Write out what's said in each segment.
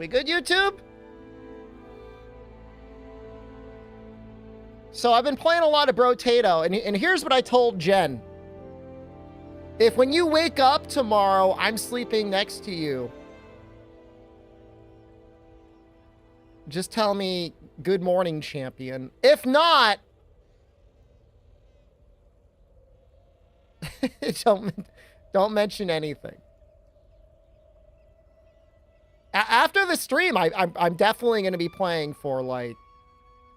We good, YouTube? So I've been playing a lot of Brotato, and here's what I told Jen. If when you wake up tomorrow, I'm sleeping next to you, just tell me, good morning, champion. If not, don't mention anything. After the stream, I'm definitely going to be playing for like,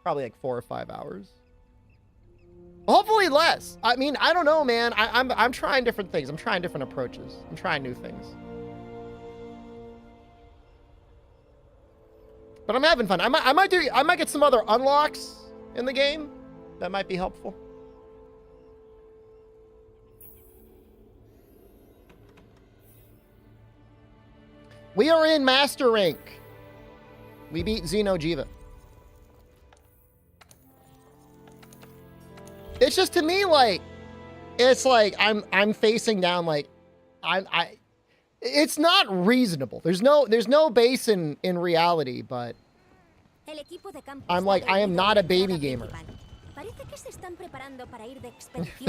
probably like 4 or 5 hours. Hopefully less. I mean, I don't know, man. I'm trying different things. I'm trying different approaches. I'm trying new things. But I'm having fun. I might get some other unlocks in the game that might be helpful. We are in Master Rank. We beat Xenojiva. It's just, to me, like, it's like I'm facing down, like, it's not reasonable. There's no base in reality, but I'm like, I am not a baby gamer.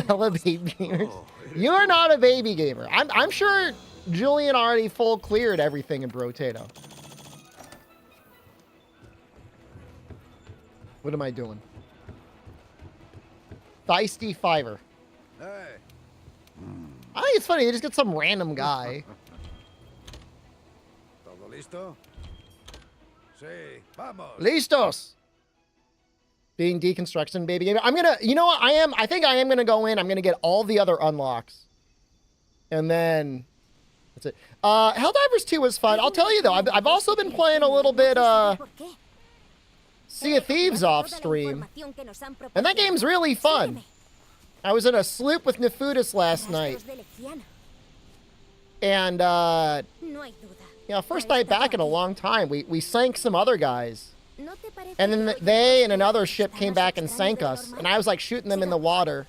Fellow baby gamers. You are not a baby gamer. I'm sure Julian already full cleared everything in Brotato. What am I doing? Feisty Fiver. Hey. I think it's funny. You just get some random guy. ¿Todo listo? Sí, vamos. Listos. Being deconstruction, baby gamer. I'm gonna, you know what? I think I am gonna go in. I'm gonna get all the other unlocks, and then that's it. Helldivers 2 was fun. I'll tell you though. I've also been playing a little bit Sea of Thieves off stream, and that game's really fun. I was in a sloop with Nefudis last night, and first night back in a long time, we sank some other guys, and then they and another ship came back and sank us, and I was like shooting them in the water,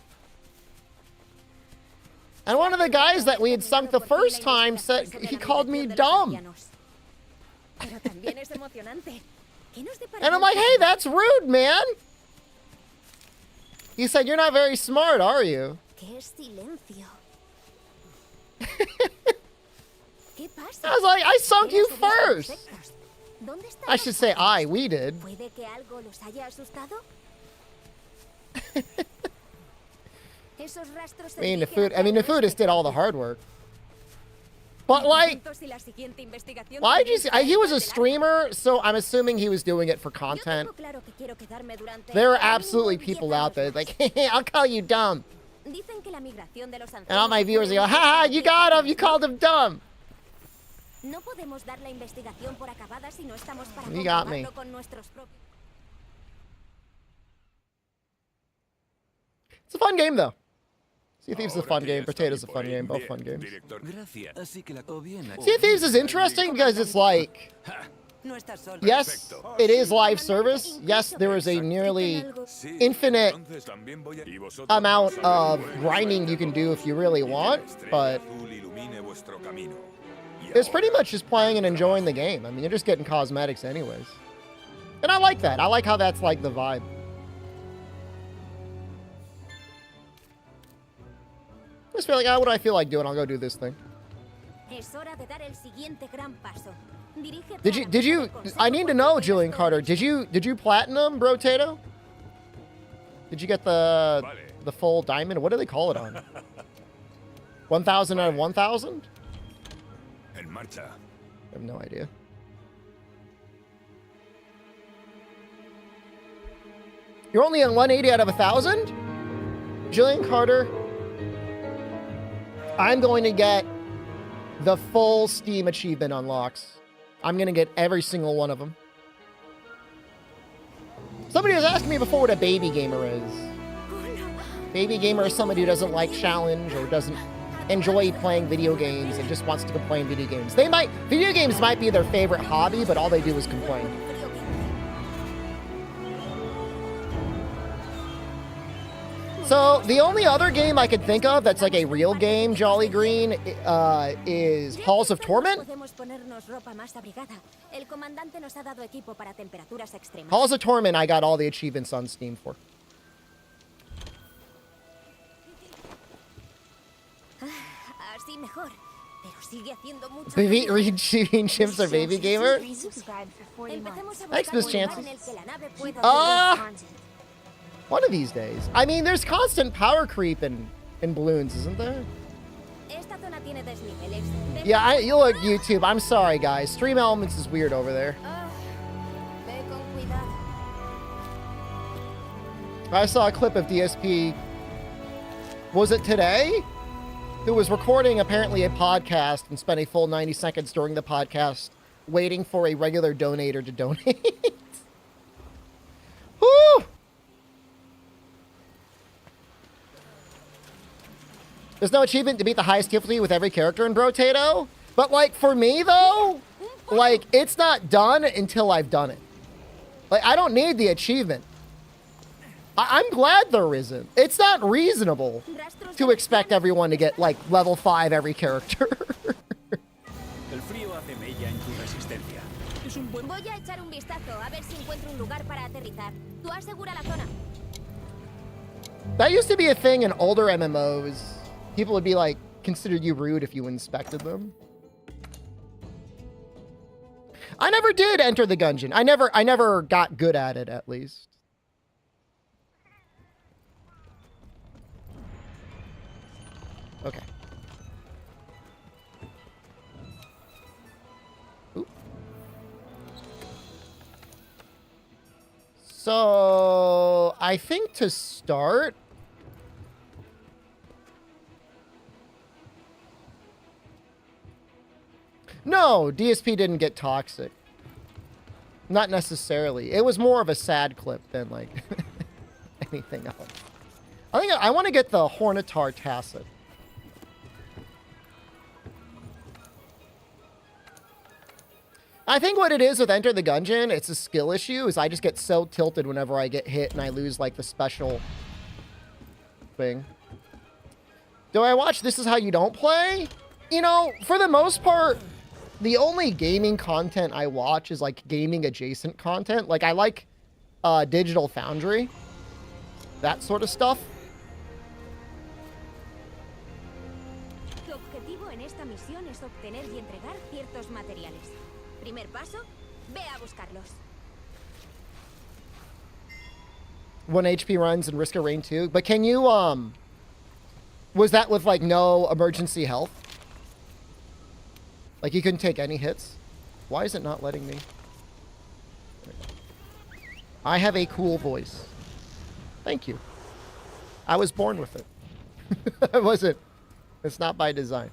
and one of the guys that we had sunk the first time said he called me dumb. And I'm like, hey, that's rude, man. He said, you're not very smart, are you? I was like, I sunk you first. I should say we did. Nefudis did all the hard work. But like, why did you see? He was a streamer, so I'm assuming he was doing it for content. There are absolutely people out there like, hey, I'll call you dumb. And all my viewers go, haha, you got him, you called him dumb. You got me. It's a fun game though. Sea of Thieves is a fun game. Potato's a fun game. Both fun games. Sea of Thieves is interesting because it's like, yes, it is live service. Yes, there is a nearly infinite amount of grinding you can do if you really want, but it's pretty much just playing and enjoying the game. I mean, you're just getting cosmetics anyways. And I like that. I like how that's like the vibe. I just feel like, what do I feel like doing? I'll go do this thing. Did you, I need to know, Julian Carter, did you platinum Brotato? Did you get the full diamond? What do they call it on? 1,000 out of 1,000? I have no idea. You're only on 180 out of 1,000? Julian Carter, I'm going to get the full Steam achievement unlocks. I'm going to get every single one of them. Somebody was asking me before what a baby gamer is. Baby gamer is somebody who doesn't like challenge or doesn't enjoy playing video games and just wants to complain video games. Video games might be their favorite hobby, but all they do is complain. So the only other game I could think of that's like a real game, Jolly Green, is Halls of Torment. Halls of Torment, I got all the achievements on Steam for. Reading chimps are baby gamer. Thanks, Miss Chances. One of these days. I mean, there's constant power creep in balloons, isn't there? Yeah, you look YouTube. I'm sorry, guys. Stream Elements is weird over there. I saw a clip of DSP. Was it today? Who was recording apparently a podcast and spent a full 90 seconds during the podcast waiting for a regular donator to donate. Woo! There's no achievement to beat the highest difficulty with every character in Brotato. But, like, for me, though, like, it's not done until I've done it. Like, I don't need the achievement. I'm glad there isn't. It's not reasonable to expect everyone to get, like, level 5 every character. That used to be a thing in older MMOs. People would be like, consider you rude if you inspected them. I never did enter the gungeon. I never got good at it, at least. Okay. Oop. So, I think to start, no, DSP didn't get toxic. Not necessarily. It was more of a sad clip than, like, anything else. I think I want to get the Hornitar Tacit. I think what it is with Enter the Gungeon, it's a skill issue, is I just get so tilted whenever I get hit and I lose, like, the special thing. Do I watch This Is How You Don't Play? You know, for the most part, the only gaming content I watch is, like, gaming-adjacent content. Like, I like Digital Foundry. That sort of stuff. One HP runs and Risk of Rain 2. But can you, was that with, like, no emergency health? Like, you couldn't take any hits? Why is it not letting me? I have a cool voice. Thank you. I was born with it. I wasn't. It's not by design.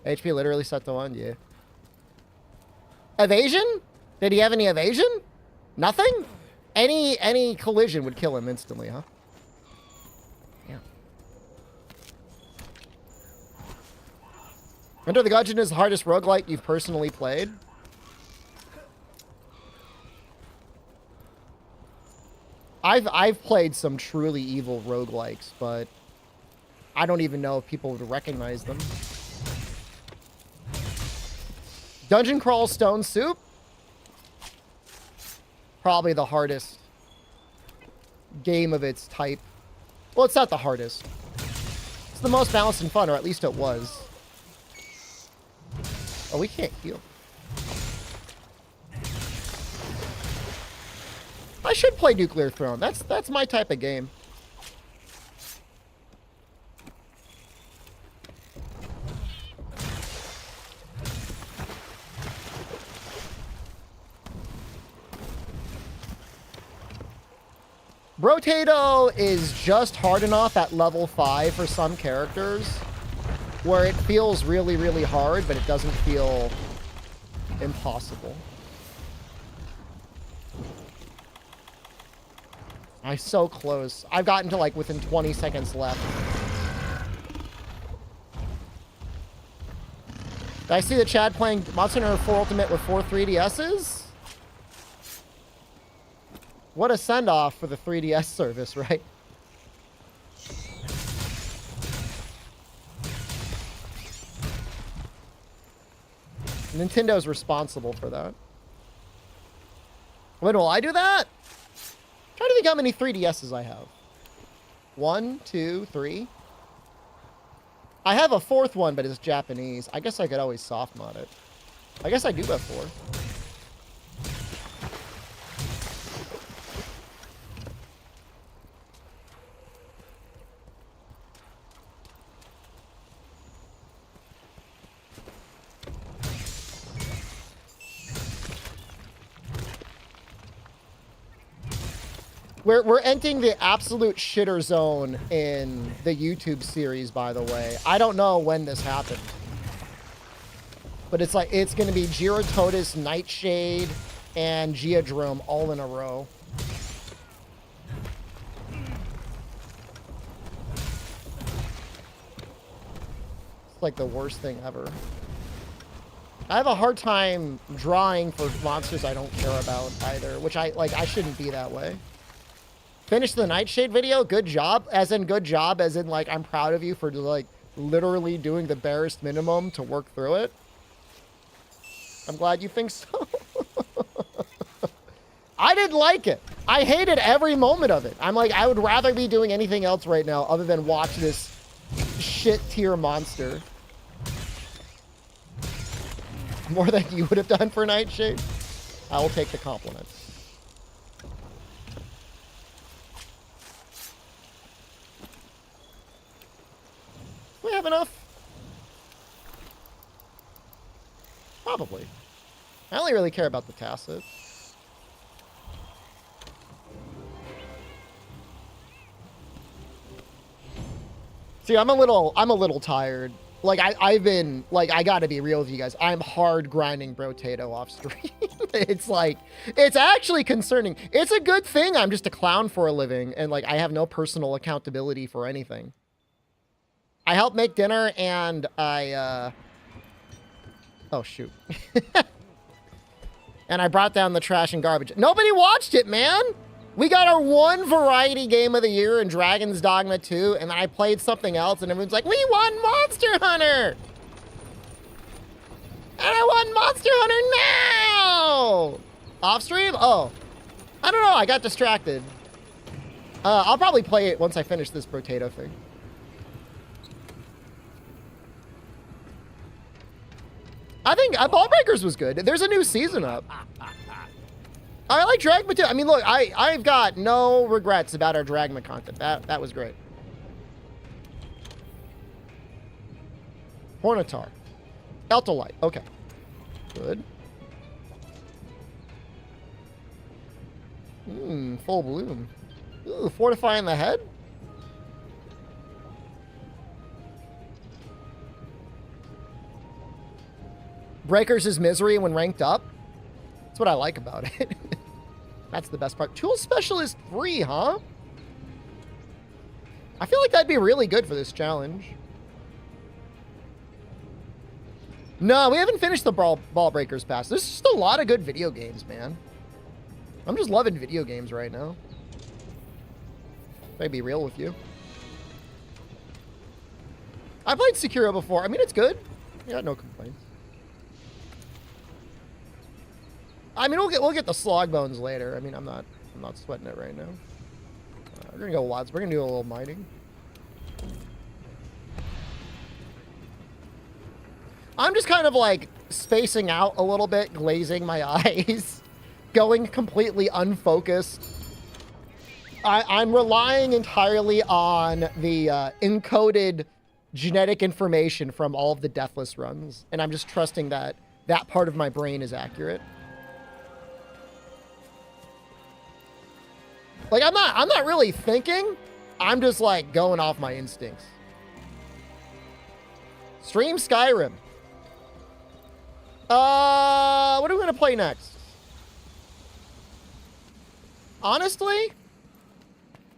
HP literally set to 1, yeah. Evasion? Did he have any evasion? Nothing? Any collision would kill him instantly, huh? Yeah. Enter the Gungeon is the hardest roguelike you've personally played. I've played some truly evil roguelikes, but I don't even know if people would recognize them. Dungeon Crawl Stone Soup? Probably the hardest game of its type. Well, it's not the hardest. It's the most balanced and fun, or at least it was. Oh, we can't heal. I should play Nuclear Throne. That's my type of game. Brotato is just hard enough at level 5 for some characters where it feels really, really hard, but it doesn't feel impossible. I'm so close. I've gotten to, like, within 20 seconds left. Did I see the Chad playing Monster Hunter 4 Ultimate with 4 3DSs? What a send-off for the 3DS service, right? Nintendo's responsible for that. When will I do that? I'm trying to think how many 3DSs I have. 1, 2, 3. I have a fourth one, but it's Japanese. I guess I could always soft mod it. I guess I do have 4. We're entering the absolute shitter zone in the YouTube series, by the way. I don't know when this happened. But it's like, it's going to be Giratotus, Nightshade, and Geodrome all in a row. It's like the worst thing ever. I have a hard time drawing for monsters I don't care about either, which I shouldn't be that way. Finish the Nightshade video. Good job. As in good job. As in, like, I'm proud of you for, like, literally doing the barest minimum to work through it. I'm glad you think so. I didn't like it. I hated every moment of it. I'm like, I would rather be doing anything else right now other than watch this shit tier monster. More than you would have done for Nightshade. I will take the compliment. We have enough? Probably. I only really care about the tacit. See, I'm a little tired. Like, I've been, like, I gotta be real with you guys. I'm hard grinding Brotato off stream. It's like, it's actually concerning. It's a good thing I'm just a clown for a living, and, like, I have no personal accountability for anything. I helped make dinner, and I, oh, shoot. And I brought down the trash and garbage. Nobody watched it, man! We got our one variety game of the year in Dragon's Dogma 2, and then I played something else, and everyone's like, we won Monster Hunter! And I won Monster Hunter now! Off stream? Oh. I don't know, I got distracted. I'll probably play it once I finish this Brotato thing. I think Ball Breakers was good. There's a new season up. I like Dragma too. I mean, look, I've got no regrets about our Dragma content. That was great. Hornitar. Eltolite. Okay. Good. Full bloom. Ooh, fortifying the head? Breakers is misery when ranked up. That's what I like about it. That's the best part. Tool Specialist 3, huh? I feel like that'd be really good for this challenge. No, we haven't finished the Ball Breakers pass. There's just a lot of good video games, man. I'm just loving video games right now. If I be real with you. I played Sekiro before. I mean, it's good. Yeah, no complaints. I mean, we'll get the slog bones later. I mean, I'm not sweating it right now. We're gonna go lots. We're gonna do a little mining. I'm just kind of like spacing out a little bit, glazing my eyes, going completely unfocused. I'm relying entirely on the encoded genetic information from all of the Deathless runs, and I'm just trusting that that part of my brain is accurate. Like, I'm not really thinking. I'm just, like, going off my instincts. Stream Skyrim. What are we going to play next? Honestly,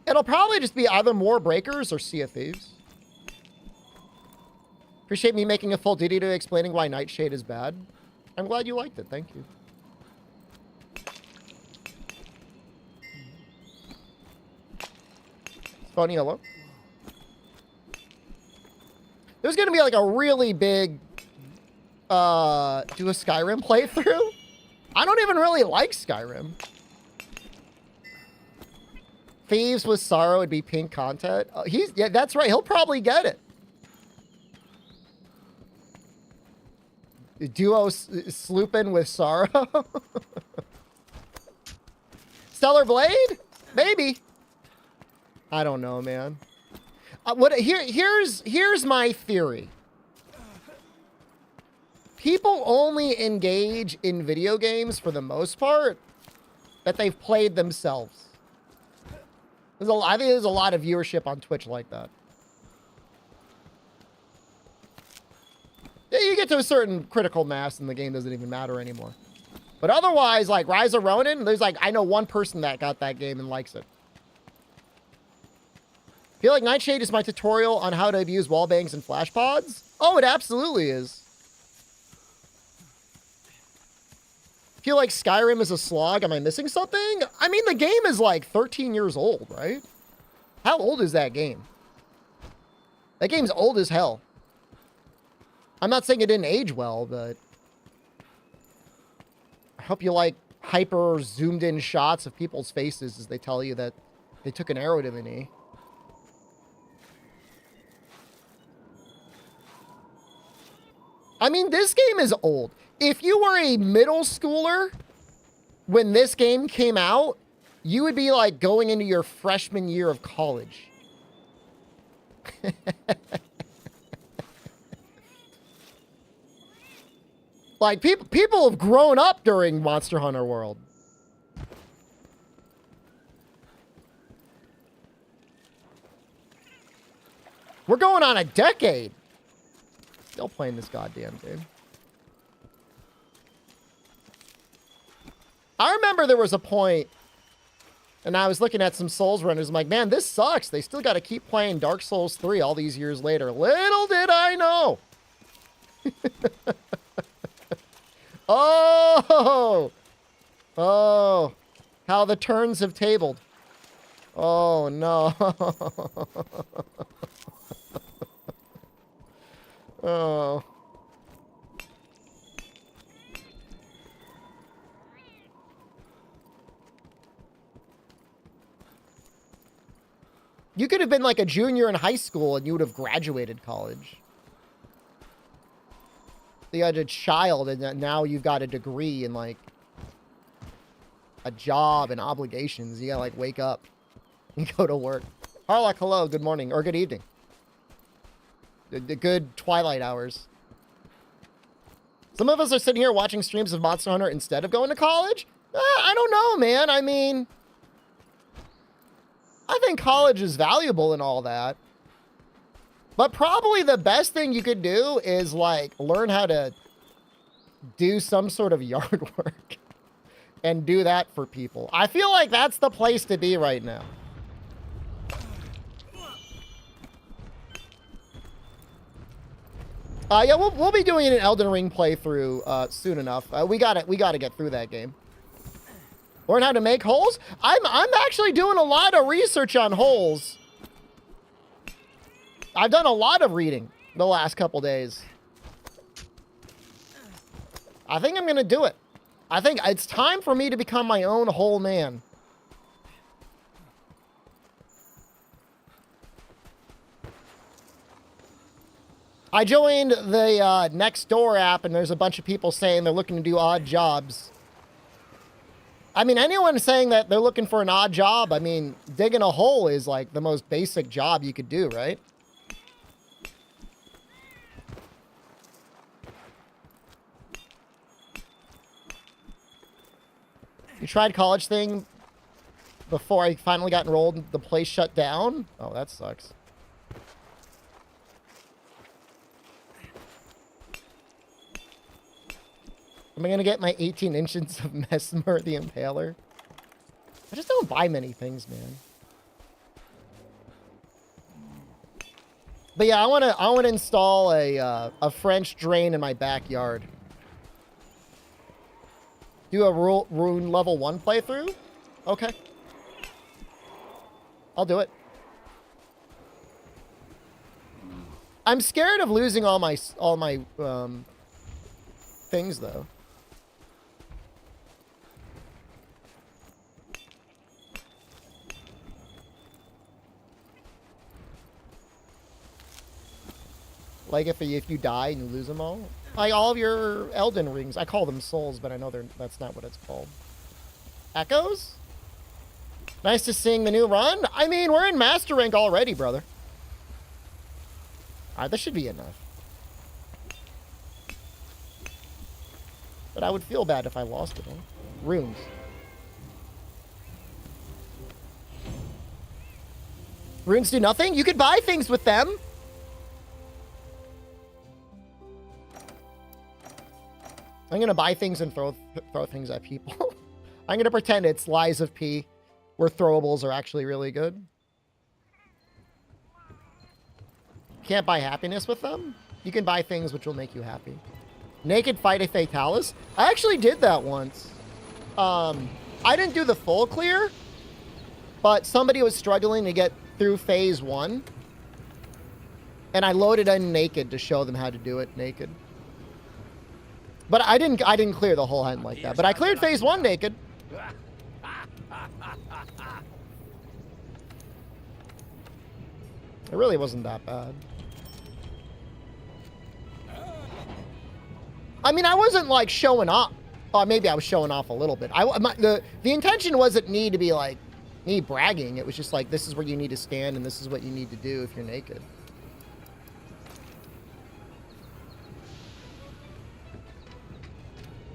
it'll probably just be either more Breakers or Sea of Thieves. Appreciate me making a full video explaining why Nightshade is bad. I'm glad you liked it. Thank you. Phone yellow. There's going to be like a really big do a Skyrim playthrough. I don't even really like Skyrim. Thieves with Sorrow would be pink content. Yeah, that's right. He'll probably get it. Duo slooping with Sorrow. Stellar Blade? Maybe. I don't know, man. Here's my theory. People only engage in video games for the most part that they've played themselves. I think there's a lot of viewership on Twitch like that. Yeah, you get to a certain critical mass and the game doesn't even matter anymore. But otherwise, like Rise of Ronin, there's like, I know one person that got that game and likes it. Feel like Nightshade is my tutorial on how to abuse wallbangs and flash pods? Oh, it absolutely is. Feel like Skyrim is a slog. Am I missing something? I mean, the game is like 13 years old, right? How old is that game? That game's old as hell. I'm not saying it didn't age well, but I hope you like hyper zoomed in shots of people's faces as they tell you that they took an arrow to the knee. I mean, this game is old. If you were a middle schooler when this game came out, you would be like going into your freshman year of college. Like people have grown up during Monster Hunter World. We're going on a decade. Still playing this goddamn game. I remember there was a point, and I was looking at some Souls runners. I'm like, man, this sucks. They still got to keep playing Dark Souls 3 all these years later. Little did I know. Oh, how the turns have tabled. Oh, no. Oh. You could have been like a junior in high school and you would have graduated college. You had a child and now you've got a degree and like a job and obligations. You gotta like wake up and go to work. Harlock, hello, good morning or good evening. The good twilight hours. Some of us are sitting here watching streams of Monster Hunter instead of going to college. I don't know, man. I mean, I think college is valuable and all that. But probably the best thing you could do is like learn how to do some sort of yard work and do that for people. I feel like that's the place to be right now. Yeah, we'll be doing an Elden Ring playthrough soon enough. We gotta get through that game. Learn how to make holes? I'm actually doing a lot of research on holes. I've done a lot of reading the last couple days. I think I'm gonna do it. I think it's time for me to become my own hole man. I joined the Nextdoor app, and there's a bunch of people saying they're looking to do odd jobs. I mean, anyone saying that they're looking for an odd job, I mean, digging a hole is like the most basic job you could do, right? You tried college thing before I finally got enrolled, the place shut down? Oh, that sucks. Am I going to get my 18 inches of Mesmer the Impaler? I just don't buy many things, man. But yeah, I want to install a French drain in my backyard. Do a Rune level 1 playthrough? Okay. I'll do it. I'm scared of losing all my things, though. Like if you die and you lose them all. Like all of your Elden Rings. I call them souls, but I know that's not what it's called. Echoes? Nice to sing the new run. I mean, we're in Master Rank already, brother. Alright, this should be enough. But I would feel bad if I lost it all. Runes. Runes do nothing? You could buy things with them. I'm gonna buy things and throw things at people. I'm gonna pretend it's Lies of P, where throwables are actually really good. Can't buy happiness with them? You can buy things which will make you happy. Naked fight a Fatalis? I actually did that once. I didn't do the full clear, but somebody was struggling to get through phase 1. And I loaded in naked to show them how to do it naked. But I didn't clear the whole hunt like that. But I cleared phase 1 naked. It really wasn't that bad. I mean, I wasn't like showing off. Oh, maybe I was showing off a little bit. The intention wasn't me to be like me bragging. It was just like, this is where you need to stand and this is what you need to do if you're naked.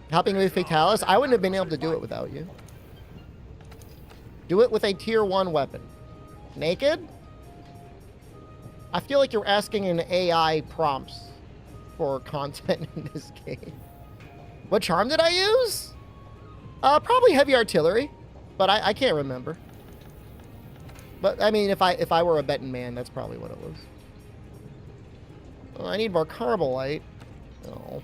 Helping with Fatalis? I wouldn't have been able to do it without you. Do it with a tier 1 weapon. Naked? I feel like you're asking an AI prompts for content in this game. What charm did I use? Probably heavy artillery, but I can't remember. But I mean, if I were a betting man, that's probably what it was. Oh, I need more Carbolite. Oh.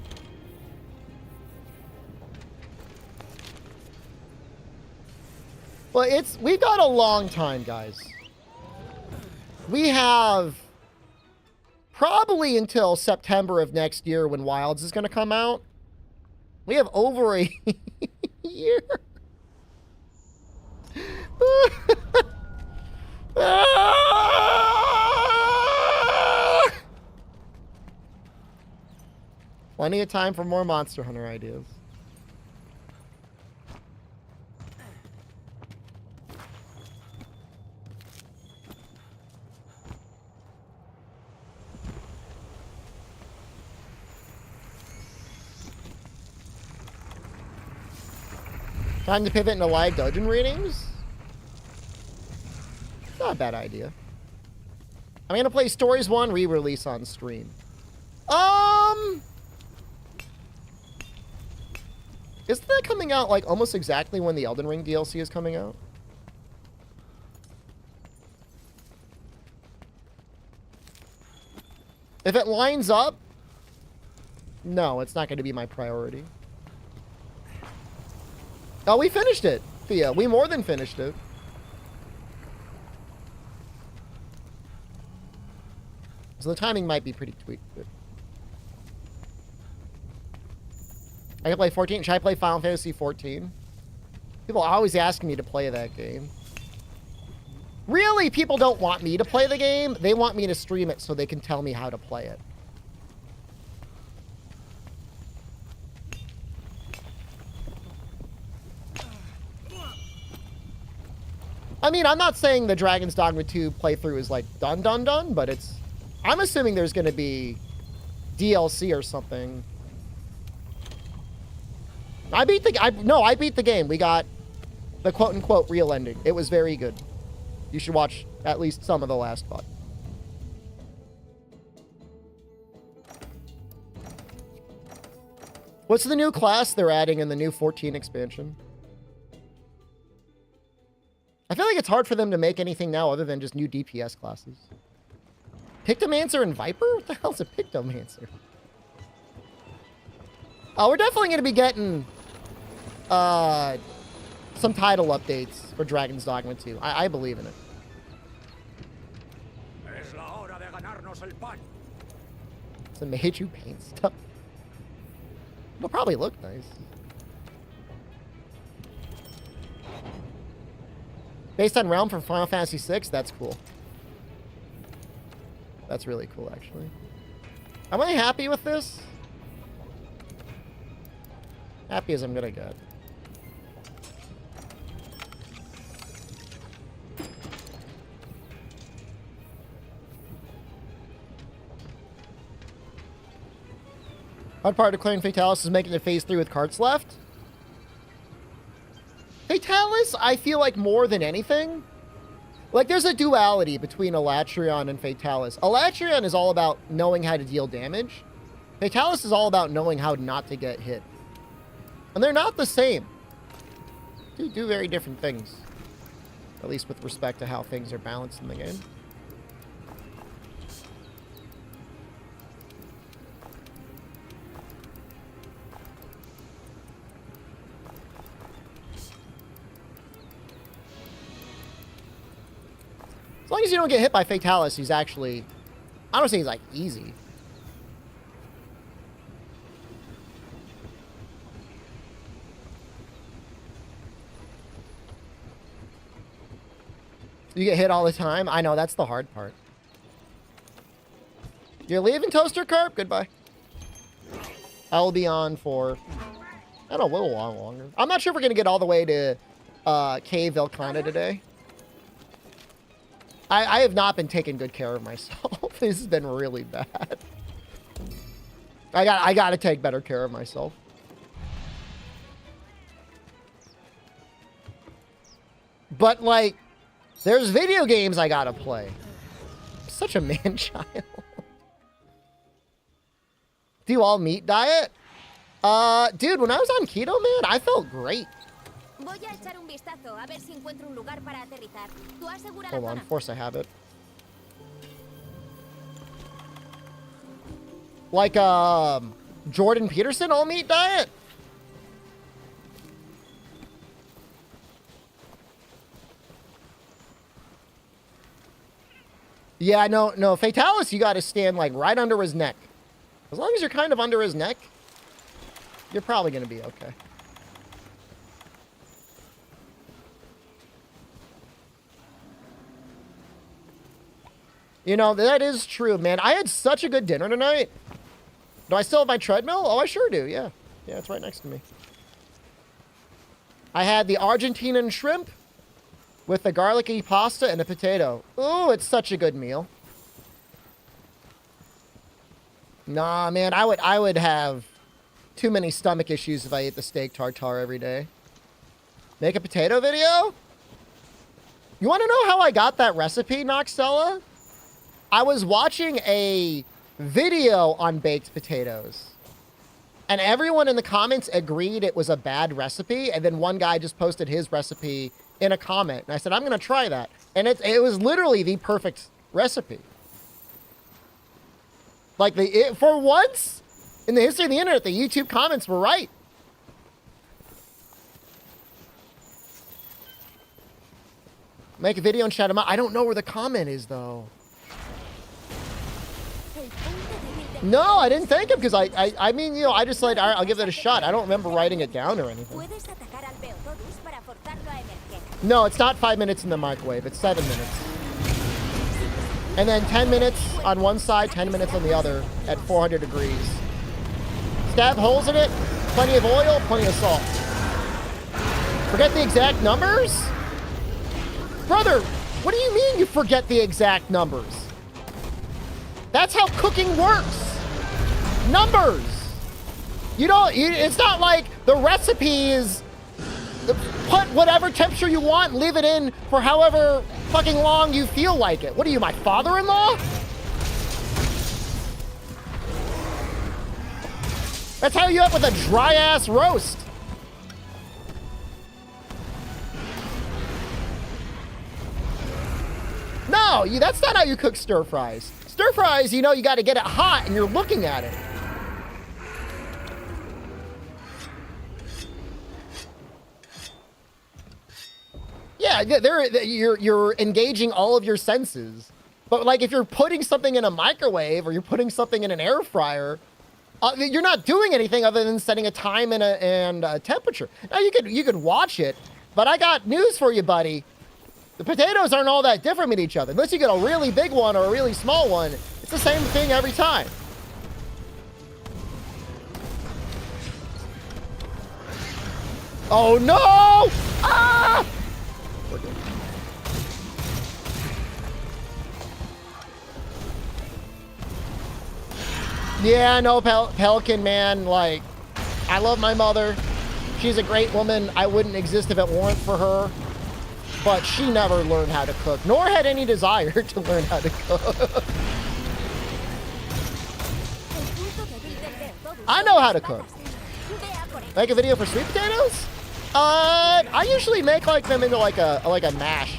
Well, we've got a long time, guys. We have probably until September of next year when Wilds is going to come out. We have over a year. Plenty of time for more Monster Hunter ideas. Time to pivot into live dungeon readings? Not a bad idea. I'm gonna play Stories 1 re-release on stream. Isn't that coming out like almost exactly when the Elden Ring DLC is coming out? If it lines up, no, it's not going to be my priority. Oh, we finished it, Thea. We more than finished it. So the timing might be pretty tweaked. I can play 14. Should I play Final Fantasy 14? People are always asking me to play that game. Really, people don't want me to play the game. They want me to stream it so they can tell me how to play it. I mean, I'm not saying the Dragon's Dogma 2 playthrough is like done, but it's... I'm assuming there's going to be DLC or something. I beat the game. We got the quote-unquote real ending. It was very good. You should watch at least some of the last part. What's the new class they're adding in the new 14 expansion? I feel like it's hard for them to make anything now other than just new DPS classes. Pictomancer and Viper? What the hell's a Pictomancer? Oh, we're definitely going to be getting some title updates for Dragon's Dogma 2. I believe in it. It's a made you paint stuff. It'll probably look nice. Based on realm from Final Fantasy VI, that's cool. That's really cool, actually. Am I happy with this? Happy as I'm gonna get. Hard part of declaring Fatalis is making it phase 3 with carts left. Fatalis, I feel like more than anything. Like, there's a duality between Elatrion and Fatalis. Elatrion is all about knowing how to deal damage. Fatalis is all about knowing how not to get hit. And they're not the same. They do very different things. At least with respect to how things are balanced in the game. As long as you don't get hit by Fatalis, he's actually... I don't say he's, like, easy. You get hit all the time? I know, that's the hard part. You're leaving, Toaster Carp? Goodbye. I will be on for... I don't know, a little while longer. I'm not sure if we're going to get all the way to Cave Velkhana today. I have not been taking good care of myself. This has been really bad. I got to take better care of myself. But, like, there's video games I got to play. I'm such a man-child. Do you all meat diet? Dude, when I was on keto, man, I felt great. Hold on, force a habit. Like, Jordan Peterson all meat diet? Yeah, no, Fatalis, you gotta stand, like, right under his neck. As long as you're kind of under his neck, you're probably gonna be okay. You know, that is true, man. I had such a good dinner tonight. Do I still have my treadmill? Oh, I sure do, yeah. Yeah, it's right next to me. I had the Argentinian shrimp with the garlicky pasta and a potato. Ooh, it's such a good meal. Nah, man, I would have too many stomach issues if I ate the steak tartare every day. Make a potato video? You want to know how I got that recipe, Noxella? I was watching a video on baked potatoes, and everyone in the comments agreed it was a bad recipe, and then one guy just posted his recipe in a comment, and I said, I'm going to try that. And it was literally the perfect recipe. Like, for once in the history of the internet, the YouTube comments were right. Make a video and shout them out. I don't know where the comment is, though. No, I didn't thank him because I mean, you know, I just like, I'll give that a shot. I don't remember writing it down or anything. No, it's not 5 minutes in the microwave. It's 7 minutes. And then 10 minutes on one side, 10 minutes on the other at 400 degrees. Stab holes in it, plenty of oil, plenty of salt. Forget the exact numbers? Brother, what do you mean you forget the exact numbers? That's how cooking works. Numbers. You don't, it's not like the recipe is put whatever temperature you want and leave it in for however fucking long you feel like it. What are you, my father-in-law? That's how you up with a dry-ass roast. No, that's not how you cook stir fries. Stir fries, you know, you got to get it hot and you're looking at it. Yeah, you're engaging all of your senses. But like if you're putting something in a microwave or you're putting something in an air fryer, You're not doing anything other than setting a time and a temperature. Now you could watch it, but I got news for you, buddy. The potatoes aren't all that different with each other. Unless you get a really big one or a really small one, it's the same thing every time. Oh no! Ah! Yeah, no, Pelican man, like, I love my mother. She's a great woman. I wouldn't exist if it weren't for her. But she never learned how to cook, nor had any desire to learn how to cook. I know how to cook. Make a video for sweet potatoes? I usually make like them into like a mash.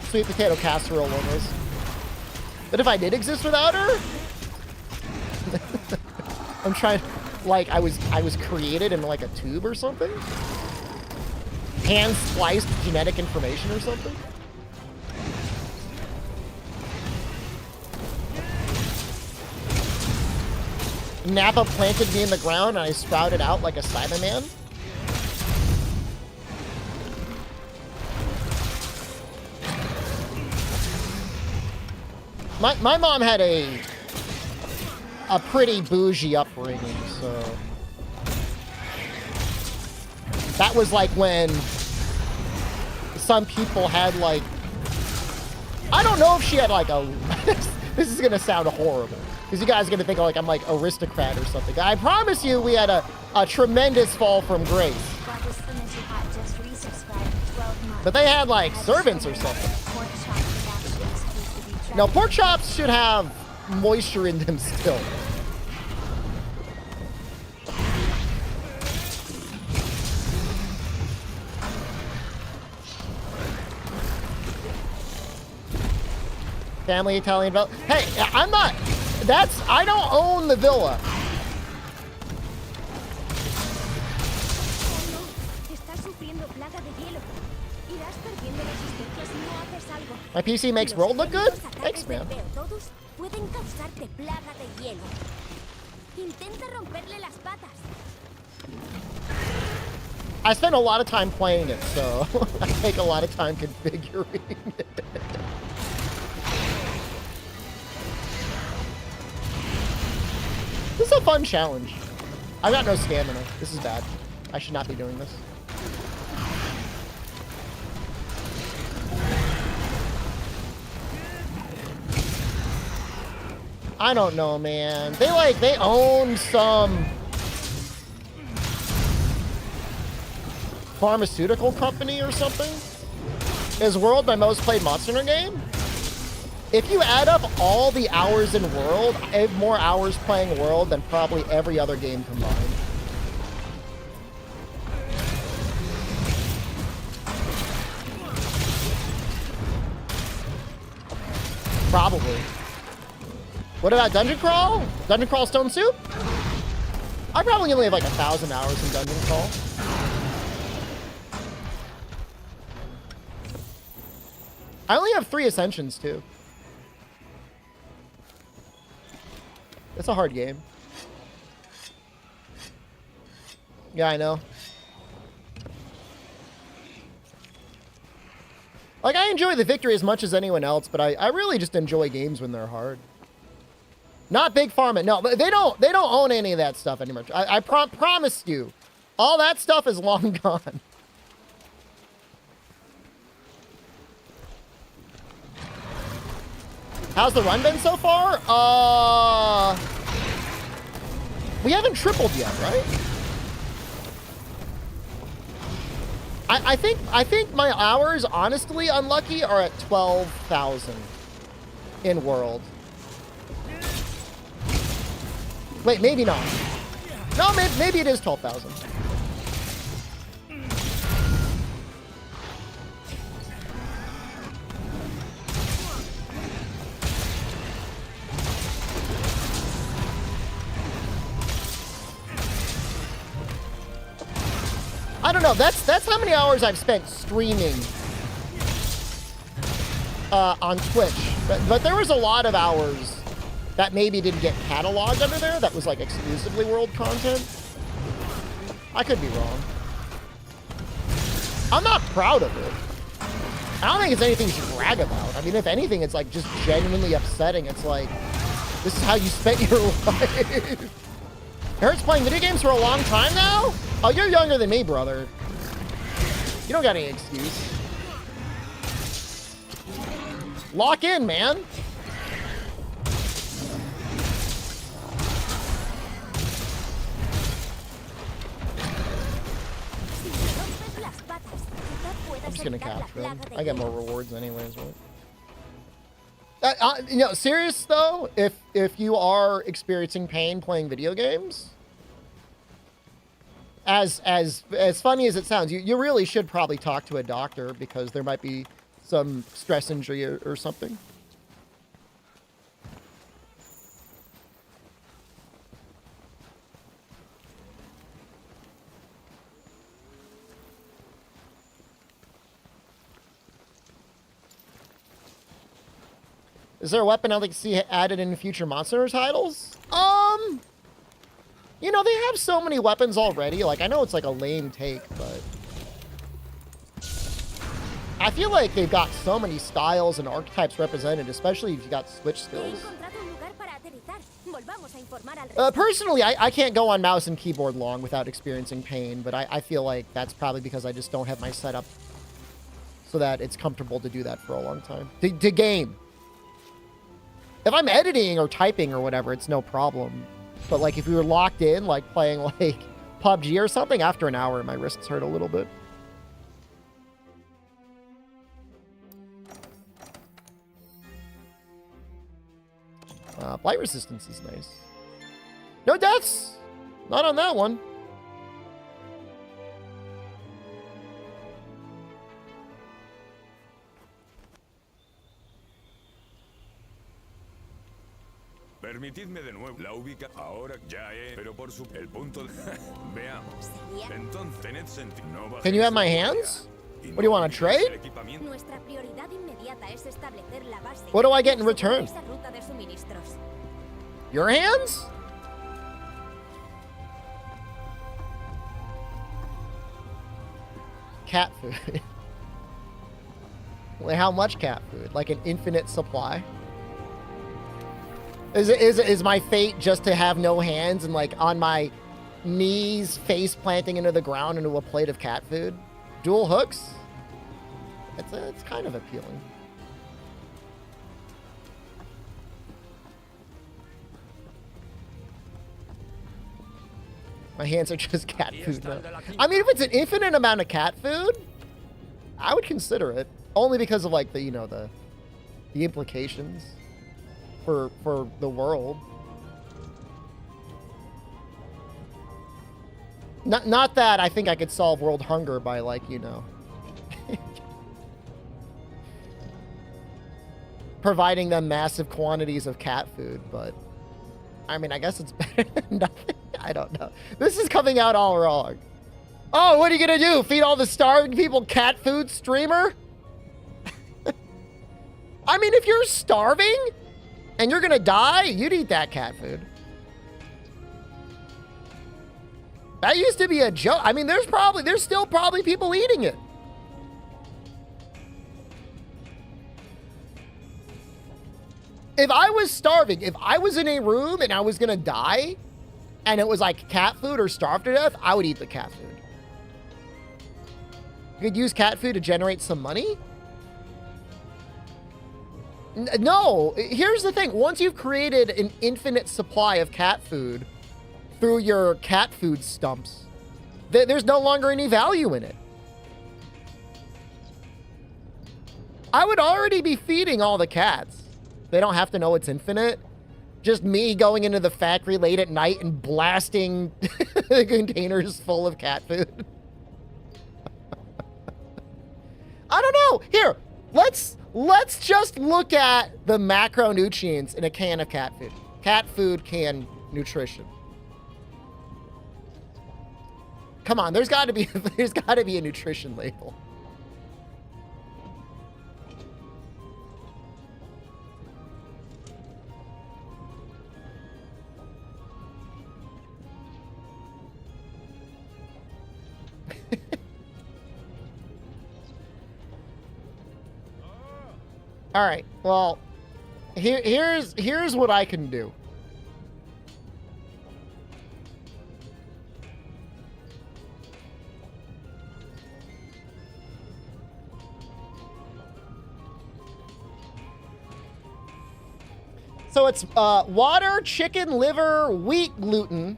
Sweet potato casserole almost. But if I did exist without her, I'm trying, like I was created in like a tube or something. Hand spliced genetic information or something. Nappa planted me in the ground and I sprouted out like a Cyberman. My mom had a pretty bougie upbringing, so that was like when some people had like, I don't know if she had like a, this is gonna sound horrible, because you guys are gonna think like I'm like aristocrat or something. I promise you we had a tremendous fall from grace. But they had like servants or something. Now pork chops should have moisture in them still. Family Italian villa. Hey, I'm not, I don't own the villa. My PC makes world look good? Thanks, man. I spend a lot of time playing it, so I take a lot of time configuring it. This is a fun challenge. I've got no stamina. This is bad. I should not be doing this. I don't know, man. They own some pharmaceutical company or something. Is World my most played Monster Hunter game? If you add up all the hours in World, I have more hours playing World than probably every other game combined. Probably. What about Dungeon Crawl? Dungeon Crawl Stone Soup? I probably only have like 1,000 hours in Dungeon Crawl. I only have 3 Ascensions too. It's a hard game. Yeah, I know. Like, I enjoy the victory as much as anyone else, but I really just enjoy games when they're hard. Not Big Pharma. No, but they don't own any of that stuff anymore. I promised you. All that stuff is long gone. How's the run been so far? We haven't tripled yet, right? I think my hours, honestly, unlucky, are at 12,000 in World. Wait, maybe not. No, maybe it is 12,000. I don't know. That's how many hours I've spent streaming on Twitch. But there was a lot of hours that maybe didn't get cataloged under there, that was like exclusively world content. I could be wrong. I'm not proud of it. I don't think it's anything to brag about. I mean, if anything, it's like just genuinely upsetting. It's like, this is how you spent your life. Eric's playing video games for a long time now? Oh, you're younger than me, brother. You don't got any excuse. Lock in, man. I'm just gonna capture him. I get more rewards anyways, right? You know, serious though, if you are experiencing pain playing video games, as funny as it sounds, you really should probably talk to a doctor because there might be some stress injury or something. Is there a weapon I'd like to see added in future Monster Hunter titles? You know, they have so many weapons already. Like, I know it's like a lame take, but I feel like they've got so many styles and archetypes represented, especially if you got switch skills. Personally, I can't go on mouse and keyboard long without experiencing pain, but I feel like that's probably because I just don't have my setup so that it's comfortable to do that for a long time. To game. If I'm editing or typing or whatever, it's no problem. But like if we were locked in, like playing like PUBG or something, after an hour, my wrists hurt a little bit. Blight resistance is nice. No deaths! Not on that one. Permitidme de nuevo la ubica ahora ya pero por su el punto de... Veamos. Entonces tened sentido. No Can you have my hands? What do you want to trade? What do I get in return? Your hands? Cat food. Well, how much cat food? Like an infinite supply? Is my fate just to have no hands and like on my knees face planting into the ground into a plate of cat food? Dual hooks? It's kind of appealing. My hands are just cat food now. I mean, if it's an infinite amount of cat food, I would consider it. Only because of like the, you know, the implications for the world. Not that I think I could solve world hunger by like, you know, providing them massive quantities of cat food, but I mean, I guess it's better than nothing. I don't know. This is coming out all wrong. Oh, what are you gonna do? Feed all the starving people cat food, streamer? I mean, if you're starving and you're gonna die, you'd eat that cat food. That used to be a joke. I mean, there's still probably people eating it. If I was starving, if I was in a room and I was gonna die, and it was like cat food or starve to death, I would eat the cat food. You could use cat food to generate some money? No, here's the thing. Once you've created an infinite supply of cat food through your cat food stumps, there's no longer any value in it. I would already be feeding all the cats. They don't have to know it's infinite. Just me going into the factory late at night and blasting containers full of cat food. I don't know. Here, let's just look at the macronutrients in a can of cat food. Cat food can nutrition. Come on, there's got to be a nutrition label. All right. Well, here's what I can do. So it's water, chicken, liver, wheat gluten,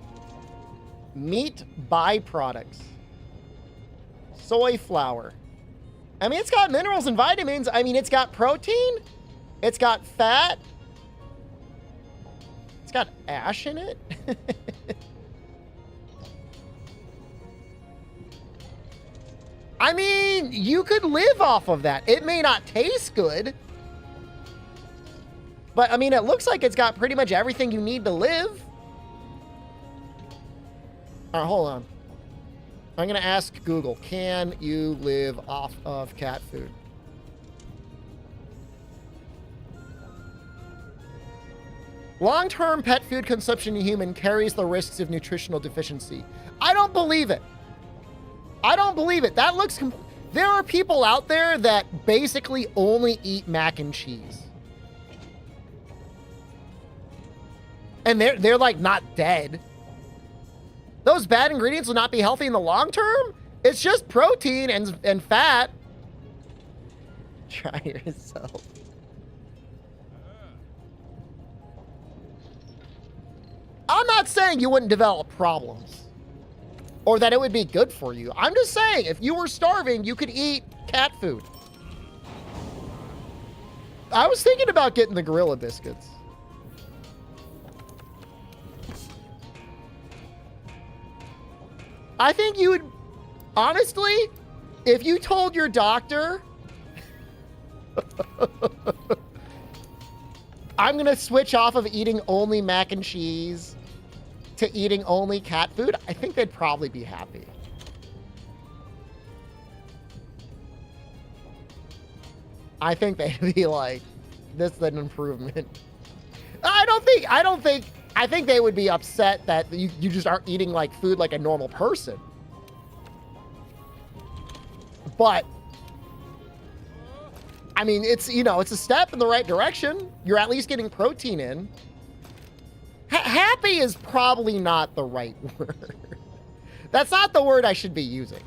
meat byproducts, soy flour. I mean, it's got minerals and vitamins. I mean, it's got protein. It's got fat. It's got ash in it. I mean, you could live off of that. It may not taste good. But, I mean, it looks like it's got pretty much everything you need to live. All right, hold on. I'm going to ask Google, can you live off of cat food? Long-term pet food consumption in human carries the risks of nutritional deficiency. I don't believe it. I don't believe it. That looks... There are people out there that basically only eat mac and cheese. And they're like not dead. Those bad ingredients will not be healthy in the long term. It's just protein and fat. Try yourself. I'm not saying you wouldn't develop problems or that it would be good for you. I'm just saying if you were starving, you could eat cat food. I was thinking about getting the gorilla biscuits. I think you would, honestly, if you told your doctor, I'm going to switch off of eating only mac and cheese to eating only cat food, I think they'd probably be happy. I think they'd be like, this is an improvement. I think they would be upset that you just aren't eating like food like a normal person. But I mean, it's, you know, it's a step in the right direction. You're at least getting protein in. Happy is probably not the right word. That's not the word I should be using.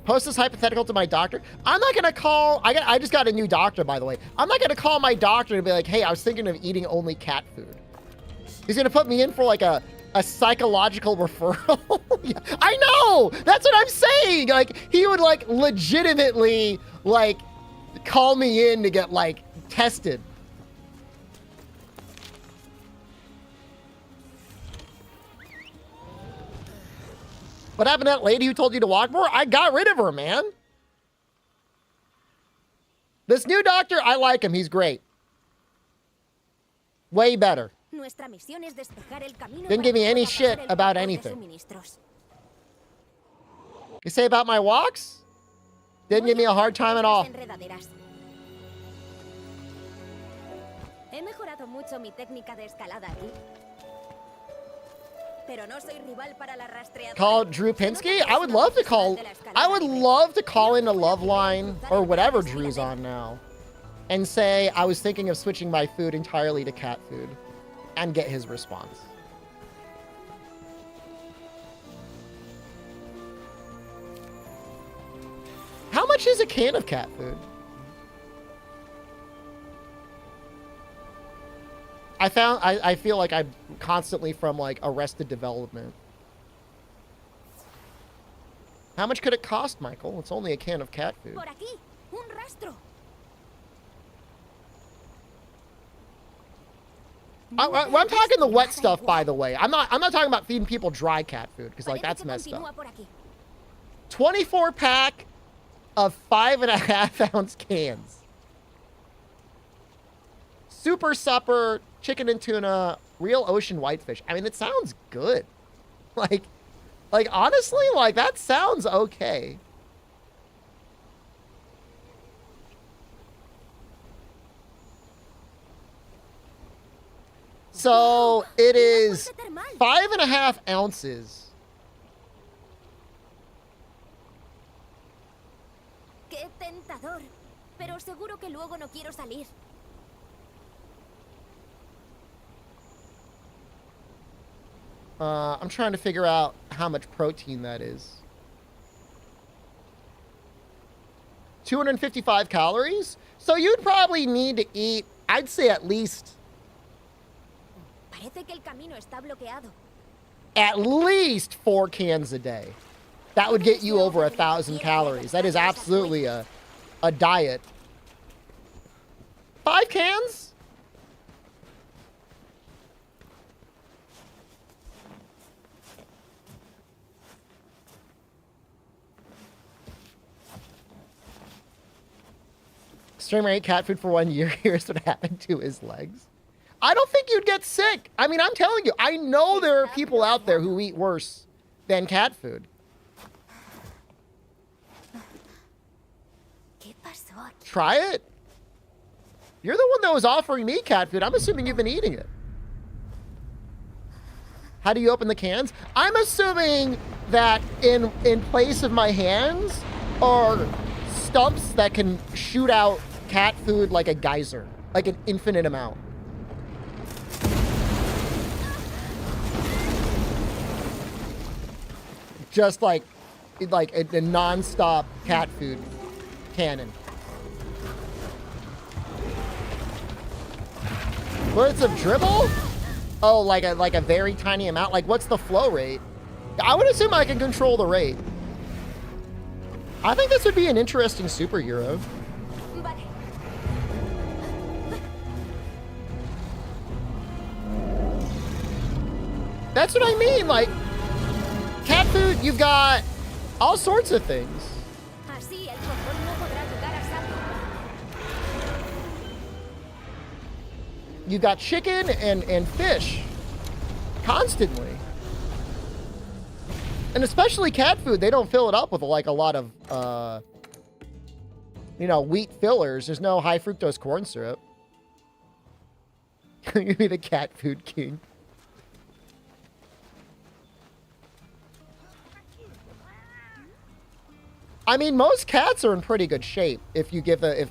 Post this hypothetical to my doctor. I'm not gonna call, I just got a new doctor, by the way. I'm not gonna call my doctor and be like, hey, I was thinking of eating only cat food. He's gonna put me in for like a psychological referral. Yeah, I know, that's what I'm saying. Like, he would like legitimately like call me in to get like tested. What happened to that lady who told you to walk more? I got rid of her, man. This new doctor, I like him. He's great. Way better. Didn't give me any shit about anything. You say about my walks? Didn't give me a hard time at all. Call Drew Pinsky? I would love to call into Loveline or whatever Drew's on now and say I was thinking of switching my food entirely to cat food and get his response. How much is a can of cat food? I feel like I'm constantly from like Arrested Development. How much could it cost, Michael? It's only a can of cat food. I'm talking the wet stuff, by the way. I'm not talking about feeding people dry cat food because like that's messed up. 24 pack of 5.5 ounce cans. Super supper, chicken and tuna, real ocean whitefish. I mean, it sounds good. Like honestly, like that sounds okay. So it is 5.5 ounces Qué tentador. Pero seguro que luego no quiero salir. I'm trying to figure out how much protein that is. 255 calories? So you'd probably need to eat, I'd say at least... Parece que el camino está bloqueado. At least 4 cans a day. That would get you over 1,000 calories. That is absolutely a diet. 5 cans? Streamer ate cat food for 1 year. Here's what happened to his legs. I don't think you'd get sick. I mean, I'm telling you, I know there are people out there who eat worse than cat food. Try it. You're the one that was offering me cat food. I'm assuming you've been eating it. How do you open the cans? I'm assuming that in place of my hands are stumps that can shoot out cat food like a geyser, like an infinite amount. Just like a non-stop cat food cannon. Words of dribble? Oh, like a very tiny amount. Like, what's the flow rate? I would assume I can control the rate. I think this would be an interesting superhero. That's what I mean. Like, cat food, you've got all sorts of things. You got chicken and fish constantly. And especially cat food, they don't fill it up with like a lot of, wheat fillers. There's no high fructose corn syrup. You'd be the cat food king. I mean, most cats are in pretty good shape if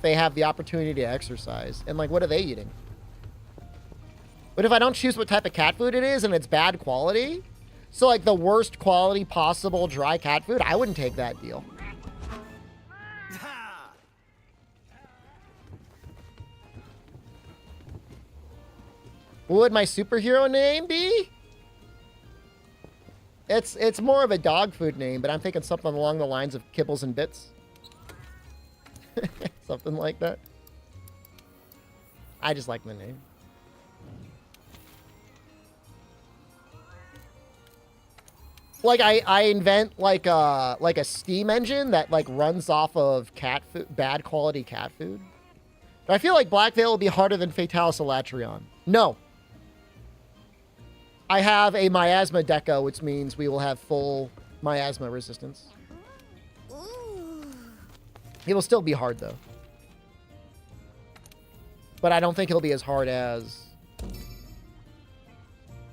they have the opportunity to exercise. And like, what are they eating? But if I don't choose what type of cat food it is and it's bad quality, so like the worst quality possible dry cat food, I wouldn't take that deal. What would my superhero name be? It's more of a dog food name, but I'm thinking something along the lines of Kibbles and Bits. Something like that. I just like the name. Like I invent like a steam engine that like runs off of cat food, bad quality cat food. But I feel like Black Veil will be harder than Fatalis Elatrion. No. I have a miasma deco, which means we will have full miasma resistance. It will still be hard though. But I don't think it'll be as hard as...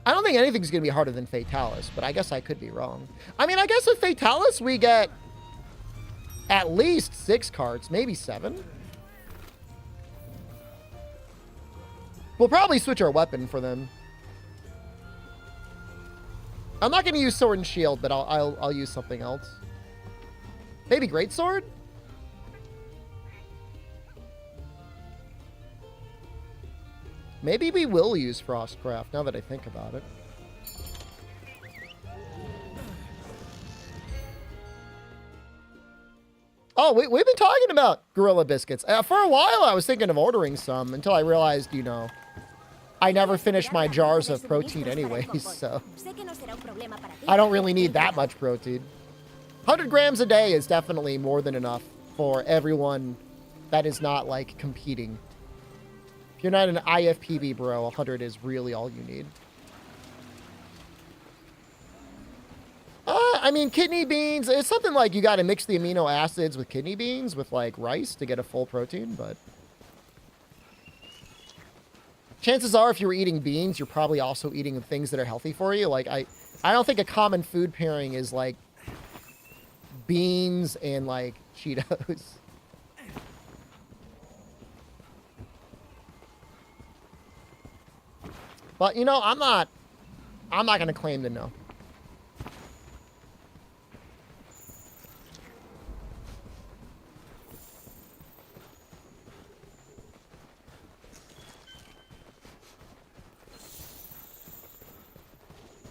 I don't think anything's going to be harder than Fatalis, but I guess I could be wrong. I mean, I guess with Fatalis, we get at least 6 cards, maybe 7. We'll probably switch our weapon for them. I'm not going to use Sword and Shield, but I'll use something else. Maybe Greatsword? Maybe we will use Frostcraft, now that I think about it. Oh, we've been talking about Gorilla Biscuits. For a while, I was thinking of ordering some until I realized, I never finish my jars of protein anyways, so... I don't really need that much protein. 100 grams a day is definitely more than enough for everyone that is not, like, competing. If you're not an IFPB bro, 100 is really all you need. I mean, kidney beans, it's something like you got to mix the amino acids with kidney beans with, like, rice to get a full protein, but... Chances are, if you were eating beans, you're probably also eating things that are healthy for you. Like, I don't think a common food pairing is, like, beans and, like, Cheetos. But, you know, I'm not going to claim to know.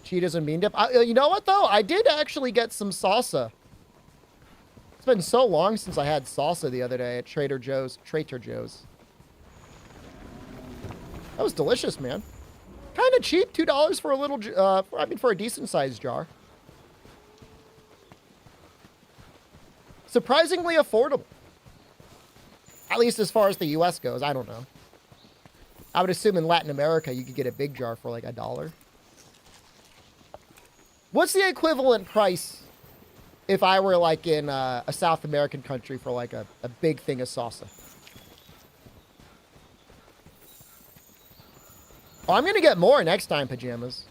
Cheetos and bean dip. You know what, though? I did actually get some salsa. It's been so long since I had salsa the other day at Trader Joe's. That was delicious, man. Kind of cheap. $2 for a little, for a decent-sized jar. Surprisingly affordable. At least as far as the U.S. goes. I don't know. I would assume in Latin America you could get a big jar for like $1. What's the equivalent price if I were like in a South American country for like a big thing of salsa? Oh, I'm going to get more next time, Pajamas.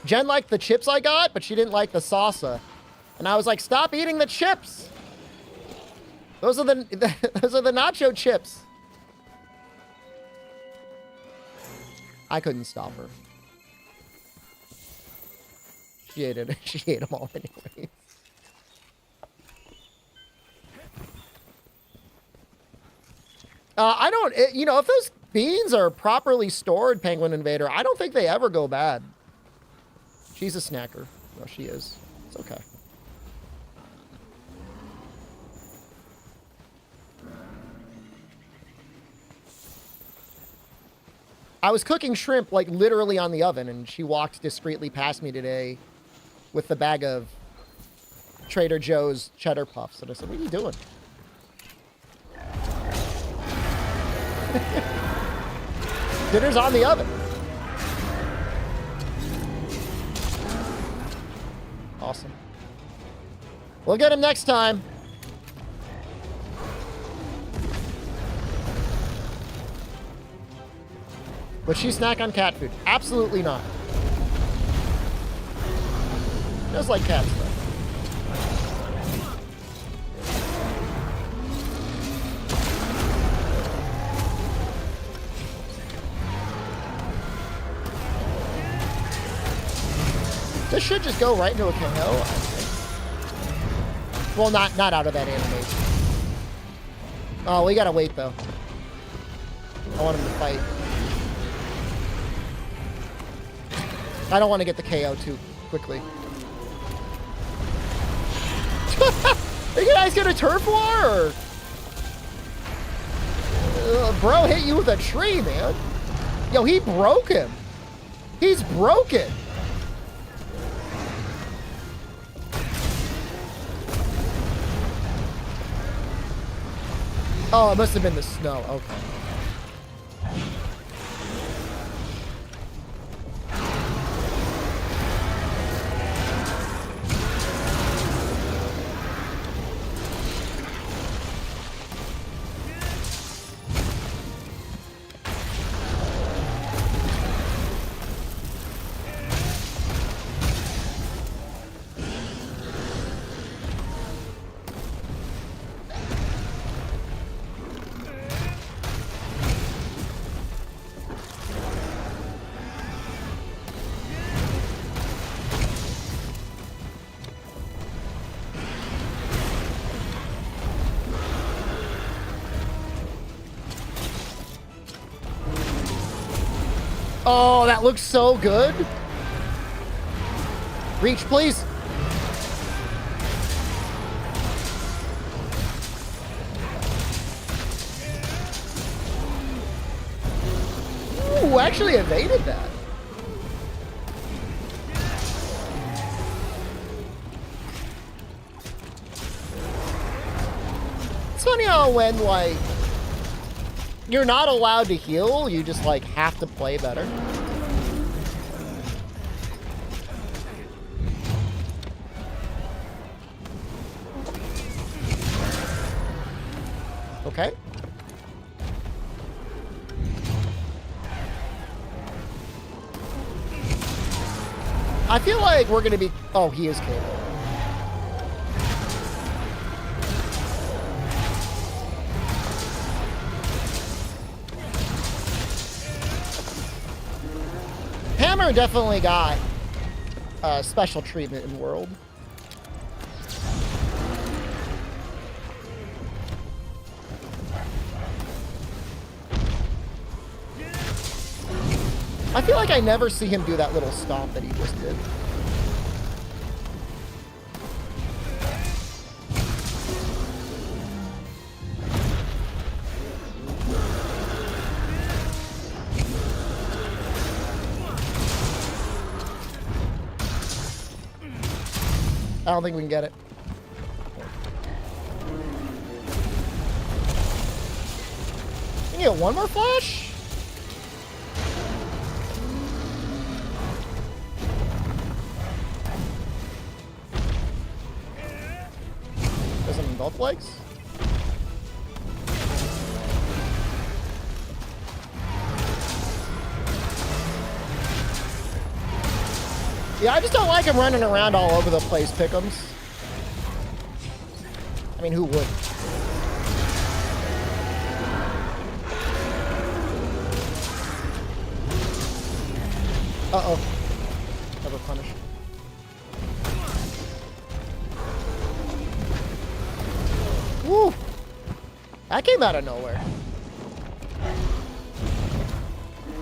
Jen liked the chips I got, but she didn't like the salsa. And I was like, stop eating the chips. Those are the nacho chips. I couldn't stop her. She ate it. She ate them all anyway. I don't, you know, if those beans are properly stored, Penguin Invader, I don't think they ever go bad. She's a snacker. No, she is. It's okay. I was cooking shrimp, like, literally on the oven, and she walked discreetly past me today with the bag of Trader Joe's cheddar puffs. And I said, what are you doing? Dinner's on the oven. Awesome. We'll get him next time. Would she snack on cat food? Absolutely not. Just like cats, though. This should just go right into a KO, I think. Well, not out of that animation. Oh, we gotta wait, though. I want him to fight. I don't want to get the KO too quickly. Are you guys gonna turf war? Or... bro hit you with a tree, man. Yo, he broke him. He's broken. Oh, it must have been the snow. Okay. Oh, that looks so good. Reach, please. Ooh, actually evaded that. It's funny how when, like, you're not allowed to heal, you just, like, have to play better. Okay. I feel like we're gonna be... Oh, he is capable. Hammer definitely got special treatment in World. I feel like I never see him do that little stomp that he just did. I don't think we can get it. You get one more flash? Does it in both legs? Yeah, I just don't like him running around all over the place, pick'ems. I mean, who would? Uh-oh. Never punish. Woo! That came out of nowhere.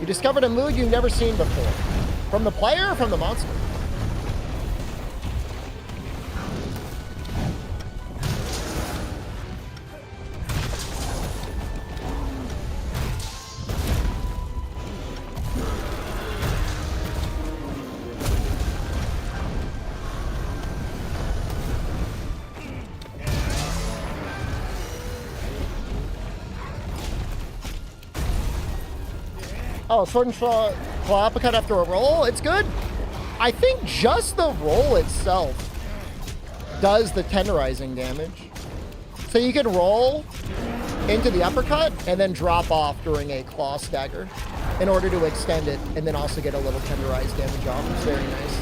You discovered a mood you've never seen before. From the player or from the monster? Oh, sword and claw uppercut after a roll? It's good. I think just the roll itself does the tenderizing damage. So you can roll into the uppercut and then drop off during a claw stagger in order to extend it and then also get a little tenderized damage off. It's very nice.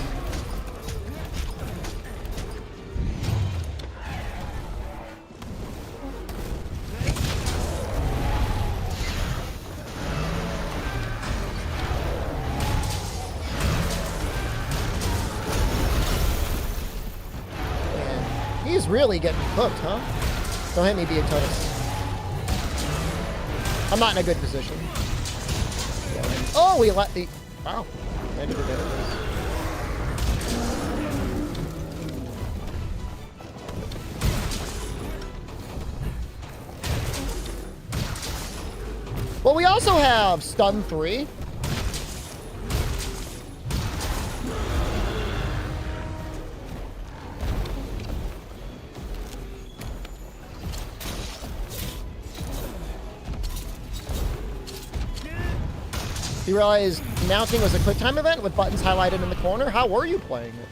He's really getting cooked, huh? Don't hit me, Beatotus. I'm not in a good position. Oh, we let the... Wow. I never did it. Well, we also have Stun 3. You realized mounting was a quick time event with buttons highlighted in the corner? How were you playing it?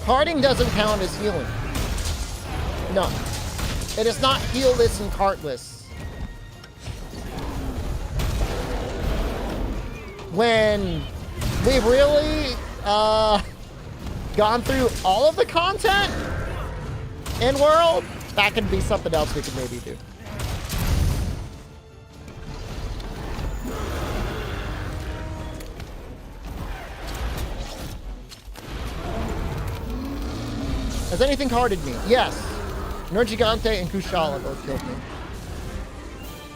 Carding doesn't count as healing. No. It is not healless and cartless. When we really gone through all of the content in World, that could be something else we could maybe do. Has anything carded me? Yes. Nergigante and Kushala both killed me.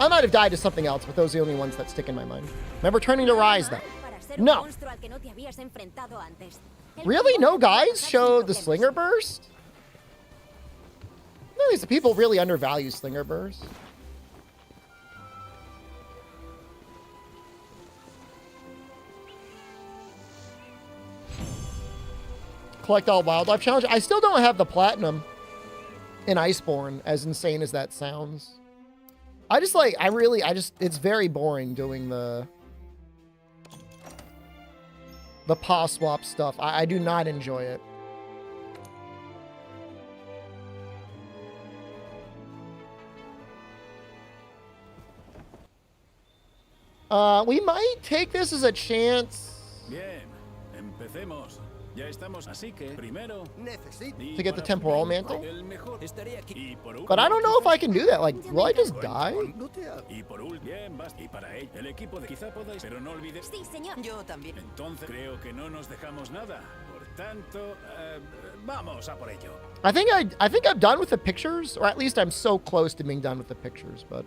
I might have died to something else, but those are the only ones that stick in my mind. Remember turning to Rise, though. No. Really? No guys showed the Slinger Burst? No, these people really undervalue Slinger Burst. Collect all wildlife challenge. I still don't have the platinum in Iceborne, as insane as that sounds. It's very boring doing the paw swap stuff. I do not enjoy it. We might take this as a chance. Bien, empecemos. Ya estamos, así que primero Necesito. To get the temporal mantle? el mejor estaré aquí. Y por último, But I don't know if I can do that. Like, will I just die? No te hagas. Y por último, bien, basta. Y para ello, el equipo de quizá podáis, pero no olvides. Sí, señor. Yo también. Entonces creo que no nos dejamos nada. Por tanto, vamos a por ello. I think I'm done with the pictures, or at least I'm so close to being done with the pictures, but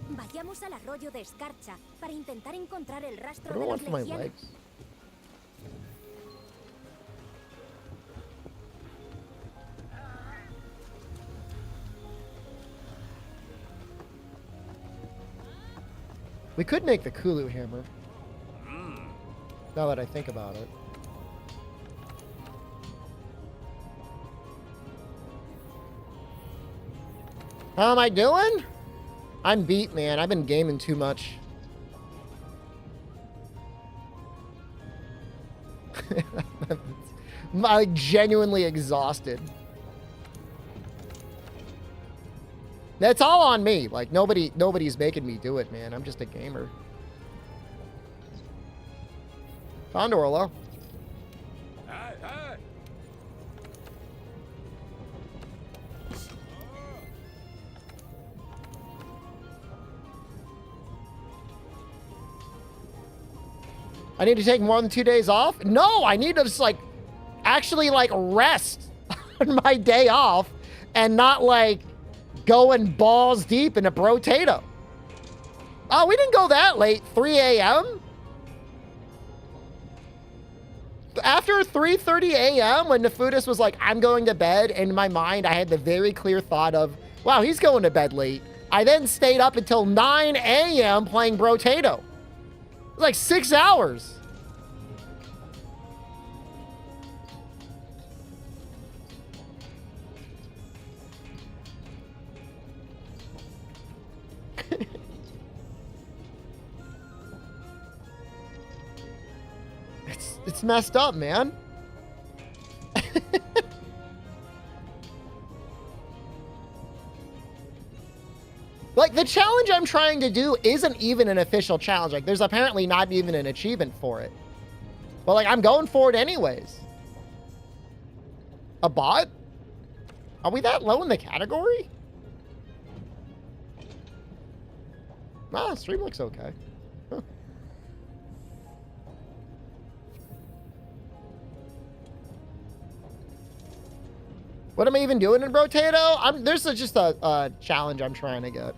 Vayamos al arroyo de escarcha para intentar encontrar el rastro what do I de want los for my legianos. legs? We could make the Kulu hammer. Now that I think about it. How am I doing? I'm beat, man. I've been gaming too much. I'm like genuinely exhausted. That's all on me. Like nobody's making me do it, man. I'm just a gamer. Condorla. ¡Ay, ay! I need to take more than 2 days off? No, I need to just like actually like rest on my day off and not like going balls deep in a brotato. Oh, we didn't go that late. 3 a.m.? After 3:30 a.m. when Nefudis was like, I'm going to bed, in my mind, I had the very clear thought of, wow, he's going to bed late. I then stayed up until 9 a.m. playing brotato. It was like 6 hours. It's messed up, man. Like, the challenge I'm trying to do isn't even an official challenge. Like, there's apparently not even an achievement for it. But, like, I'm going for it anyways. A bot? Are we that low in the category? Nah, stream looks okay. Huh. What am I even doing in Brotato? There's just a challenge I'm trying to get.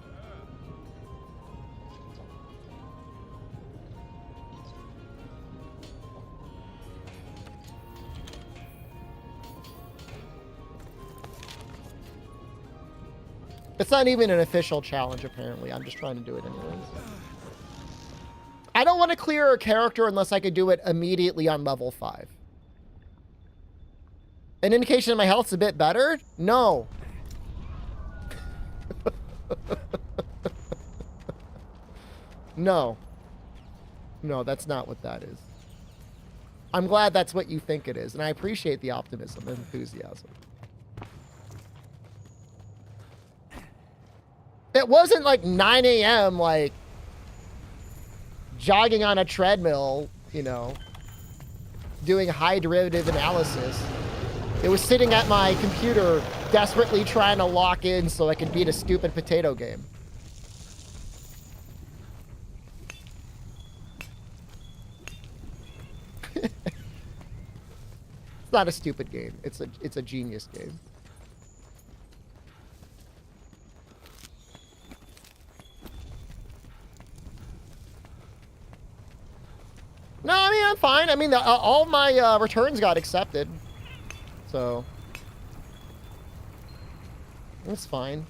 It's not even an official challenge, apparently. I'm just trying to do it anyways. I don't want to clear a character unless I could do it immediately on level 5. An indication that my health's a bit better? No. No. No, that's not what that is. I'm glad that's what you think it is, and I appreciate the optimism and enthusiasm. It wasn't like 9 a.m., like, jogging on a treadmill, you know, doing high derivative analysis. It was sitting at my computer, desperately trying to lock in so I could beat a stupid potato game. It's not a stupid game. It's a genius game. No, I mean, I'm fine. I mean, all my returns got accepted. So, it's fine.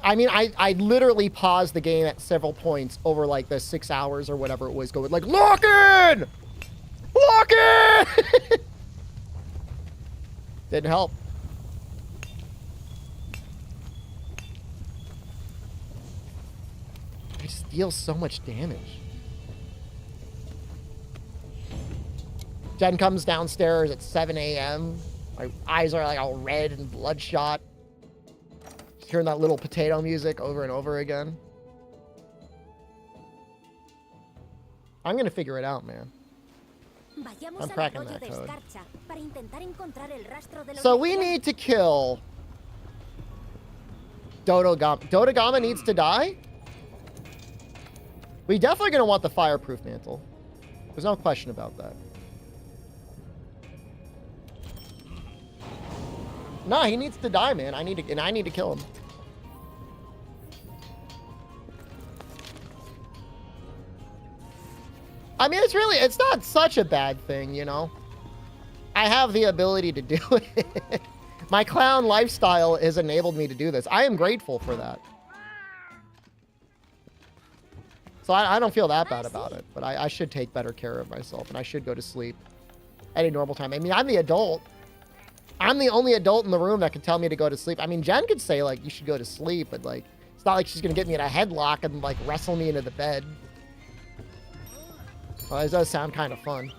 I mean, I literally paused the game at several points over like the 6 hours or whatever it was going, like, lock in! Lock in! Didn't help. I just deal so much damage. Jen comes downstairs at 7 a.m. My eyes are like all red and bloodshot. Just hearing that little potato music over and over again. I'm gonna figure it out, man. I'm cracking that code. So we need to kill Dodogama. Dodogama needs to die? We definitely gonna want the fireproof mantle. There's no question about that. No, he needs to die, man. I need to kill him. I mean, it's not such a bad thing, you know? I have the ability to do it. My clown lifestyle has enabled me to do this. I am grateful for that. So I don't feel that bad about it, but I should take better care of myself, and I should go to sleep at a normal time. I mean, I'm the adult. I'm the only adult in the room that can tell me to go to sleep. I mean, Jen could say, like, you should go to sleep, but, like, it's not like she's going to get me in a headlock and, like, wrestle me into the bed. Well, it does sound kind of fun.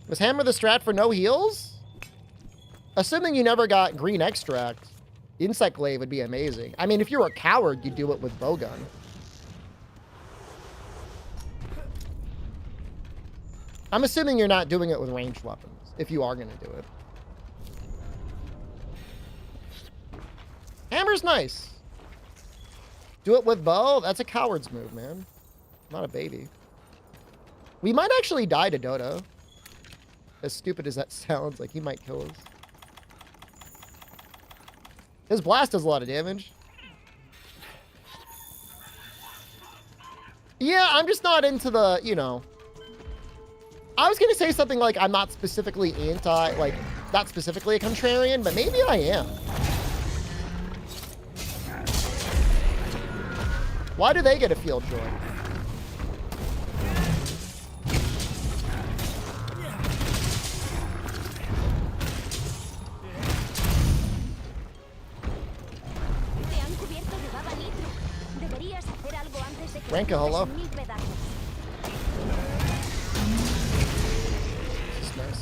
Was Hammer the strat for no heals? Assuming you never got green extract, Insect Glaive would be amazing. I mean, if you were a coward, you'd do it with bowgun. I'm assuming you're not doing it with ranged weapons, if you are going to do it. Hammer's nice. Do it with bow? That's a coward's move, man. Not a baby. We might actually die to Dodo. As stupid as that sounds, like he might kill us. His blast does a lot of damage. Yeah, I'm just not into the, you know. I was going to say something like I'm not specifically anti, like, not specifically a contrarian, but maybe I am. Why do they get a field joy? Ranka, hello. This is nice.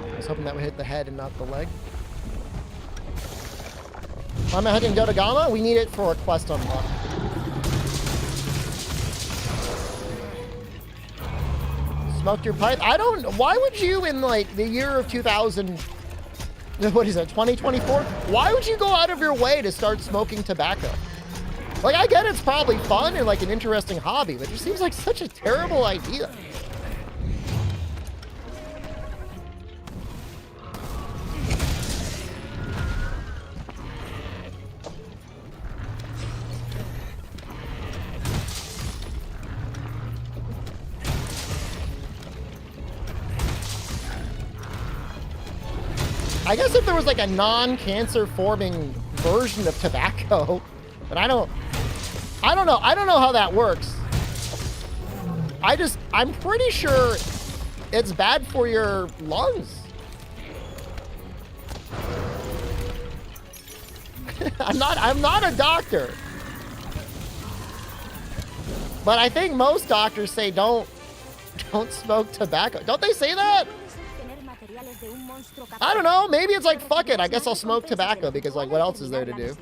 I was hoping that would hit the head and not the leg. I'm heading Dodogama. We need it for a quest unlock. Smoked your pipe? I don't... Why would you, in, like, the year of 2000... What is it, 2024? Why would you go out of your way to start smoking tobacco? Like, I get it's probably fun and, like, an interesting hobby, but it just seems like such a terrible idea. I guess if there was like a non-cancer forming version of tobacco, but I don't know how that works. I'm pretty sure it's bad for your lungs. I'm not a doctor. But I think most doctors say don't smoke tobacco. Don't they say that? I don't know. Maybe it's like, fuck it. I guess I'll smoke tobacco because, like, what else is there to do?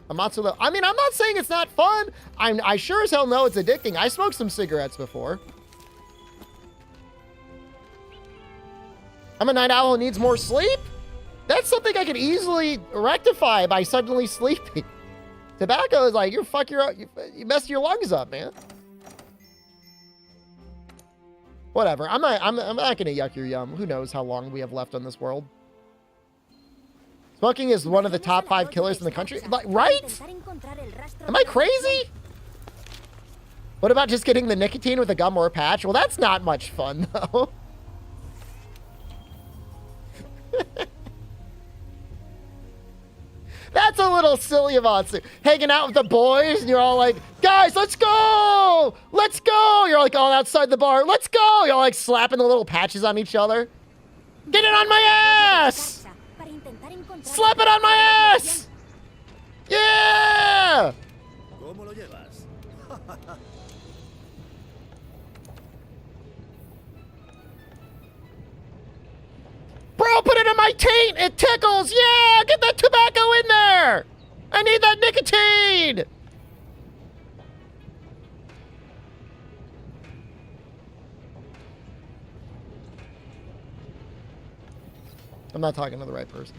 Amatsulo. I mean, I'm not saying it's not fun. I sure as hell know it's addicting. I smoked some cigarettes before. I'm a night owl who needs more sleep? That's something I could easily rectify by suddenly sleeping. Tobacco is like, you mess your lungs up, man. Whatever. I'm not gonna yuck your yum. Who knows how long we have left on this world? Smoking is one of the top 5 killers in the country. Like, right? Am I crazy? What about just getting the nicotine with a gum or a patch? Well, that's not much fun, though. little silly about it. Hanging out with the boys, and you're all like, guys, let's go! Let's go! You're like all outside the bar. Let's go! You're like slapping the little patches on each other. Get it on my ass! Slap it on my ass! Yeah! ¿Cómo lo llevas? Bro, put it in my taint! It tickles! Yeah! Get that tobacco in there! I need that nicotine! I'm not talking to the right person.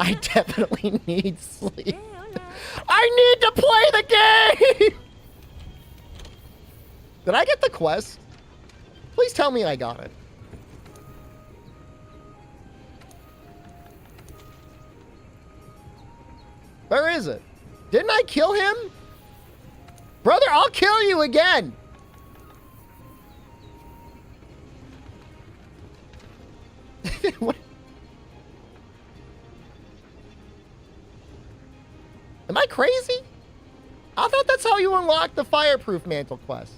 I definitely need sleep. I need to play the game! Did I get the quest? Please tell me I got it. Where is it? Didn't I kill him? Brother, I'll kill you again! What? Am I crazy? I thought that's how you unlock the fireproof mantle quest.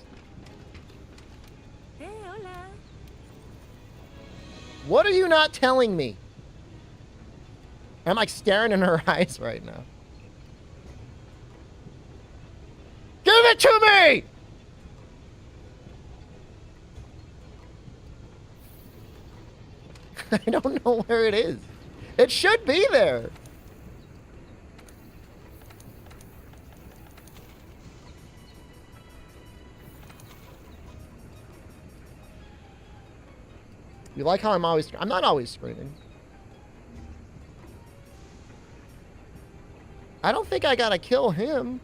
Hey, hola. What are you not telling me? I'm like staring in her eyes right now. Give it to me! I don't know where it is. It should be there. You like how I'm not always screaming. I don't think I gotta kill him.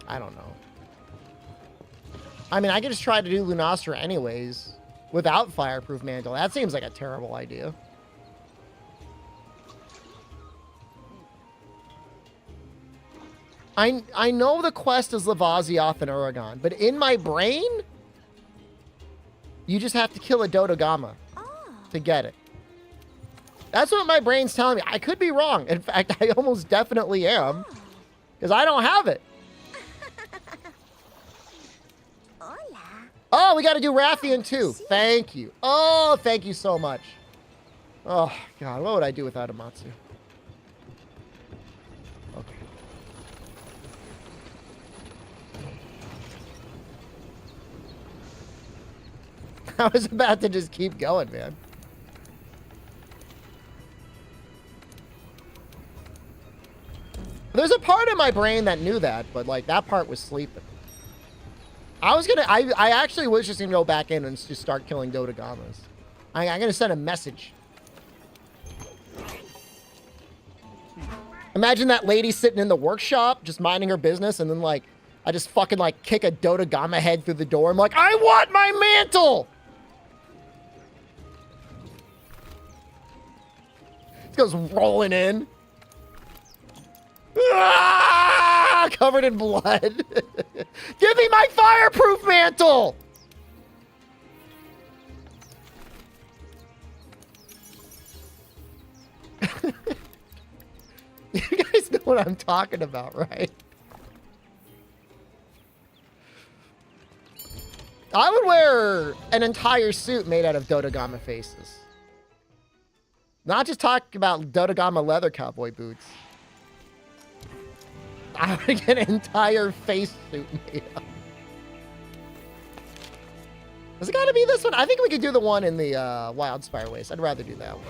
I don't know. I mean, I could just try to do Lunastra anyways without fireproof mantle. That seems like a terrible idea. I know the quest is Lavazioth and Uragon, but in my brain, you just have to kill a Dodogama to get it. That's what my brain's telling me. I could be wrong. In fact, I almost definitely am, because I don't have it. Oh, we got to do Rathian too. Thank you. Oh, thank you so much. Oh, God, what would I do without Amatsu? Okay. I was about to just keep going, man. There's a part of my brain that knew that, but like that part was sleeping. I actually was just gonna go back in and just start killing Dodogamas. I'm gonna send a message. Imagine that lady sitting in the workshop, just minding her business, and then like, I just fucking like kick a Dodogama head through the door. I'm like, I want my mantle! It goes rolling in. Ah, covered in blood. Give me my fireproof mantle! You guys know what I'm talking about, right? I would wear an entire suit made out of Dodogama faces. Not just talk about Dodogama leather cowboy boots. I would get an entire face suit made up. Has it got to be this one? I think we could do the one in the Wildspire Waste. I'd rather do that one.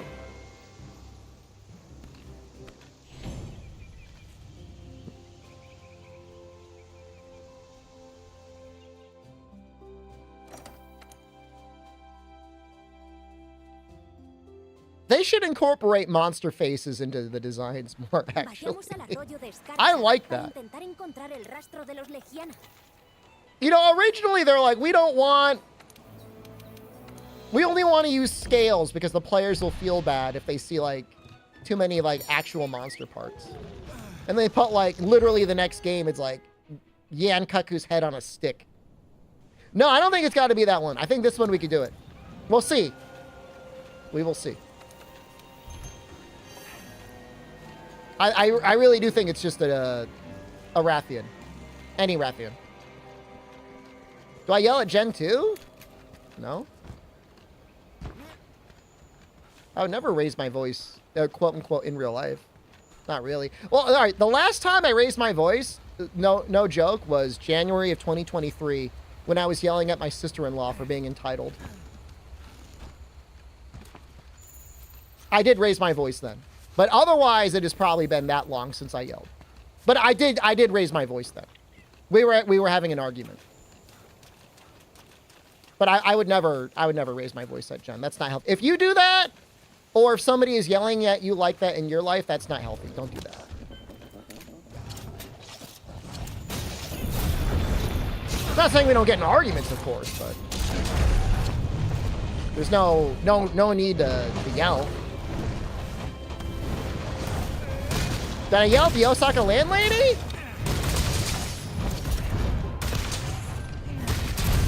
They should incorporate monster faces into the designs more, actually. I like that. You know, originally they're like, we don't want We only want to use scales because the players will feel bad if they see, like, too many, like, actual monster parts. And they put, like, literally the next game, it's like Yankaku's head on a stick. No, I don't think it's got to be that one. I think this one we could do it. We'll see. We will see. I really do think it's just a Rathian. Any Rathian. Do I yell at Gen 2? No. I would never raise my voice, quote unquote, in real life. Not really. Well, all right. The last time I raised my voice, no joke, was January of 2023 when I was yelling at my sister-in-law for being entitled. I did raise my voice then. But otherwise, it has probably been that long since I yelled. But I did raise my voice then. We were having an argument. But I would never raise my voice at Jen. That's not healthy. If you do that, or if somebody is yelling at you like that in your life, that's not healthy. Don't do that. I'm not saying we don't get in arguments, of course, but there's no need to yell. Did I yell at the Osaka landlady?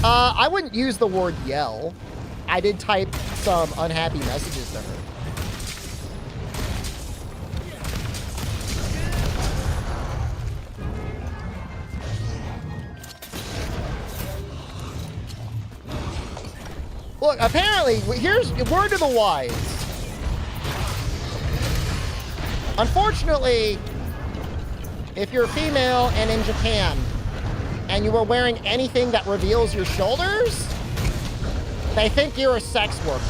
I wouldn't use the word yell. I did type some unhappy messages to her. Look, apparently, here's word to the wise. Unfortunately, if you're female and in Japan, and you are wearing anything that reveals your shoulders, they think you're a sex worker.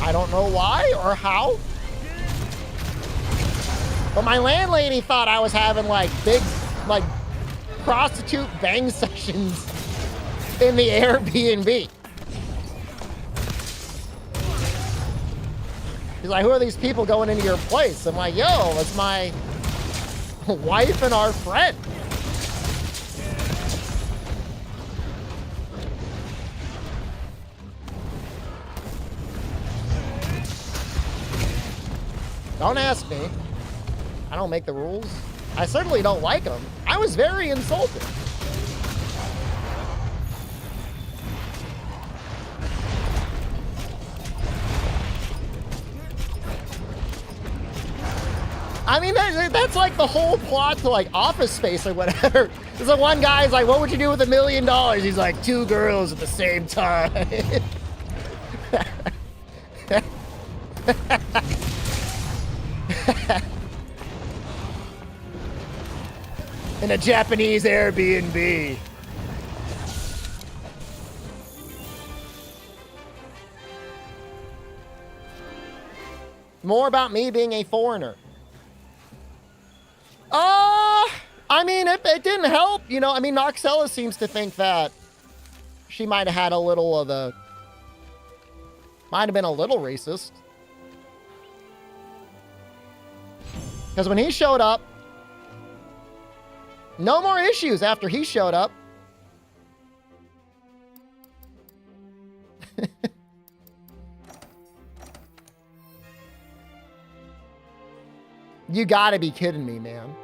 I don't know why or how. But my landlady thought I was having, like, big, like, prostitute bang sessions in the Airbnb. He's like, who are these people going into your place? I'm like, yo, it's my wife and our friend. Don't ask me. I don't make the rules. I certainly don't like them. I was very insulted. I mean, that's like the whole plot to like Office Space or whatever. There's like one guy's like, what would you do with $1 million? He's like, 2 girls at the same time. In a Japanese Airbnb. More about me being a foreigner. I mean, it didn't help, you know. I mean, Noxella seems to think that she might have had a little of the... Might have been a little racist. Because when he showed up, no more issues after he showed up. You gotta be kidding me, man.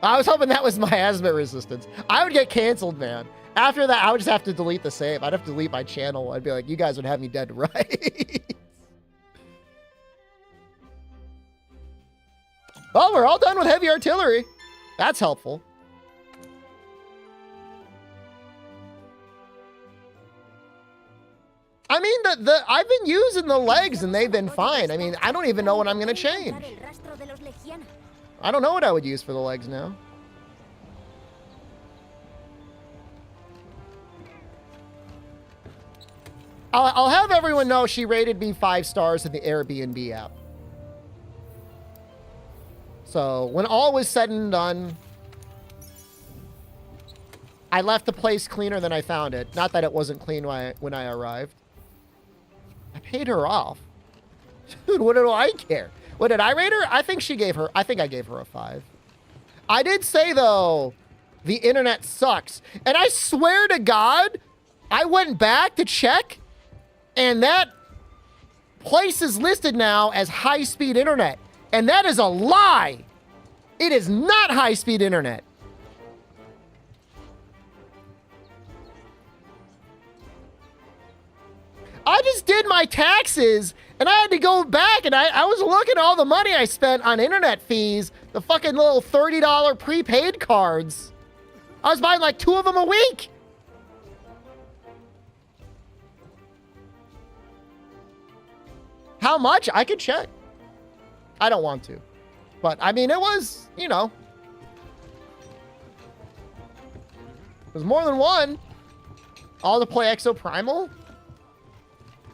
I was hoping that was my asthma resistance. I would get canceled, man. After that, I would just have to delete the save. I'd have to delete my channel. I'd be like, you guys would have me dead to rights. Well, we're all done with heavy artillery. That's helpful. I mean, I've been using the legs and they've been fine. I mean, I don't even know what I'm going to change. I don't know what I would use for the legs now. I'll have everyone know she rated me 5 stars in the Airbnb app. So when all was said and done, I left the place cleaner than I found it. Not that it wasn't clean when I arrived. I paid her off. Dude, what do I care? What did I rate her? I think I gave her a 5. I did say, though, the internet sucks. And I swear to God, I went back to check, and that place is listed now as high-speed internet. And that is a lie. It is not high-speed internet. I just did my taxes, and I had to go back, and I was looking at all the money I spent on internet fees, the fucking little $30 prepaid cards. I was buying like 2 of them a week. How much? I could check. I don't want to. But, I mean, it was, you know. It was more than one. All to play Exo Primal?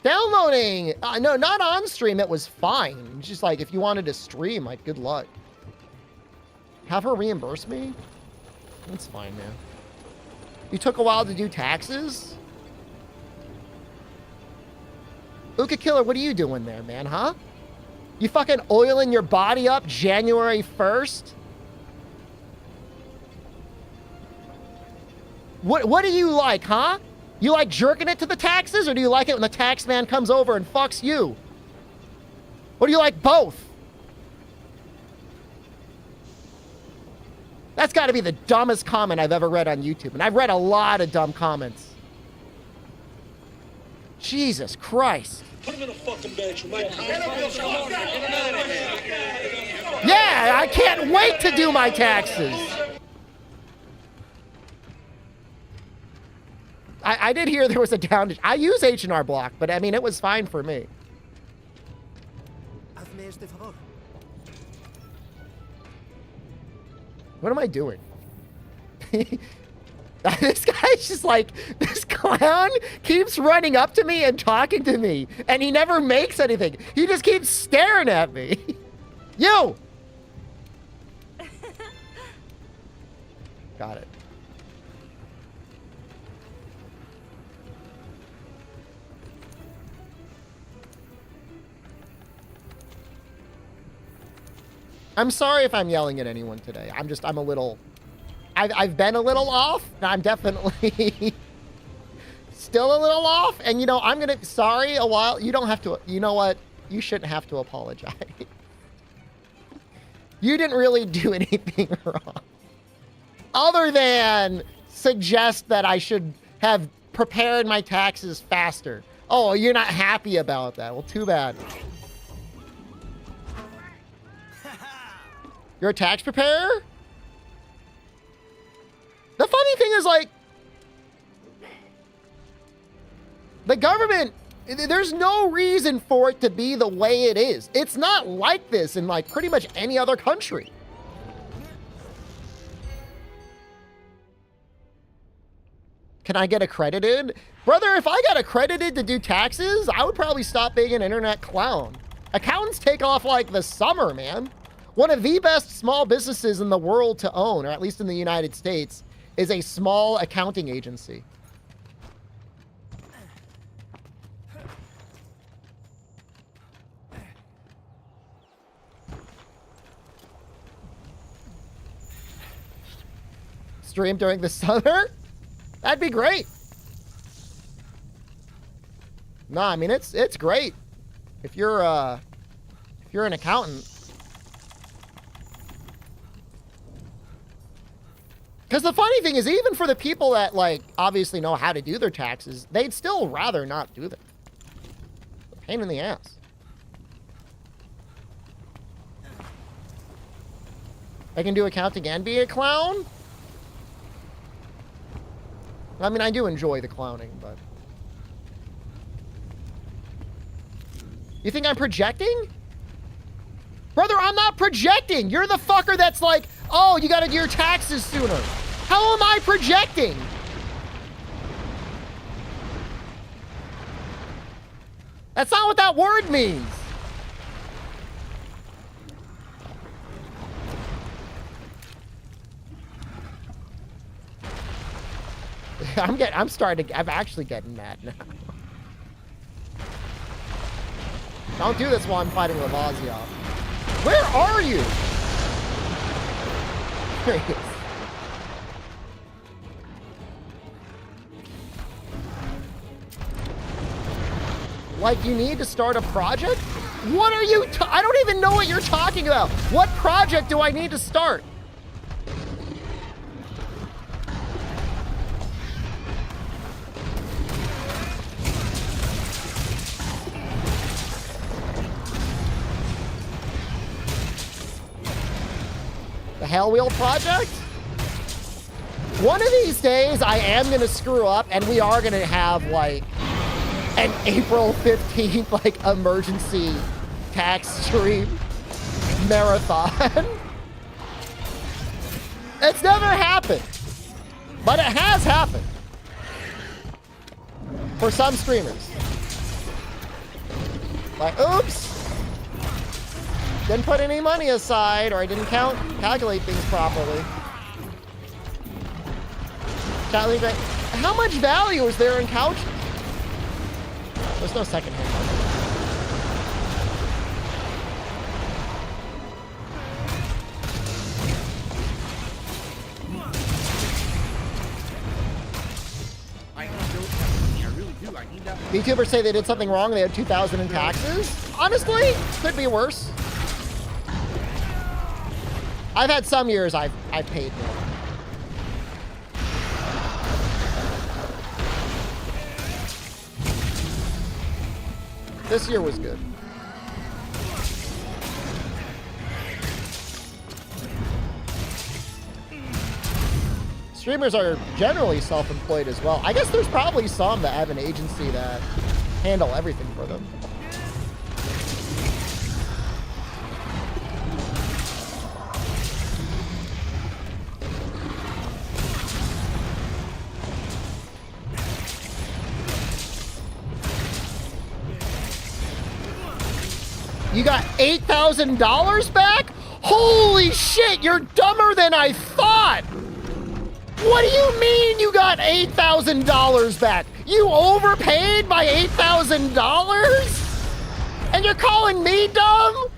Downloading. No, not on stream. It was fine. It's just like, if you wanted to stream, like, good luck. Have her reimburse me? That's fine, man. You took a while to do taxes? Uka Killer, what are you doing there, man, huh? You fucking oiling your body up January 1st? What do you like, huh? You like jerking it to the taxes, or do you like it when the tax man comes over and fucks you? Or do you like both? That's got to be the dumbest comment I've ever read on YouTube. And I've read a lot of dumb comments. Jesus Christ. Put him in a fucking bench. Yeah, I can't wait to do my taxes. I did hear there was a down. I use H&R Block, but I mean, it was fine for me. What am I doing? This guy's just like, this clown keeps running up to me and talking to me, and he never makes anything. He just keeps staring at me. You! Got it. I'm sorry if I'm yelling at anyone today. I'm a little... I've been a little off. I'm definitely still a little off. And, you know, I'm going to... Sorry, a while. You don't have to... You know what? You shouldn't have to apologize. You didn't really do anything wrong. Other than suggest that I should have prepared my taxes faster. Oh, you're not happy about that. Well, too bad. You're a tax preparer? The funny thing is, like, the government, there's no reason for it to be the way it is. It's not like this in, like, pretty much any other country. Can I get accredited? Brother, if I got accredited to do taxes, I would probably stop being an internet clown. Accountants take off like the summer, man. One of the best small businesses in the world to own, or at least in the United States, is a small accounting agency. Stream during the summer? That'd be great. No, I mean, it's great. If you're an accountant. Because the funny thing is, even for the people that, like, obviously know how to do their taxes, they'd still rather not do them. Pain in the ass. I can do accounting and be a clown? I mean, I do enjoy the clowning, but... You think I'm projecting? Brother, I'm not projecting! You're the fucker that's like, oh, you gotta do your taxes sooner. How am I projecting? That's not what that word means. I'm actually getting mad now. Don't do this while I'm fighting Lavaziov. Where are you? There he is. Like, you need to start a project? What are you, I don't even know what you're talking about. What project do I need to start? The Hell Wheel project? One of these days, I am going to screw up, and we are going to have, like, an April 15th, like, emergency tax stream marathon. It's never happened, but it has happened for some streamers. Like, oops, didn't put any money aside, or I didn't calculate things properly. How much value is there in couches? There's no second-hand market. VTubers say they did something wrong. They had 2,000 in taxes. Honestly, could be worse. I've had some years I've paid more. This year was good. Streamers are generally self-employed as well. I guess there's probably some that have an agency that handle everything for them. You got $8,000 back? Holy shit, you're dumber than I thought! What do you mean you got $8,000 back? You overpaid by $8,000? And you're calling me dumb?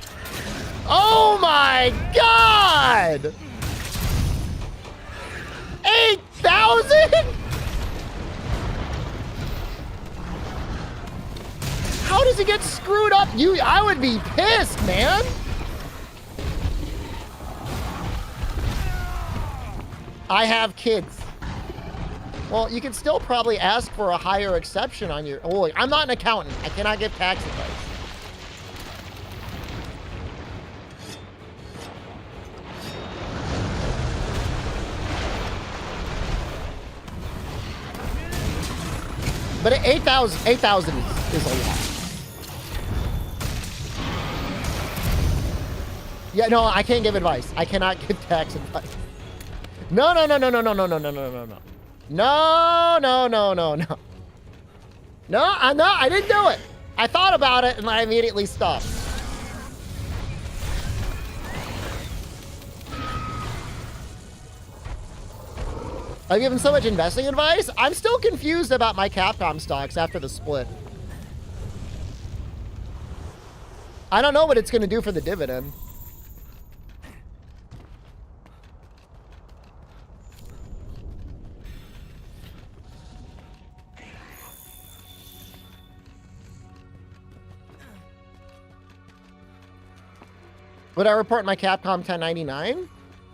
Oh my God! 8,000? How does he get screwed up? I would be pissed, man. I have kids. Well, you can still probably ask for a higher exception on your... Oh, I'm not an accountant. I cannot give tax advice. But 8,000 is a lot. Yeah, no, I can't give advice. I cannot give tax advice. No. No, I didn't do it. I thought about it and I immediately stopped. I've given so much investing advice. I'm still confused about my Capcom stocks after the split. I don't know what it's going to do for the dividend. Would I report my Capcom 1099?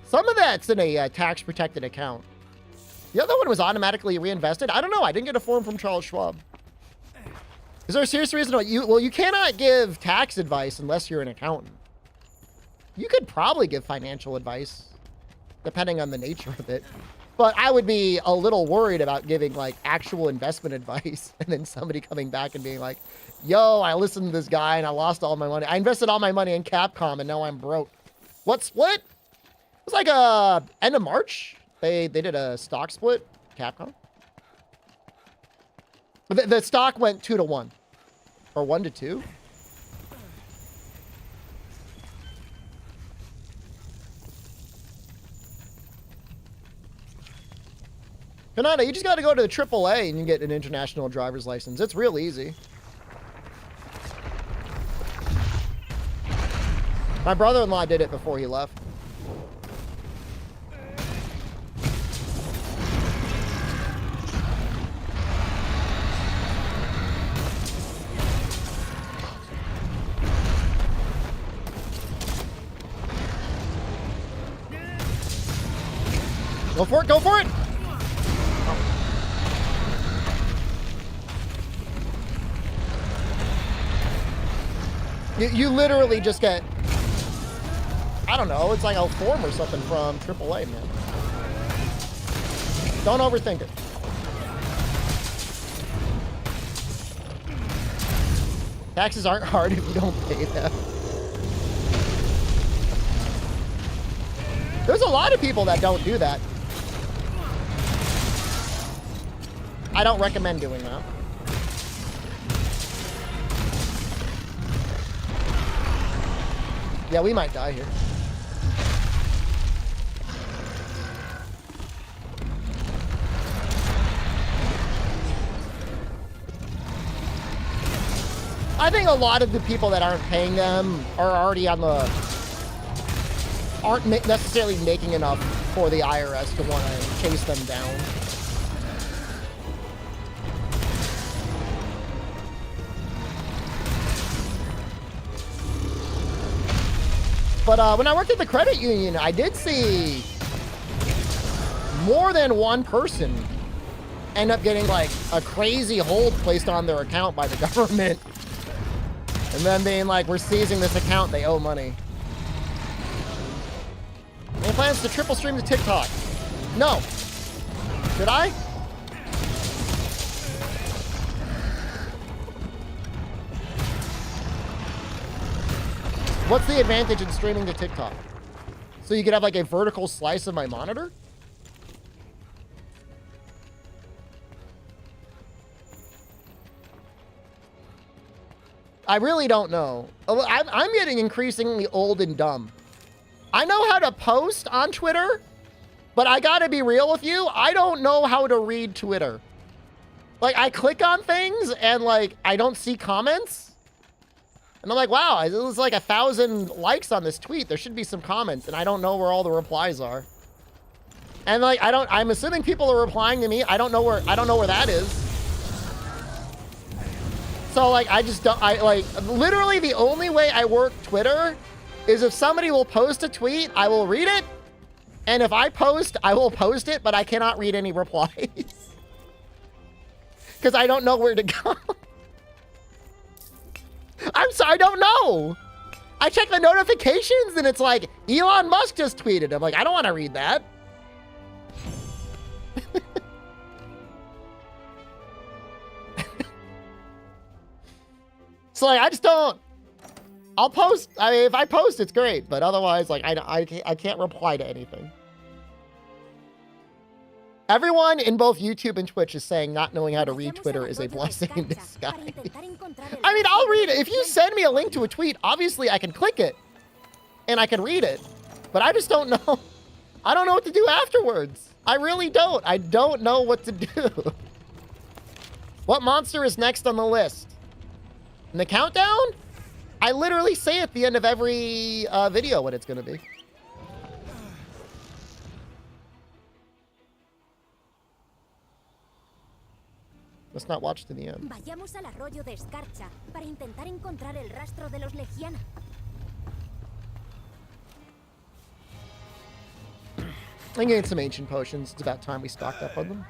Some of that's in a tax-protected account. The other one was automatically reinvested. I don't know. I didn't get a form from Charles Schwab. Is there a serious reason why you cannot give tax advice unless you're an accountant. You could probably give financial advice, depending on the nature of it. But I would be a little worried about giving like actual investment advice and then somebody coming back and being like, yo, I listened to this guy and I lost all my money. I invested all my money in Capcom and now I'm broke. What split? It was like end of March. They did a stock split, Capcom. But the stock went 2-to-1 or 1-to-2. Kanata, you just got to go to the AAA and you get an international driver's license. It's real easy. My brother-in-law did it before he left. Go for it, go for it! You literally just get, I don't know, it's like a form or something from AAA, man. Don't overthink it. Taxes aren't hard if you don't pay them. There's a lot of people that don't do that. I don't recommend doing that. Yeah, we might die here. I think a lot of the people that aren't paying them are already on the... aren't necessarily making enough for the IRS to want to chase them down. But when I worked at the credit union, I did see more than one person end up getting like a crazy hold placed on their account by the government. And then being like, we're seizing this account, they owe money. Any plans to triple stream to TikTok? No. Should I? What's the advantage in streaming to TikTok? So you could have like a vertical slice of my monitor? I really don't know. I'm getting increasingly old and dumb. I know how to post on Twitter, but I gotta be real with you. I don't know how to read Twitter. Like, I click on things and like, I don't see comments. And I'm like, wow, it was like 1,000 likes on this tweet. There should be some comments, and I don't know where all the replies are. And like, I'm assuming people are replying to me. I don't know where that is. So like, literally the only way I work Twitter is if somebody will post a tweet, I will read it. And if I post, I will post it, but I cannot read any replies. Because I don't know where to go. I'm sorry, I don't know. I check the notifications and it's like, Elon Musk just tweeted. I'm like, I don't want to read that. So like, I just don't. I'll post. I mean, if I post, it's great. But otherwise, like, I can't reply to anything. Everyone in both YouTube and Twitch is saying not knowing how to read Twitter is a blessing in disguise. I mean, I'll read it. If you send me a link to a tweet, obviously I can click it and I can read it. But I just don't know. I don't know what to do afterwards. I really don't. I don't know what to do. What monster is next on the list? In the countdown? I literally say at the end of every video what it's going to be. Let's not watch to the end. Vayamos al arroyo de escarcha para intentar encontrar el rastro de los Legiana. I'm getting some ancient potions. It's about time we stocked up on them.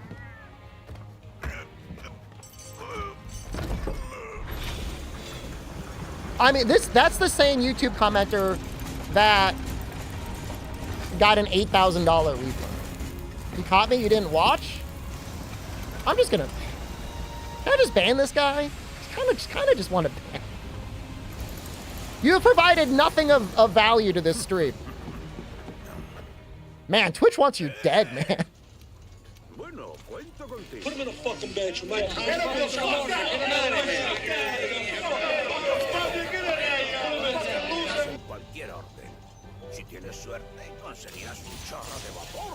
I mean, that's the same YouTube commenter that got an $8,000 refund. You caught me? You didn't watch? I'm just gonna... Can I just ban this guy? Kind of just want to ban. You have provided nothing of value to this stream. Man, Twitch wants you dead, man. Put him in a fucking bench, man. Get up the fuck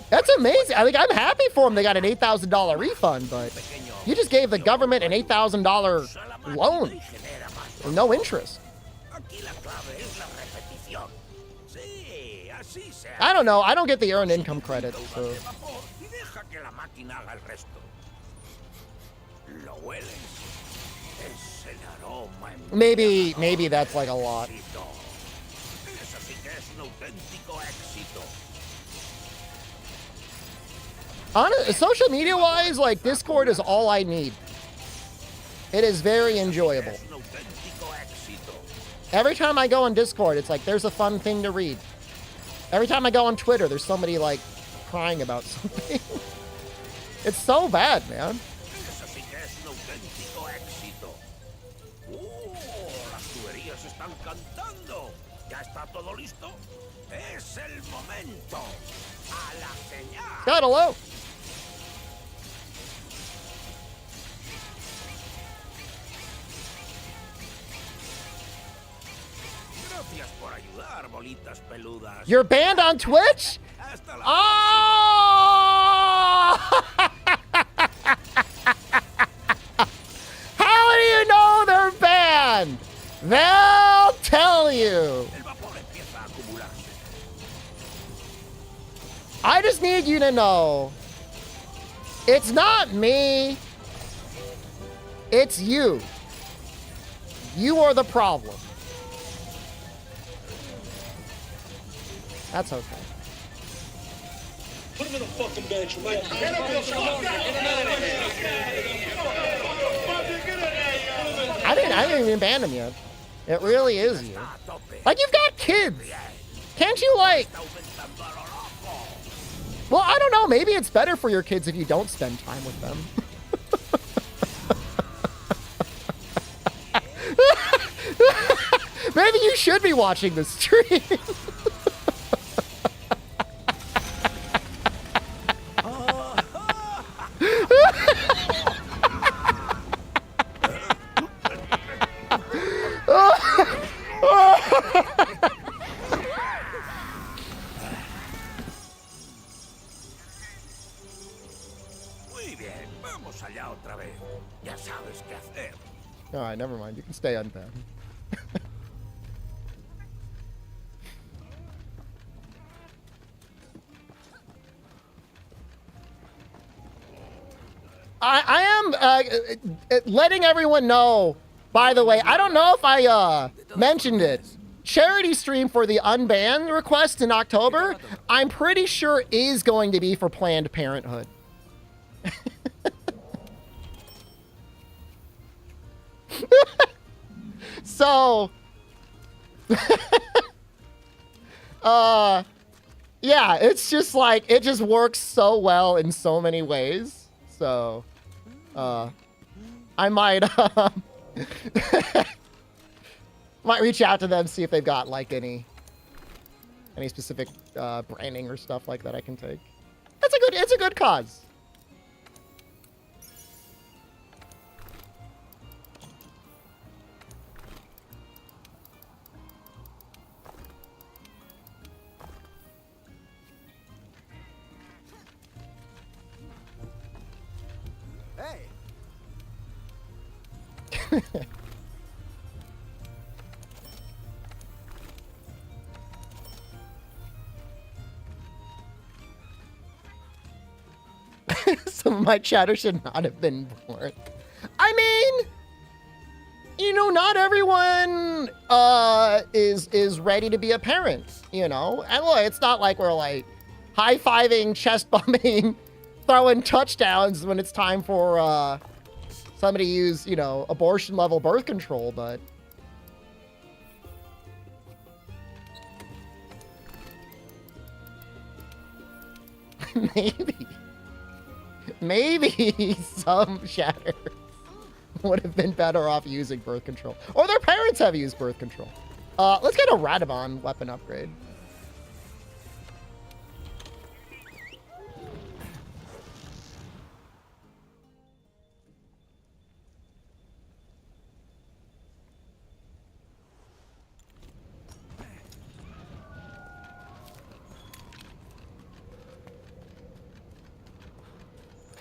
That's amazing. I think I'm happy for them. They got an $8,000 refund, but you just gave the government an $8,000 loan with no interest. I don't know. I don't get the earned income credit, so. Maybe that's like a lot. Social media wise, like Discord is all I need. It is very enjoyable. Every time I go on Discord, it's like there's a fun thing to read. Every time I go on Twitter, there's somebody like crying about something. It's so bad, man. God, hello. You're banned on Twitch? Oh! How do you know they're banned? They'll tell you. I just need you to know, it's not me, it's you. You are the problem. That's okay. Put him in a fucking bench, man. I didn't even ban him yet. It really is you. Like, you've got kids. Can't you, like... Well, I don't know. Maybe it's better for your kids if you don't spend time with them. Maybe you should be watching the stream. Alright, never mind. You can stay unbanned. I am letting everyone know, by the way, I don't know if I mentioned it. Charity stream for the unban request in October, I'm pretty sure is going to be for Planned Parenthood. So, yeah, it's just like, it just works so well in so many ways. So, I might, might reach out to them, see if they've got like any specific, branding or stuff like that I can take. It's a good cause. Some of my chatter should not have been born. I mean, you know, not everyone is ready to be a parent, you know? And look, it's not like we're like high-fiving, chest bumping, throwing touchdowns when it's time for somebody to use, you know, abortion-level birth control, but maybe some shatters would have been better off using birth control. Or their parents have used birth control. Let's get a Radamon weapon upgrade.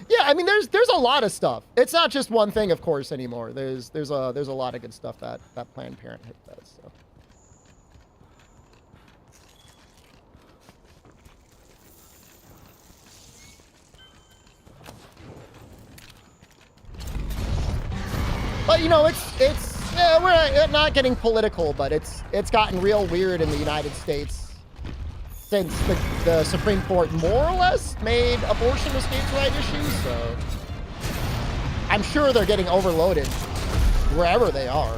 Yeah, I mean, there's a lot of stuff. It's not just one thing, of course, anymore. There's a lot of good stuff that Planned Parenthood does. So. But you know, we're not getting political, but it's gotten real weird in the United States since the Supreme Court more or less made abortion a states' right issue, so I'm sure they're getting overloaded wherever they are.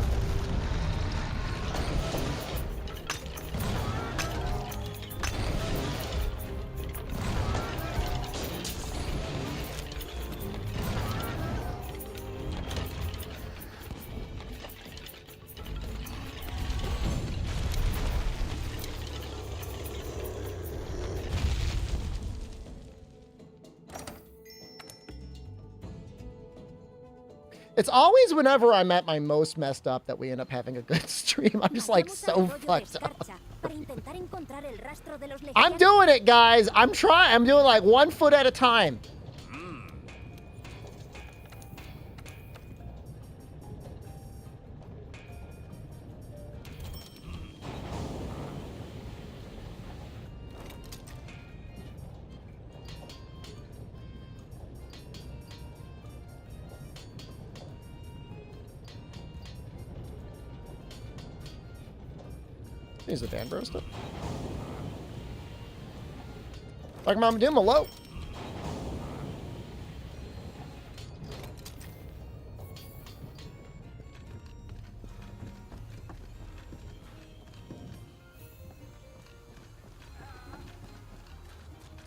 It's always whenever I'm at my most messed up that we end up having a good stream. I'm just like so fucked up. I'm doing it, guys. I'm trying. I'm doing like 1 foot at a time. He's a Dan Broster. Like Mama Doom, hello.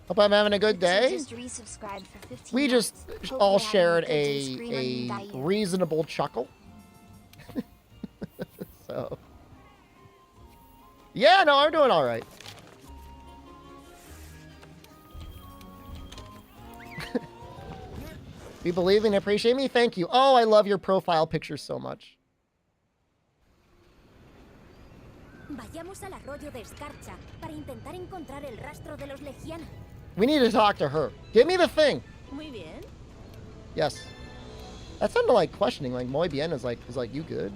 Hope I'm having a good day. We just all shared a reasonable chuckle. So. Yeah, no, I'm doing all right. You believe and appreciate me? Thank you. Oh, I love your profile picture so much. We need to talk to her. Give me the thing. Muy bien. Yes. That sounded like questioning. Like muy bien is like you good?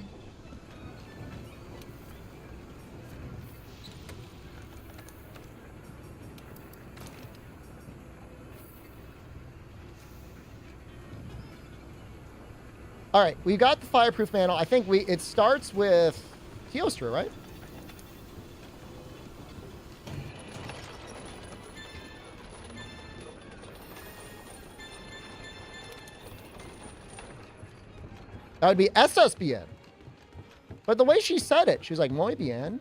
All right, we got the fireproof mantle. I think it starts with Teostra, right? That would be SSBN. But the way she said it, she was like, muy bien.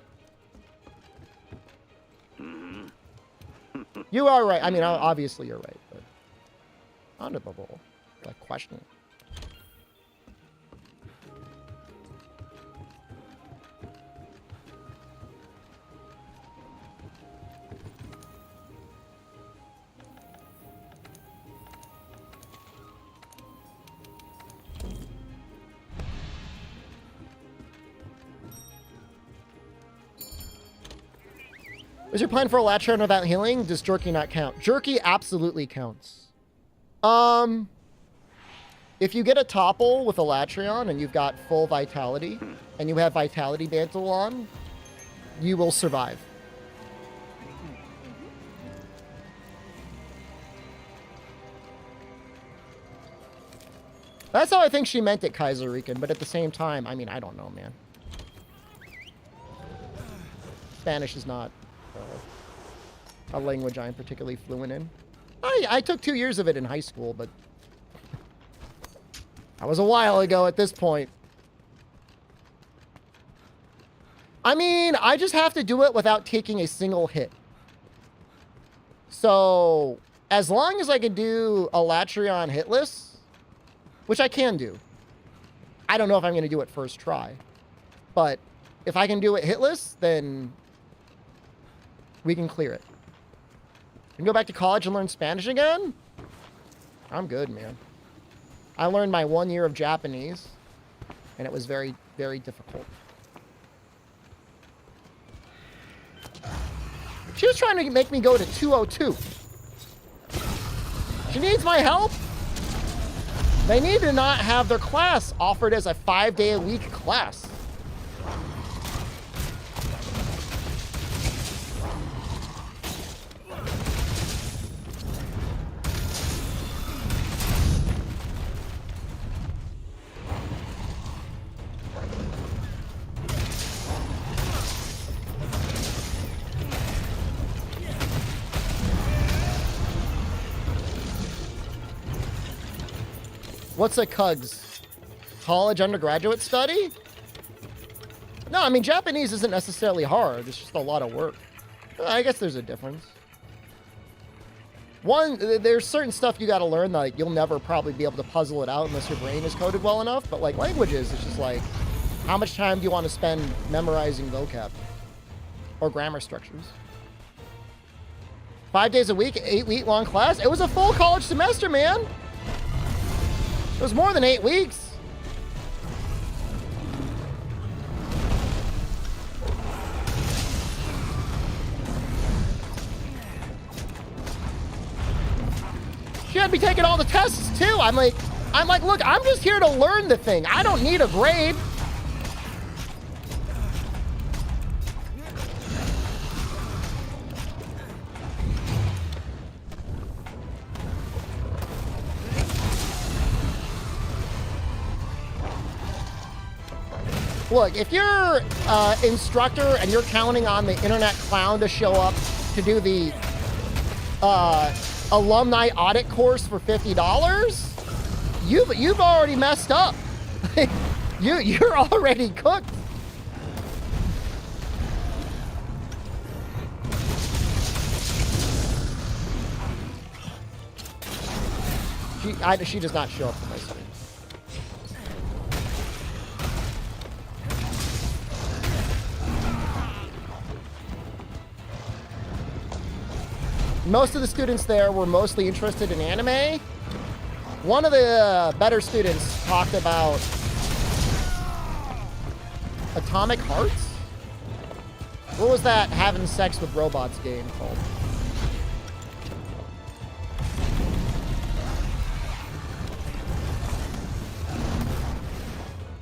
You are right. I mean, obviously you're right, but honorable. Like questioning. Is your plan for a Latron without healing? Does Jerky not count? Jerky absolutely counts. If you get a topple with a Latreon and you've got full vitality and you have Vitality Mantle on, you will survive. That's how I think she meant it, Kaiser Rican, but at the same time, I mean, I don't know, man. Spanish is not a language I'm particularly fluent in. I took 2 years of it in high school, but that was a while ago at this point. I mean, I just have to do it without taking a single hit. So, as long as I can do a Latreon hitless, which I can do. I don't know if I'm going to do it first try. But if I can do it hitless, then we can clear it. And go back to college and learn Spanish again? I'm good, man. I learned my 1 year of Japanese, and it was very, very difficult. She was trying to make me go to 202. She needs my help. They need to not have their class offered as a 5-day-a-week class. What's a CUGS? College undergraduate study? No, I mean, Japanese isn't necessarily hard. It's just a lot of work. I guess there's a difference. One, there's certain stuff you got to learn that like, you'll never probably be able to puzzle it out unless your brain is coded well enough. But like languages, it's just like, how much time do you want to spend memorizing vocab or grammar structures? 5 days a week, 8-week long class. It was a full college semester, man. It was more than 8 weeks. She had me taking all the tests too. I'm like, look, I'm just here to learn the thing. I don't need a grade. Look, if you're instructor and you're counting on the internet clown to show up to do the alumni audit course for $50, you've already messed up. You're already cooked. She does not show up for my stream. Most of the students there were mostly interested in anime. One of the better students talked about Atomic Hearts? What was that having sex with robots game called?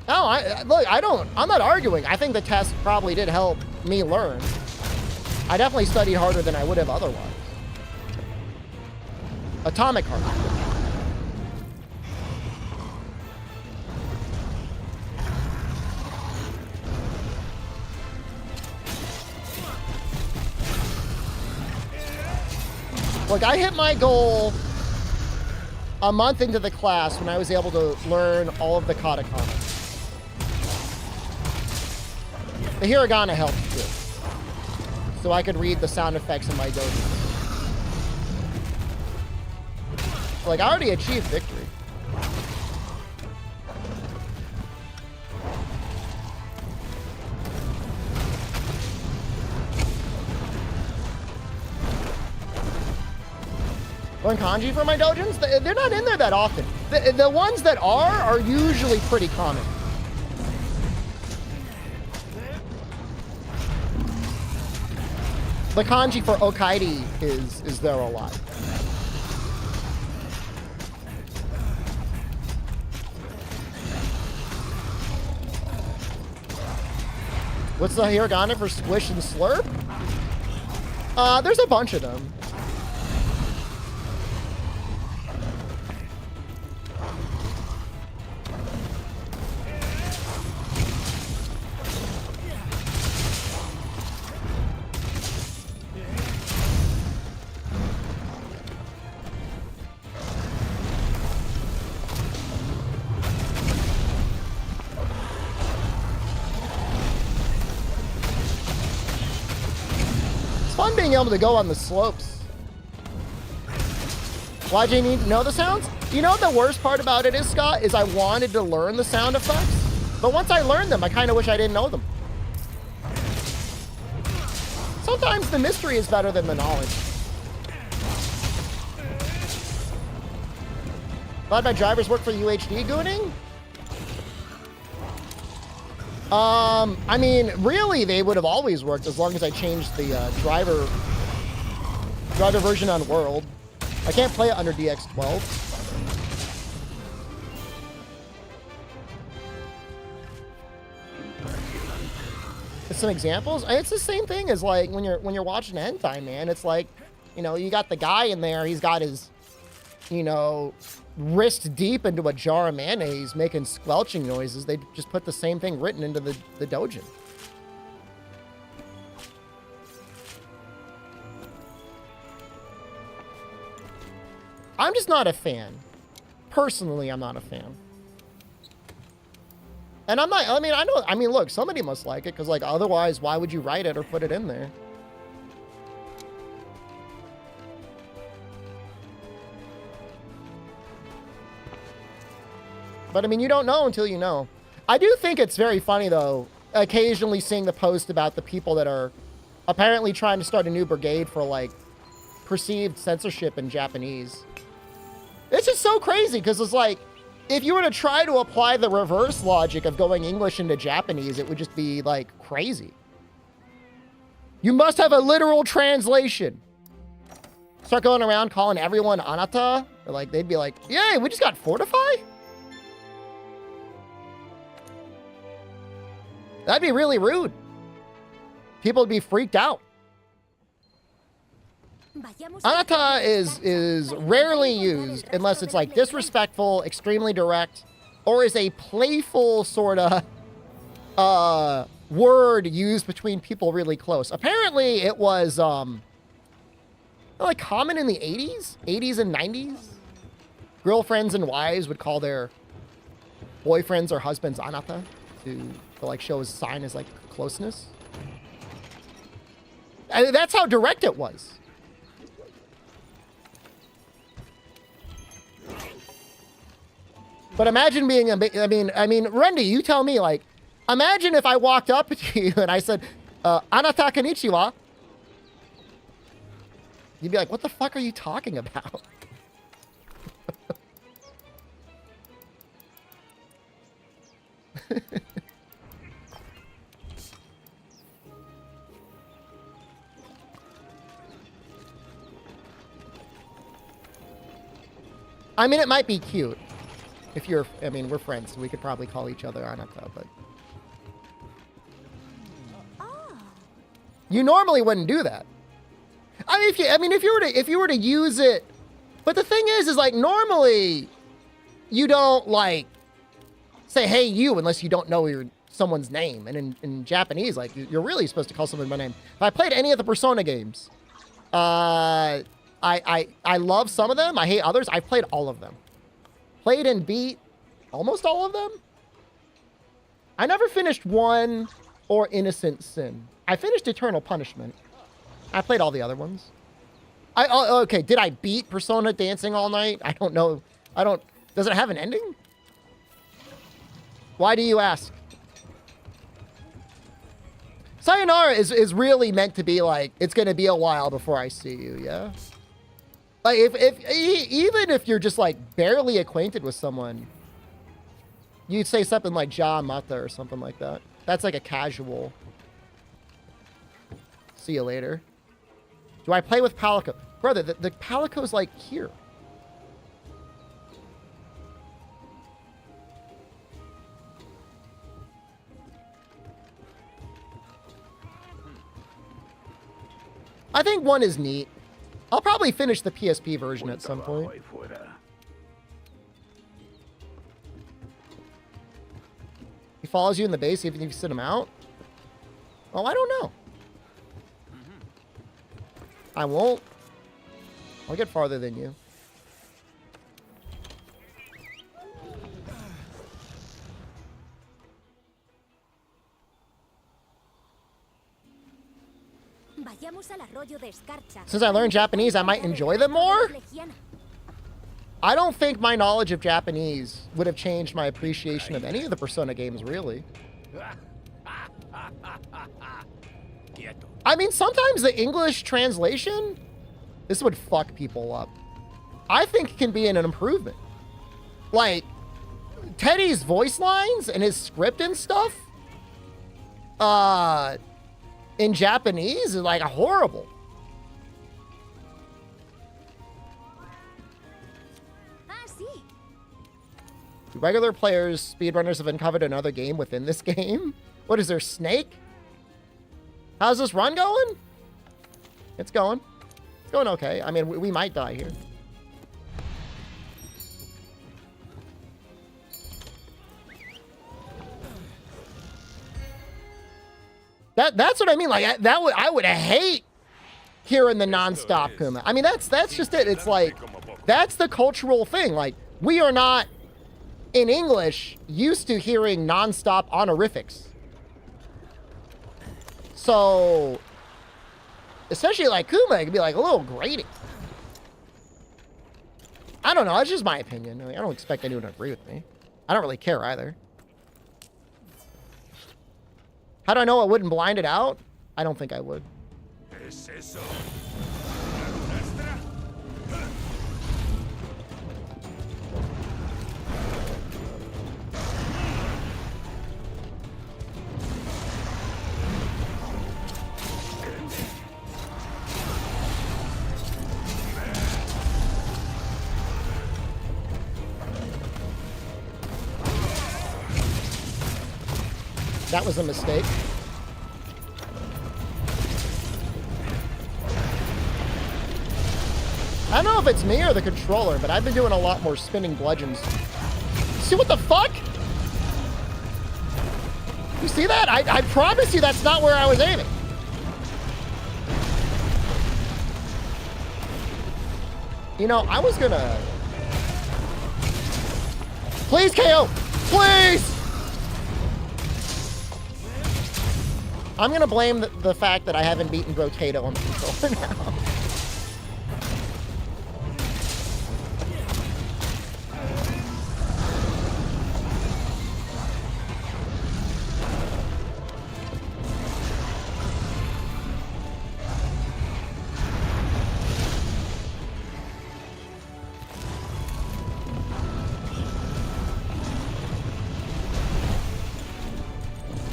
No, look, I'm not arguing. I think the test probably did help me learn. I definitely studied harder than I would have otherwise. Atomic Heart. Look, I hit my goal a month into the class when I was able to learn all of the katakana. The hiragana helped too, so I could read the sound effects in my dojo. Like, I already achieved victory. Learn kanji for my dojins? They're not in there that often. The ones that are usually pretty common. The kanji for Okaidi is there a lot. What's the hiragana for squish and slurp? There's a bunch of them. Being able to go on the slopes. Why'd you need to know the sounds? You know what the worst part about it is, Scott, is I wanted to learn the sound effects, but once I learned them, I kind of wish I didn't know them. Sometimes the mystery is better than the knowledge. Glad my drivers work for UHD gooning? I mean, really, they would have always worked as long as I changed the driver version on World. I can't play it under DX12. Some examples. It's the same thing as like when you're watching hentai, man. It's like, you know, you got the guy in there. He's got his, you know, wrist deep into a jar of mayonnaise making squelching noises. They just put the same thing written into the dojin. I'm just not a fan. personally, I'm not a fan. And I'm not, I mean, look, somebody must like it, because, like, otherwise, why would you write it or put it in there? But, I mean, you don't know until you know. I do think it's very funny, though, occasionally seeing the post about the people that are apparently trying to start a new brigade for, like, perceived censorship in Japanese. It's just so crazy, because it's like, if you were to try to apply the reverse logic of going English into Japanese, it would just be, like, crazy. You must have a literal translation. Start going around calling everyone Anata, or, like, they'd be like, yay, we just got Fortify? That'd be really rude. People would be freaked out. Anata is rarely used unless it's like disrespectful, extremely direct, or is a playful sort of word used between people really close. Apparently it was like common in the 80s and 90s. Girlfriends and wives would call their boyfriends or husbands Anata to like show his sign as like closeness. And that's how direct it was. But imagine being I mean, Rendy, you tell me, like, imagine if I walked up to you and I said, Anata konnichiwa. You'd be like, what the fuck are you talking about? I mean, it might be cute. If you're, I mean, we're friends, so we could probably call each other Anata, but... You normally wouldn't do that. I mean, if you were to use it... But the thing is like, normally, you don't, like, say, hey, you, unless you don't know someone's name. And in Japanese, like, you're really supposed to call someone by name. If I played any of the Persona games, I love some of them. I hate others. I've played all of them. Played and beat almost all of them. I never finished 1 or Innocent Sin. I finished Eternal Punishment. I played all the other ones. Okay, did I beat Persona Dancing All Night? I don't know. Does it have an ending? Why do you ask? Sayonara is really meant to be like, it's going to be a while before I see you, yeah? Like, even if you're just, like, barely acquainted with someone, you'd say something like Ja Mata or something like that. That's like a casual. See you later. Do I play with Palico? Brother, the Palico's, like, here. I think 1 is neat. I'll probably finish the PSP version at some point. He follows you in the base even if you sit him out? Oh, I don't know. I won't. I'll get farther than you. Since I learned Japanese, I might enjoy them more? I don't think my knowledge of Japanese would have changed my appreciation of any of the Persona games, really. I mean, sometimes the English translation, this would fuck people up. I think can be an improvement. Like, Teddy's voice lines and his script and stuff, in Japanese is like horrible. Do regular players, speedrunners, have uncovered another game within this game? What is there, Snake? How's this run going? It's going. It's going okay. I mean, we might die here. That's what I mean. Like I would hate hearing the non-stop Kuma. I mean, that's just it. It's like that's the cultural thing. Like we are not, in English, used to hearing nonstop honorifics. So, especially like Kuma, it can be like a little grating. I don't know, it's just my opinion. I don't expect anyone to agree with me. I don't really care either. How do I know I wouldn't blind it out? I don't think I would. That was a mistake. I don't know if it's me or the controller, but I've been doing a lot more spinning bludgeons. See what the fuck? You see that? I promise you that's not where I was aiming. You know, I was gonna... Please, KO! Please! I'm gonna blame the fact that I haven't beaten Brotato on the controller now.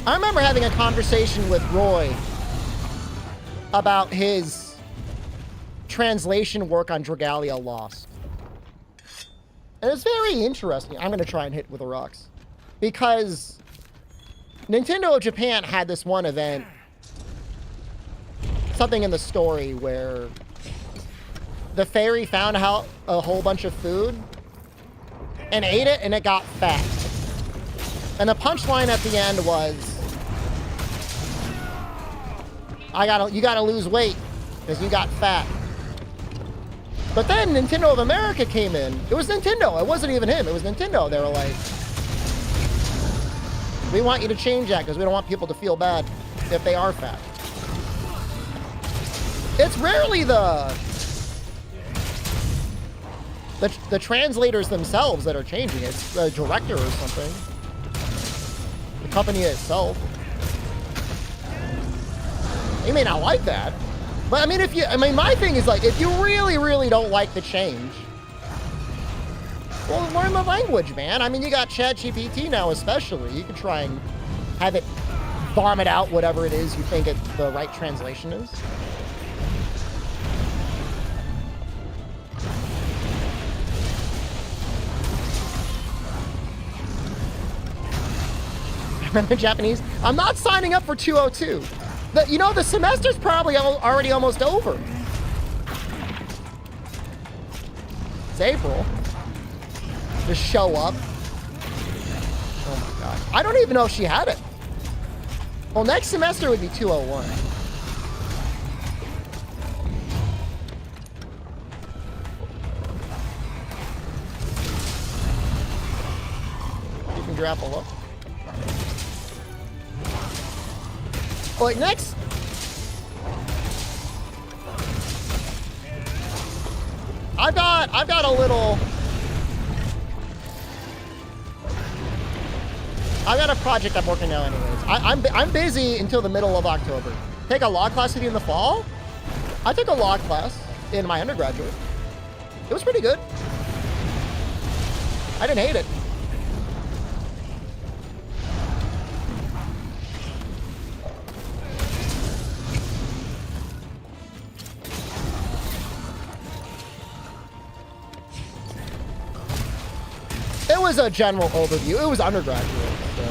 I remember having a conversation with Roy about his translation work on Dragalia Lost. And it's very interesting. I'm going to try and hit with the rocks. Because Nintendo of Japan had this one event, something in the story where the fairy found out a whole bunch of food and ate it and it got fat. And the punchline at the end was, you gotta lose weight because you got fat. But then Nintendo of America came in. It was Nintendo. It wasn't even him. It was Nintendo. They were like, we want you to change that because we don't want people to feel bad if they are fat. It's rarely the translators themselves that are changing it. It's the director or something. The company itself. You may not like that, but I mean, my thing is like, if you really, really don't like the change, well, learn the language, man. I mean, you got ChatGPT now, especially. You can try and have it vomit out whatever it is you think the right translation is. Remember Japanese? I'm not signing up for 202. You know, the semester's probably already almost over. It's April. Just show up. Oh my god. I don't even know if she had it. Well, next semester would be 201. You can grapple up. Like next, I've got a little. I've got a project I'm working on anyways. I'm busy until the middle of October. Take a law class with you in the fall. I took a law class in my undergraduate. It was pretty good. I didn't hate it. It was a general overview. It was undergraduate, so.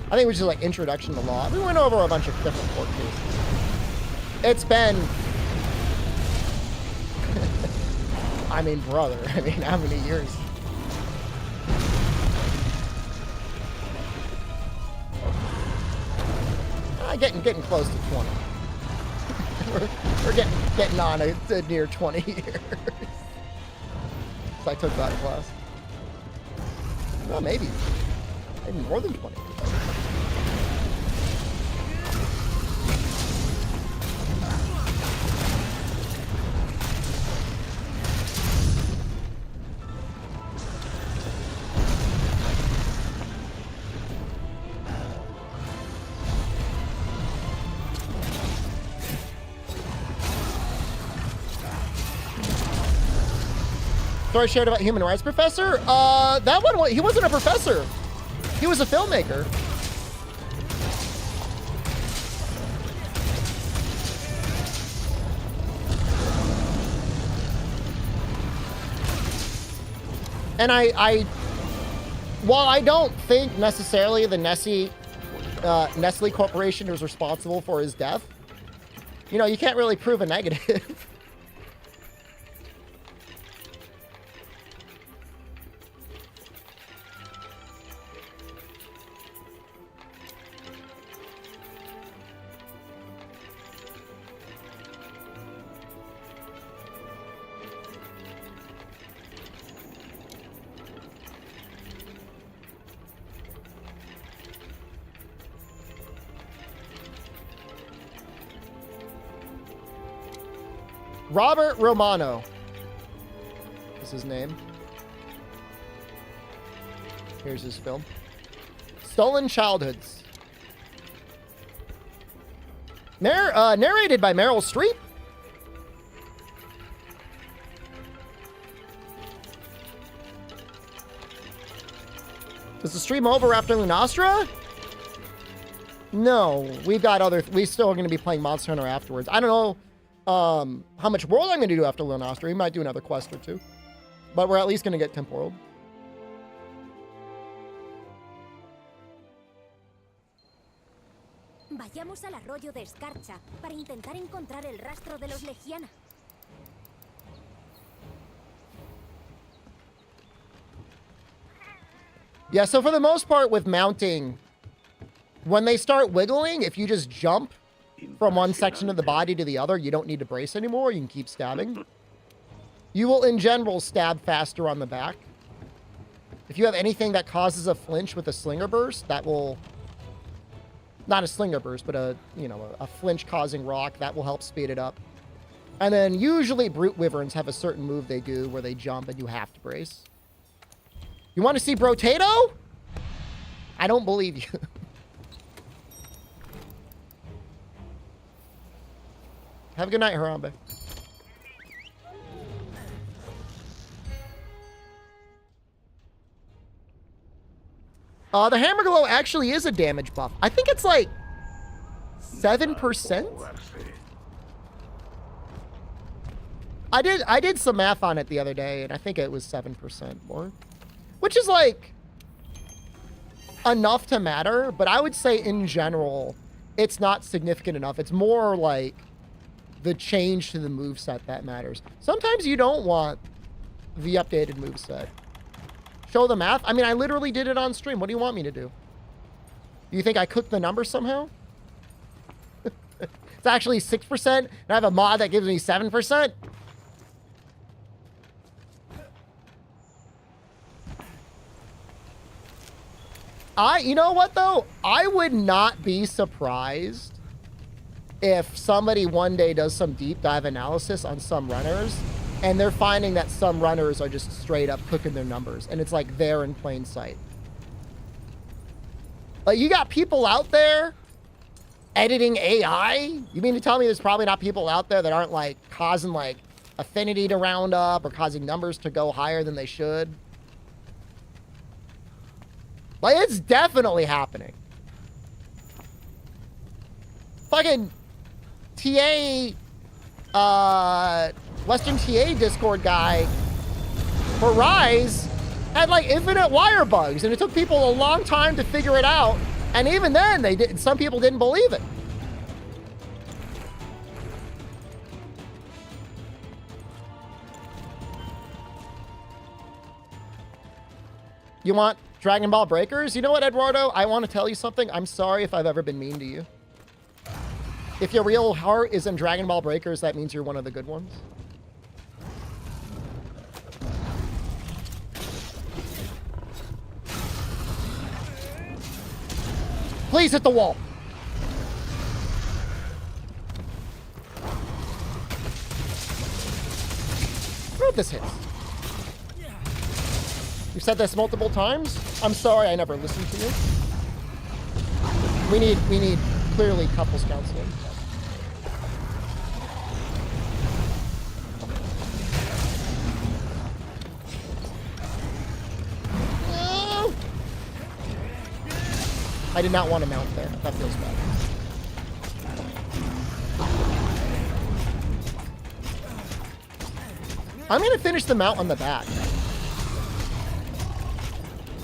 I think it was just like introduction to law. We went over a bunch of different court cases. It's been, I mean, brother, how many years? Getting close to 20. we're getting on a near 20 years. So I took that class. No, maybe more than 20. Story shared about human rights professor? That one, he wasn't a professor. He was a filmmaker. And while I don't think necessarily the Nestle Corporation was responsible for his death, you know, you can't really prove a negative. Robert Romano is his name. Here's his film. Stolen Childhoods. Narrated by Meryl Streep. Is the stream over after Lunastra? No, we still are going to be playing Monster Hunter afterwards. I don't know how much world I'm going to do after Lunastra. We might do another quest or two. But we're at least going to get Temporal. Vayamos al arroyo de Escarcha para intentar encontrar el rastro de los Legiana. Yeah, so for the most part with mounting, when they start wiggling, if you just jump from one section of the body to the other, you don't need to brace anymore. You can keep stabbing. You will, in general, stab faster on the back. If you have anything that causes a flinch with a slinger burst, that will... Not a slinger burst, but a flinch-causing rock. That will help speed it up. And then usually Brute Wyverns have a certain move they do where they jump and you have to brace. You want to see Brotato? I don't believe you. Have a good night, Harambe. The Hammer Glow actually is a damage buff. I think it's like 7%. I did some math on it the other day, and I think it was 7% more. Which is like enough to matter, but I would say in general, it's not significant enough. It's more like the change to the moveset that matters. Sometimes you don't want the updated moveset. Show the math? I mean, I literally did it on stream. What do you want me to do? Do you think I cooked the numbers somehow? It's actually 6%, and I have a mod that gives me 7%? You know what, though? I would not be surprised if somebody one day does some deep dive analysis on some runners, and they're finding that some runners are just straight up cooking their numbers, and it's like there in plain sight. Like, you got people out there editing AI? You mean to tell me there's probably not people out there that aren't like causing like affinity to round up or causing numbers to go higher than they should? Like, it's definitely happening. Fucking TA, Western TA Discord guy for Rise had like infinite wire bugs, and it took people a long time to figure it out. And even then, some people didn't believe it. You want Dragon Ball Breakers? You know what, Eduardo? I want to tell you something. I'm sorry if I've ever been mean to you. If your real heart is in Dragon Ball Breakers, that means you're one of the good ones. Please hit the wall. I hope this hits. You've said this multiple times. I'm sorry I never listened to you. We need clearly couples counseling. No! I did not want to mount there. That feels bad. I'm gonna finish the mount on the back.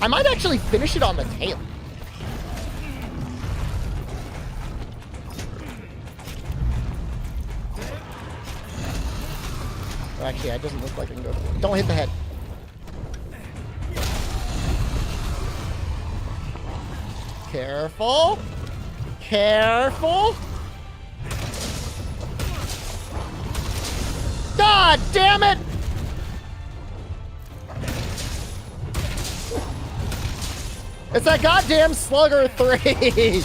I might actually finish it on the tail. Actually, it doesn't look like I can go. Don't hit the head. Careful. Careful. God damn it! It's that goddamn Slugger 3!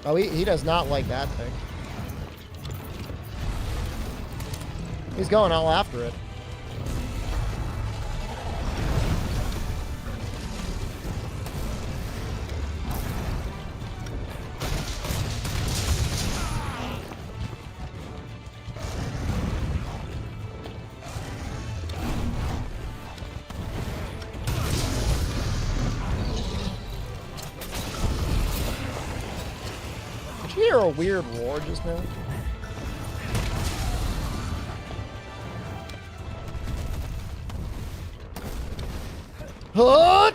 Oh, he does not like that thing. He's going all after it. Did you hear a weird roar just now? Huh?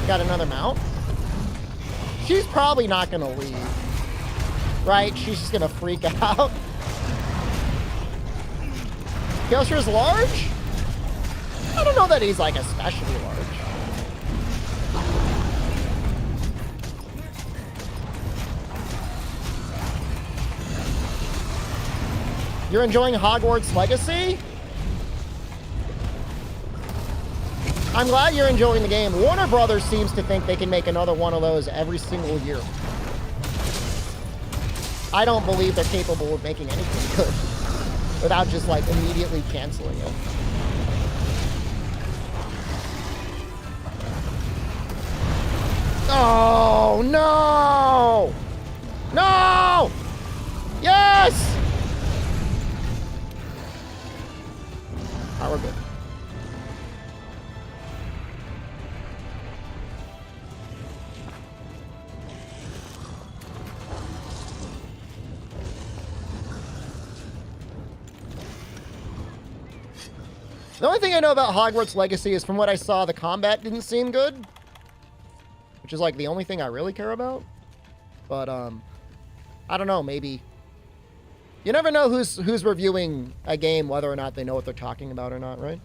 Got another mount? She's probably not gonna leave. Right? She's just gonna freak out. Killshire's large? I don't know that he's like especially large. You're enjoying Hogwarts Legacy? I'm glad you're enjoying the game. Warner Brothers seems to think they can make another one of those every single year. I don't believe they're capable of making anything good without just like immediately canceling it. Oh, no! No! Yes! All right, we're good. The only thing I know about Hogwarts Legacy is from what I saw, the combat didn't seem good. Which is like the only thing I really care about. But, I don't know, maybe. You never know who's reviewing a game, whether or not they know what they're talking about or not, right?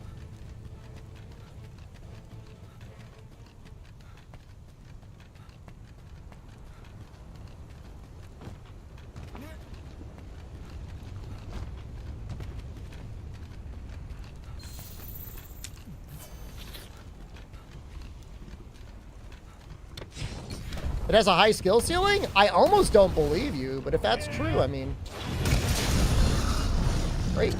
It has a high skill ceiling? I almost don't believe you, but if that's true, I mean... Great.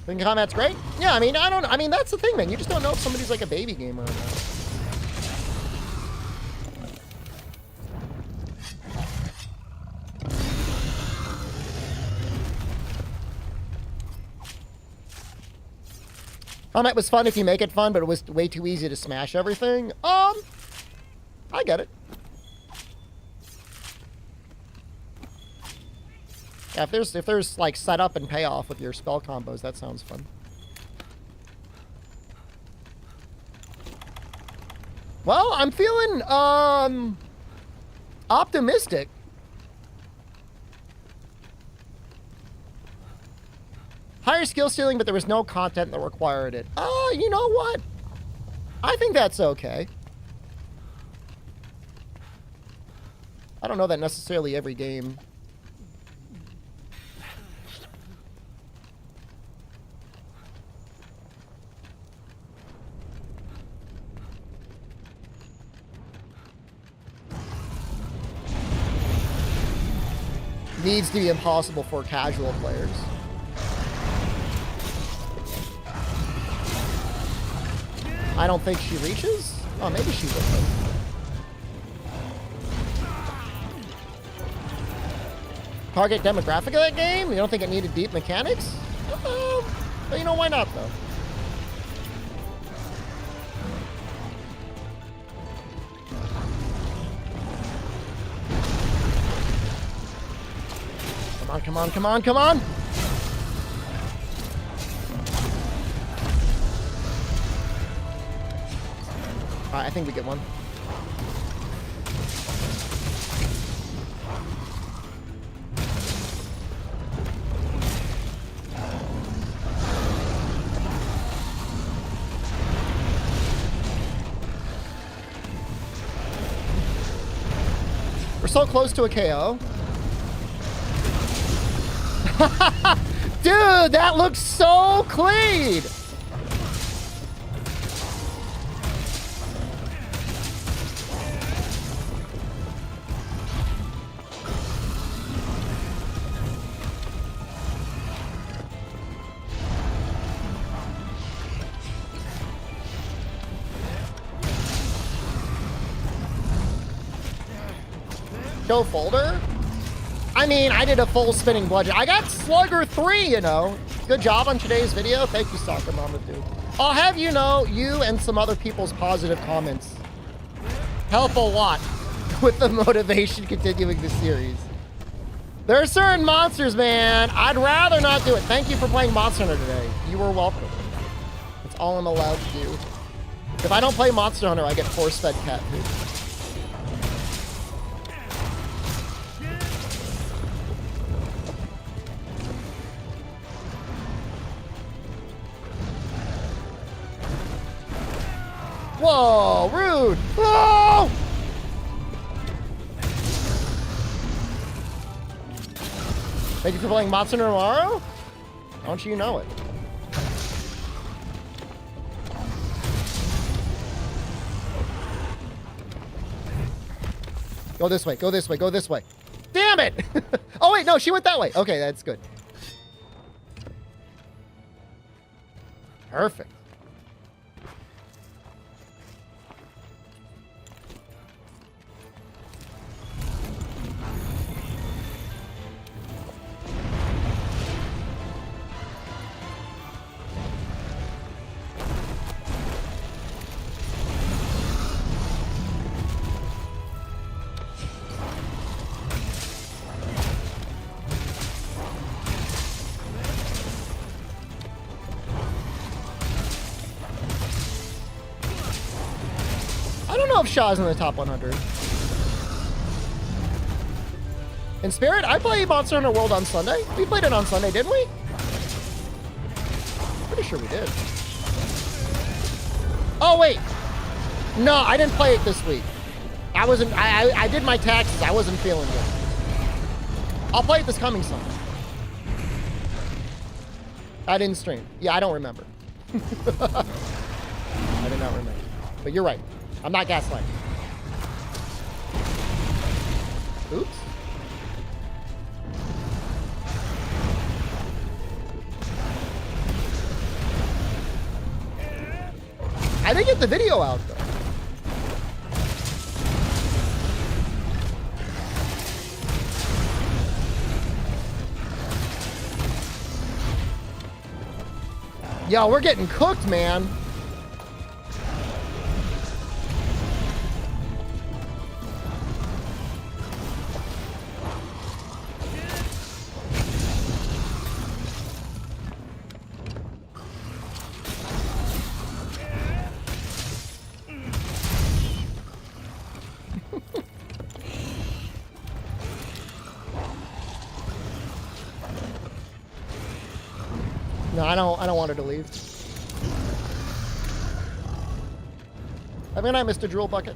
Think combat's great? Yeah, I mean, that's the thing, man. You just don't know if somebody's like a baby gamer or not. Comment was fun if you make it fun, but it was way too easy to smash everything. I get it. Yeah, if there's like setup and payoff with your spell combos, that sounds fun. Well, I'm feeling optimistic. Higher skill ceiling, but there was no content that required it. You know what? I think that's okay. I don't know that necessarily every game. Needs to be impossible for casual players. I don't think she reaches? Oh, maybe she will. Target demographic of that game? You don't think it needed deep mechanics? But you know, why not, though? Come on, come on, come on, come on! I think we get one. We're so close to a KO. Dude, that looks so clean! Go folder? I mean, I did a full spinning bludgeon. I got Slugger 3, you know. Good job on today's video. Thank you, Soccer Mama, dude. I'll have you know, you and some other people's positive comments help a lot with the motivation continuing the series. There are certain monsters, man. I'd rather not do it. Thank you for playing Monster Hunter today. You were welcome. That's all I'm allowed to do. If I don't play Monster Hunter, I get force-fed cat food. Whoa, rude! Whoa! Thank you for playing Monster Hunter tomorrow? Don't you know it? Go this way, go this way, go this way. Damn it! Oh wait, no, she went that way. Okay, that's good. Perfect. I don't know if Shaw's in the top 100. In Spirit, I played Monster Hunter World on Sunday. We played it on Sunday, didn't we? Pretty sure we did. Oh, wait. No, I didn't play it this week. I did my taxes. I wasn't feeling good. I'll play it this coming Sunday. I didn't stream. Yeah, I don't remember. I did not remember. But you're right. I'm not gaslighting. Oops. I didn't get the video out, though. Yo, we're getting cooked, man. No, I don't want her to leave. I mean, I missed a drill bucket.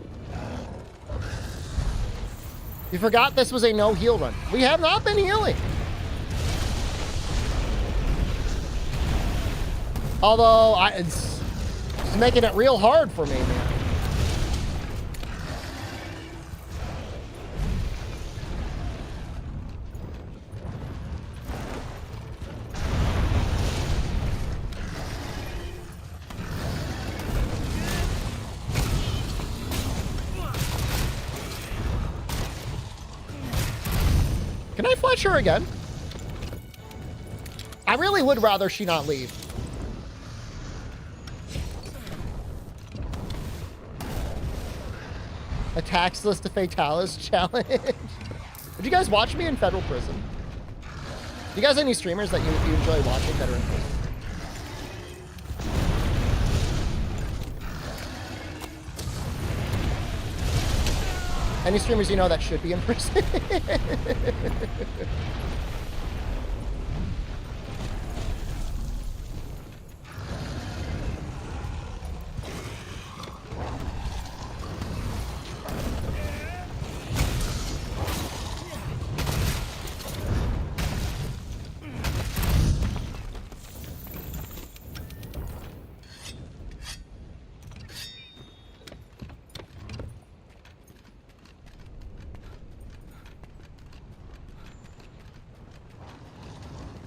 You forgot this was a no heal run. We have not been healing. Although, it's making it real hard for me, man. Can I fletch her again? I really would rather she not leave. Attacks list to Fatalis challenge. Would you guys watch me in federal prison? Do you guys have any streamers that you enjoy watching that are in prison? Any streamers you know that should be in prison?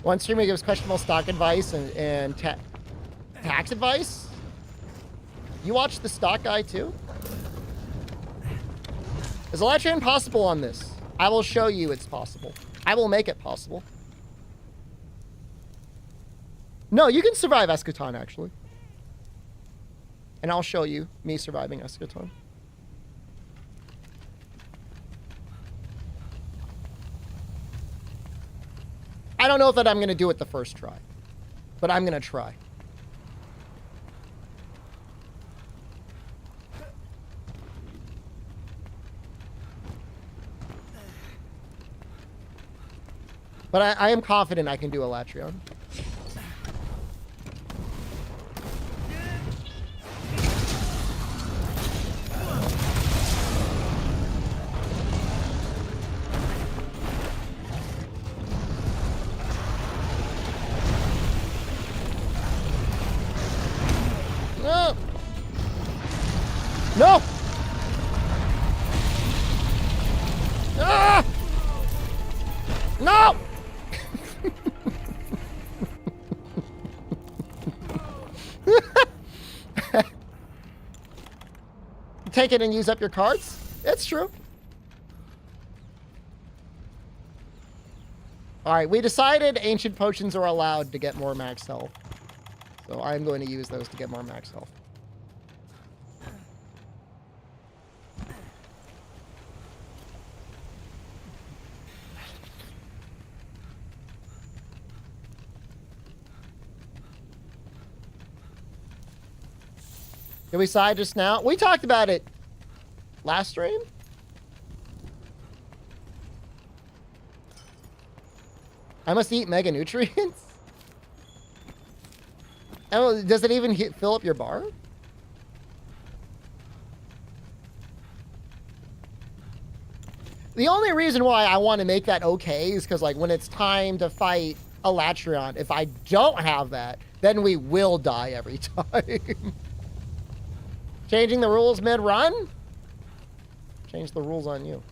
One streamer gives questionable stock advice and tax advice. You watch the stock guy too? Is Electron possible on this? I will show you it's possible. I will make it possible. No, you can survive Eschaton, actually. And I'll show you me surviving Eschaton. I don't know that I'm going to do it the first try, but I'm going to try. But I am confident I can do Elatrion. No! Ah! No! Take it and use up your cards? It's true. Alright, we decided ancient potions are allowed to get more max health. So I'm going to use those to get more max health. Did we decide just now? We talked about it last stream. I must eat mega nutrients. Oh, does it even fill up your bar? The only reason why I want to make that okay is because, like, when it's time to fight Elatrion, if I don't have that, then we will die every time. Changing the rules mid-run? Change the rules on you.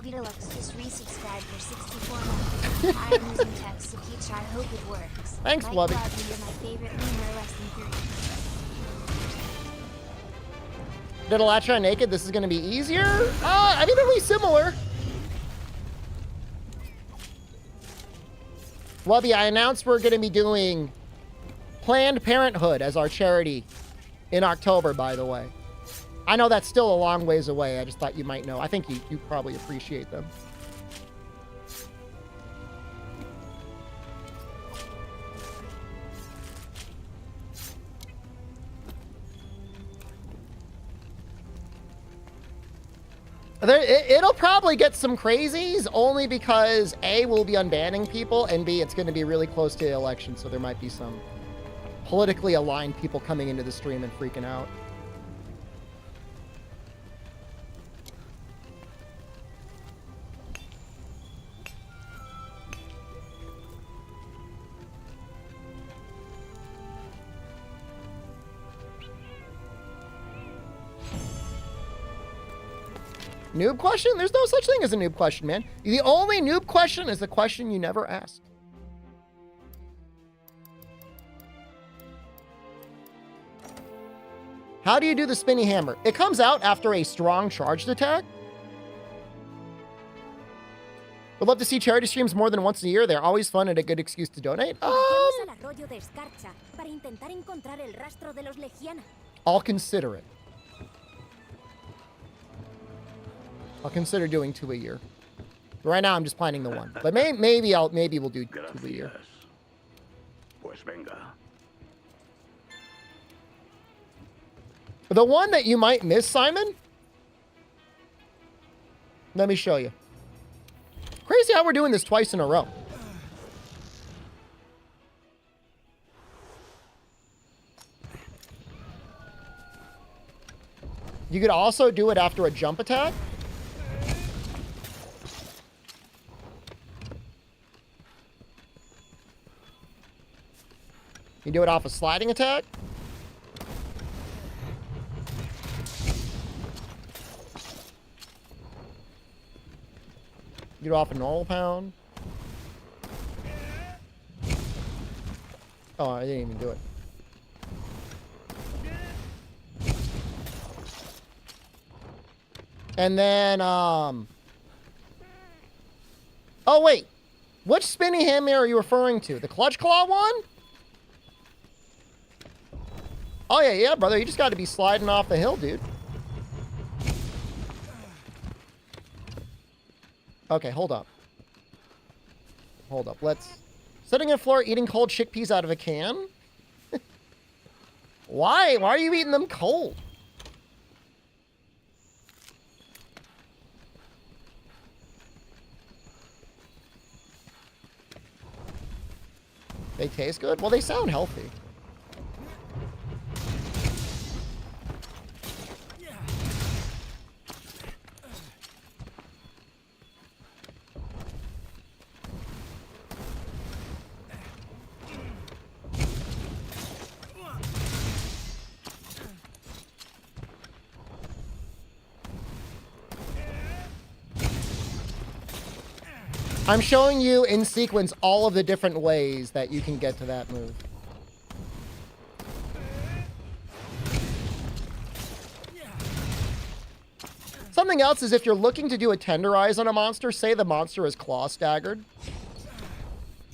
Lobby Deluxe just resubscribed for 64 months. I'm using text to Peach. I hope it works. Thanks, Mike Lobby. Lobby, you're my favorite lemur less than 3. Did Elytra naked? This is going to be easier? I mean, it'll be similar. Lubby, I announced we're going to be doing Planned Parenthood as our charity in October, by the way. I know that's still a long ways away. I just thought you might know. I think you probably appreciate them. It'll probably get some crazies, only because A, we'll be unbanning people, and B, it's going to be really close to the election, so there might be some politically aligned people coming into the stream and freaking out. Noob question? There's no such thing as a noob question, man. The only noob question is the question you never asked. How do you do the spinny hammer? It comes out after a strong charged attack. Would love to see charity streams more than once a year. They're always fun and a good excuse to donate. I'll consider it. I'll consider doing 2 a year. Right now, I'm just planning the 1, but maybe we'll do 2 a year. Pues venga. The one that you might miss, Simon. Let me show you. Crazy how we're doing this twice in a row. You could also do it after a jump attack. You do it off a sliding attack. You do it off a normal pound. Oh, I didn't even do it. And then, oh wait. Which spinny hammer are you referring to? The clutch claw one? Oh, yeah, brother. You just got to be sliding off the hill, dude. Okay, hold up. Hold up. Let's... Sitting on the floor eating cold chickpeas out of a can? Why? Why are you eating them cold? They taste good? Well, they sound healthy. I'm showing you in sequence all of the different ways that you can get to that move. Something else is if you're looking to do a tenderize on a monster, say the monster is claw staggered,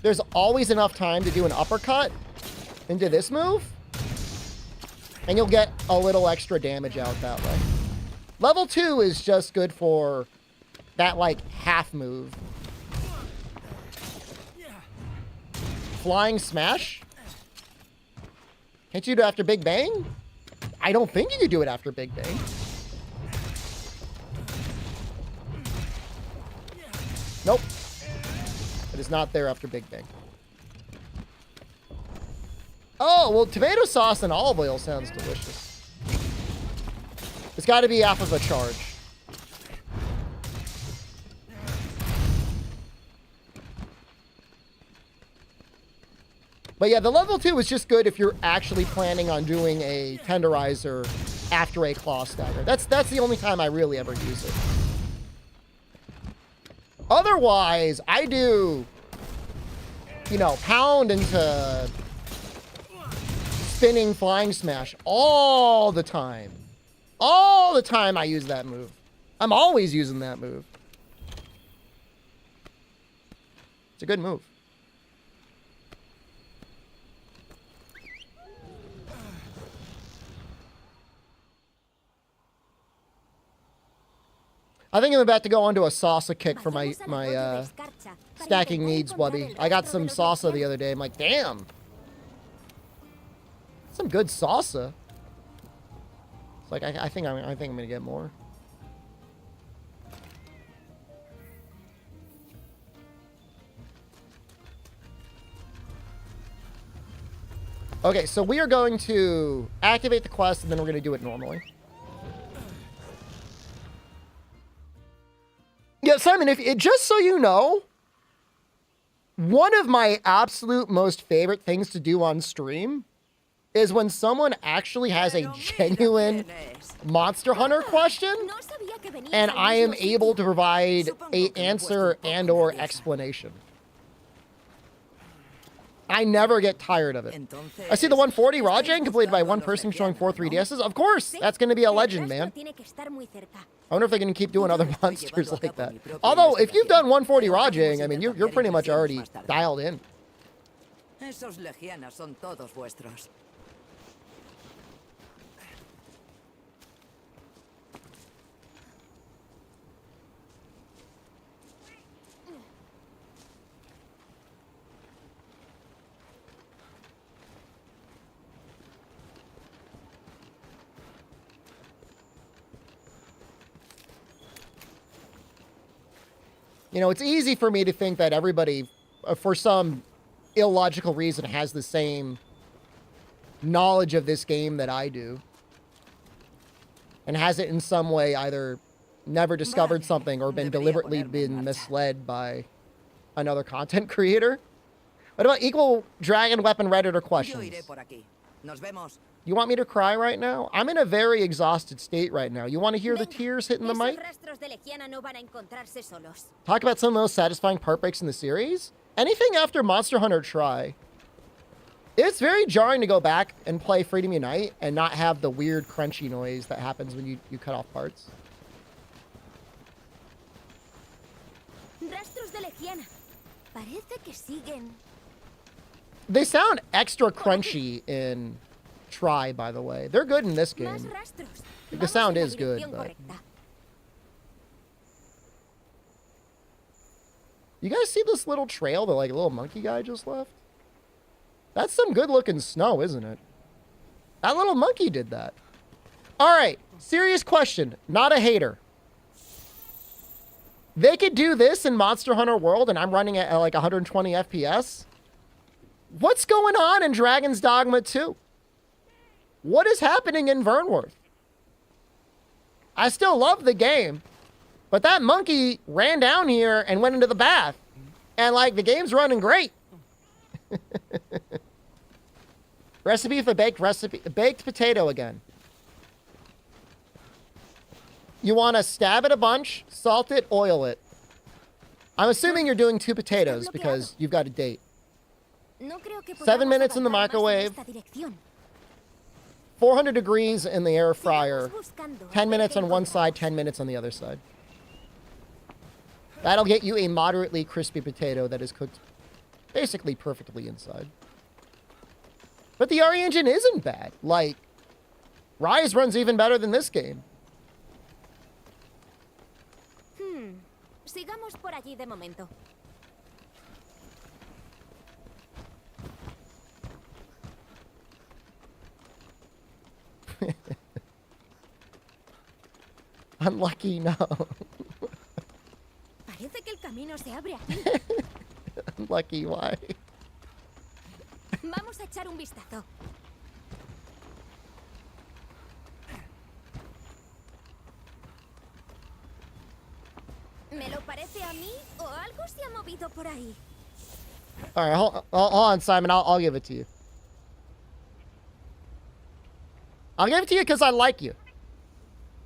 there's always enough time to do an uppercut into this move, and you'll get a little extra damage out that way. Level 2 is just good for that, like, half move. Flying smash? Can't you do it after Big Bang? I don't think you could do it after Big Bang. Nope. It is not there after Big Bang. Oh, well, tomato sauce and olive oil sounds delicious. It's got to be off of a charge. But yeah, the level 2 is just good if you're actually planning on doing a tenderizer after a claw stagger. That's the only time I really ever use it. otherwise, I do, you know, pound into spinning flying smash all the time. All the time I use that move. I'm always using that move. It's a good move. I think I'm about to go onto a salsa kick for my stacking needs, Wubby. I got some salsa the other day. I'm like, damn. Some good salsa. It's like I think I'm gonna get more. Okay, so we are going to activate the quest and then we're gonna do it normally. Yeah, Simon, just so you know, one of my absolute most favorite things to do on stream is when someone actually has a genuine Monster Hunter question and I am able to provide an answer and or explanation. I never get tired of it. I see the 140 raw gen completed by one person showing 4 3DSs. Of course, that's going to be a legend, man. I wonder if they can keep doing other monsters like that. Although, if you've done 140 raw gen, I mean, you're pretty much already dialed in. Esos legianas son todos vuestros. You know, it's easy for me to think that everybody, for some illogical reason, has the same knowledge of this game that I do. And has it in some way either never discovered something or been deliberately misled by another content creator. What about equal dragon weapon Redditor questions? You want me to cry right now? I'm in a very exhausted state right now. You want to hear the tears hitting the mic? Talk about some of the most satisfying part breaks in the series? Anything after Monster Hunter Tri. It's very jarring to go back and play Freedom Unite and not have the weird crunchy noise that happens when you cut off parts. They sound extra crunchy in Tri, by the way. They're good in this game. The sound is good, but... You guys see this little trail that, like, a little monkey guy just left? That's some good-looking snow, isn't it? That little monkey did that. All right, serious question. Not a hater. They could do this in Monster Hunter World, and I'm running at like 120 FPS. What's going on in Dragon's Dogma 2? What is happening in Vernworth? I still love the game, but that monkey ran down here and went into the bath. And, like, the game's running great. Recipe for baked potato again. You want to stab it a bunch, salt it, oil it. I'm assuming you're doing 2 potatoes because you've got a date. 7 minutes in the microwave. 400 degrees in the air fryer. 10 minutes on one side, 10 minutes on the other side. That'll get you a moderately crispy potato that is cooked basically perfectly inside. But the RE engine isn't bad. Like, Rise runs even better than this game. Sigamos por allí de momento. Unlucky, no. Parece que el camino se abre aquí. Unlucky, why? Vamos a echar un vistazo. ¿Me lo parece a mí o algo se ha movido por ahí? All right, hold on, Simon. I'll give it to you. I'll give it to you because I like you.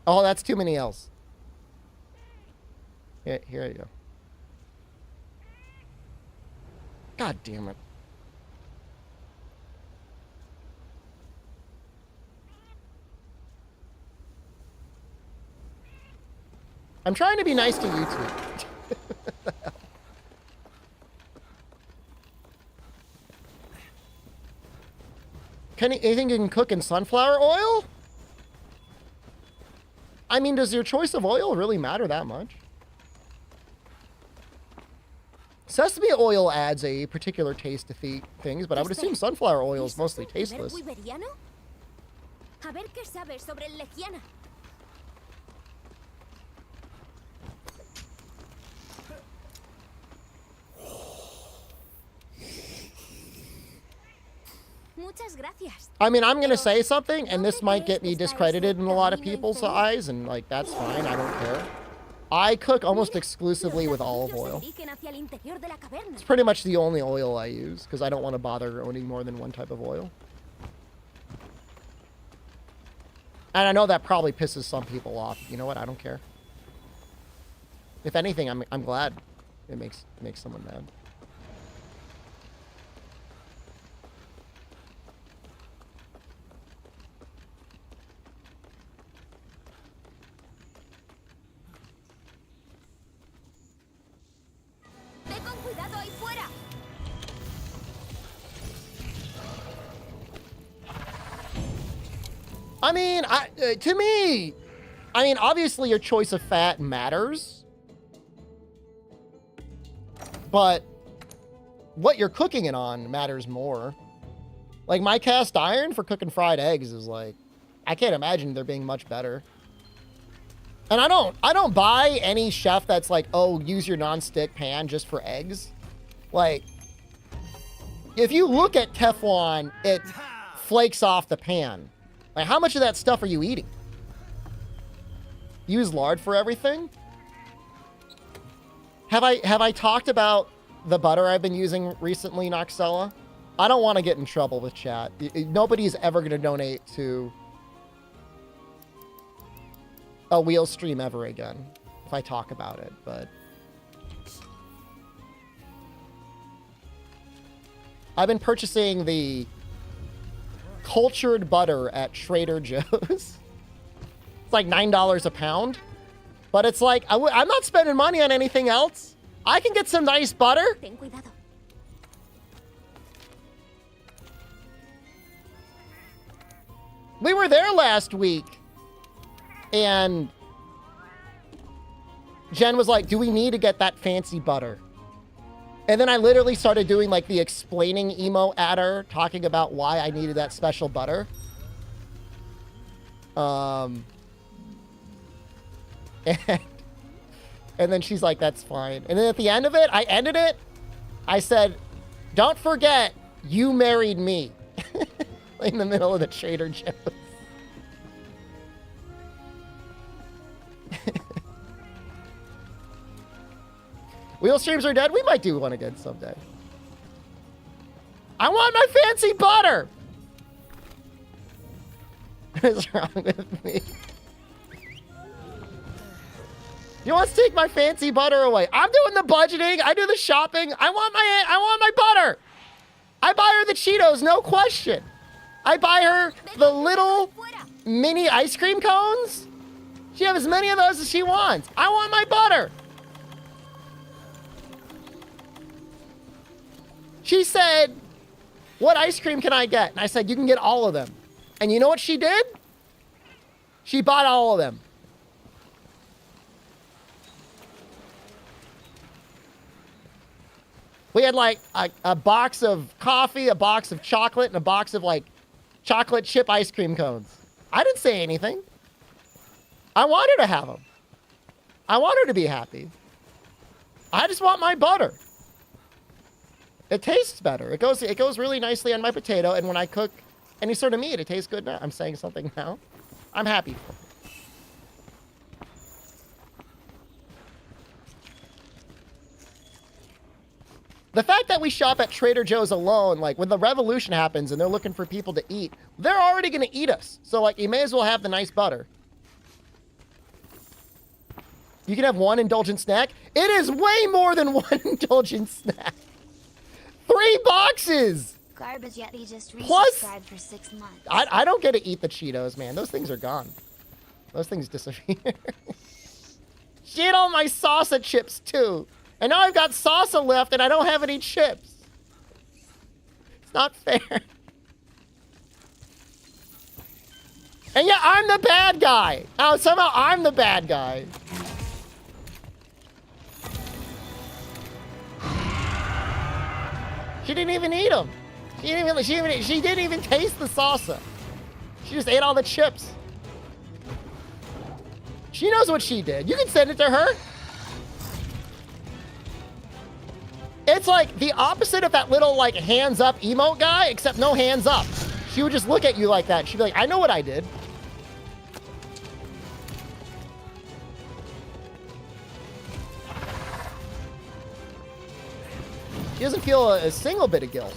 Oh, that's too many L's. Here you go. God damn it. I'm trying to be nice to YouTube. Anything you can cook in sunflower oil? I mean, does your choice of oil really matter that much? Sesame oil adds a particular taste to things, but I would assume sunflower oil is mostly tasteless. I mean, I'm gonna say something, and this might get me discredited in a lot of people's eyes, and like, that's fine, I don't care. I cook almost exclusively with olive oil. It's pretty much the only oil I use, because I don't want to bother owning more than one type of oil. And I know that probably pisses some people off. You know what? I don't care. If anything, I'm glad it makes someone mad. I mean, to me, I mean, obviously your choice of fat matters, but what you're cooking it on matters more. Like, my cast iron for cooking fried eggs is like, I can't imagine there being much better. And I don't buy any chef that's like, oh, use your non-stick pan just for eggs. Like, if you look at Teflon, it flakes off the pan. Like, how much of that stuff are you eating? Use lard for everything? Have I talked about the butter I've been using recently, Noxella? I don't want to get in trouble with chat. Nobody's ever going to donate to a wheel stream ever again if I talk about it, but I've been purchasing the cultured butter at Trader Joe's. It's like $9 a pound, but it's like, I'm not spending money on anything else. I can get some nice butter. We were there last week, and Jen was like, do we need to get that fancy butter? And then I literally started doing like the explaining emo at her, talking about why I needed that special butter. And then she's like, that's fine. And then at the end of it, I ended it. I said, don't forget, you married me. In the middle of the Trader Joe's. Wheel streams are dead. We might do one again someday. I want my fancy butter. What is wrong with me? You want to take my fancy butter away? I'm doing the budgeting. I do the shopping. I want my butter. I buy her the Cheetos, no question. I buy her the little mini ice cream cones. She has as many of those as she wants. I want my butter. She said, what ice cream can I get? And I said, you can get all of them. And you know what she did? She bought all of them. We had like a box of coffee, a box of chocolate, and a box of like chocolate chip ice cream cones. I didn't say anything. I want her to have them. I want her to be happy. I just want my butter. It tastes better. It goes really nicely on my potato, and when I cook any sort of meat, it tastes good now. I'm saying something now. I'm happy for it. The fact that we shop at Trader Joe's alone, like when the revolution happens and they're looking for people to eat, they're already going to eat us. So like, you may as well have the nice butter. You can have one indulgent snack. It is way more than one indulgent snack. 3 boxes! Garbage, yet he just Plus- resubscribed for 6 months. I don't get to eat the Cheetos, man. Those things are gone. Those things disappear. She ate all my salsa chips, too. And now I've got salsa left, and I don't have any chips. It's not fair. And yeah, I'm the bad guy. Now, somehow I'm the bad guy. She didn't even eat them. She didn't even taste the salsa. She just ate all the chips. She knows what she did. You can send it to her. It's like the opposite of that little like hands up emote guy, except no hands up. She would just look at you like that. She'd be like, I know what I did. She doesn't feel a single bit of guilt.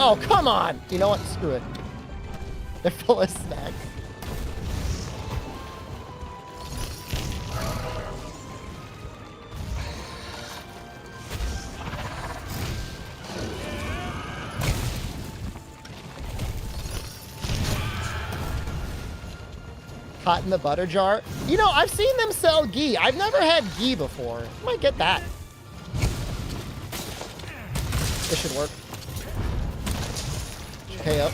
Oh, come on! You know what? Screw it. They're full of snacks. Hot in the butter jar. You know, I've seen them sell ghee. I've never had ghee before. I might get that. This should work. Pay up.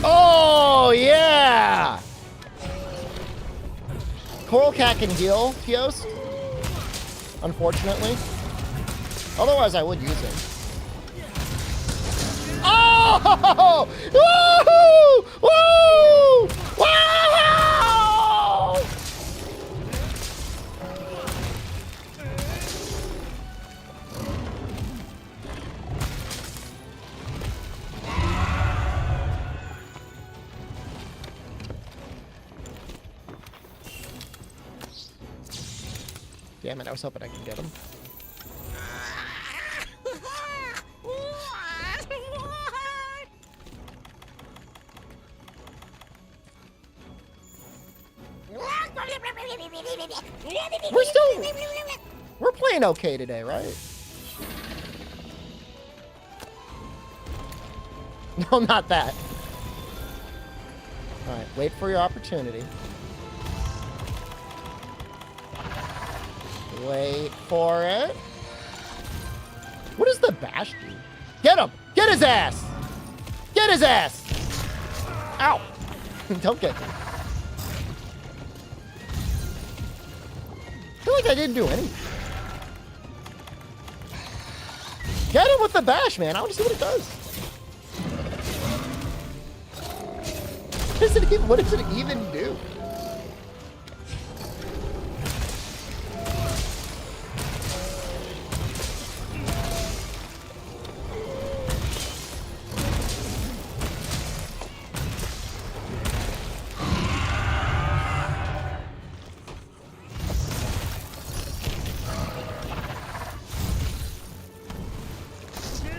Oh, yeah! Coral Cat can heal, Fiost. Unfortunately. Otherwise, I would use it. Oh! Woo! Woo! Wow! Damn it, I was hoping I could get him. We're playing okay today, right? No, not that. All right, wait for your opportunity. Wait for it. What does the bash do? Get him! Get his ass! Get his ass! Ow! Don't get me. I feel like I didn't do anything. Get him with the bash, man. I want to see what it does. What does it even do?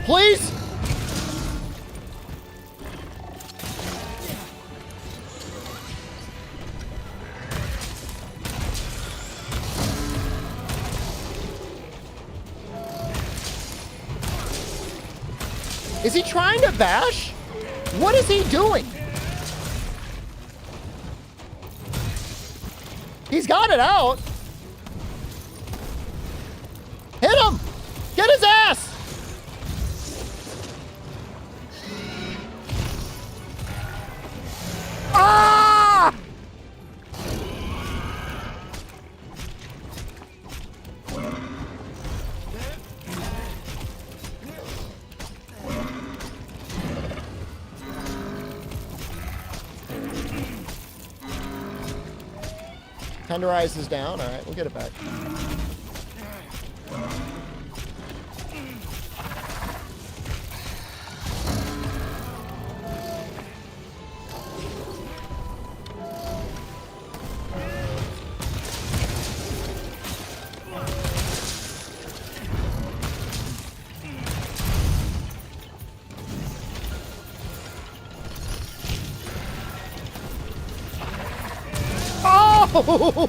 Please? Is he trying to bash? What is he doing? He's got it out. Hit him! Get his ass! Tenderize is down. All right, we'll get it back. Oh!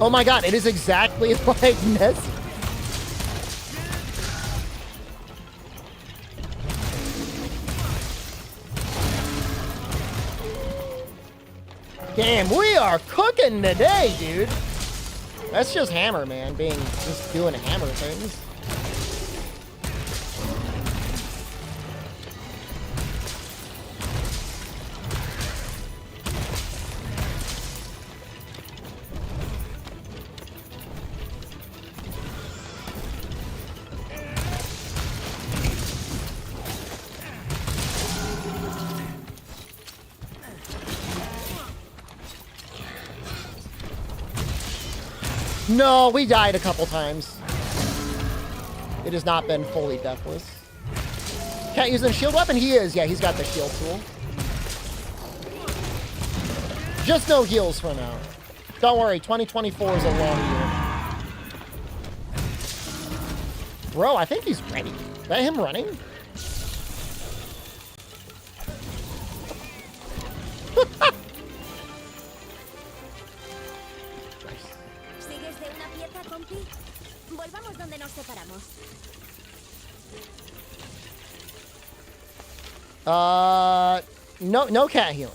Oh my god, it is exactly like Nessie. Damn, we are cooking today, dude. That's just Hammer, man, just doing Hammer things. No, we died a couple times. It has not been fully deathless. Can't use the shield weapon? He is. Yeah, he's got the shield tool. Just no heals for now. Don't worry, 2024 is a long year. Bro, I think he's ready. Is that him running? No cat healing.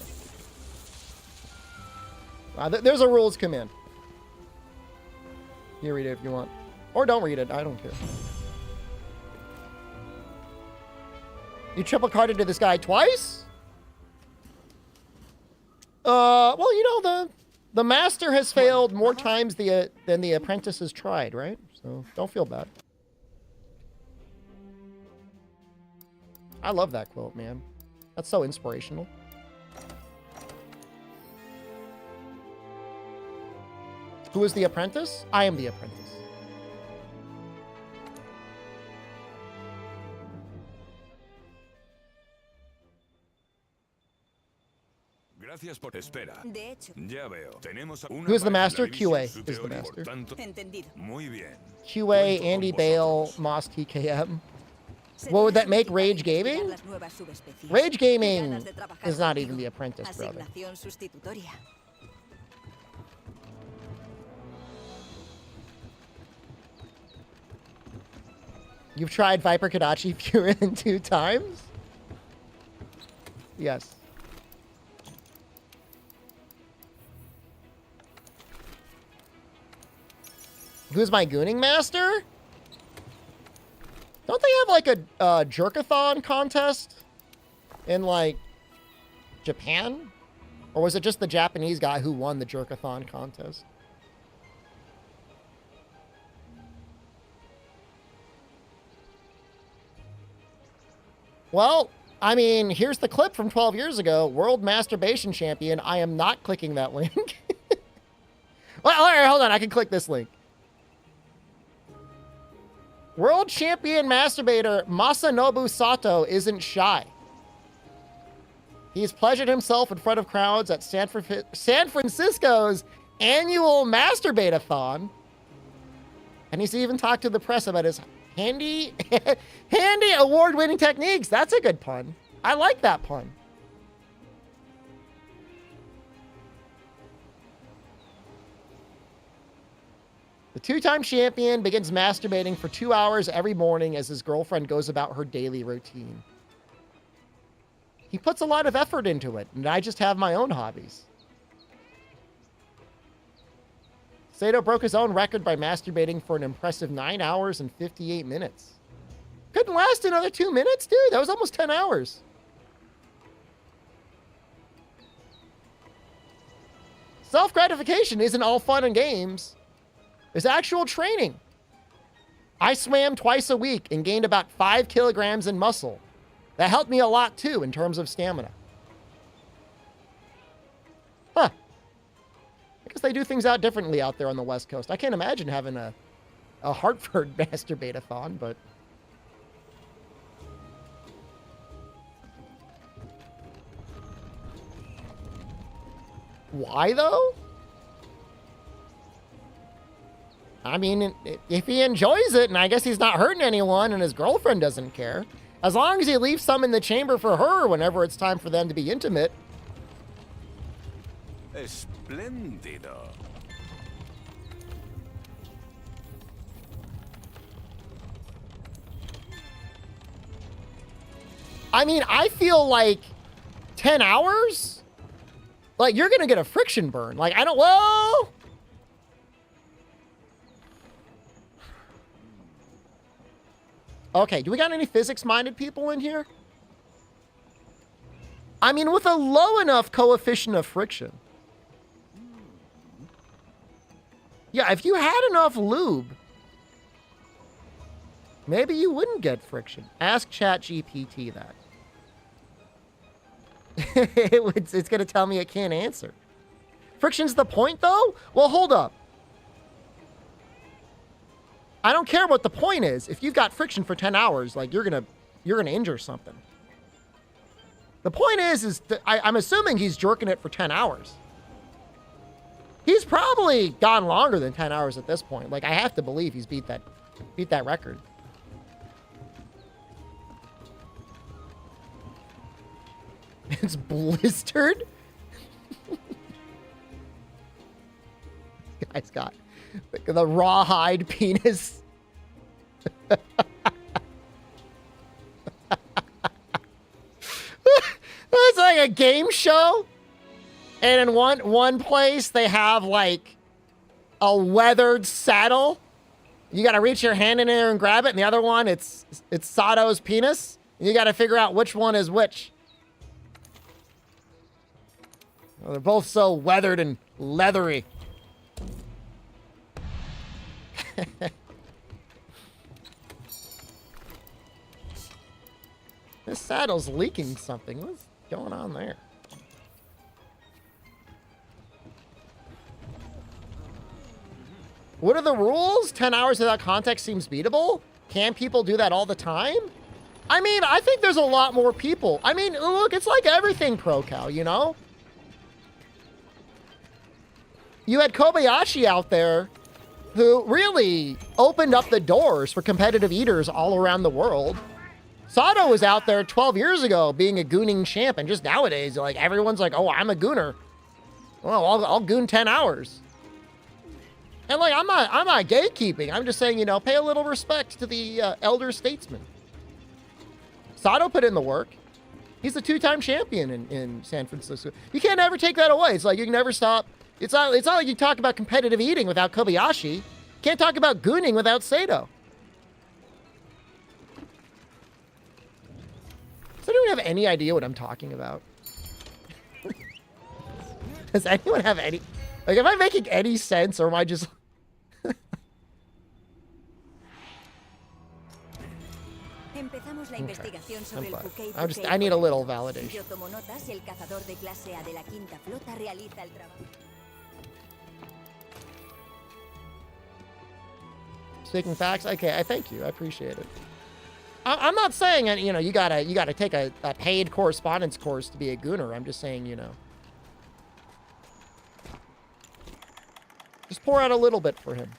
There's a rules command. You read it if you want. Or don't read it, I don't care. You triple carded to this guy twice? Well, you know, the master has failed more times than the apprentice has tried, right? So don't feel bad. I love that quote, man. That's so inspirational. Who is the apprentice? I am the apprentice. Gracias por espera. De hecho. Ya veo. Tenemos una Who is the master? revisión QA su is the teoría, master. por tanto, Entendido. muy bien. QA, Cuento con Andy Bale, vosotros. Moss TKM. What would that make? Rage Gaming? Las nuevas subespecies. Rage Gaming Ganas de trabajar is not contigo. even the apprentice, brother. Asignación sustitutoria. You've tried Viper Kadachi Furin 2 times? Yes. Who's my gooning master? Don't they have like a jerkathon contest in like Japan? Or was it just the Japanese guy who won the jerkathon contest? Well, I mean, here's the clip from 12 years ago. World Masturbation Champion. I am not clicking that link. Well, all right, hold on. I can click this link. World Champion Masturbator Masanobu Sato isn't shy. He's pleasured himself in front of crowds at San Francisco's annual Masturbate-a-thon. And he's even talked to the press about his handy award-winning techniques. That's a good pun. I like that pun. The two-time champion begins masturbating for 2 hours every morning as his girlfriend goes about her daily routine. He puts a lot of effort into it, and I just have my own hobbies. Sato broke his own record by masturbating for an impressive 9 hours and 58 minutes. Couldn't last another 2 minutes, dude. That was almost 10 hours. Self-gratification isn't all fun and games. There's actual training. I swam twice a week and gained about 5 kilograms in muscle. That helped me a lot too in terms of stamina. Huh. I guess they do things out differently out there on the West Coast. I can't imagine having a Hartford masturbate-a-thon, but... Why, though? I mean, if he enjoys it, and I guess he's not hurting anyone, and his girlfriend doesn't care, as long as he leaves some in the chamber for her whenever it's time for them to be intimate. Espléndido. I mean, I feel like 10 hours? Like, you're going to get a friction burn. Like, I don't... Whoa! Okay, do we got any physics-minded people in here? I mean, with a low enough coefficient of friction. Yeah, if you had enough lube, maybe you wouldn't get friction. Ask ChatGPT that. It's going to tell me it can't answer. Friction's the point, though? Well, hold up. I don't care what the point is. If you've got friction for 10 hours, like, you're gonna injure something. The point is I'm assuming he's jerking it for 10 hours. He's probably gone longer than 10 hours at this point. Like, I have to believe he's beat that record. It's blistered. Guy's got the rawhide penis. It's like a game show. And in one place they have like a weathered saddle. You got to reach your hand in there and grab it. And the other one, it's Sato's penis. And you got to figure out which one is which. Well, they're both so weathered and leathery. This saddle's leaking something. What's going on there? What are the rules? 10 hours without context seems beatable? Can people do that all the time? I mean, I think there's a lot more people. I mean, look, it's like everything pro-cow, you know? You had Kobayashi out there who really opened up the doors for competitive eaters all around the world. Sato was out there 12 years ago being a gooning champ, and just nowadays, like, everyone's like, oh, I'm a gooner. Well, I'll goon 10 hours. And like, I'm not gatekeeping. I'm just saying, you know, pay a little respect to the elder statesman. Sato put in the work. He's a 2-time champion in San Francisco. You can't ever take that away. It's like you can never stop. It's not like you talk about competitive eating without Kobayashi. Can't talk about gooning without Sato. Does anyone have any idea what I'm talking about? Does anyone have any... Like, am I making any sense, or am I just... Okay. I need a little validation. Speaking facts, okay, I thank you. I appreciate it. I'm not saying, you know, you gotta take a paid correspondence course to be a gooner. I'm just saying, you know, just pour out a little bit for him.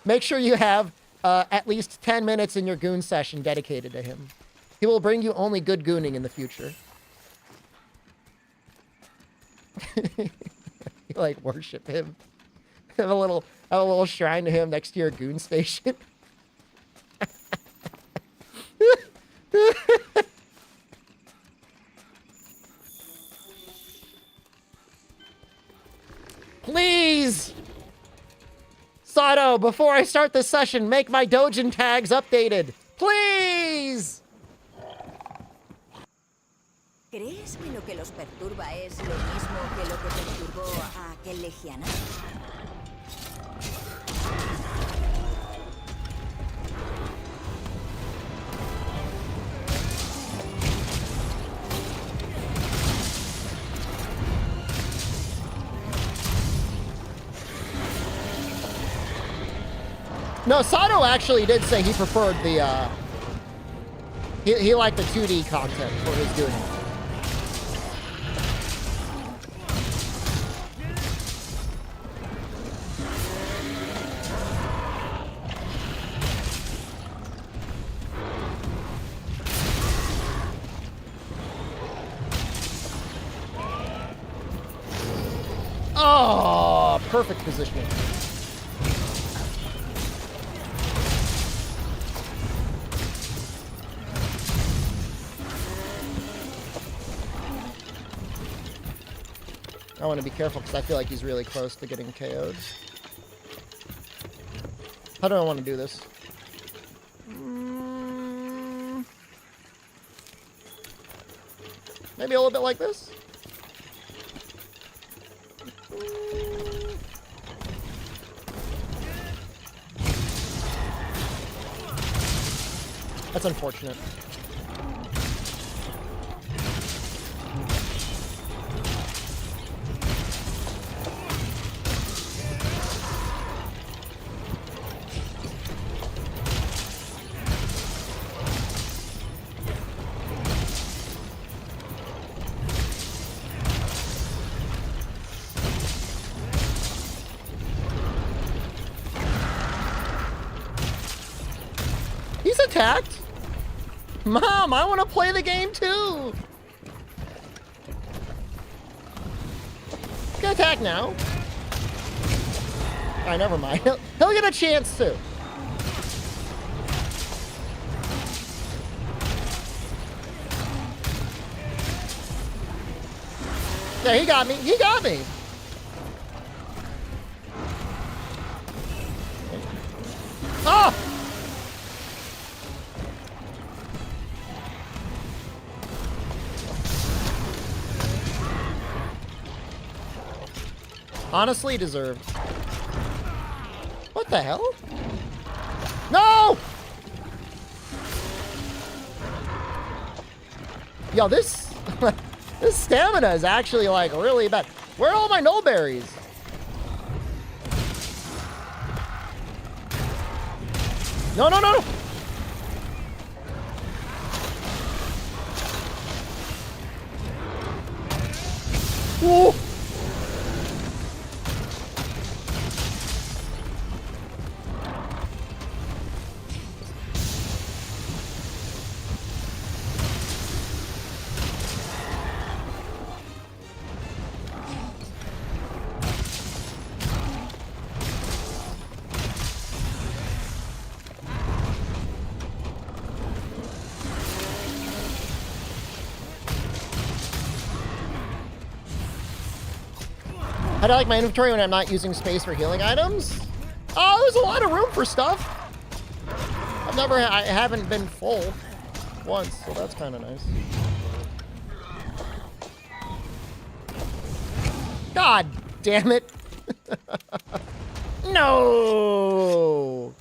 Make sure you have at least 10 minutes in your goon session dedicated to him. He will bring you only good gooning in the future. You, like, worship him. Have a little shrine to him next to your goon station. Please, Sato, before I start the session, make my Dojin tags updated. Please! ¿Crees que lo que los perturba es lo mismo que lo que perturbó a aquel legiana? No, Sato actually did say he preferred the, he liked the 2D content for his doing it. Oh, perfect positioning. I want to be careful because I feel like he's really close to getting KO'd. How do I want to do this? Maybe a little bit like this? That's unfortunate. He's attacked. Mom, I want to play the game too. Get attacked now. Alright, never mind. He'll get a chance too. Yeah, he got me. He got me. Oh! Honestly deserved. What the hell? No! Yo, this this stamina is actually like really bad. Where are all my null berries? No, no, no, no! Whoa! How do I like my inventory when I'm not using space for healing items? Oh, there's a lot of room for stuff. I haven't been full once, so that's kind of nice. God damn it. No.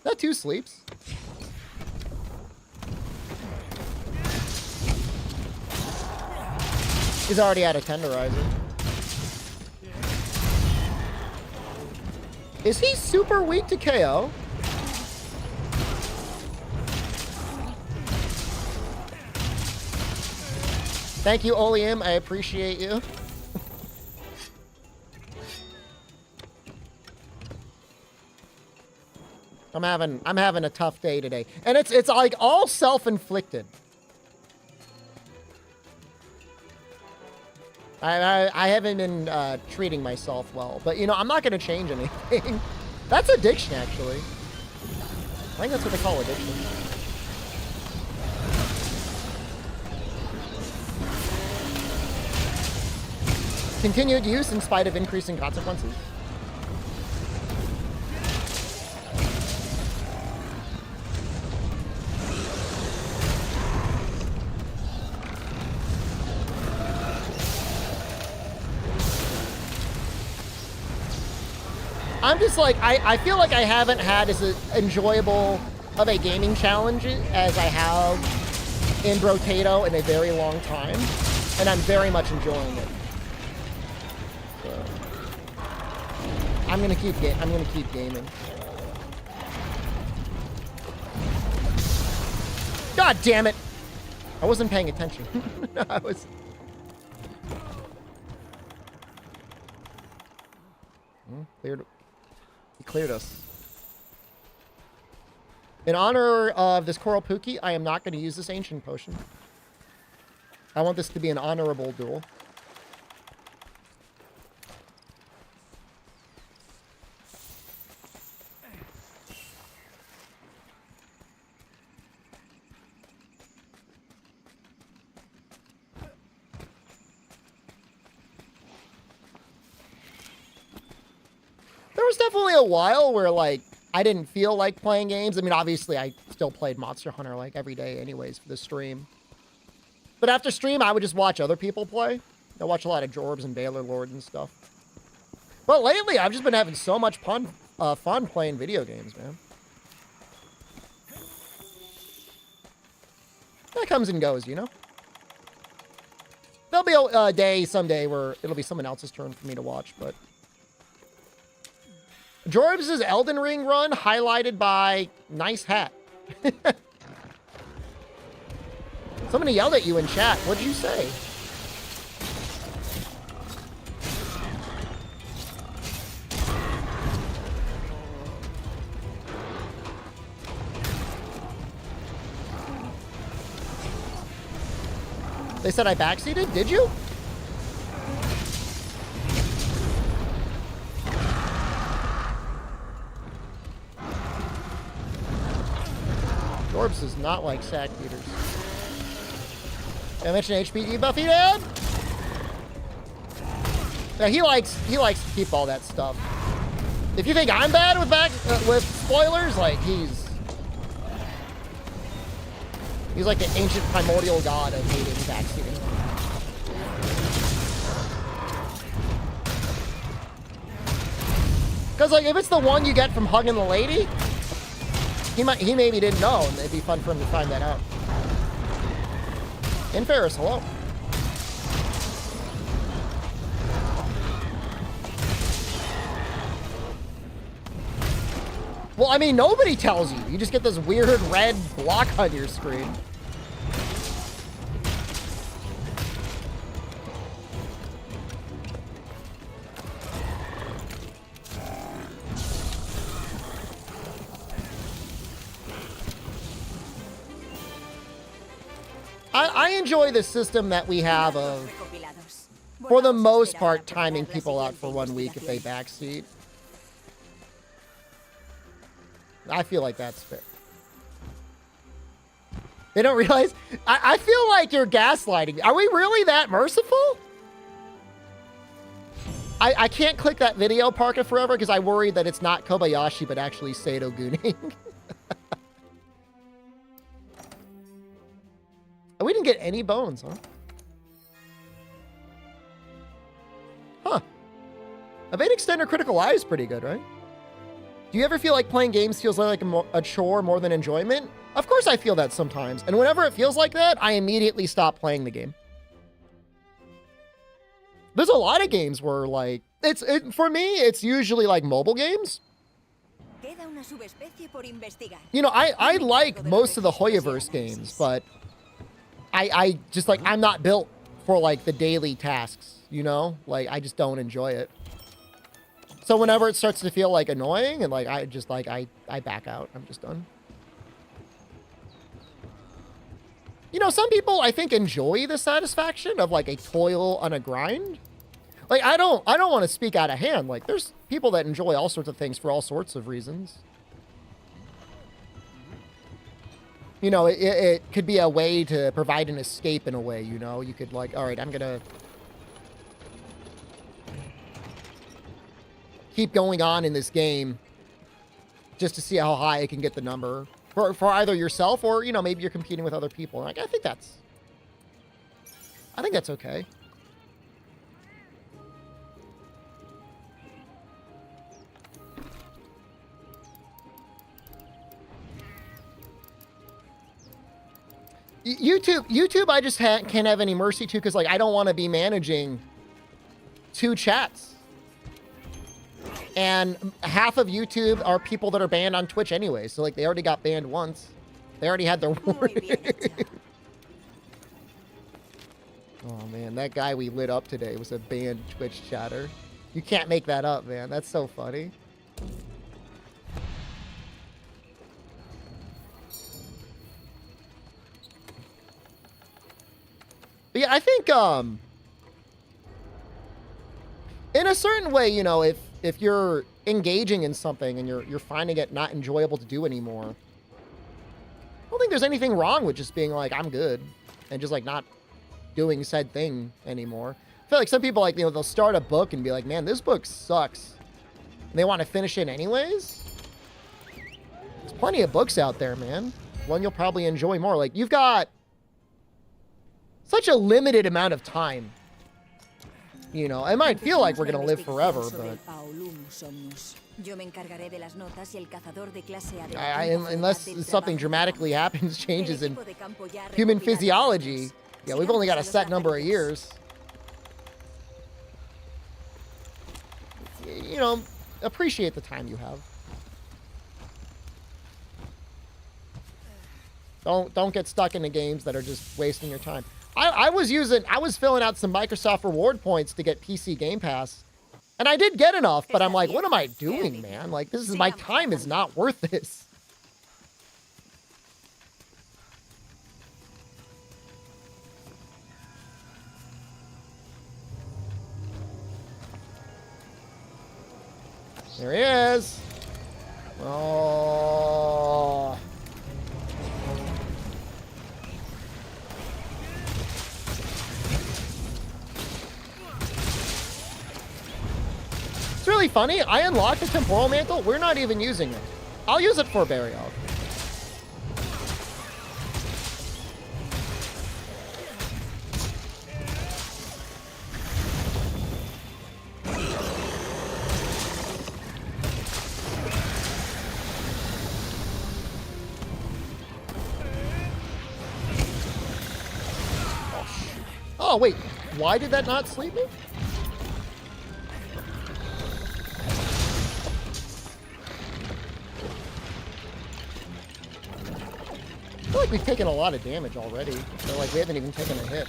That two sleeps. He's already at a tenderizer. Is he super weak to KO? Thank you, Oleum. I appreciate you. I'm having a tough day today. And it's like all self-inflicted. I haven't been treating myself well, but you know, I'm not going to change anything. That's addiction, actually. I think that's what they call addiction. Continued use in spite of increasing consequences. I'm just like, I feel like I haven't had as enjoyable of a gaming challenge as I have in Brotato in a very long time, and I'm very much enjoying it. So, I'm gonna keep gaming. God damn it! I wasn't paying attention. I was. Cleared. He cleared us. In honor of this Coral Pookie, I am not going to use this Ancient Potion. I want this to be an honorable duel. There was definitely a while where, like, I didn't feel like playing games. I mean, obviously, I still played Monster Hunter, like, every day anyways for the stream. But after stream, I would just watch other people play. I watch a lot of Jorbs and Baylor Lord and stuff. But lately, I've just been having so much fun playing video games, man. That comes and goes, you know? There'll be a day someday where it'll be someone else's turn for me to watch, but... Jorbs' Elden Ring run highlighted by nice hat. Somebody yelled at you in chat. What'd you say? They said I backseated? Did you? Jorbs does not like sack beaters. Did I mention HP debuffy, Dad? Yeah, he likes to keep all that stuff. If you think I'm bad with spoilers, like he's like the ancient primordial god of hating backseating. Because like if it's the one you get from hugging the lady, he maybe didn't know, and it'd be fun for him to find that out. In Ferris, hello. Well, I mean, nobody tells you. You just get this weird red block on your screen. I enjoy the system that we have of, for the most part, timing people out for 1 week if they backseat. I feel like that's fair. They don't realize? I feel like you're gaslighting. Are we really that merciful? I can't click that video, Parka Forever, because I worry that it's not Kobayashi, but actually Sato Gooning. We didn't get any bones, huh? Huh. Evade Extender Critical Eye is pretty good, right? Do you ever feel like playing games feels like a chore more than enjoyment? Of course I feel that sometimes. And whenever it feels like that, I immediately stop playing the game. There's a lot of games where, like, for me, it's usually like mobile games. You know, I like most of the Hoyoverse games, but I just, like, I'm not built for, like, the daily tasks, you know? Like, I just don't enjoy it. So whenever it starts to feel, like, annoying, and, like, I just, like, I back out. I'm just done. You know, some people, I think, enjoy the satisfaction of, like, a toil on a grind. Like, I don't want to speak out of hand. Like, there's people that enjoy all sorts of things for all sorts of reasons. You know, it could be a way to provide an escape in a way, you know? You could, like, all right, I'm going to keep going on in this game just to see how high I can get the number for either yourself or, you know, maybe you're competing with other people. Like, I think that's okay. YouTube, I just can't have any mercy to because like I don't want to be managing 2 chats. And half of YouTube are people that are banned on Twitch anyway. So like they already got banned once. They already had their warning. Oh man, that guy we lit up today was a banned Twitch chatter. You can't make that up, man. That's so funny. But yeah, I think in a certain way, you know, if you're engaging in something and you're finding it not enjoyable to do anymore, I don't think there's anything wrong with just being like, I'm good, and just like not doing said thing anymore. I feel like some people, like, you know, they'll start a book and be like, man, this book sucks, and they want to finish it anyways. There's plenty of books out there, man. One you'll probably enjoy more. Like, you've got such a limited amount of time. You know, it might feel like we're going to live forever, but unless something dramatically happens, changes in human physiology, yeah, we've only got a set number of years. You know, appreciate the time you have. Don't get stuck into games that are just wasting your time. I was filling out some Microsoft reward points to get PC Game Pass, and I did get enough, but I'm like, what am I doing, man? Like, my time is not worth this. There he is. Oh. It's really funny. I unlocked the temporal mantle. We're not even using it. I'll use it for burial. Oh, wait. Why did that not sleep me? I feel like we've taken a lot of damage already. So, like, we haven't even taken a hit.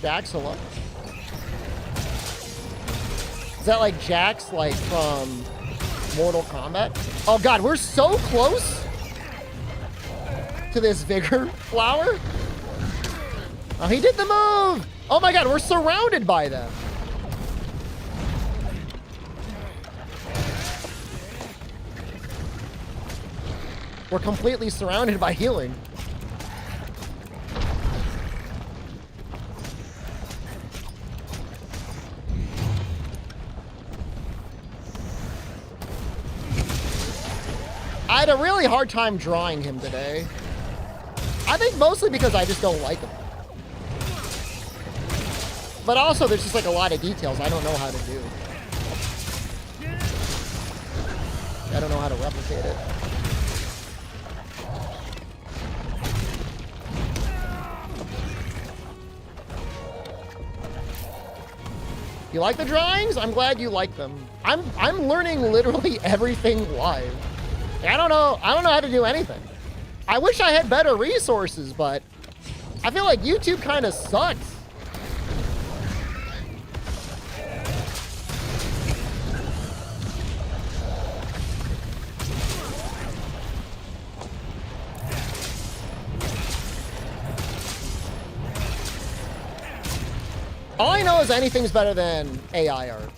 Jax, hello? Is that like Jax, like from Mortal Kombat? Oh god, we're so close to this Vigor flower. Oh, he did the move! Oh my god, we're surrounded by them. We're completely surrounded by healing. I had a really hard time drawing him today. I think mostly because I just don't like him. But also there's just like a lot of details I don't know how to do. I don't know how to replicate it. You like the drawings? I'm glad you like them. I'm learning literally everything live. I don't know how to do anything. I wish I had better resources, but I feel like YouTube kind of sucks. All I know is anything's better than AI art.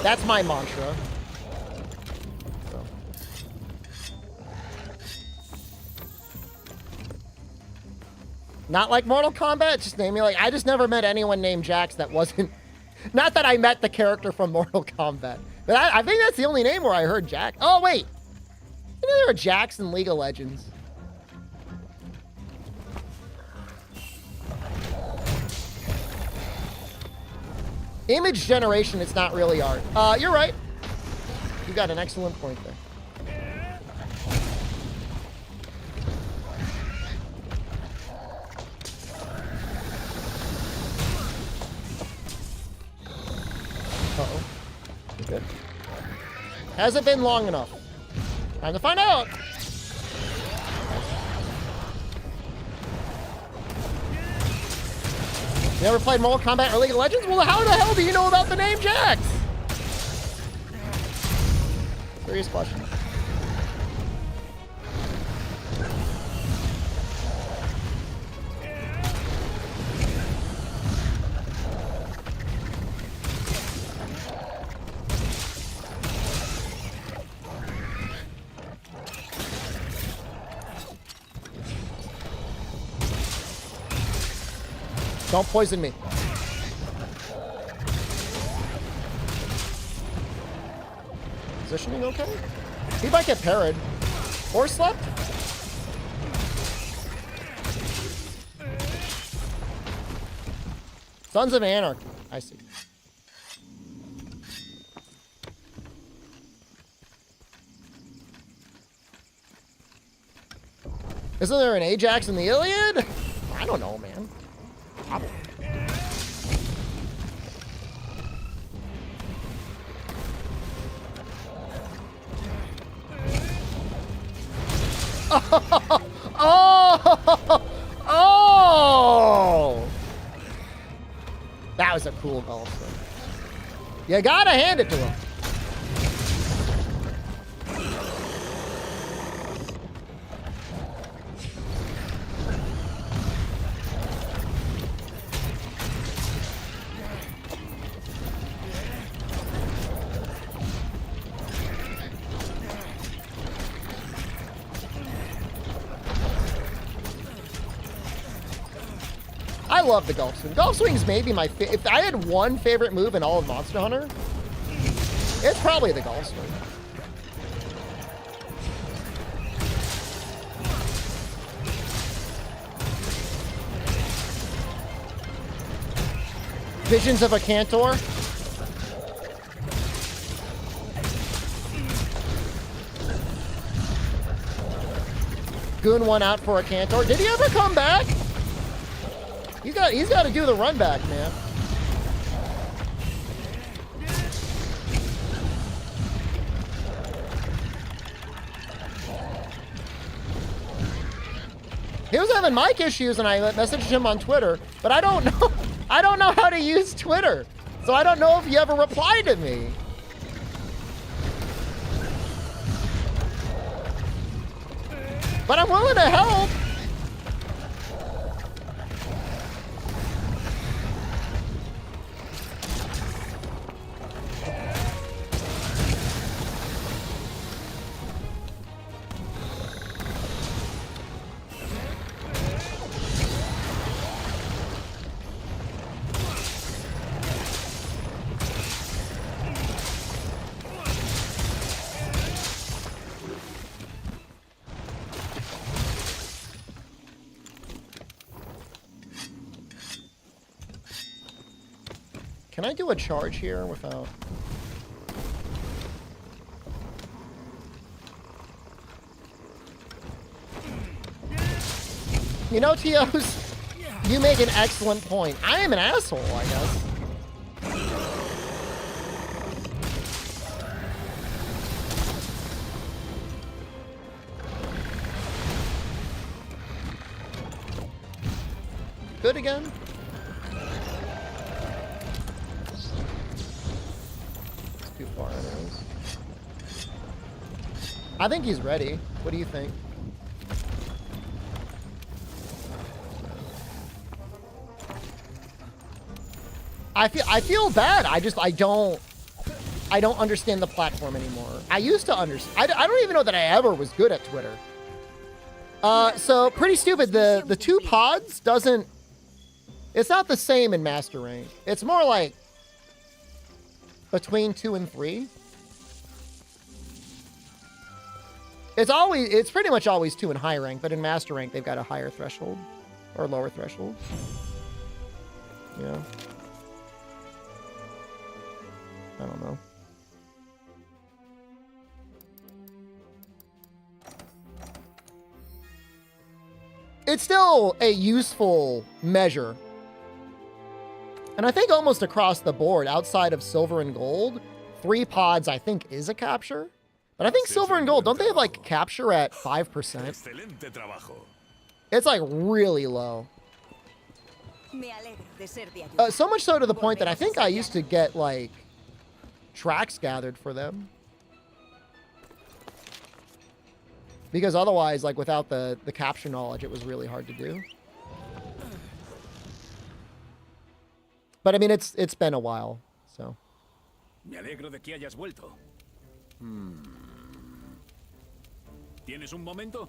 That's my mantra. Not like Mortal Kombat, just name me like, I just never met anyone named Jax that wasn't, not that I met the character from Mortal Kombat, but I think that's the only name where I heard Jax. Oh wait, You know there are Jacks in League of Legends. Image generation, it's not really art. You're right. You got an excellent point there. Uh-oh. You're good. Hasn't been long enough. Time to find out. You ever played Mortal Kombat or League of Legends? Well, how the hell do you know about the name Jax? Serious question. Don't poison me. Positioning okay? He might get parried. Or slept? Sons of Anarchy. I see. Isn't there an Ajax in the Iliad? I don't know, man. Oh! That was a cool goal. You gotta hand it to him. I love the Gulf Swing. Gulf Swing's maybe my if I had one favorite move in all of Monster Hunter, it's probably the Gulf Swing. Visions of a Cantor. Goon one out for a Cantor. Did he ever come back? He's got to do the run back, man. He was having mic issues, and I messaged him on Twitter, but I don't know. I don't know how to use Twitter, so I don't know if he ever replied to me. But I'm willing to help. Can I do a charge here without... You know, Tios, you make an excellent point. I am an asshole, I guess. Good again? Too far anyways. I think he's ready. What do you think? I feel bad. I don't understand the platform anymore. I used to understand. I don't even know that I ever was good at Twitter. So pretty stupid. The two pods doesn't. It's not the same in Master Rank. It's more like between 2 and 3. It's pretty much always 2 in high rank, but in master rank, they've got a higher threshold or lower threshold. Yeah. I don't know. It's still a useful measure. And I think almost across the board, outside of silver and gold, 3 pods, I think, is a capture. But I think silver and gold, don't they have, like, capture at 5%? It's, like, really low. So much so to the point that I think I used to get, like, tracks gathered for them. Because otherwise, like, without the capture knowledge, it was really hard to do. But, I mean, it's been a while, so. Me alegro de que hayas vuelto. ¿Tienes un momento?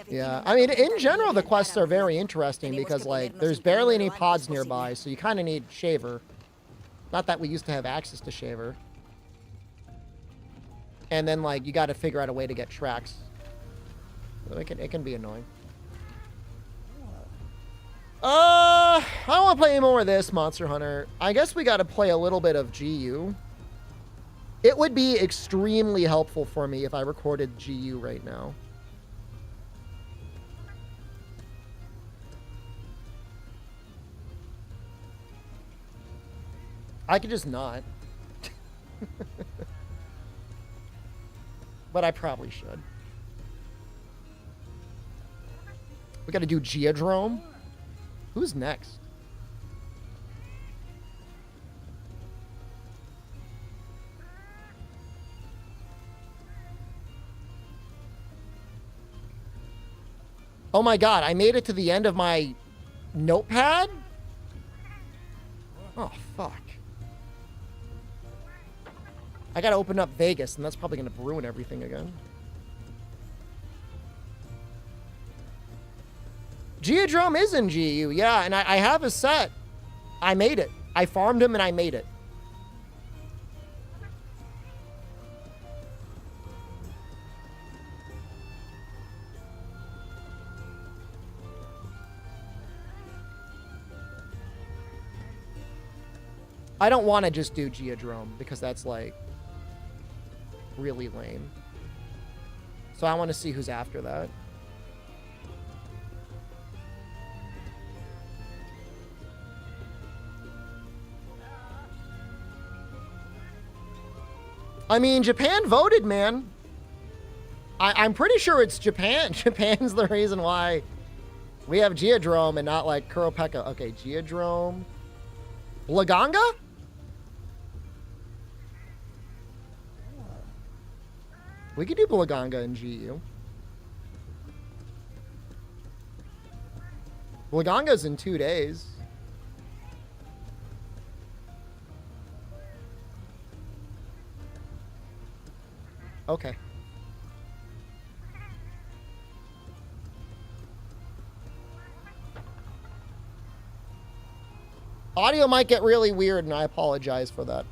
Yeah, I mean, in general, the quests are very interesting because, like, there's barely any pods nearby, so you kind of need Shaver. Not that we used to have access to Shaver. And then, like, you got to figure out a way to get tracks. So it can be annoying. I don't want to play any more of this, Monster Hunter. I guess we got to play a little bit of GU. It would be extremely helpful for me if I recorded GU right now. I could just not. But I probably should. We gotta do Geodrome. Who's next? Oh my god, I made it to the end of my notepad? Oh, fuck. I gotta open up Vegas, and that's probably gonna ruin everything again. Geodrome is in GU, yeah, and I have a set. I made it. I farmed him and I made it. I don't want to just do Geodrome because that's like really lame. So I want to see who's after that. I mean, Japan voted, man. I'm pretty sure it's Japan. Japan's the reason why we have Geodrome and not like Kuropeka. Okay, Geodrome. Laganga? We could do Blaganga in GU. Blaganga's in 2 days. Okay. Audio might get really weird, and I apologize for that.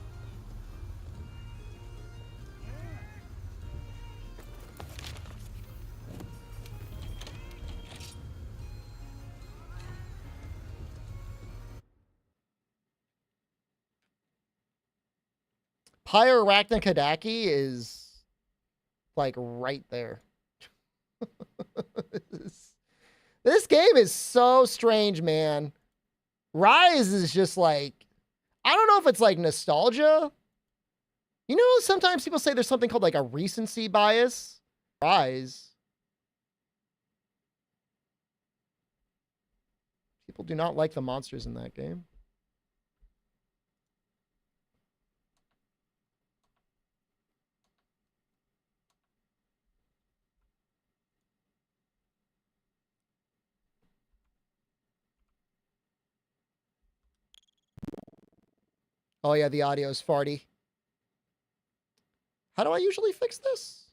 Pyrarachnakadaki is like right there. This game is so strange, man. Rise is just like, I don't know if it's like nostalgia. You know, sometimes people say there's something called like a recency bias. Rise. People do not like the monsters in that game. Oh yeah, the audio is farty. How do I usually fix this?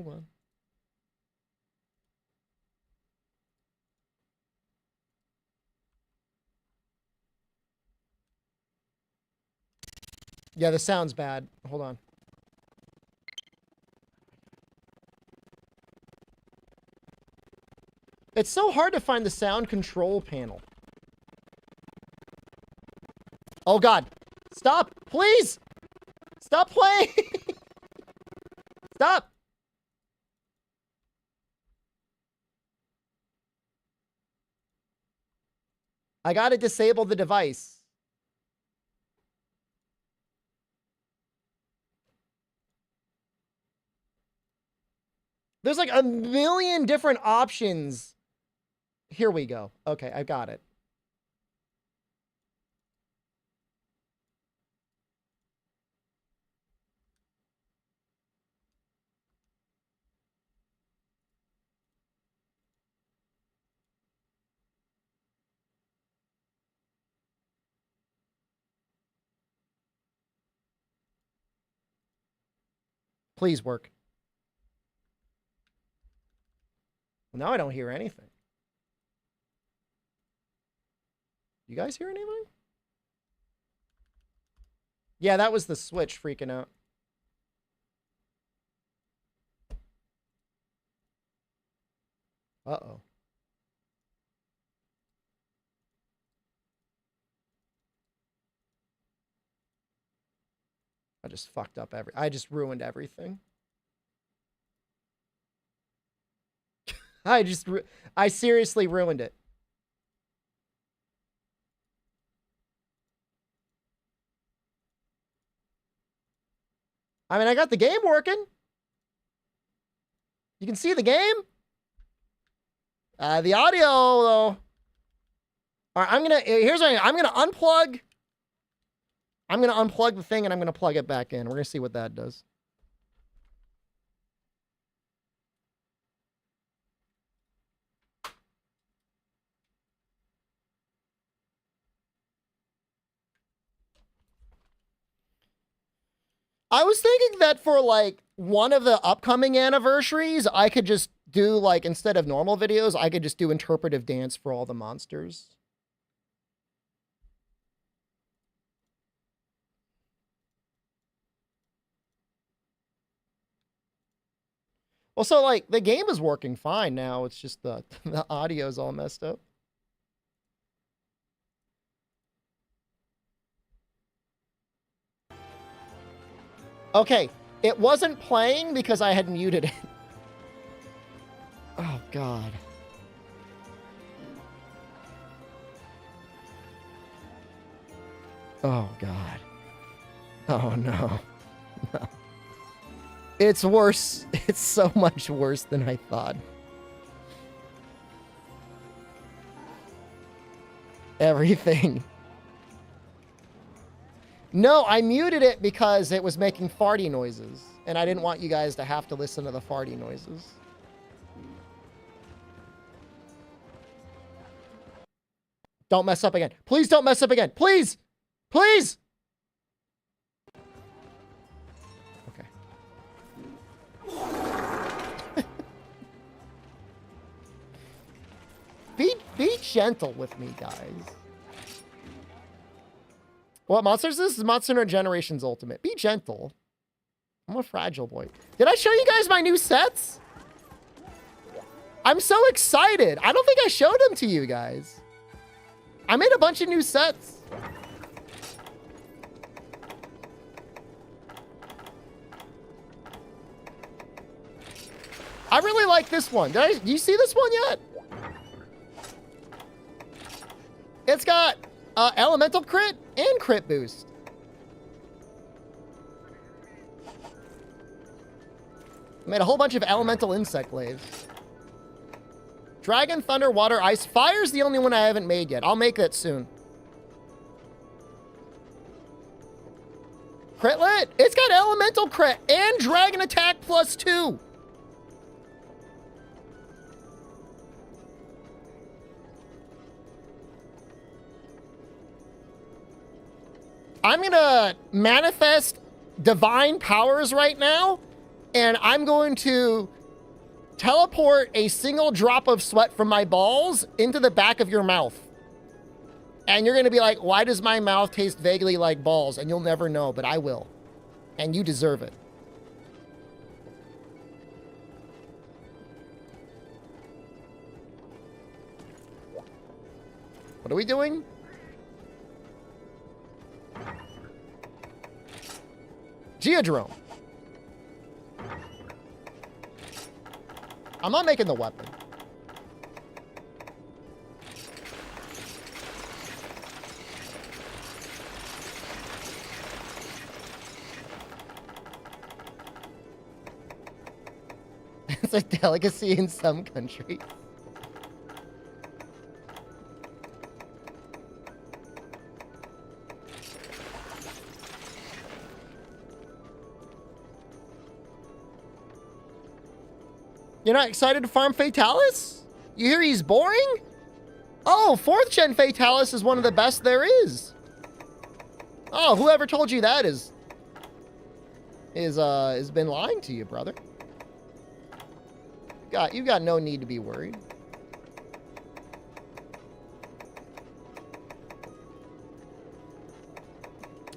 Hold on. Yeah, the sound's bad. Hold on. It's so hard to find the sound control panel. Oh God. Stop, please. Stop playing. Stop. I gotta disable the device. There's like a million different options. Here we go. Okay, I got it. Please work. Well, now I don't hear anything. You guys hear anything? Yeah, that was the Switch freaking out. Uh-oh. I just fucked up I just ruined everything. I seriously ruined it. I mean, I got the game working. You can see the game. The audio, though. All right, here's what I'm gonna unplug. I'm gonna unplug the thing and I'm gonna plug it back in. We're gonna see what that does. I was thinking that for like one of the upcoming anniversaries, I could just do like, instead of normal videos, I could just do interpretive dance for all the monsters. Well, so like the game is working fine now. It's just the audio's all messed up. Okay, it wasn't playing because I had muted it. Oh, God. Oh, God. Oh, no. No. It's worse. It's so much worse than I thought. Everything. No, I muted it because it was making farty noises. And I didn't want you guys to have to listen to the farty noises. Don't mess up again. Please don't mess up again. Please! Please! Okay. Be gentle with me, guys. What monsters is this? This is Monster Hunter Generations Ultimate. Be gentle. I'm a fragile boy. Did I show you guys my new sets? I'm so excited. I don't think I showed them to you guys. I made a bunch of new sets. I really like this one. Do you see this one yet? It's got elemental crit and crit boost. Made a whole bunch of elemental insect waves. Dragon, thunder, water, ice. Fire's the only one I haven't made yet. I'll make that soon. Critlet? It's got elemental crit and dragon attack +2. I'm gonna manifest divine powers right now and I'm going to teleport a single drop of sweat from my balls into the back of your mouth. And you're going to be like, why does my mouth taste vaguely like balls? And you'll never know, but I will. And you deserve it. What are we doing? Geodrome. I'm not making the weapon. It's a delicacy in some countries. You're not excited to farm Fatalis? You hear he's boring? Oh, 4th gen Fatalis is one of the best there is. Oh, whoever told you that has been lying to you, brother. You got no need to be worried.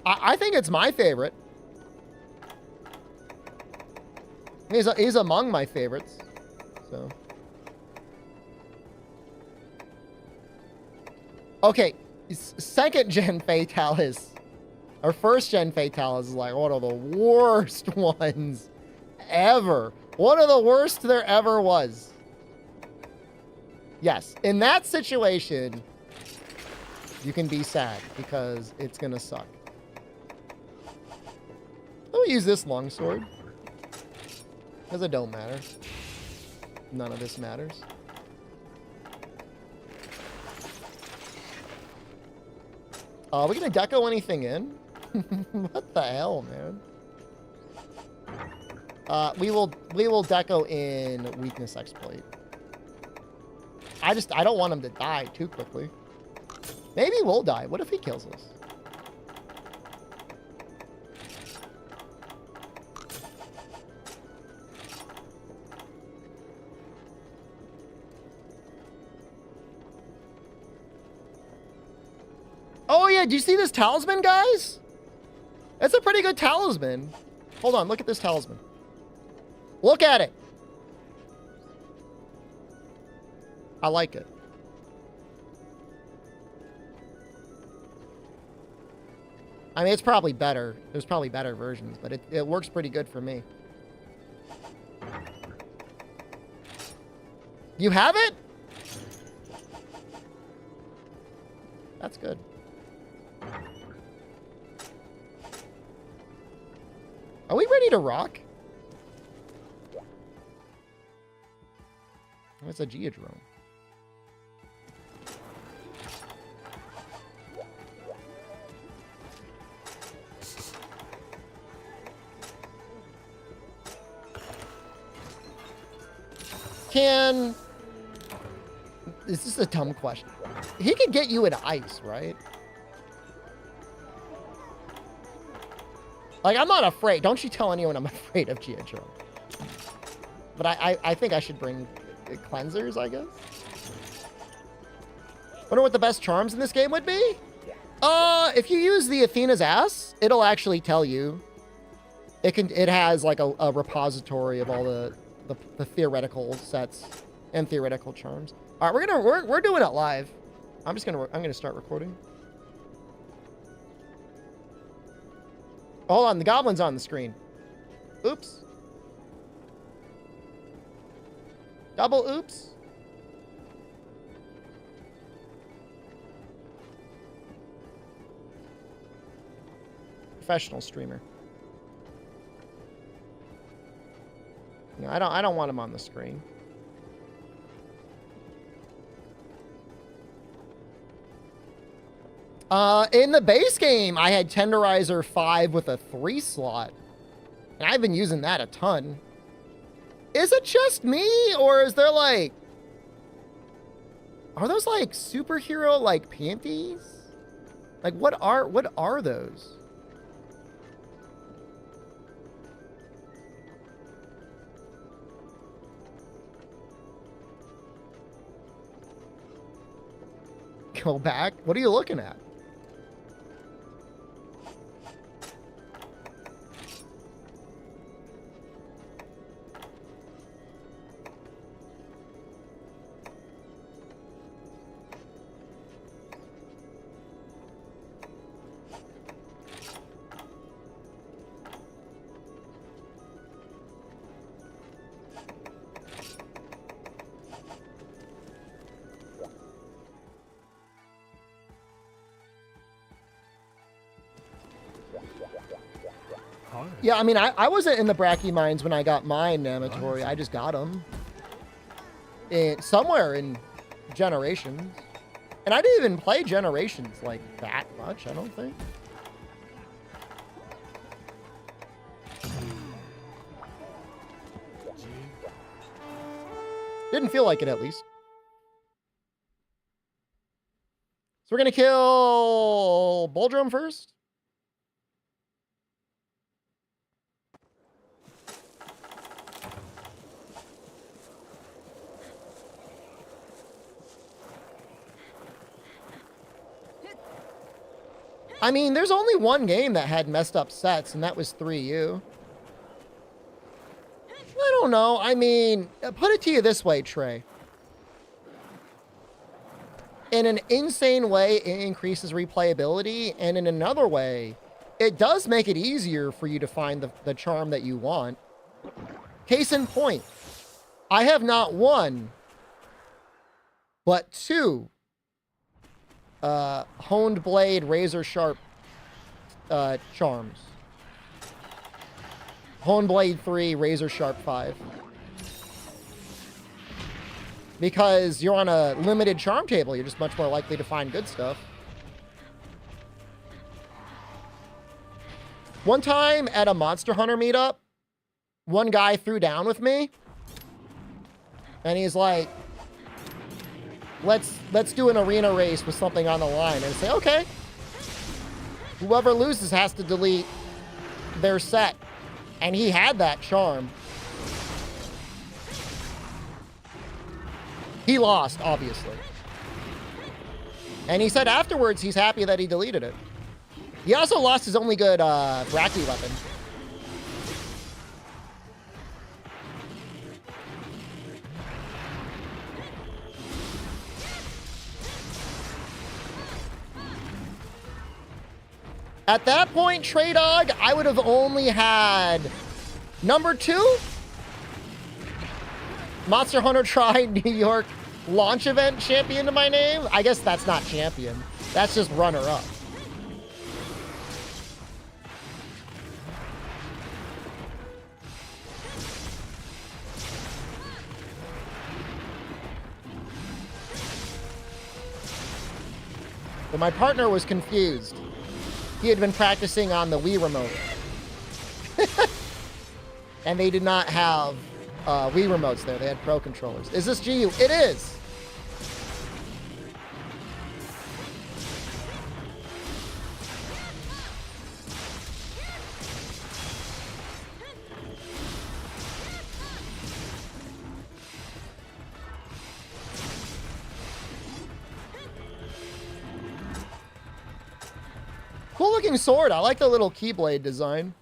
I think it's my favorite. He's among my favorites. So. Okay, 2nd gen Fatalis, or 1st gen Fatalis is like one of the worst ones ever. One of the worst there ever was. Yes, in that situation, you can be sad because it's gonna suck. Let me use this longsword. Because it don't matter. None of this matters. Are we gonna deco anything in? What the hell, man? We will deco in weakness exploit. I don't want him to die too quickly. Maybe we'll die. What if he kills us? Oh yeah, do you see this talisman, guys? It's a pretty good talisman. Hold on, look at this talisman. Look at it. I like it. I mean, it's probably better. There's probably better versions, but it works pretty good for me. You have it? That's good. Are we ready to rock? What's a geodrome? This is a dumb question. He could get you in ice, right? Like, I'm not afraid. Don't you tell anyone I'm afraid of Geodrome. But I think I should bring cleansers, I guess. Wonder what the best charms in this game would be? If you use the Athena's ass, it'll actually tell you. It has like a repository of all the theoretical sets and theoretical charms. All right, we're doing it live. I'm gonna start recording. Hold on, the goblin's on the screen. Oops. Double oops. Professional streamer. No, I don't want him on the screen. In the base game, I had Tenderizer 5 with a 3 slot. And I've been using that a ton. Is it just me, or is there like... Are those like superhero like panties? Like what are those? go back. What are you looking at? Yeah, I mean, I wasn't in the Bracky Mines when I got mine, Namatory. I just got them. Somewhere in Generations. And I didn't even play Generations like that much, I don't think. Didn't feel like it, at least. So we're going to kill Boldrum first. I mean, there's only one game that had messed up sets, and that was 3U. I don't know. I mean, put it to you this way, Trey. In an insane way, it increases replayability, and in another way, it does make it easier for you to find the charm that you want. Case in point, I have not one, but two honed blade razor sharp charms. Honed blade 3 razor sharp 5, because you're on a limited charm table. You're just much more likely to find good stuff. One time at a Monster Hunter meetup, one guy threw down with me and he's like, let's do an arena race with something on the line. And I say, okay. Whoever loses has to delete their set. And he had that charm. He lost, obviously. And he said afterwards he's happy that he deleted it. He also lost his only good Bracky weapon. At that point, Trey Dog, I would have only had number 2. Monster Hunter Tri New York launch event champion to my name. I guess that's not champion. That's just runner-up. But my partner was confused. He had been practicing on the Wii remote. And they did not have Wii remotes there. They had Pro controllers. Is this GU? It is! Cool looking sword. I like the little keyblade design.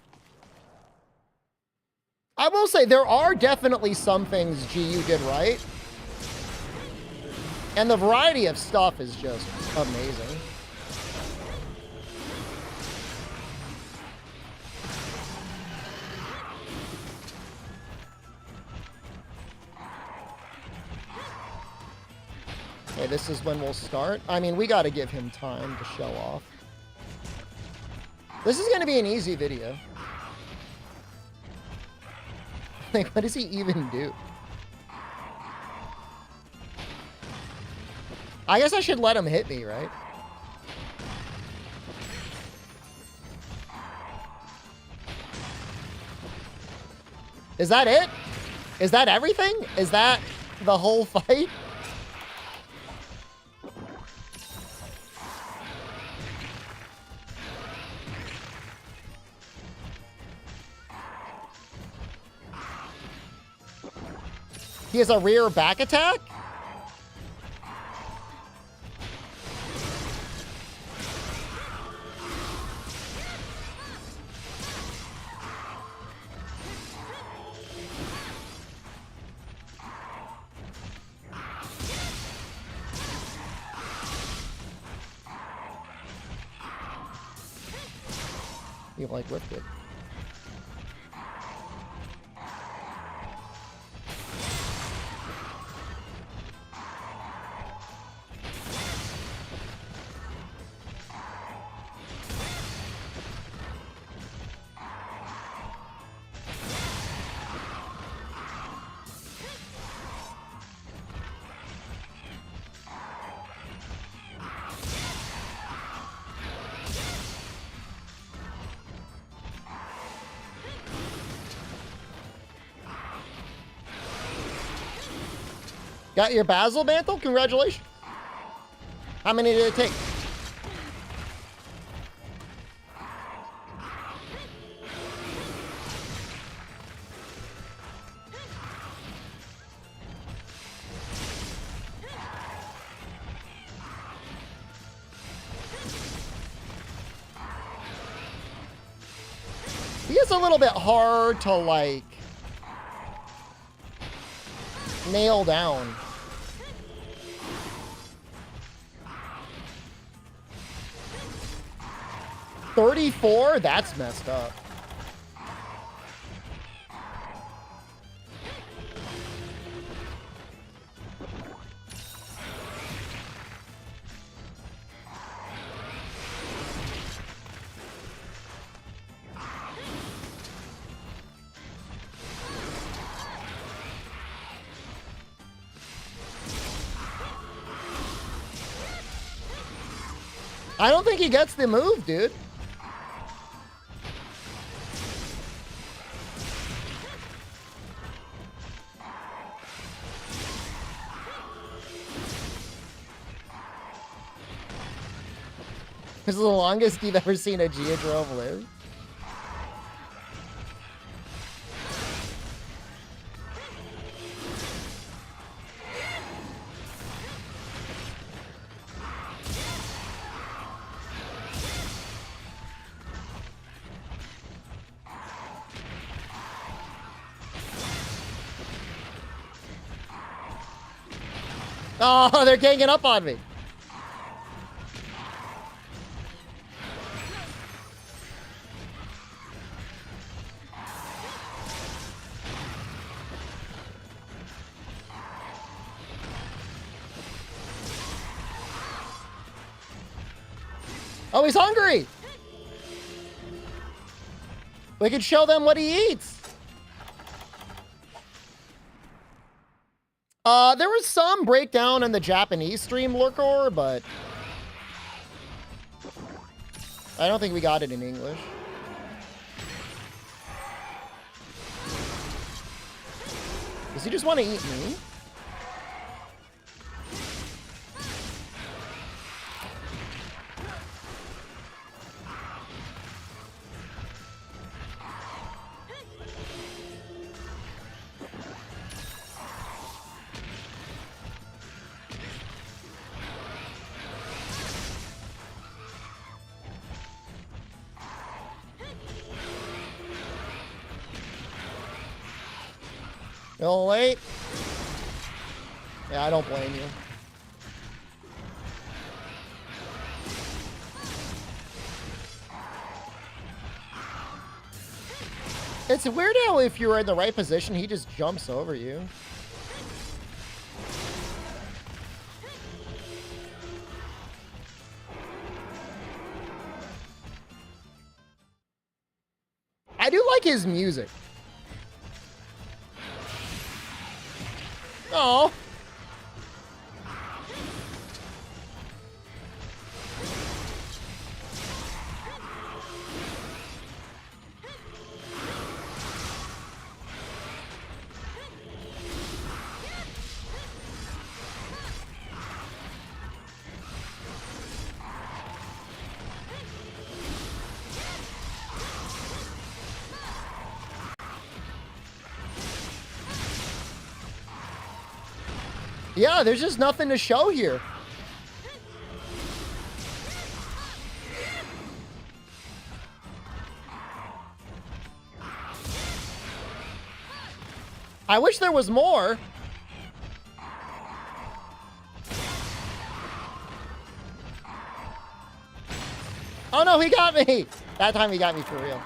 I will say there are definitely some things GU did right. And the variety of stuff is just amazing. Okay, this is when we'll start. I mean, we got to give him time to show off. This is going to be an easy video. Like, what does he even do? I guess I should let him hit me, right? Is that it? Is that everything? Is that the whole fight? He has a rear back attack? You like whipped it. Got your Basil Mantle? Congratulations. How many did it take? He is a little bit hard to, like, nail down. $34? That's messed up. I don't think he gets the move, dude. This is the longest you've ever seen a Geodrome live. Oh, they're ganging up on me. Oh, he's hungry. We could show them what he eats. There was some breakdown in the Japanese stream, Lurkor, but I don't think we got it in English. Does he just want to eat me? A little late. Yeah, I don't blame you. It's weird how if you're in the right position, he just jumps over you. I do like his music. Oh. Yeah, there's just nothing to show here. I wish there was more. Oh no, he got me. That time he got me for real.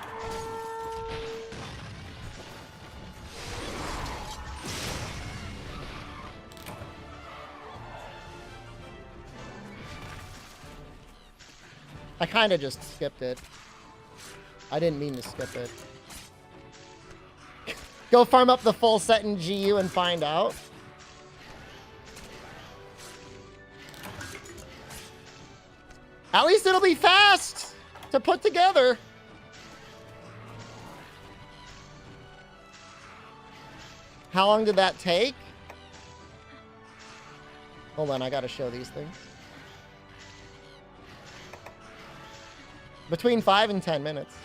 I kind of just skipped it. I didn't mean to skip it. Go farm up the full set in GU and find out. At least it'll be fast to put together. How long did that take? Hold on, I gotta show these things. Between 5 and 10 minutes.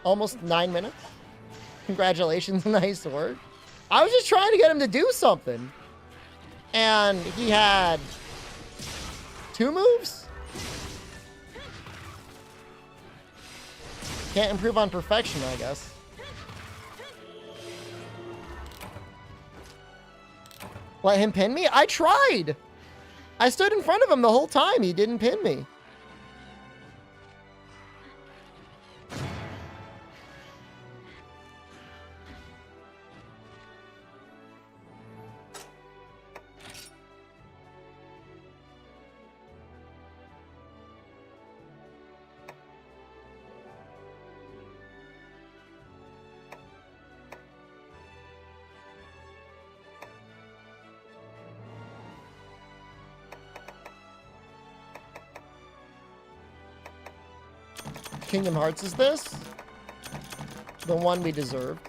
Almost 9 minutes. Congratulations, nice work. I was just trying to get him to do something. And he had 2 moves? Can't improve on perfection, I guess. Let him pin me? I tried! I stood in front of him the whole time. He didn't pin me. Kingdom Hearts is this? The one we deserved.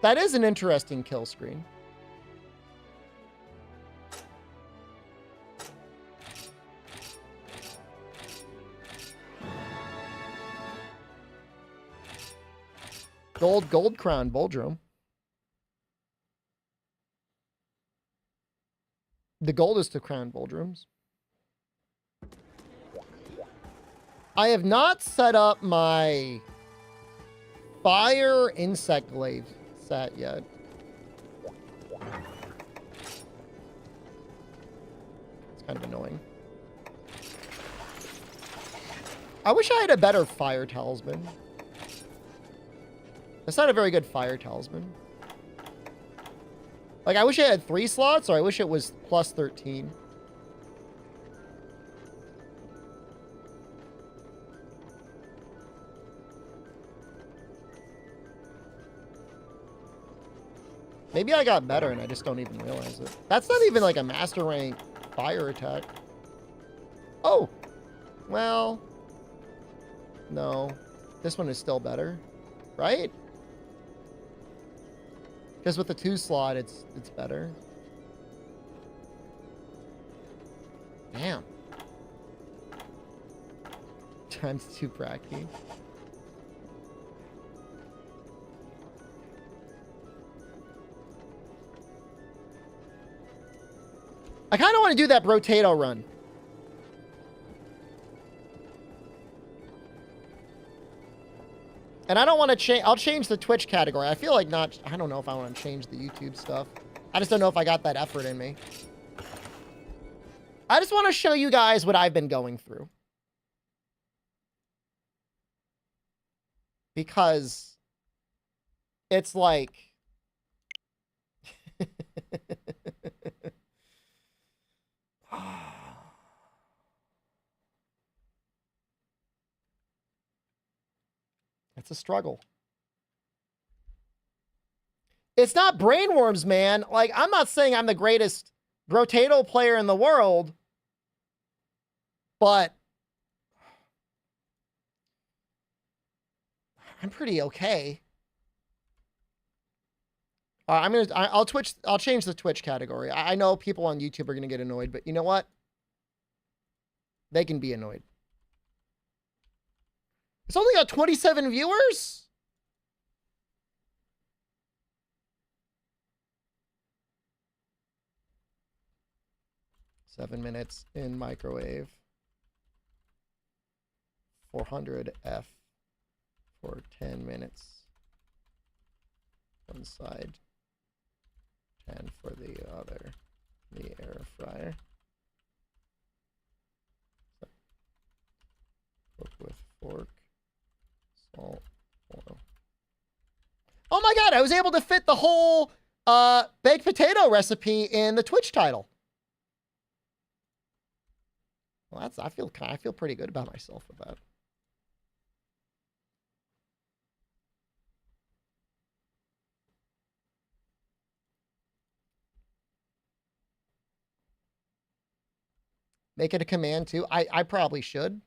That is an interesting kill screen. Gold crown, Boldrum. The gold is to crown Boldrums. I have not set up my fire insect glaive set yet. It's kind of annoying. I wish I had a better fire talisman. That's not a very good fire talisman. Like, I wish I had 3 slots, or I wish it was plus 13. Maybe I got better and I just don't even realize it. That's not even like a master rank fire attack. Oh! Well... No. This one is still better. Right? Because with the 2 slot, it's better. Damn. Times 2 pracky. I kind of want to do that Brotato run. And I don't want to change... I'll change the Twitch category. I feel like not... I don't know if I want to change the YouTube stuff. I just don't know if I got that effort in me. I just want to show you guys what I've been going through. Because... it's like... It's a struggle. It's not brainworms, man. Like, I'm not saying I'm the greatest Brotato player in the world, but I'm pretty okay. I'll change the Twitch category. I know people on YouTube are gonna get annoyed, but you know what? They can be annoyed. It's only got 27 viewers? Seven minutes in microwave. 400 F for 10 minutes. One side. And for the other, the air fryer. So, cook with fork, salt, oil. Oh my god, I was able to fit the whole baked potato recipe in the Twitch title. Well, I feel pretty good about myself with that. Make it a command too. I probably should.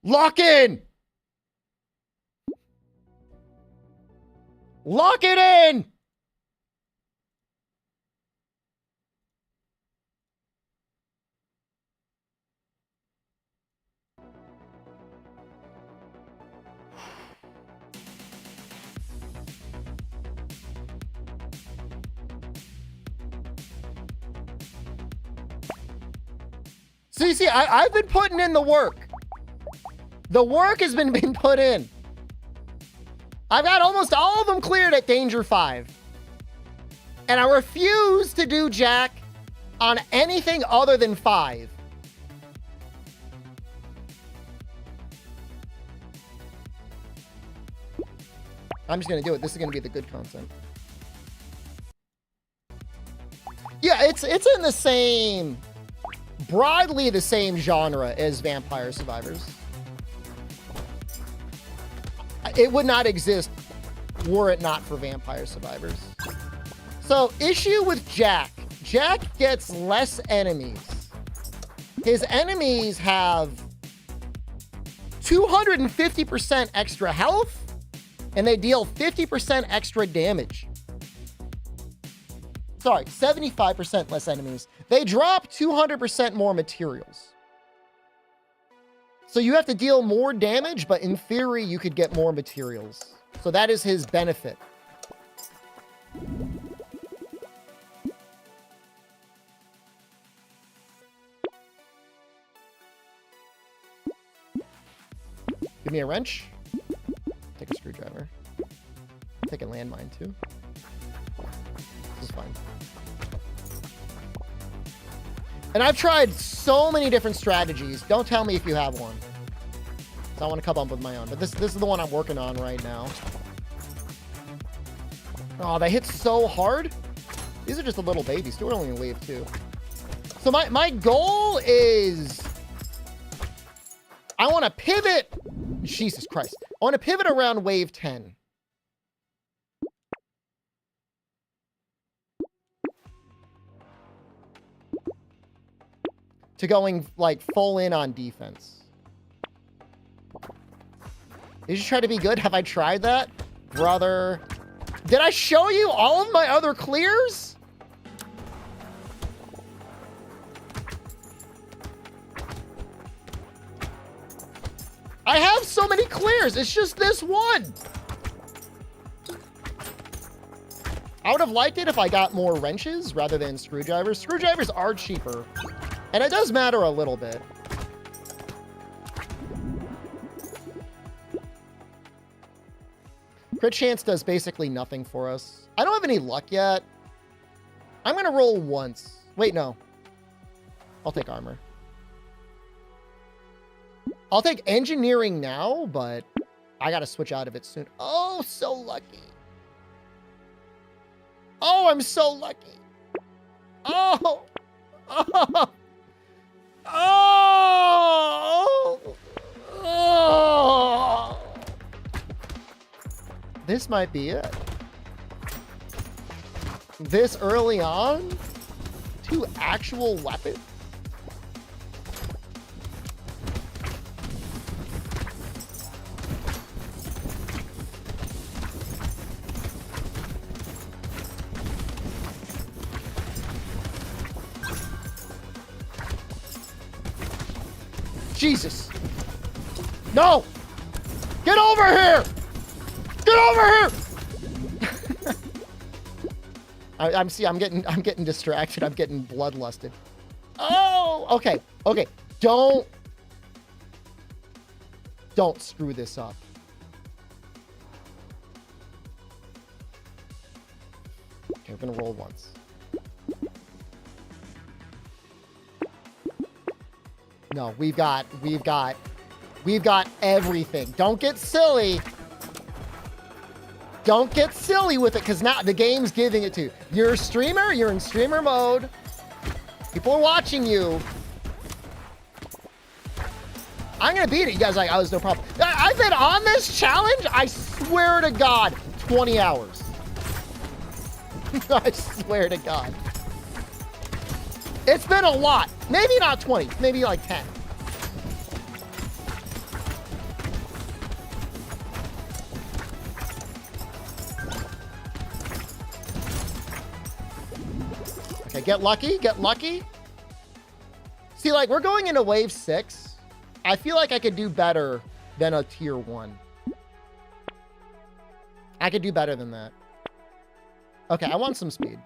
Lock in! Lock it in! So you see, I've been putting in the work. The work has been put in. I've got almost all of them cleared at Danger 5. And I refuse to do Jack on anything other than 5. I'm just going to do it. This is going to be the good content. Yeah, it's in the same... broadly the same genre as Vampire Survivors. It would not exist were it not for Vampire Survivors. So, issue with Jack. Jack gets less enemies. His enemies have 250% extra health, and they deal 50% extra damage. Sorry, 75% less enemies. They drop 200% more materials. So you have to deal more damage, but in theory, you could get more materials. So that is his benefit. Give me a wrench. Take a screwdriver. Take a landmine too. This is fine. And I've tried so many different strategies. Don't tell me if you have one. So I want to come up with my own. But this is the one I'm working on right now. Oh, they hit so hard. These are just the little babies. Still only in wave 2. So my goal is... I want to pivot... Jesus Christ. I want to pivot around wave 10. To going, like, full in on defense. Did you try to be good? Have I tried that? Brother. Did I show you all of my other clears? I have so many clears. It's just this one. I would have liked it if I got more wrenches rather than screwdrivers. Screwdrivers are cheaper. And it does matter a little bit. Crit chance does basically nothing for us. I don't have any luck yet. I'm going to roll once. Wait, no. I'll take armor. I'll take engineering now, but I got to switch out of it soon. Oh, so lucky. Oh, I'm so lucky. Oh. Oh. Oh. Oh. This might be it. This early on? 2 actual weapons? Jesus. No! Get over here! Get over here! I'm getting distracted. I'm getting bloodlusted. Oh, okay. Okay. Don't Don't screw this up. Okay, we're gonna roll once. No, we've got everything. Don't get silly. Don't get silly with it, because now the game's giving it to you. You're a streamer, you're in streamer mode. People are watching you. I'm gonna beat it. You guys are like, oh, there's no problem. I've been on this challenge, I swear to God, 20 hours. I swear to God. It's been a lot. Maybe not 20, maybe like 10. Okay, get lucky, get lucky. See, like, we're going into wave 6. I feel like I could do better than a tier 1. I could do better than that. Okay, I want some speed.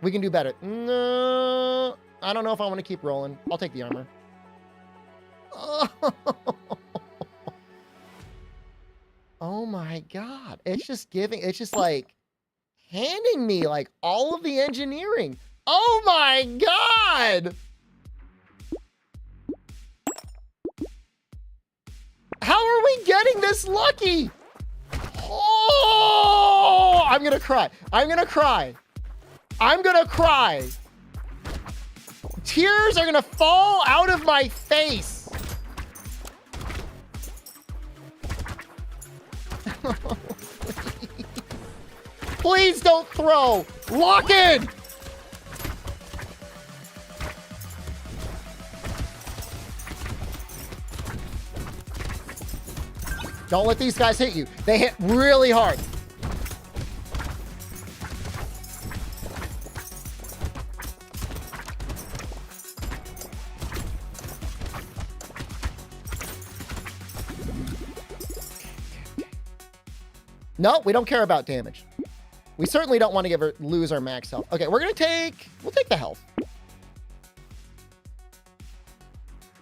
We can do better. No, I don't know if I want to keep rolling. I'll take the armor. Oh my God. It's just giving, it's just like handing me like all of the engineering. Oh my God. How are we getting this lucky? Oh, I'm gonna cry. I'm gonna cry. I'm gonna cry. Tears are gonna fall out of my face. Please don't throw. Lock in. Don't let these guys hit you. They hit really hard. No, we don't care about damage. We certainly don't want to lose our max health. Okay, we'll take the health.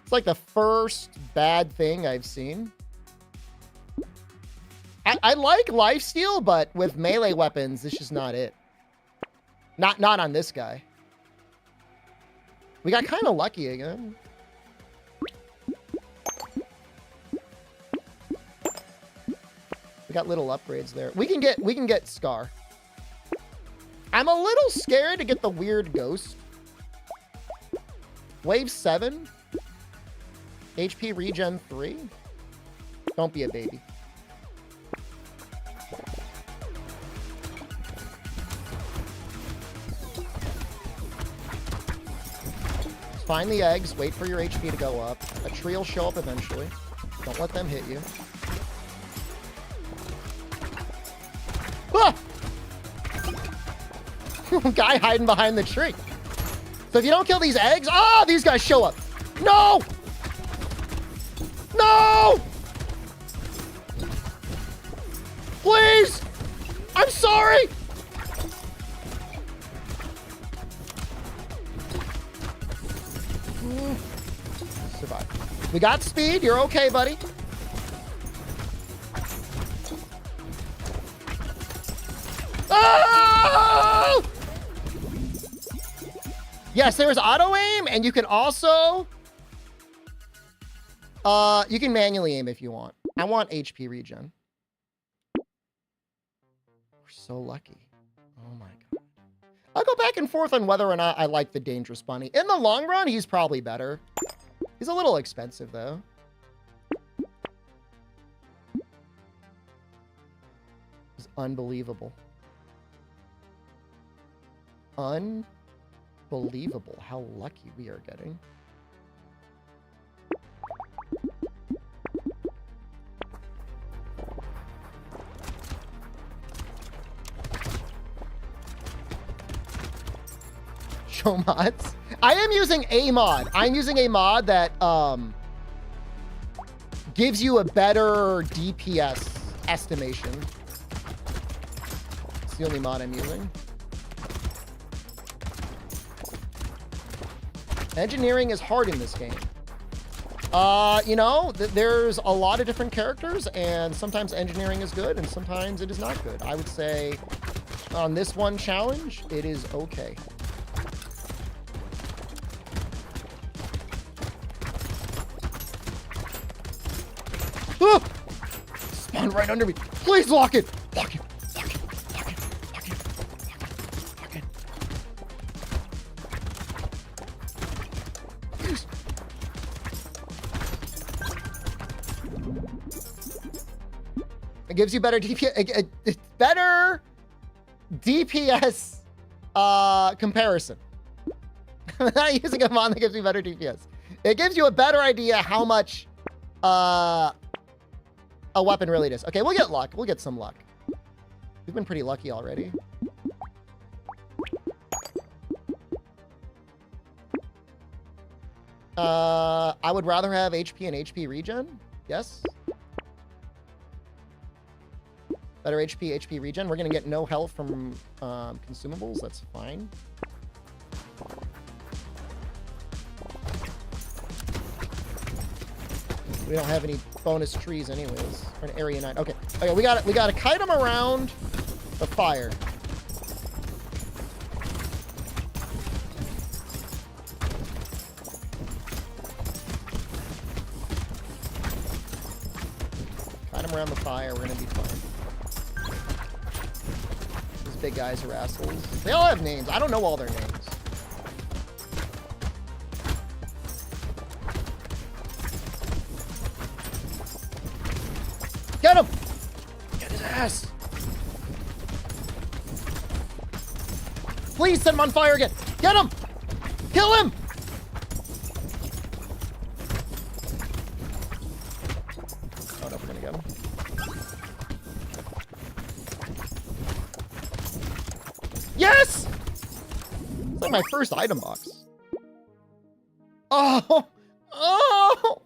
It's like the first bad thing I've seen. I like lifesteal, but with melee weapons, it's just not it. Not on this guy. We got kind of lucky again. We got little upgrades there. We can get Scar. I'm a little scared to get the weird ghost. Wave 7. HP regen 3. Don't be a baby. Find the eggs, wait for your HP to go up. A tree will show up eventually. Don't let them hit you. Ah! Guy hiding behind the tree. So if you don't kill these eggs, these guys show up. No! No! Please! I'm sorry! Survive. We got speed. You're okay, buddy. Oh! Yes, there is auto aim, and you can also you can manually aim if you want. I want HP regen. We're so lucky. Oh my God. I'll go back and forth on whether or not I like the dangerous bunny. In the long run, he's probably better. He's a little expensive, though. It's unbelievable. Unbelievable how lucky we are getting. Show mods. I am using a mod. I'm using a mod that gives you a better DPS estimation. It's the only mod I'm using. Engineering is hard in this game. You know, there's a lot of different characters, and sometimes engineering is good, and sometimes it is not good. I would say on this one challenge, it is okay. Ah! Spawn right under me. Please lock it. Lock it. Lock it. Lock it. Lock it. Lock it. Yes. It gives you better DPS. Better DPS comparison. I'm not using a mod that gives me better DPS. It gives you a better idea how much a weapon really does. Okay, we'll get luck. We'll get some luck. We've been pretty lucky already. I would rather have HP and HP regen. Yes. Better HP regen. We're gonna get no health from consumables. That's fine. We don't have any bonus trees anyways. Or an area 9. Okay. Okay, we gotta kite them around the fire. Kite them around the fire, we're gonna be fine. These big guys are assholes. They all have names. I don't know all their names. Get him! Get his ass! Please set him on fire again! Get him! Kill him! Oh no, we're gonna get him. Yes! It's like my first item box. Oh! Oh! Oh!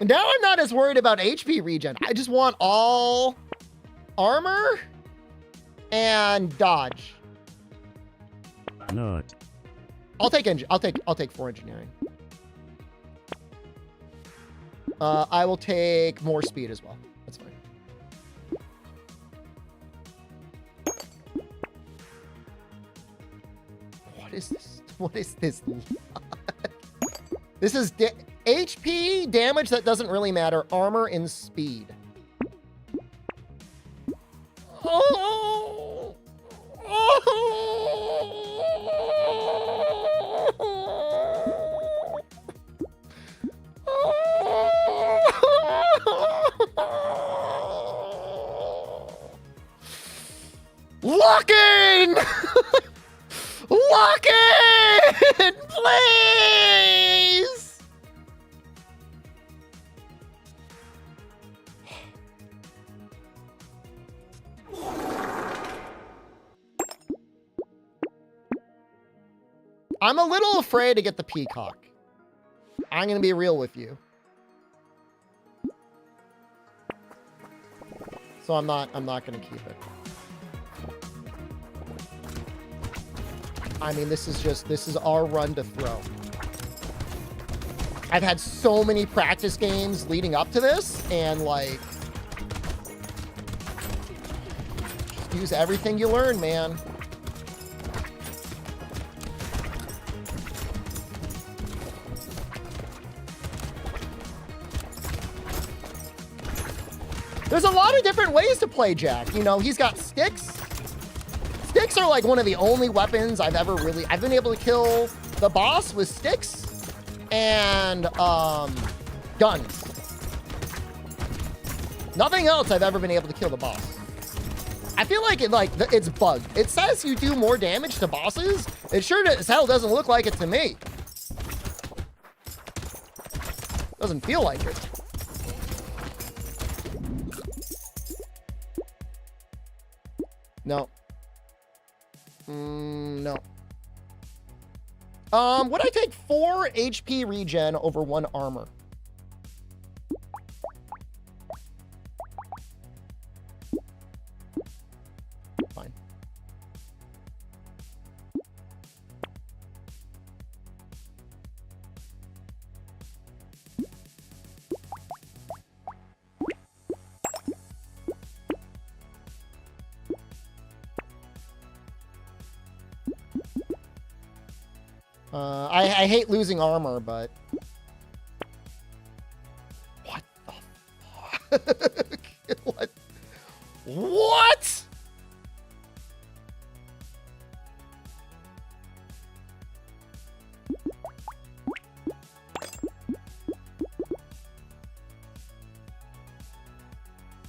Now I'm not as worried about HP regen. I just want all armor and dodge. Not. I'll take 4 engineering. I will take more speed as well. That's fine. What is this? What is this? This is HP damage that doesn't really matter. Armor and speed. Oh! Lock in! Lock in! Please! I'm a little afraid to get the peacock. I'm gonna be real with you. So I'm not gonna keep it. I mean, this is our run to throw. I've had so many practice games leading up to this, and like, just use everything you learn, man. There's a lot of different ways to play Jack. You know, he's got sticks. Sticks are like one of the only weapons I've been able to kill the boss with sticks and guns. Nothing else I've ever been able to kill the boss. I feel like it's bugged. It says you do more damage to bosses. It sure as hell doesn't look like it to me. Doesn't feel like it. No. No. Would I take 4 HP regen over 1 armor? Fine. I hate losing armor, but... What the fuck? What? What?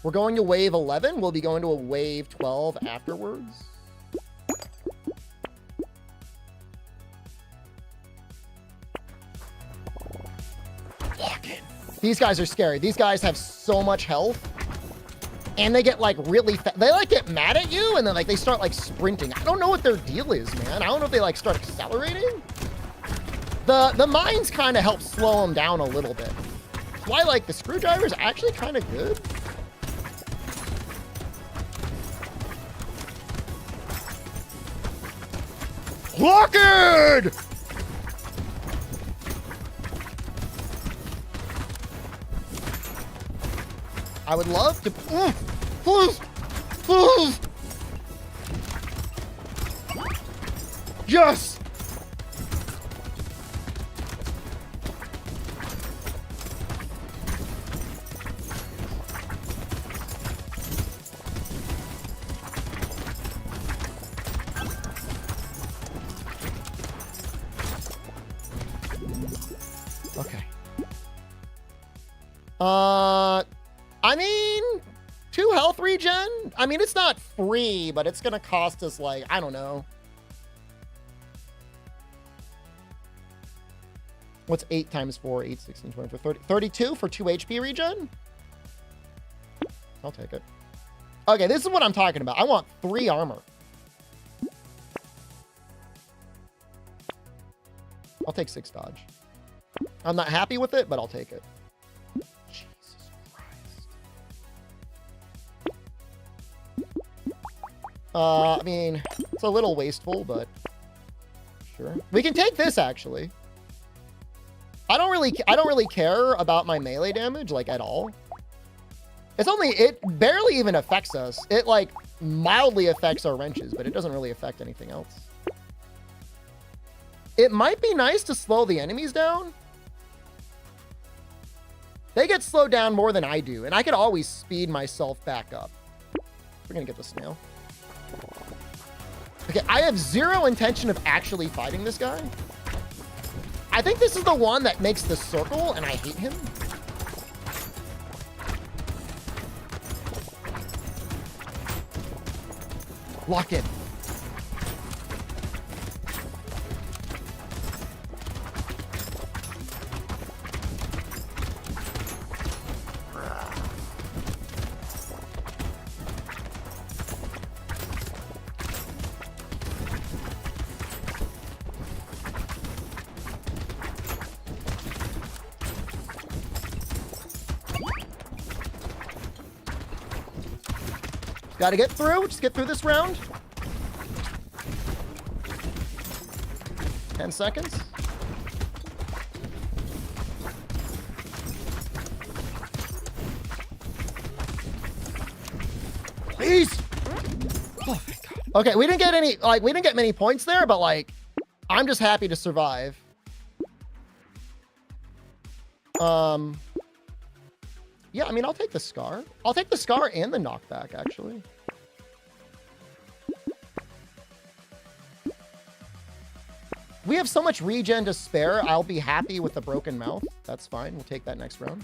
We're going to wave 11. We'll be going to a wave 12 afterwards. These guys are scary. These guys have so much health. And they get like really they like get mad at you and then like they start like sprinting. I don't know what their deal is, man. I don't know if they like start accelerating. The mines kind of help slow them down a little bit. That's why like the screwdriver is actually kind of good. Locked! I would love to... Please! Please! Yes! Okay. I mean, 2 health regen? I mean, it's not free, but it's gonna cost us like, I don't know. What's 8 times 4? 8, 16, 24, 30, 32 for 2 HP regen? I'll take it. Okay, this is what I'm talking about. I want 3 armor. I'll take 6 dodge. I'm not happy with it, but I'll take it. Jesus Christ. I mean, it's a little wasteful, but sure. We can take this actually. I don't really care about my melee damage like at all. It barely even affects us. It like mildly affects our wrenches, but it doesn't really affect anything else. It might be nice to slow the enemies down. They get slowed down more than I do, and I could always speed myself back up. We're gonna get the snail. Okay, I have 0 intention of actually fighting this guy. I think this is the one that makes the circle, and I hate him. Lock in. Gotta get through. Just get through this round. 10 seconds. Please. Oh, thank God. Okay, we didn't get many points there, but like, I'm just happy to survive. Yeah, I mean, I'll take the scar. I'll take the scar and the knockback, actually. We have so much regen to spare. I'll be happy with the broken mouth. That's fine. We'll take that next round.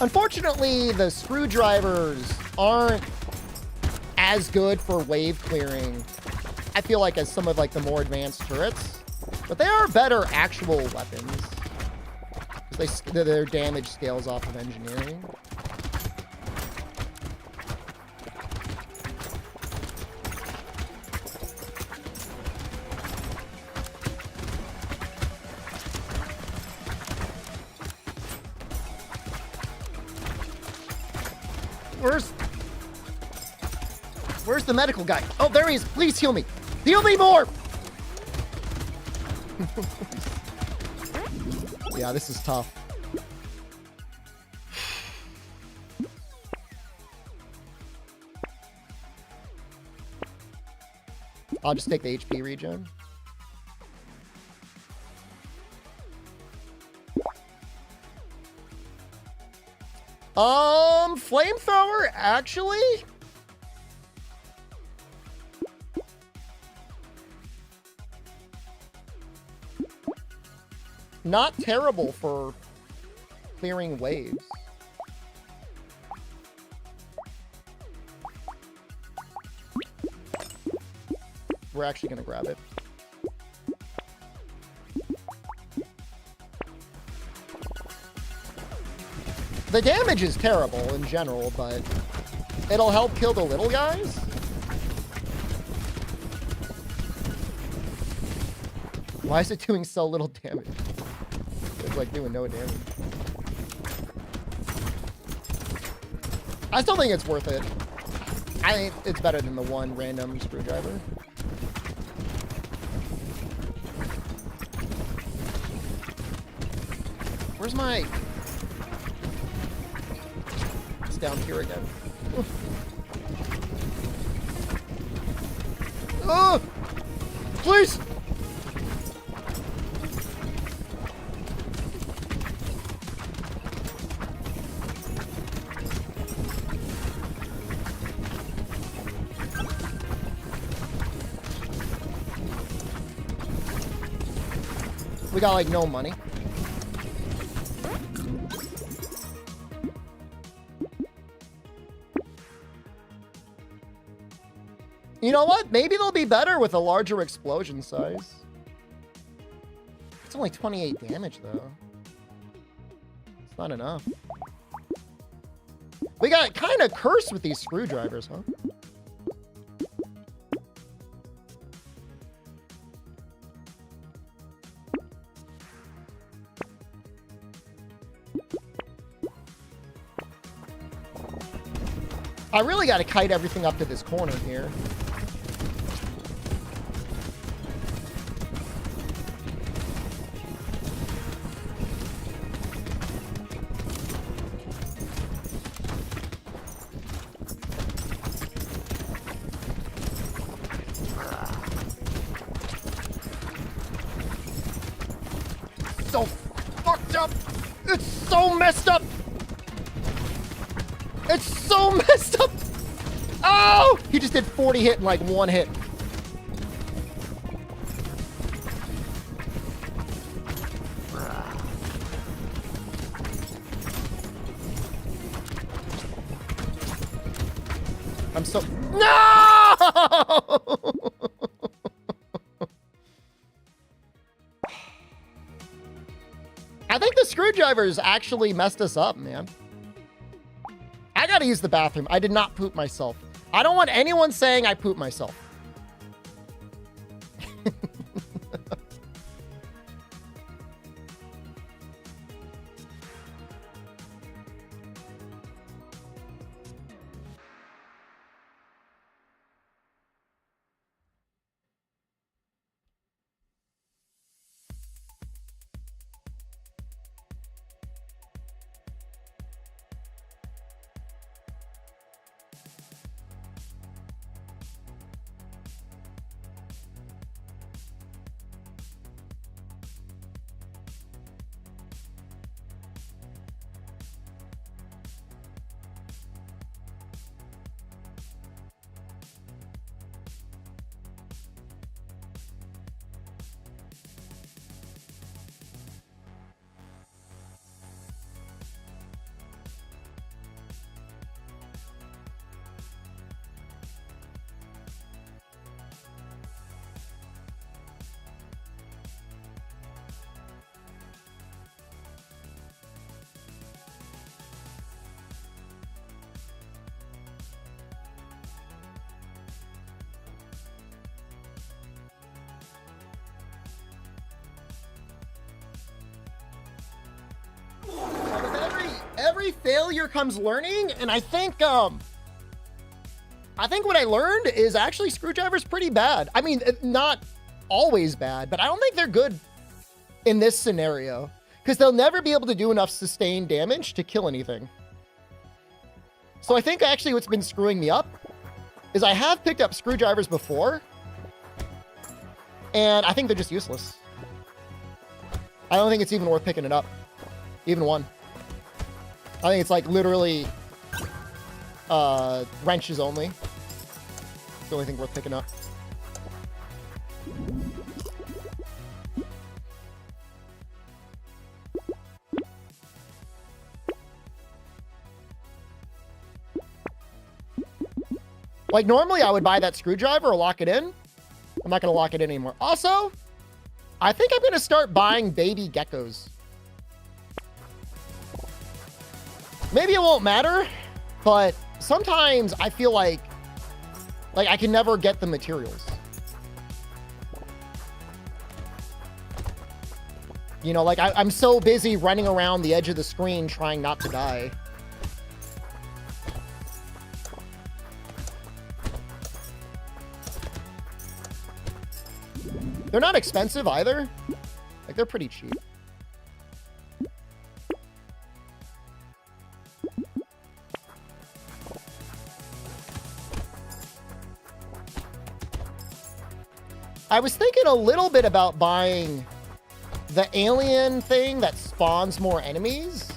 Unfortunately, the screwdrivers aren't as good for wave clearing, I feel like, as some of like the more advanced turrets, but they are better actual weapons. Their damage scales off of engineering. Where's the medical guy? Oh, there he is. Please heal me. Heal me more. Yeah, this is tough. I'll just take the HP regen. Flamethrower, actually? Not terrible for clearing waves. We're actually gonna grab it. The damage is terrible in general, but it'll help kill the little guys. Why is it doing so little damage? It's like doing no damage. I still think it's worth it. I think it's better than the one random screwdriver. Where's my... It's down here again. Oh! Please! We got like no money. You know what? Maybe they'll be better with a larger explosion size. It's only 28 damage though. It's not enough. We got kind of cursed with these screwdrivers, huh? I really got to kite everything up to this corner here. So fucked up. It's so messed up. It's so messed up! Oh! He just did 40 hit in like one hit. I'm so... No! I think the screwdrivers actually messed us up, man. I gotta use the bathroom. I did not poop myself. I don't want anyone saying I pooped myself. every failure comes learning, and I think what I learned is actually screwdriver's pretty bad. I mean, not always bad, but I don't think they're good in this scenario because they'll never be able to do enough sustained damage to kill anything. So I think actually what's been screwing me up is I have picked up screwdrivers before, and I think they're just useless. I don't think it's even worth picking it up. Even one. I think it's like literally wrenches only. It's the only thing worth picking up. Like normally I would buy that screwdriver or lock it in. I'm not going to lock it in anymore. Also, I think I'm going to start buying baby geckos. Maybe it won't matter, but sometimes I feel like I can never get the materials. You know, like I'm so busy running around the edge of the screen trying not to die. They're not expensive either. Like, they're pretty cheap. I was thinking a little bit about buying the alien thing that spawns more enemies.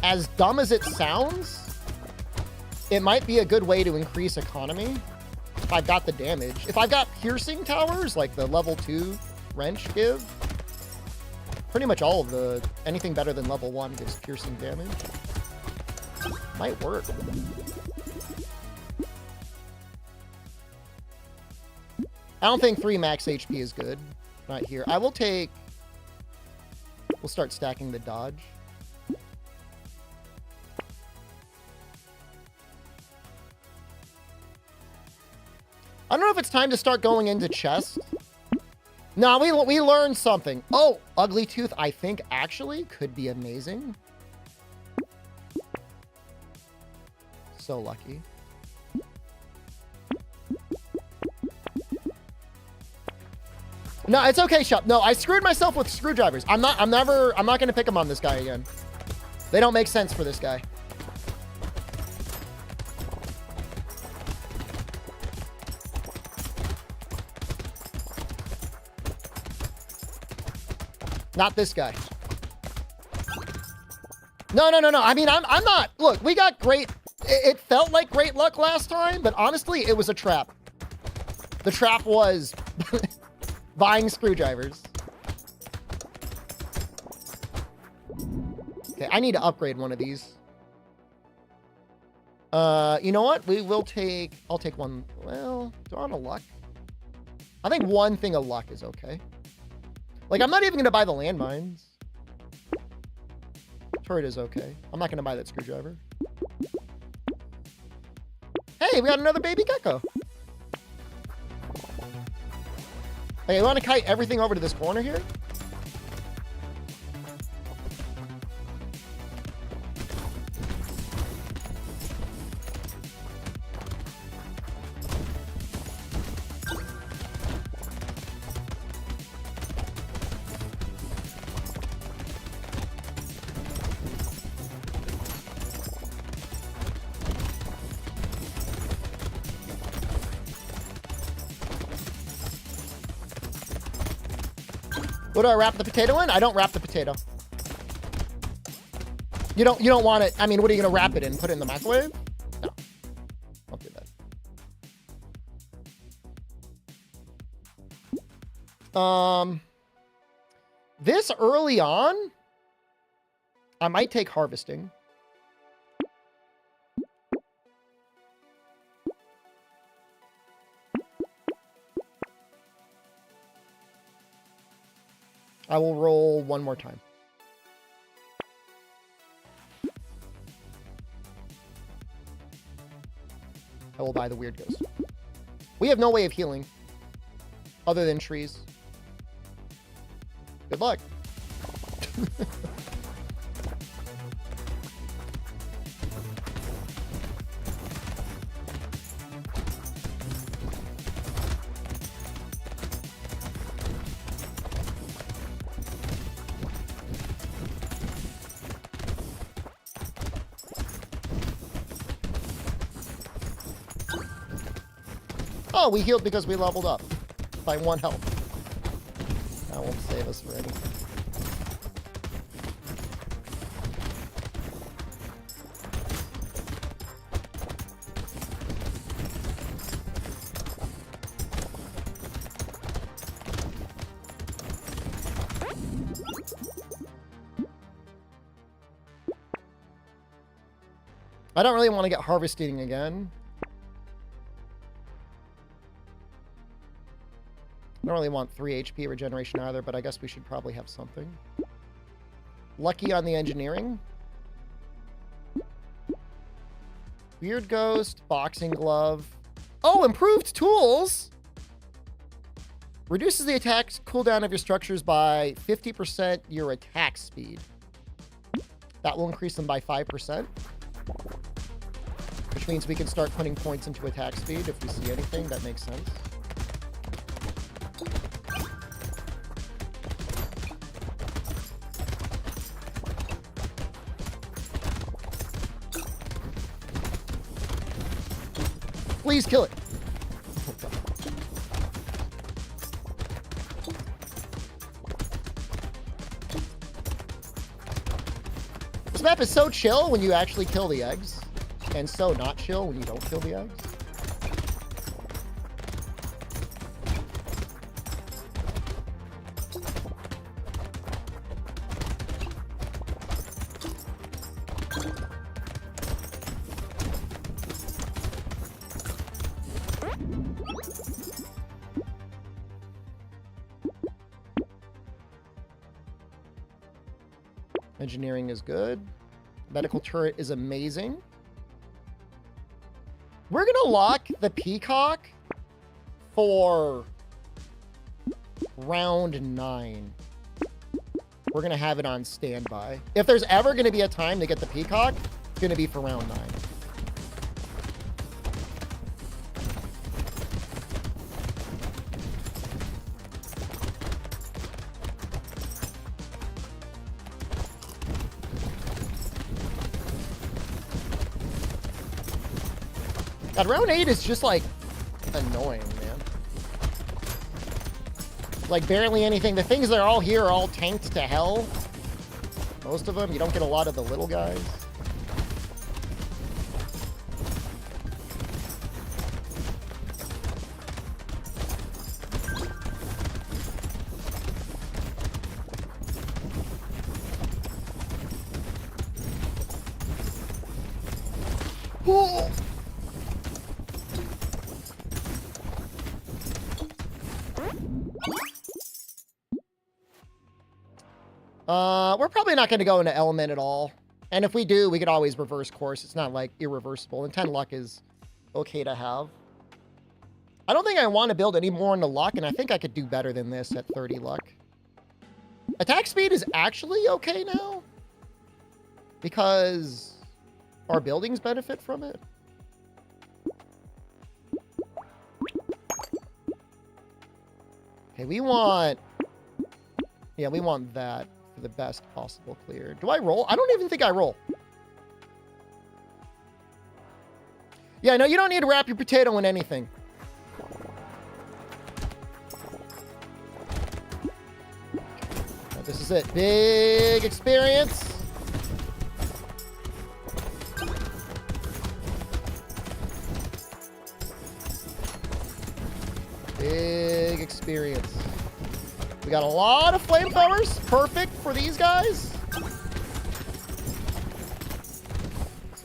As dumb as it sounds, it might be a good way to increase economy. If I've got the damage. If I've got piercing towers, like the level 2 wrench give, pretty much all of the, anything better than level 1 gives piercing damage. Might work. I don't think 3 max HP is good. Not here. I will take... We'll start stacking the dodge. I don't know if it's time to start going into chest. No, we learned something. Oh, Ugly Tooth, I think, actually could be amazing. So lucky. No, it's okay, Shop. No, I screwed myself with screwdrivers. I'm not gonna pick them on this guy again. They don't make sense for this guy. Not this guy. No. I mean, I'm not. Look, we got great. It felt like great luck last time, but honestly, it was a trap. The trap was buying screwdrivers. Okay, I need to upgrade one of these. You know what? I'll take one. Well, do I want a luck? I think one thing of luck is okay. Like, I'm not even going to buy the landmines. Turret is okay. I'm not going to buy that screwdriver. Hey, we got another baby gecko. Okay, you want to kite everything over to this corner here? What do I wrap the potato in? I don't wrap the potato. You don't want it. I mean, what are you gonna wrap it in? Put it in the microwave? No. Don't do that. This early on, I might take harvesting. I will roll one more time. I will buy the weird ghost. We have no way of healing other than trees. Good luck. Oh, we healed because we leveled up by 1 health. That won't save us for anything. I don't really want to get harvesting again. I don't really want 3 HP regeneration either, but I guess we should probably have something. Lucky on the engineering. Weird Ghost, Boxing Glove. Oh, improved tools! Reduces the attack cooldown of your structures by 50% your attack speed. That will increase them by 5%. Which means we can start putting points into attack speed if we see anything. That makes sense. Please kill it. This map is so chill when you actually kill the eggs, and so not chill when you don't kill the eggs. Engineering is good. Medical turret is amazing. We're gonna lock the Peacock for round 9. We're gonna have it on standby. If there's ever gonna be a time to get the Peacock, it's gonna be for round 9. God, round 8 is just, like, annoying, man. Like, barely anything. The things that are all here are all tanked to hell. Most of them. You don't get a lot of the little guys. Oh! We're probably not going to go into element at all. And if we do, we could always reverse course. It's not, like, irreversible. And 10 luck is okay to have. I don't think I want to build any more into luck, and I think I could do better than this at 30 luck. Attack speed is actually okay now, because our buildings benefit from it. Okay, we want... Yeah, we want that for the best possible clear. Do I roll? I don't even think I roll. Yeah, no, you don't need to wrap your potato in anything. Now, this is it. Big experience. Big experience. We got a lot of flamethrowers. Perfect for these guys.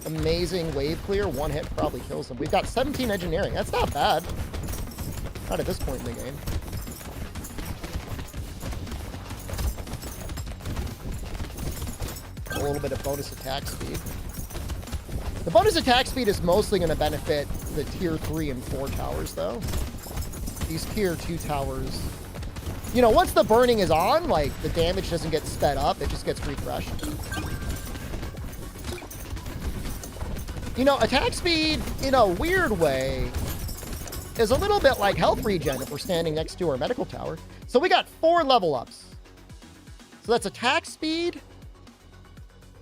Amazing wave clear. 1 hit probably kills them. We've got 17 engineering. That's not bad. Not at this point in the game. A little bit of bonus attack speed. The bonus attack speed is mostly going to benefit the tier 3 and 4 towers, though. These tier 2 towers... You know, once the burning is on, like, the damage doesn't get sped up. It just gets refreshed. You know, attack speed, in a weird way, is a little bit like health regen if we're standing next to our medical tower. So we got 4 level ups. So that's attack speed.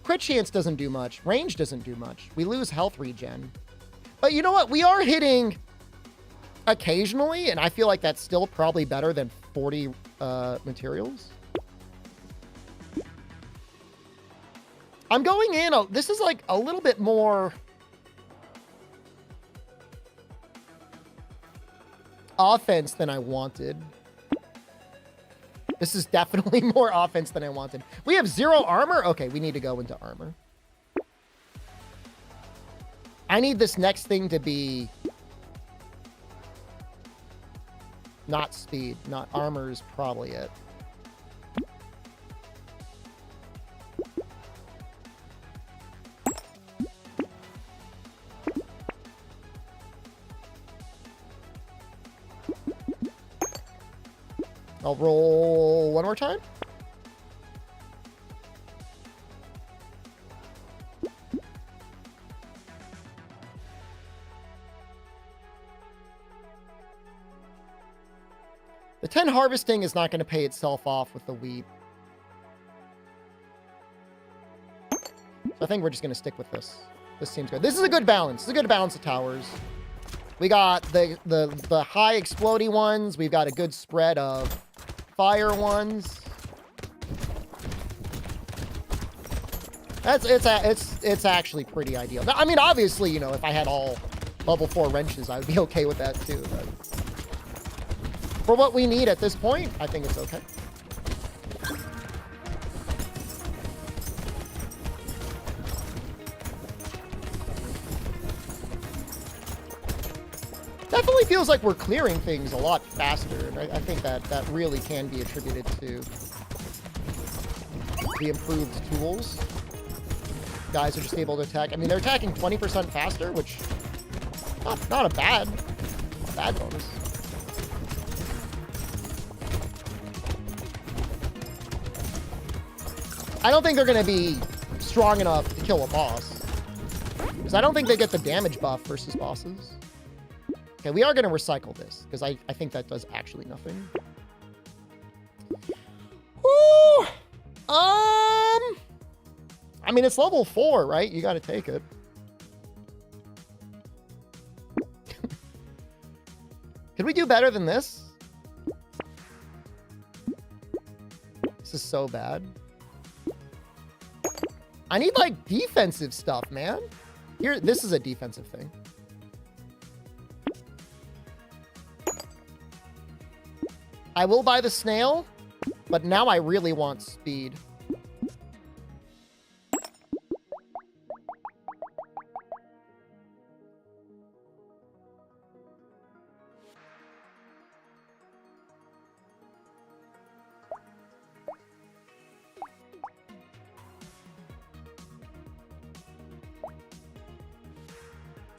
Crit chance doesn't do much. Range doesn't do much. We lose health regen. But you know what? We are hitting occasionally, and I feel like that's still probably better than 40 materials. I'm going in, this is like a little bit more offense than I wanted. This is definitely more offense than I wanted. We have 0 armor? Okay, we need to go into armor. I need this next thing to be not speed, not armor is probably it. I'll roll one more time. The 10 harvesting is not going to pay itself off with the wheat. So I think we're just going to stick with this. This seems good. This is a good balance. This is a good balance of towers. We got the high explodey ones. We've got a good spread of fire ones. It's actually pretty ideal. I mean, obviously, you know, if I had all level 4 wrenches, I would be okay with that too. But for what we need at this point, I think it's okay. Definitely feels like we're clearing things a lot faster, and I think that really can be attributed to the improved tools. Guys are just able to attack. I mean, they're attacking 20% faster, which not a bad bonus. I don't think they're going to be strong enough to kill a boss, because I don't think they get the damage buff versus bosses. Okay, we are going to recycle this, because I think that does actually nothing. Woo! I mean, it's level 4, right? You got to take it. Could we do better than this? This is so bad. I need, like, defensive stuff, man. Here, this is a defensive thing. I will buy the snail, but now I really want speed.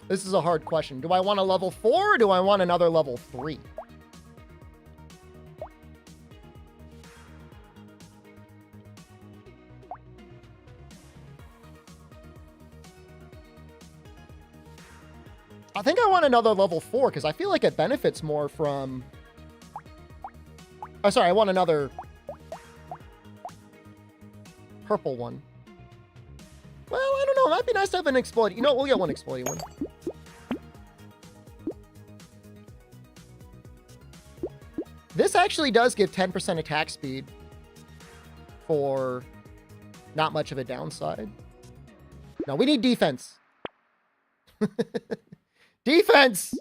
This is a hard question. Do I want a level 4 or do I want another level 3? I think I want another level 4 because I feel like it benefits more from... Oh, sorry, I want another purple one. Well, I don't know. It might be nice to have an exploding. You know, we'll get one exploding one. This actually does give 10% attack speed for not much of a downside. No, we need defense. Defense!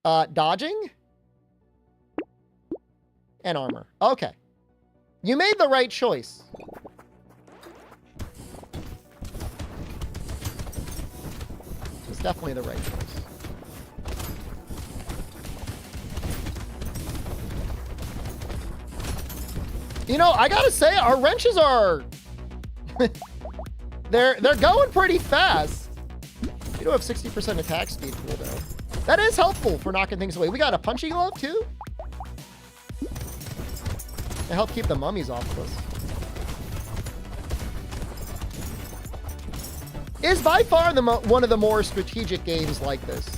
Dodging? And armor. Okay. You made the right choice. It's definitely the right choice. You know, I gotta say, our wrenches are... they're going pretty fast. You do have 60% attack speed cooldown. That is helpful for knocking things away. We got a punchy glove, too. To help keep the mummies off of us. Is by far one of the more strategic games like this.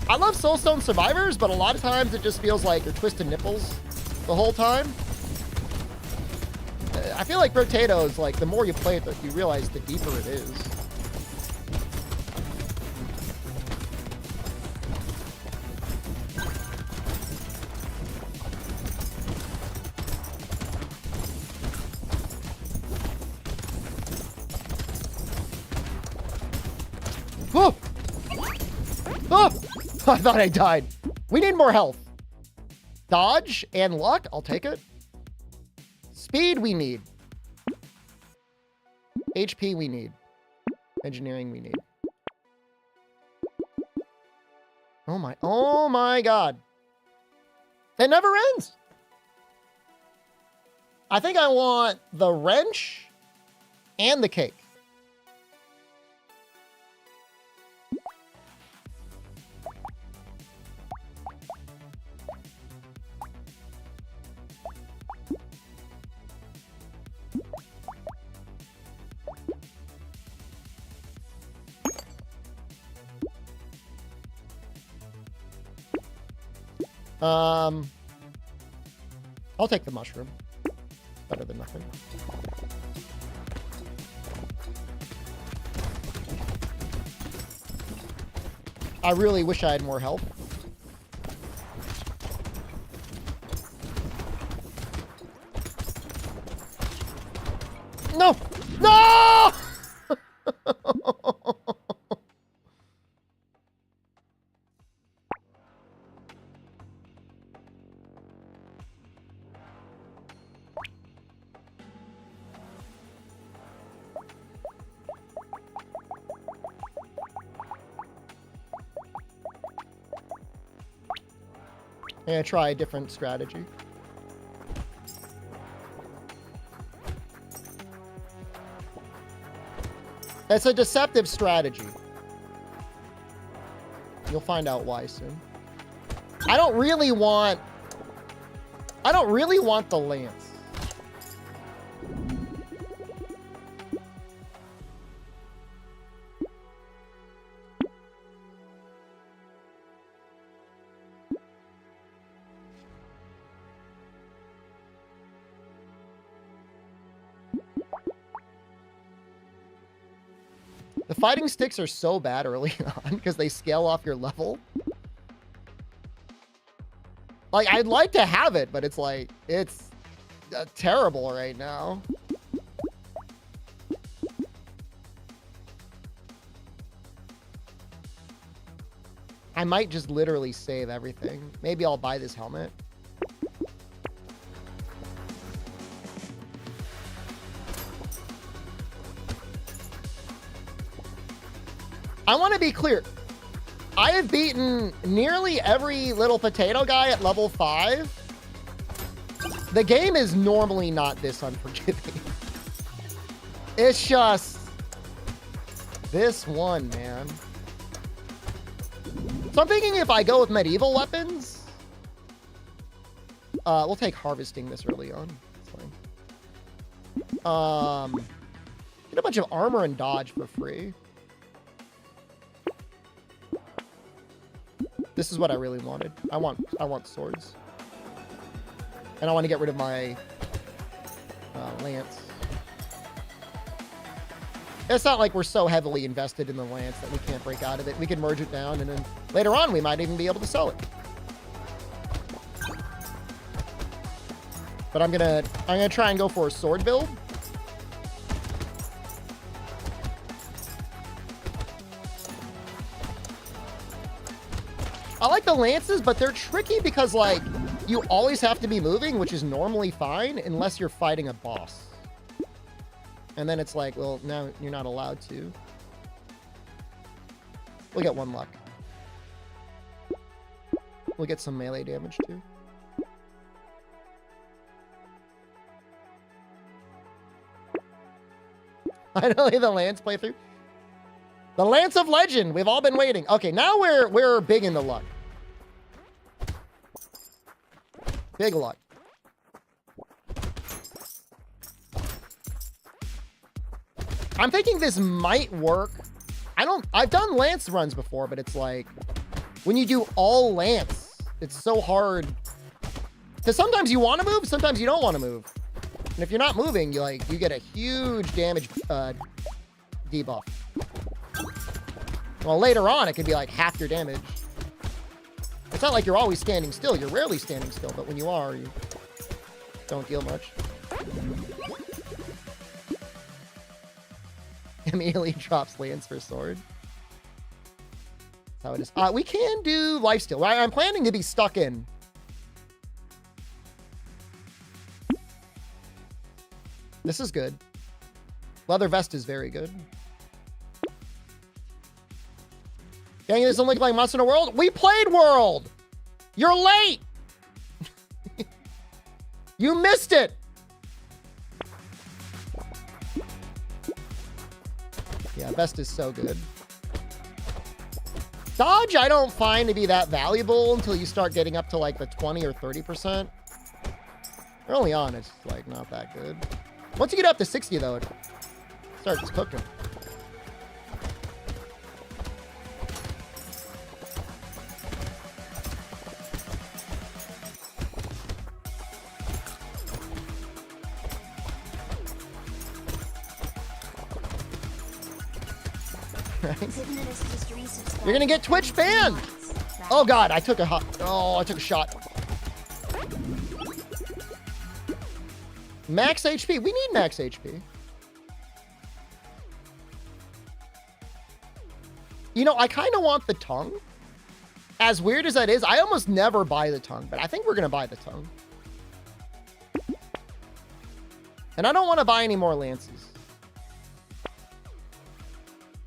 I love Soulstone Survivors, but a lot of times it just feels like you're twisting nipples the whole time. I feel like Potatoes, like, the more you play it, you realize the deeper it is. Oh! Oh! I thought I died. We need more health. Dodge and luck. I'll take it. Speed we need. HP we need. Engineering we need. Oh my God. It never ends. I think I want the wrench and the cake. I'll take the mushroom. Better than nothing. I really wish I had more health. No! No! I'm gonna try a different strategy. It's a deceptive strategy. You'll find out why soon. I don't really want the lance. The fighting sticks are so bad early on because they scale off your level. Like, I'd like to have it, but it's like, it's terrible right now. I might just literally save everything. Maybe I'll buy this helmet. I want to be clear. I have beaten nearly every little potato guy at level 5. The game is normally not this unforgiving. It's just this one, man. So I'm thinking if I go with medieval weapons, we'll take harvesting this early on. It's fine. Get a bunch of armor and dodge for free. This is what I really wanted. I want swords. And I want to get rid of my lance. It's not like we're so heavily invested in the lance that we can't break out of it. We can merge it down, and then later on we might even be able to sell it. But I'm gonna try and go for a sword build. I like the lances, but they're tricky because, like, you always have to be moving, which is normally fine unless you're fighting a boss. And then it's like, well, now you're not allowed to. We'll get 1 luck. We'll get some melee damage, too. Finally, the Lance playthrough. The Lance of Legend. We've all been waiting. Okay, now we're big into luck. Big luck. I'm thinking this might work. I've done Lance runs before, but it's like, when you do all Lance, it's so hard. Because sometimes you want to move, sometimes you don't want to move. And if you're not moving, you get a huge damage debuff. Well, later on, it could be like half your damage. It's not like you're always standing still. You're rarely standing still, but when you are, you don't deal much. Immediately drops lance for sword. How it is. We can do lifesteal. Right? I'm planning to be stuck in. This is good. Leather vest is very good. Dang, this doesn't look like Monster Hunter World. We played World. You're late. You missed it. Yeah, vest is so good. Dodge, I don't find to be that valuable until you start getting up to like the 20 or 30%. Early on, it's like not that good. Once you get up to 60 though, it starts cooking. You're gonna get Twitch banned. Oh God, I took a shot. Max HP. We need max HP. You know, I kind of want the tongue. As weird as that is, I almost never buy the tongue, but I think we're gonna buy the tongue. And I don't want to buy any more lances.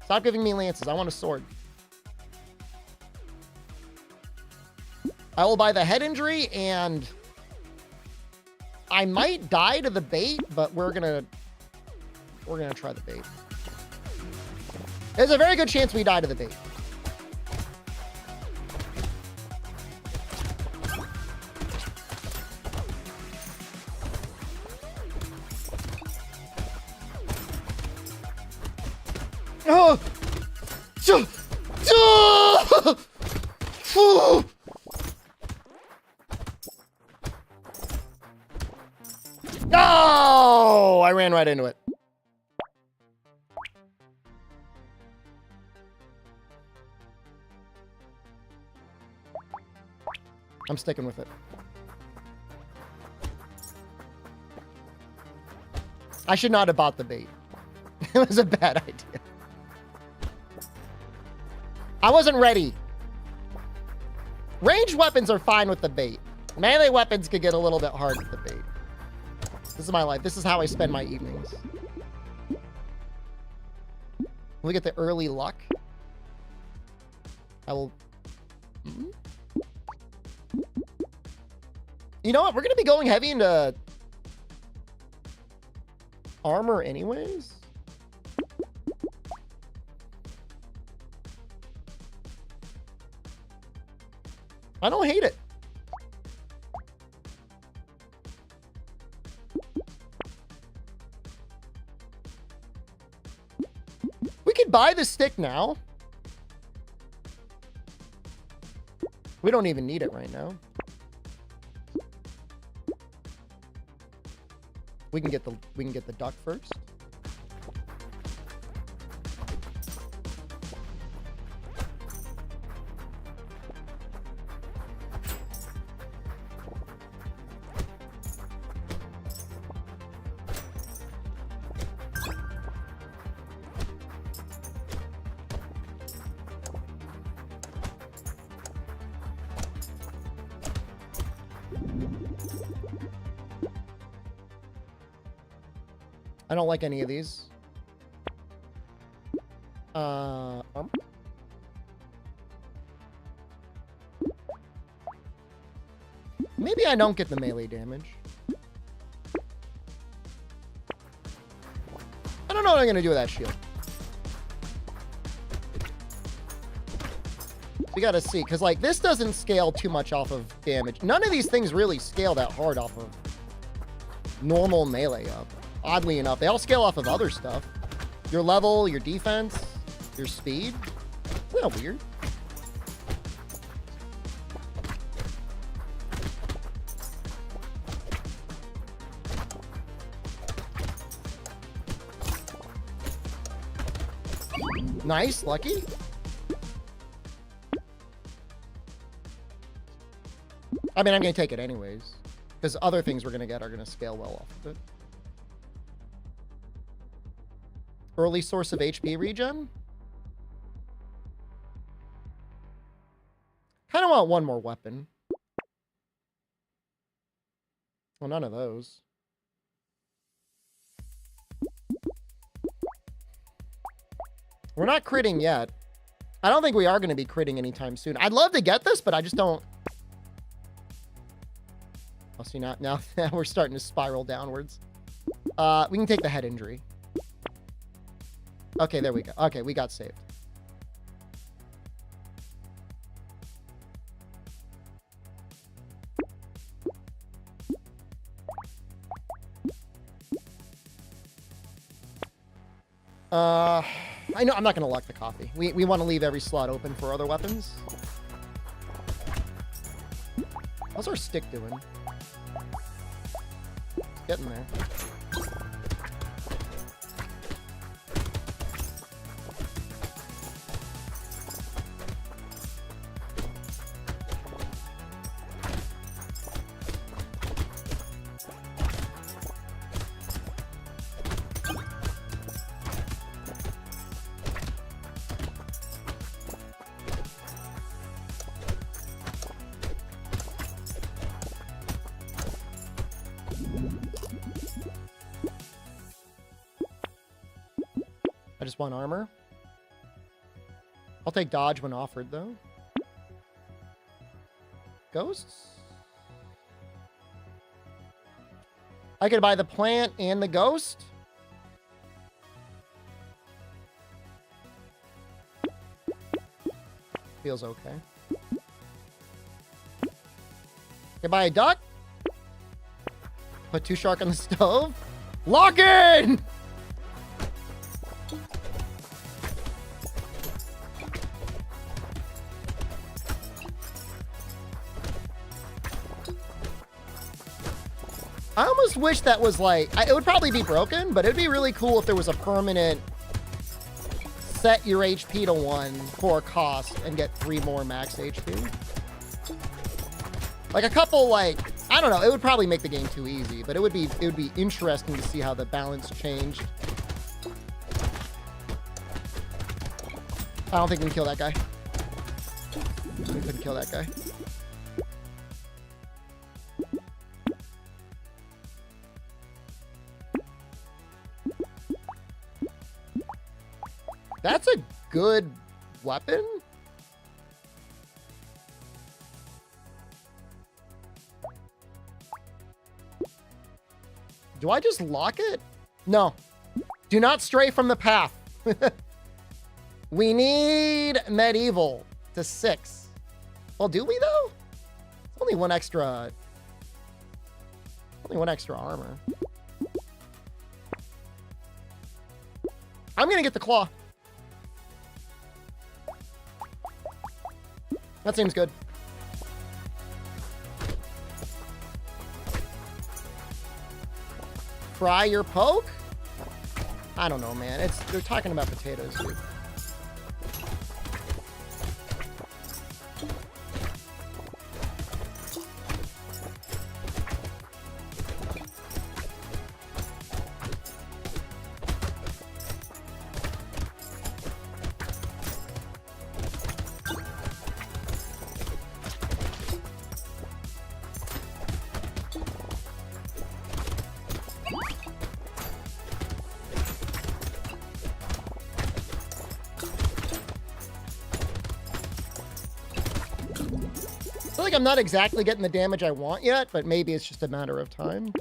Stop giving me lances. I want a sword. I will buy the head injury, and I might die to the bait, but we're gonna try the bait. There's a very good chance we die to the bait. Oh! No! I ran right into it. I'm sticking with it. I should not have bought the bait. It was a bad idea. I wasn't ready. Ranged weapons are fine with the bait. Melee weapons could get a little bit hard with the bait. This is my life. This is how I spend my evenings. Look at the early luck. I will... You know what? We're going to be going heavy into armor anyways. I don't hate it. We could buy the stick now. We don't even need it right now. We can get the duck first. I don't like any of these. Maybe I don't get the melee damage. I don't know what I'm gonna do with that shield. We gotta see, because like this doesn't scale too much off of damage. None of these things really scale that hard off of normal melee up. Oddly enough, they all scale off of other stuff. Your level, your defense, your speed. Isn't that weird? Nice, lucky. I mean, I'm going to take it anyways, because other things we're going to get are going to scale well off of it. Early source of HP regen. Kind of want one more weapon. Well, none of those. We're not critting yet. I don't think we are going to be critting anytime soon. I'd love to get this, but I just don't. I'll see now we're starting to spiral downwards. We can take the head injury. Okay, there we go. Okay, we got saved. I know I'm not going to lock the coffee. We want to leave every slot open for other weapons. How's our stick doing? It's getting there. I just want armor. I'll take dodge when offered, though. Ghosts? I could buy the plant and the ghost. Feels okay. Could buy a duck. Put 2 shark on the stove. Lock in! I almost wish that was like, it would probably be broken, but it'd be really cool if there was a permanent set your HP to 1 for a cost and get 3 more max HP. Like a couple, like, I don't know, it would probably make the game too easy, but it would be interesting to see how the balance changed. I don't think we can kill that guy. We couldn't kill that guy. That's a good weapon. Do I just lock it? No. Do not stray from the path. We need medieval to 6. Well, do we though? It's only one extra armor. I'm gonna get the claw. That seems good. Fry your poke? I don't know, man. They're talking about potatoes, dude. I feel like I'm not exactly getting the damage I want yet, but maybe it's just a matter of time.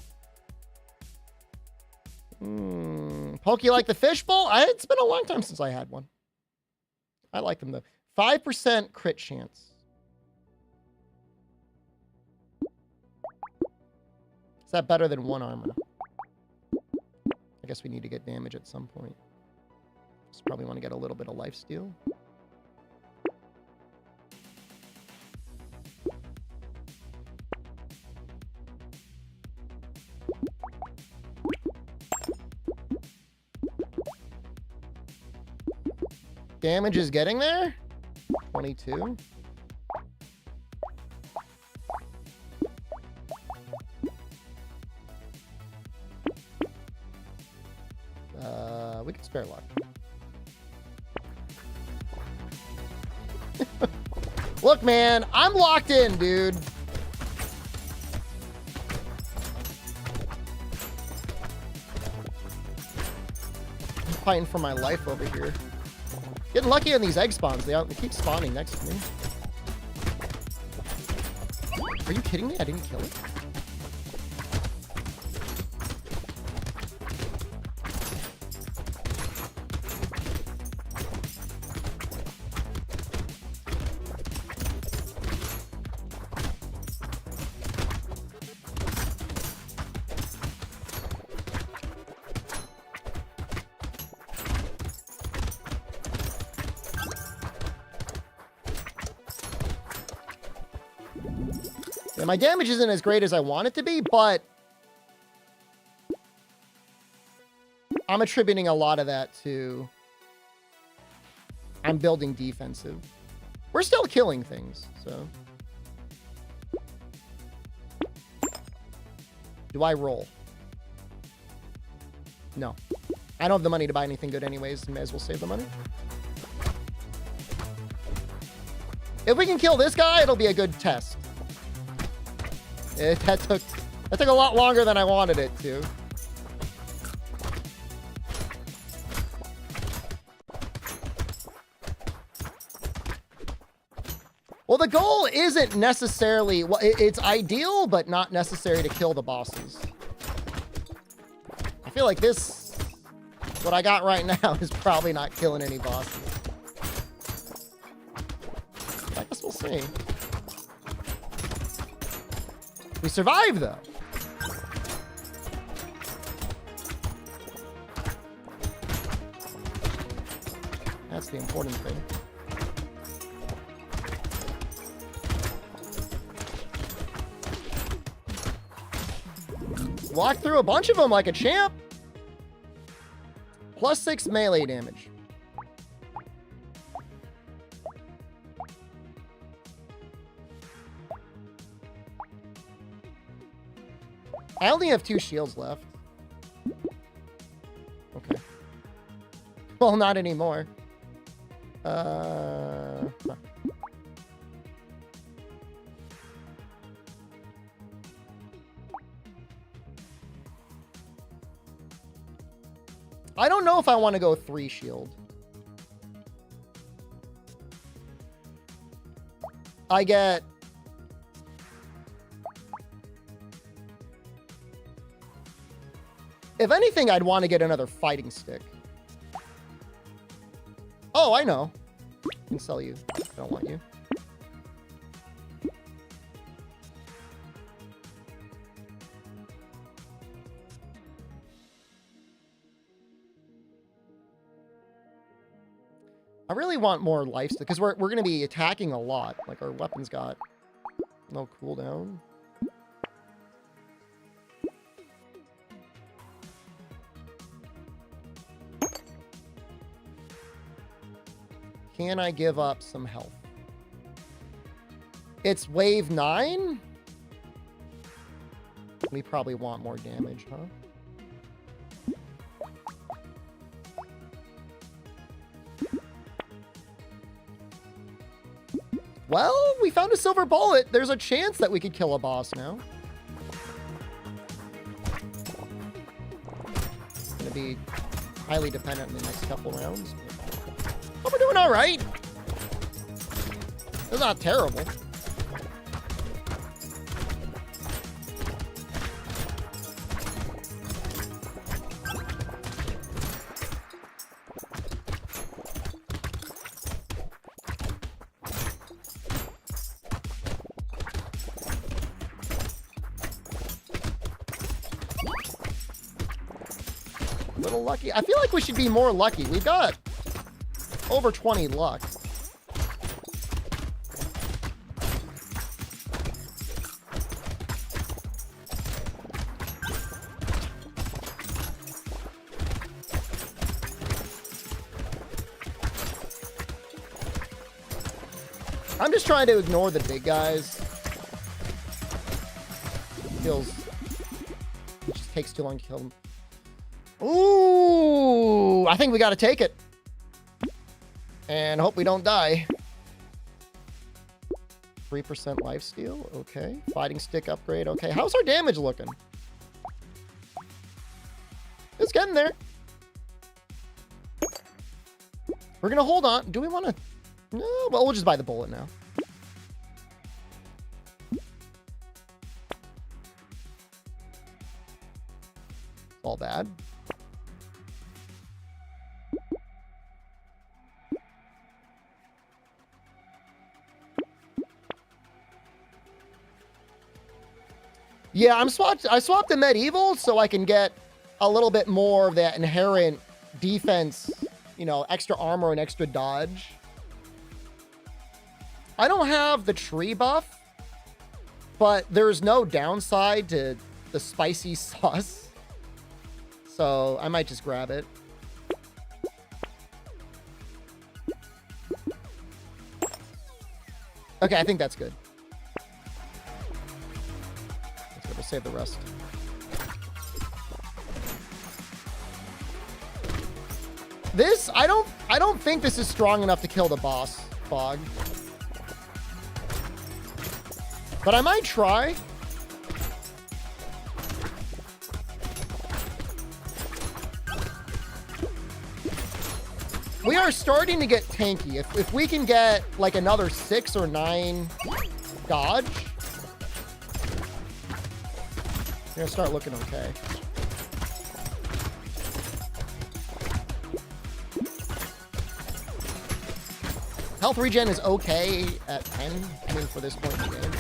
Poke you like the fishbowl? It's been a long time since I had one. I like them though. 5% crit chance. Is that better than 1 armor? I guess we need to get damage at some point. Just probably want to get a little bit of lifesteal. Damage is getting there. 22. We can spare luck. Look, man, I'm locked in, dude. I'm fighting for my life over here. Getting lucky on these egg spawns. They keep spawning next to me. Are you kidding me? I didn't kill it. Yeah, my damage isn't as great as I want it to be, but I'm attributing a lot of that to I'm building defensive. We're still killing things, so. Do I roll? No. I don't have the money to buy anything good anyways. May as well save the money. If we can kill this guy, it'll be a good test. That took a lot longer than I wanted it to. Well, the goal isn't necessarily, well, it's ideal, but not necessary to kill the bosses. I feel like this, what I got right now, is probably not killing any bosses. I guess we'll see. We survived, though. That's the important thing. Walked through a bunch of them like a champ. +6 melee damage. I only have 2 shields left. Okay. Well, not anymore. Huh. I don't know if I want to go 3 shield. I get... If anything, I'd want to get another fighting stick. Oh, I know. I can sell you. I don't want you. I really want more life because we're going to be attacking a lot. Like, our weapons got no cooldown. Can I give up some health? It's wave 9? We probably want more damage, huh? Well, we found a silver bullet. There's a chance that we could kill a boss now. It's going to be highly dependent in the next couple rounds. But we're doing all right. It's not terrible. A little lucky. I feel like we should be more lucky. We've got over 20 luck. I'm just trying to ignore the big guys. It just takes too long to kill them. Ooh, I think we got to take it. And hope we don't die. 3% lifesteal. Okay. Fighting stick upgrade. Okay. How's our damage looking? It's getting there. We're going to hold on. Do we want to? No, well, we'll just buy the bullet now. All bad. Yeah, I swapped the medieval so I can get a little bit more of that inherent defense, you know, extra armor and extra dodge. I don't have the tree buff, but there's no downside to the spicy sauce. So I might just grab it. Okay, I think that's good. Let's go. We'll save the rest. This, I don't think this is strong enough to kill the boss, Fog. But I might try. We are starting to get tanky. If we can get like another 6 or 9 dodge, we're gonna start looking okay. Health regen is okay at 10. I mean, for this point in the game.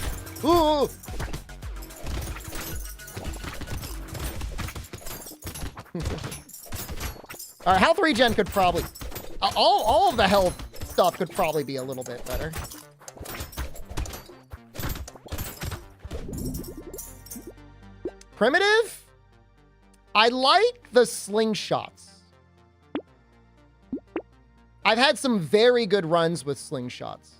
Ooh! Alright, health regen could probably... all of the health stuff could probably be a little bit better. Primitive? I like the slingshots. I've had some very good runs with slingshots.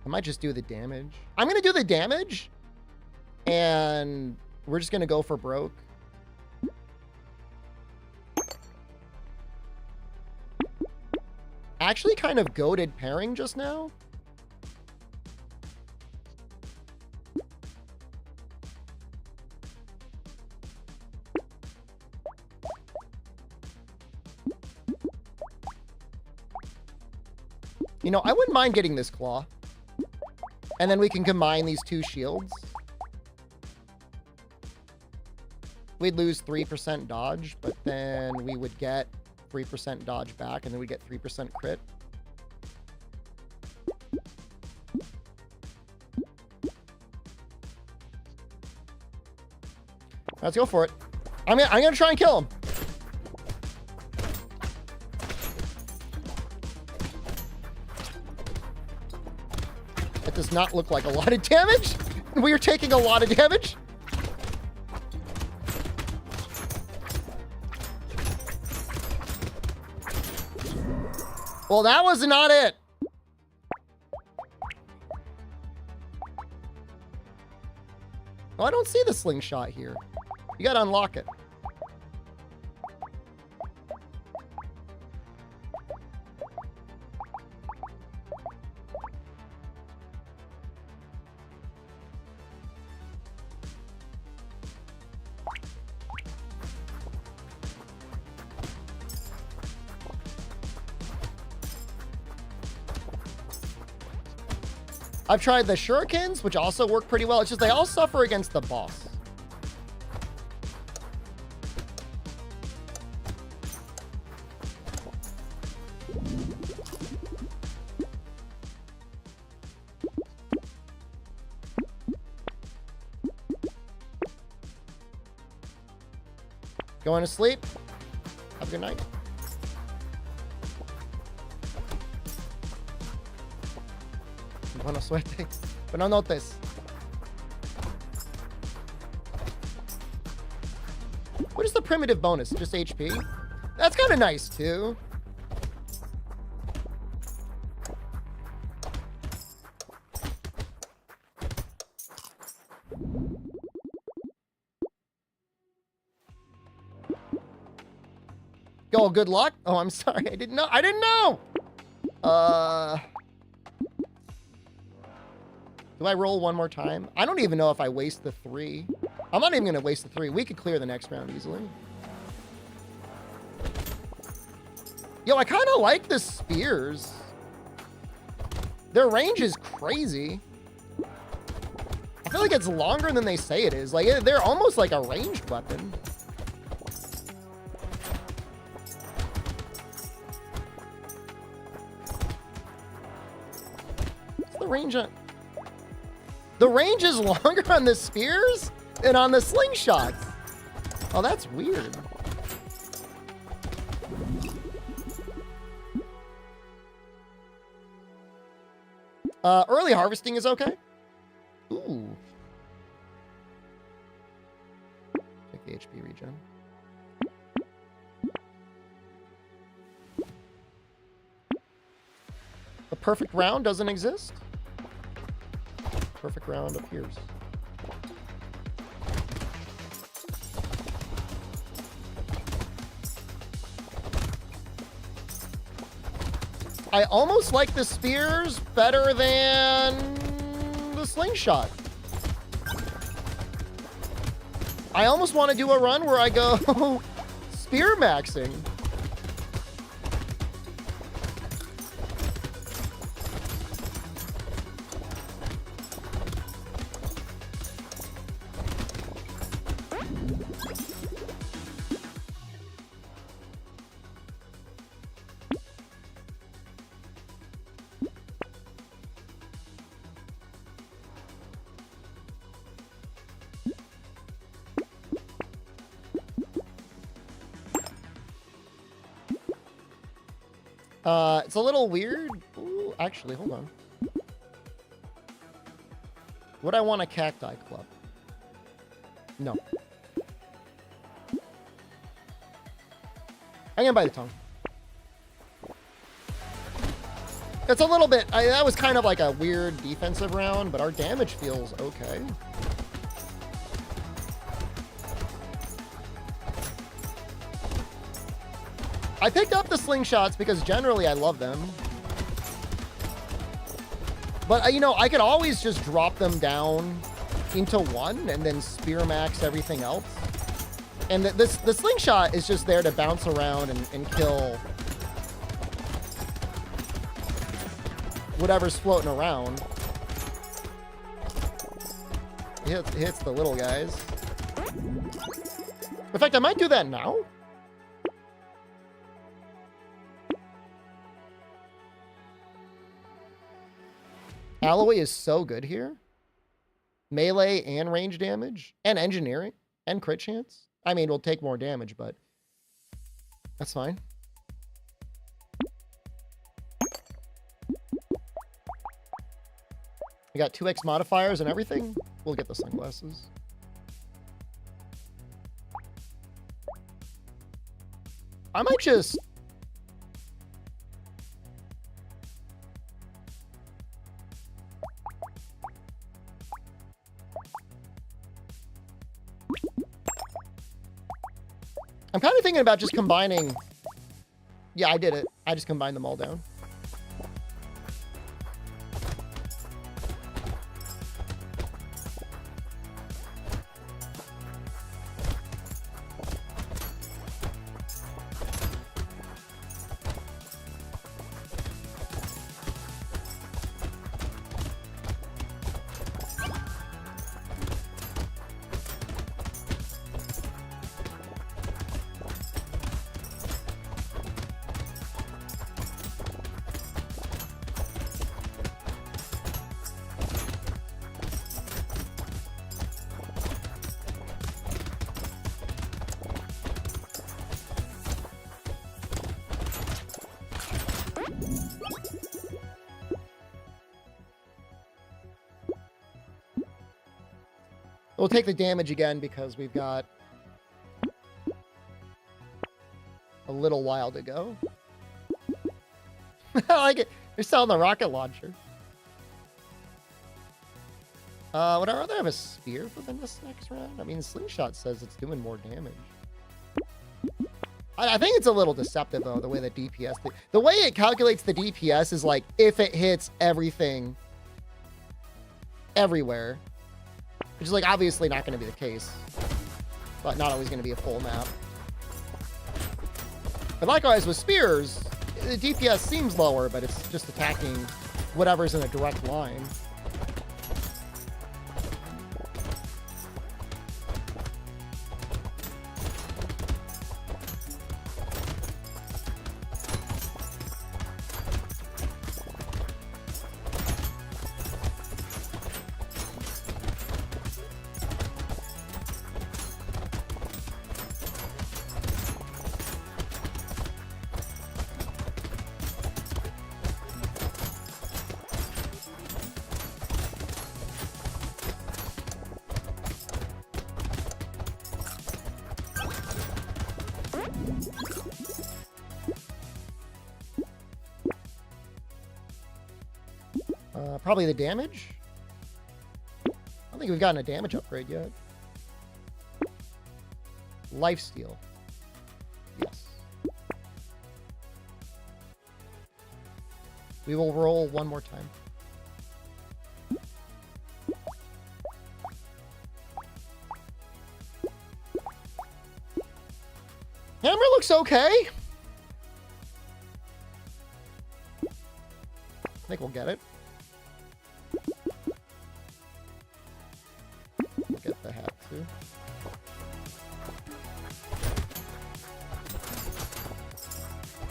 I might just do the damage. I'm going to do the damage. And we're just going to go for broke. Actually kind of goated pairing just now. You know, I wouldn't mind getting this claw. And then we can combine these two shields. We'd lose 3% dodge, but then we would get 3% dodge back, and then we get 3% crit. Let's go for it. I'm gonna try and kill him. That does not look like a lot of damage. We are taking a lot of damage. Well, that was not it. Oh, I don't see the slingshot here. You gotta unlock it. I've tried the shurikens, which also work pretty well. It's just they all suffer against the boss. Going to sleep. Have a good night. Buena suerte. Buenas noches. What is the primitive bonus? Just HP? That's kind of nice, too. Go, good luck. Oh, I'm sorry. I didn't know. I didn't know. Do I roll one more time? I don't even know if I waste the 3. I'm not even going to waste the 3. We could clear the next round easily. Yo, I kind of like the spears. Their range is crazy. I feel like it's longer than they say it is. Like, they're almost like a ranged weapon. What's the range on? The range is longer on the spears than on the slingshots. Oh, that's weird. Early harvesting is okay. Ooh. Take the HP regen. The perfect round doesn't exist. Perfect round appears. I almost like the spears better than the slingshot. I almost want to do a run where I go spear maxing. It's a little weird. Ooh, actually, hold on. Would I want a cacti club? No. I'm gonna buy the tongue. It's a little bit, that was kind of like a weird defensive round, but our damage feels okay. I picked up the slingshots because generally I love them. But, you know, I could always just drop them down into 1 and then spear max everything else. And the slingshot is just there to bounce around and kill whatever's floating around. It hits the little guys. In fact, I might do that now. Alloy is so good here. Melee and range damage and engineering and crit chance. I mean, we'll take more damage, but that's fine. We got 2x modifiers and everything. We'll get the sunglasses. I might just... I'm kind of thinking about just combining... Yeah, I did it. I just combined them all down. We'll take the damage again because we've got a little while to go. I like it. They're selling the rocket launcher. Would I rather have a spear for them this next round? I mean, Slingshot says it's doing more damage. I think it's a little deceptive, though, the way the DPS... The way it calculates the DPS is like if it hits everything everywhere. Which is like obviously not going to be the case. But not always going to be a full map. But likewise with spears, the DPS seems lower, but it's just attacking whatever's in a direct line. Probably the damage. I don't think we've gotten a damage upgrade yet. Lifesteal. Yes. We will roll one more time. Hammer looks okay. I think we'll get it. Get the hat too.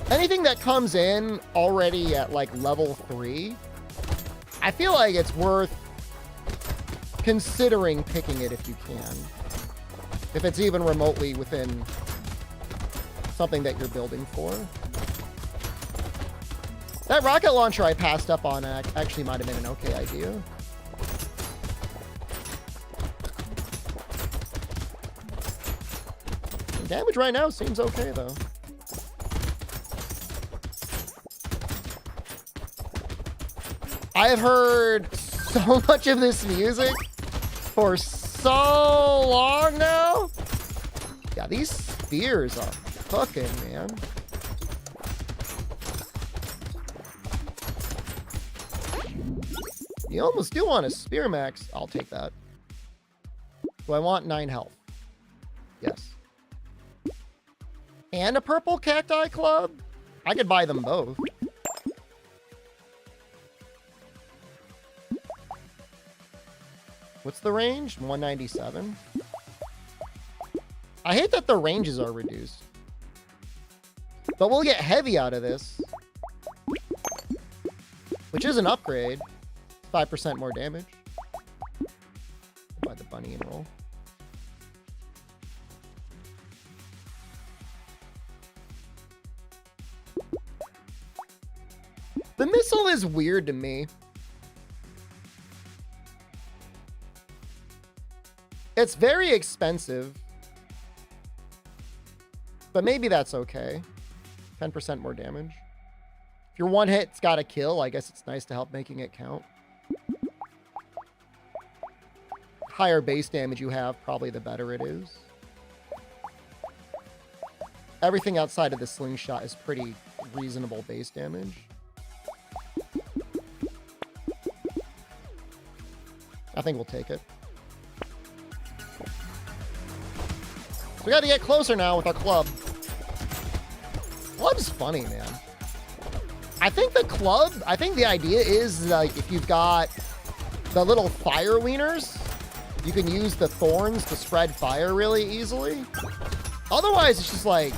Anything that comes in already at like level 3, I feel like it's worth considering picking it if you can. If it's even remotely within something that you're building for. That rocket launcher I passed up on actually might have been an okay idea. Damage right now seems okay, though. I have heard so much of this music for so long now. Yeah, these spears are fucking, man. You almost do want a spear max. I'll take that. Do I want 9 health? Yes. And a purple cacti club? I could buy them both. What's the range? 197. I hate that the ranges are reduced. But we'll get heavy out of this. Which is an upgrade. 5% more damage. Buy the bunny and roll. The missile is weird to me. It's very expensive. But maybe that's okay. 10% more damage. If your one hit's got a kill, I guess it's nice to help making it count. Higher base damage you have, probably the better it is. Everything outside of the slingshot is pretty reasonable base damage. I think we'll take it. So we got to get closer now with our club. Club's funny, man. I think the idea is like if you've got the little fire wieners, you can use the thorns to spread fire really easily. Otherwise, it's just like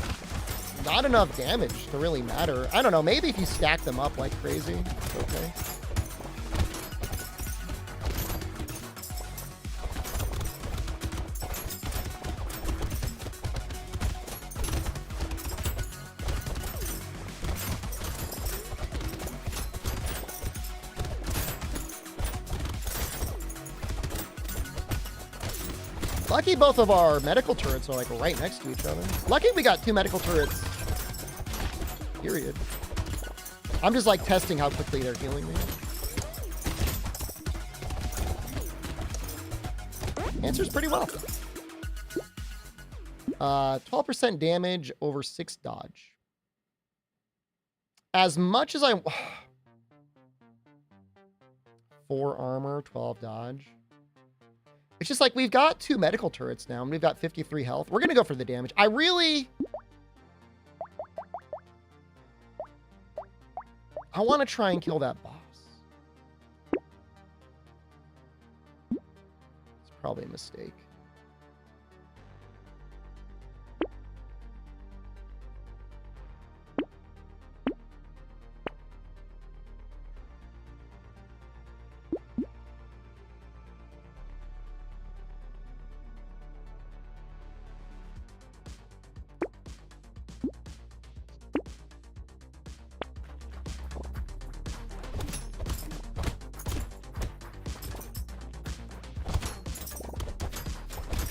not enough damage to really matter. I don't know. Maybe if you stack them up like crazy, it's okay. Lucky both of our medical turrets are like right next to each other. Lucky we got 2 medical turrets. Period. I'm just like testing how quickly they're healing me. Answers pretty well. 12% damage over 6 dodge. As much as I... 4 armor, 12 dodge. It's just like we've got 2 medical turrets now, and we've got 53 health. We're going to go for the damage. I want to try and kill that boss. It's probably a mistake.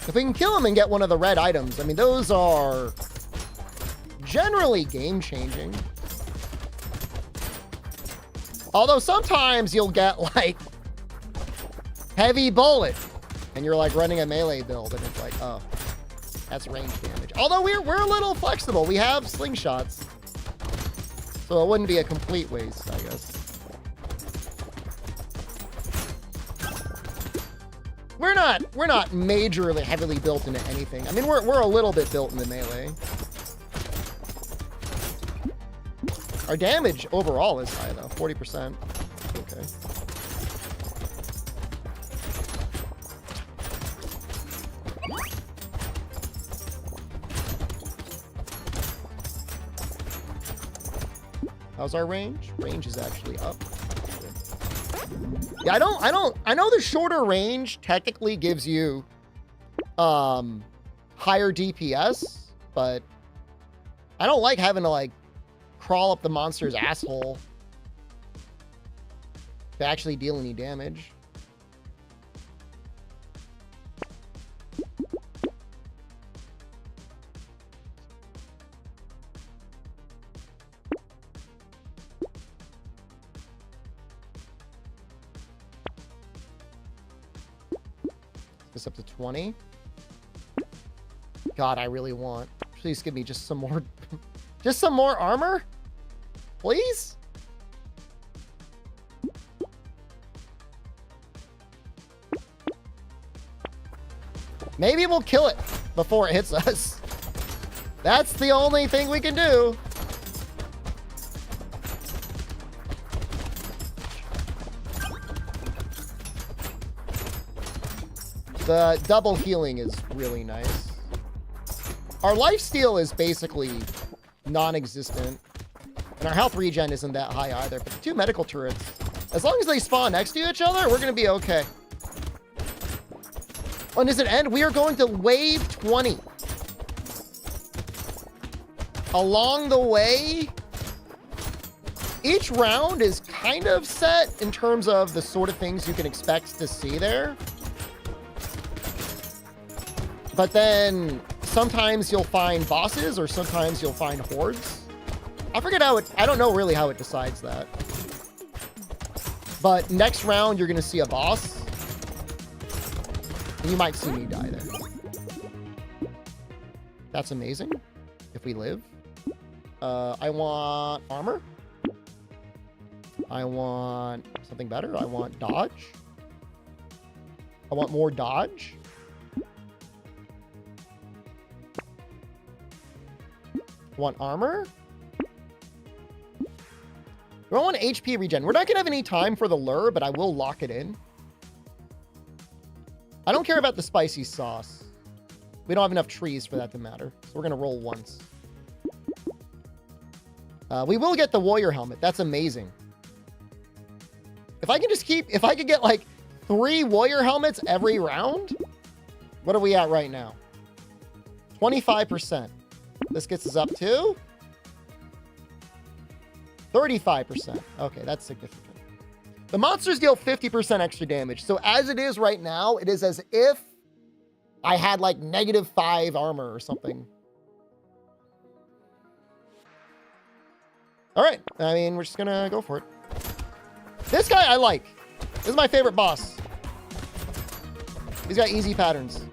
If we can kill him and get one of the red items, I mean, those are generally game-changing. Although sometimes you'll get, like, heavy bullet, and you're, like, running a melee build, and it's like, oh, that's range damage. Although we're a little flexible. We have slingshots, so it wouldn't be a complete waste, I guess. We're not majorly heavily built into anything. I mean, we're a little bit built into melee. Our damage overall is high though, 40%. Okay. How's our range? Range is actually up. Yeah, I know the shorter range technically gives you higher DPS, but I don't like having to like crawl up the monster's asshole to actually deal any damage. This up to 20. God, I really want. Please give me just some more armor, please. Maybe we'll kill it before it hits us. That's the only thing we can do. The double healing is really nice. Our lifesteal is basically non-existent. And our health regen isn't that high either. But the 2 medical turrets, as long as they spawn next to each other, we're going to be okay. When does it end? We are going to wave 20. Along the way, each round is kind of set in terms of the sort of things you can expect to see there. But then sometimes you'll find bosses or sometimes you'll find hordes. I forget how I don't know really how it decides that. But next round, you're going to see a boss. And you might see me die there. That's amazing. If we live. I want armor. I want something better. I want dodge. I want more dodge. Want armor? We don't want HP regen. We're not going to have any time for the lure, but I will lock it in. I don't care about the spicy sauce. We don't have enough trees for that to matter. So we're going to roll once. We will get the warrior helmet. That's amazing. If I could get like 3 warrior helmets every round. What are we at right now? 25%. This gets us up to 35%. Okay, that's significant. The monsters deal 50% extra damage. So as it is right now, it is as if I had like -5 armor or something. All right. I mean, we're just going to go for it. This guy I like. This is my favorite boss. He's got easy patterns.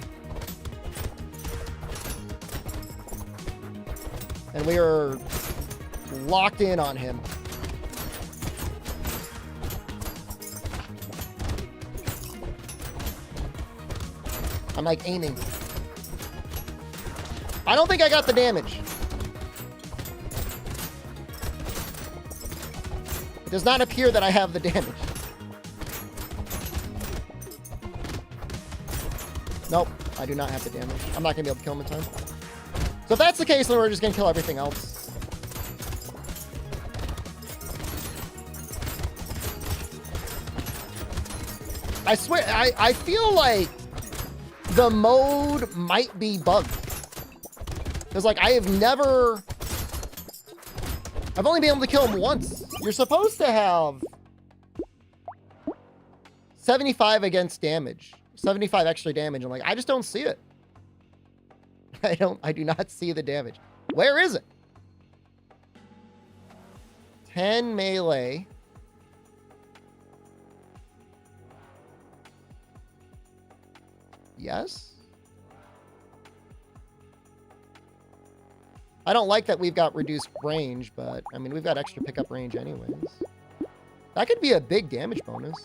And we are locked in on him. I'm like aiming. I don't think I got the damage. It does not appear that I have the damage. Nope, I do not have the damage. I'm not gonna be able to kill him in time. So if that's the case, then we're just gonna kill everything else. I swear, I feel like the mode might be bugged. Because, like, I've only been able to kill him once. You're supposed to have 75 against damage. 75 extra damage. I'm like, I just don't see it. I do not see the damage. Where is it? 10 melee. Yes. I don't like that we've got reduced range, but I mean, we've got extra pickup range anyways. That could be a big damage bonus.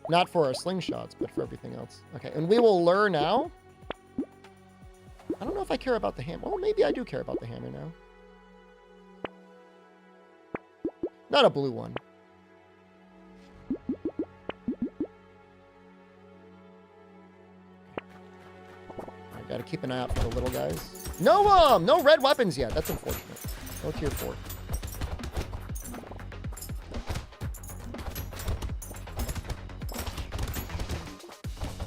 Not for our slingshots, but for everything else. Okay, and we will lure now. I don't know if I care about the hammer. Well, maybe I do care about the hammer now. Not a blue one. I gotta keep an eye out for the little guys. No red weapons yet. That's unfortunate. No tier 4.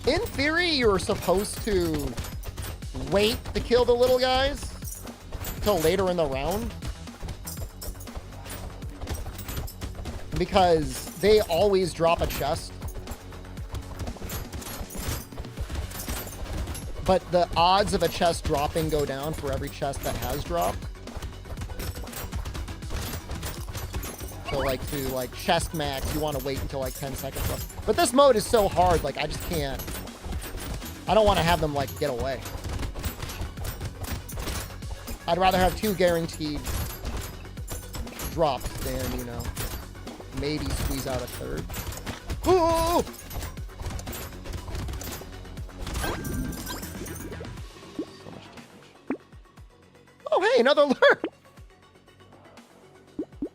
In theory, you're supposed to wait to kill the little guys until later in the round. Because they always drop a chest. But the odds of a chest dropping go down for every chest that has dropped. So like to like chest max, you want to wait until like 10 seconds left. But this mode is so hard, like I just can't. I don't want to have them like get away. I'd rather have 2 guaranteed drops than, you know, maybe squeeze out a 3rd. Ooh! So much damage. Oh, hey, another lure!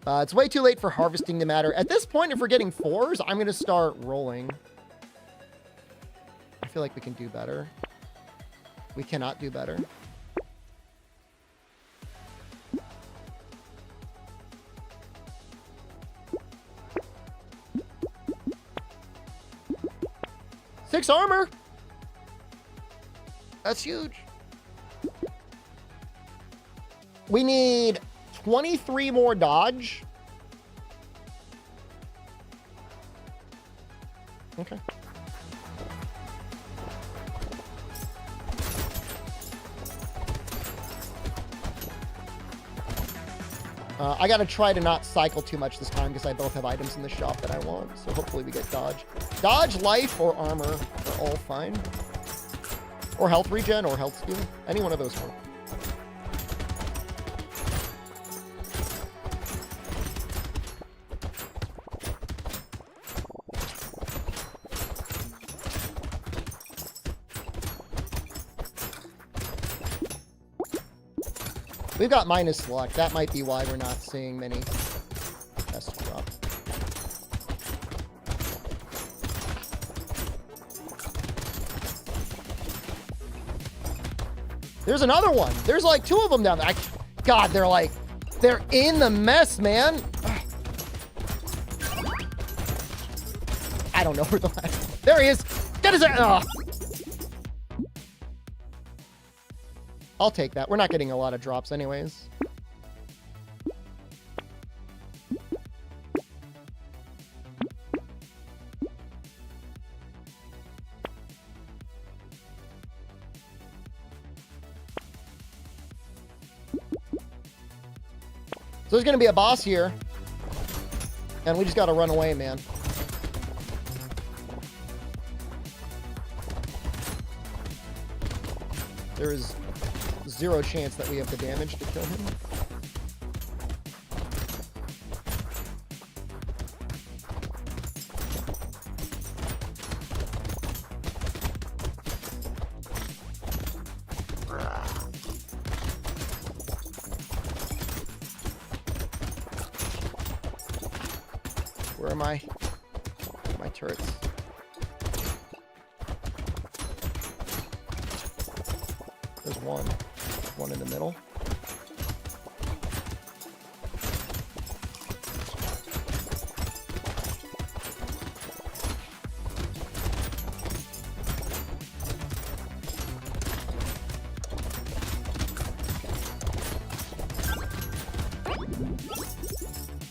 It's way too late for harvesting to matter. At this point, if we're getting 4s, I'm going to start rolling. I feel like we can do better. We cannot do better. Six armor. That's huge. We need 23 more dodge. Okay. I gotta try to not cycle too much this time because I both have items in the shop that I want. So hopefully we get dodge. Dodge, life, or armor are all fine. Or health regen or health steal. Any one of those work. We've got minus luck. That might be why we're not seeing many chests drop. There's another one. There's like 2 of them down there. God, they're in the mess, man. I don't know where the last. There he is. Get his ass. I'll take that. We're not getting a lot of drops anyways. So there's going to be a boss here. And we just got to run away, man. There is 0 chance that we have the damage to kill him. Where am I? My turrets. There's one. One in the middle.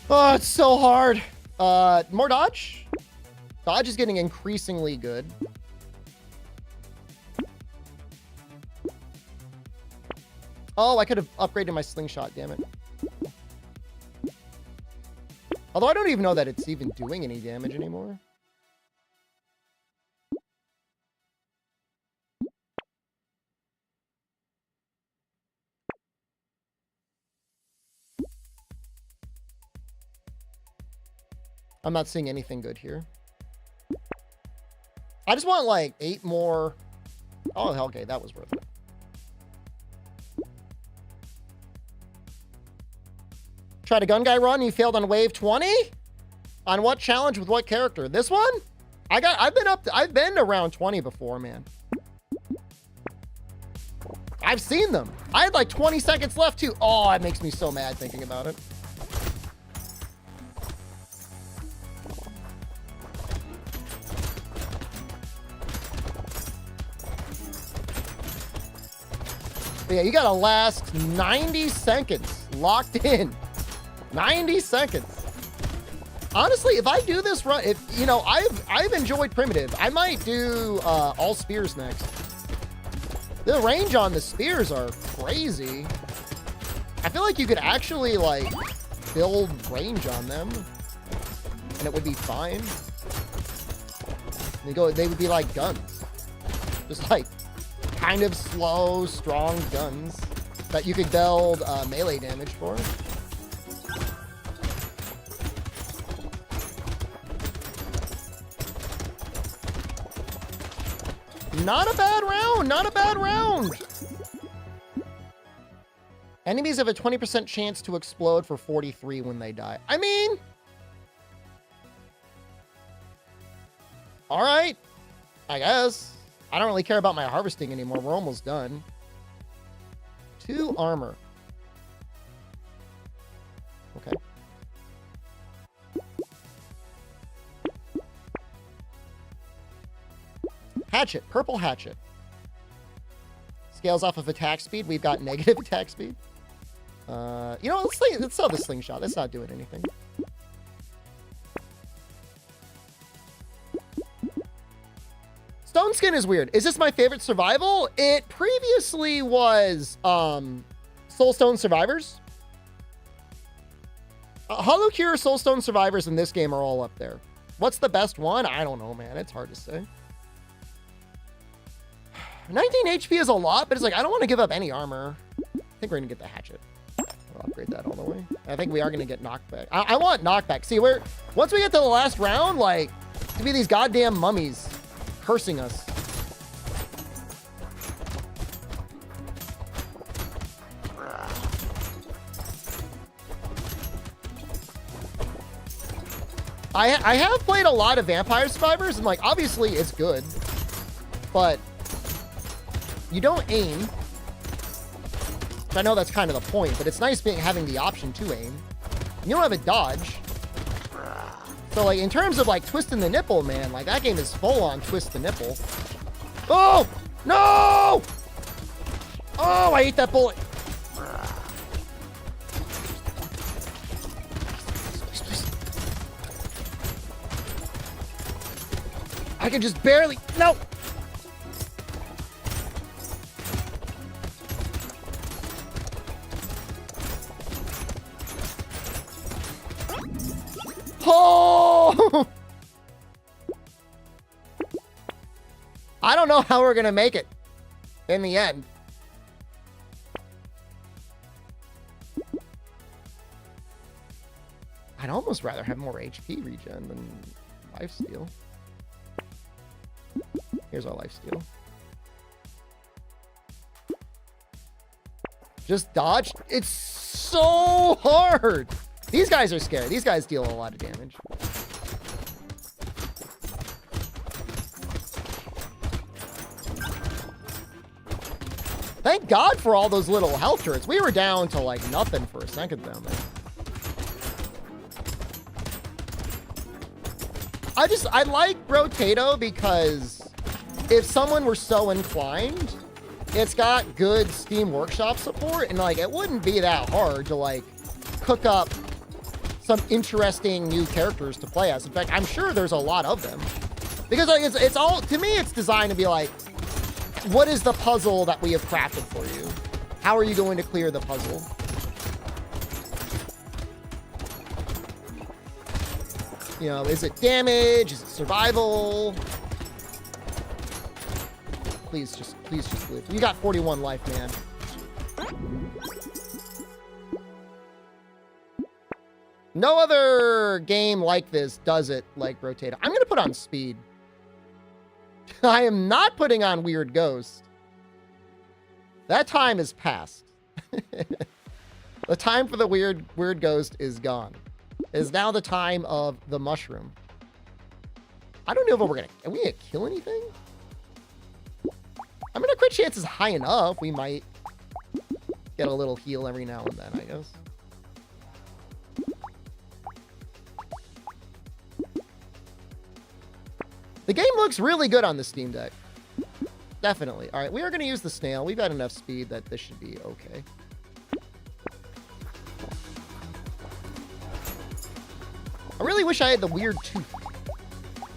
Oh, it's so hard. More dodge? Dodge is getting increasingly good. Oh, I could have upgraded my slingshot, damn it. Although I don't even know that it's even doing any damage anymore. I'm not seeing anything good here. I just want like 8 more. Oh, okay, that was worth it. Tried a gun guy run, you failed on wave 20? On what challenge with what character? This one? I've been around 20 before, man. I've seen them. I had like 20 seconds left too. Oh, it makes me so mad thinking about it. But yeah, you gotta last 90 seconds locked in. 90 seconds. Honestly, if I do this run, if you know, I've enjoyed primitive. I might do all spears next. The range on the spears are crazy. I feel like you could actually like build range on them, and it would be fine. They would be like guns, just like kind of slow, strong guns that you could build melee damage for. Not a bad round, not a bad round. Enemies have a 20% chance to explode for 43 when they die. I mean, all right, I guess. I don't really care about my harvesting anymore. We're almost done. 2 armor. Okay. Hatchet, purple hatchet. Scales off of attack speed. We've got negative attack speed. You know, let's sell the slingshot. That's not doing anything. Stone skin is weird. Is this my favorite survival? It previously was Soulstone Survivors. Hollow Cure, Soulstone Survivors in this game are all up there. What's the best one? I don't know, man. It's hard to say. 19 HP is a lot, but it's like, I don't want to give up any armor. I think we're going to get the hatchet. We'll upgrade that all the way. I think we are going to get knockback. I want knockback. See, once we get to the last round, like, to be these goddamn mummies cursing us. I have played a lot of Vampire Survivors, and like, obviously it's good, but you don't aim. Which I know that's kind of the point, but it's nice having the option to aim. You don't have a dodge. So like in terms of like twisting the nipple, man, like that game is full on twist the nipple. Oh no! Oh, I ate that bullet. I can just barely, no. Oh! I don't know how we're going to make it in the end. I'd almost rather have more HP regen than lifesteal. Here's our lifesteal. Just dodge. It's so hard. These guys are scary. These guys deal a lot of damage. Thank God for all those little health turrets. We were down to like nothing for a second down there. I like Rotato because if someone were so inclined, it's got good Steam Workshop support, and like it wouldn't be that hard to like cook up some interesting new characters to play as. In fact, I'm sure there's a lot of them. Because like it's all, to me, it's designed to be like, what is the puzzle that we have crafted for you? How are you going to clear the puzzle? You know, is it damage? Is it survival? Please just live. You got 41 life, man. No other game like this does it like Rotato. I'm gonna put on speed. I am not putting on Weird Ghost. That time is past. The time for the Weird Ghost is gone. It is now the time of the Mushroom. I don't know if are we gonna kill anything? I mean, our crit chance is high enough. We might get a little heal every now and then, I guess. The game looks really good on the Steam Deck. Definitely. All right, we are going to use the snail. We've got enough speed that this should be okay. I really wish I had the weird tooth.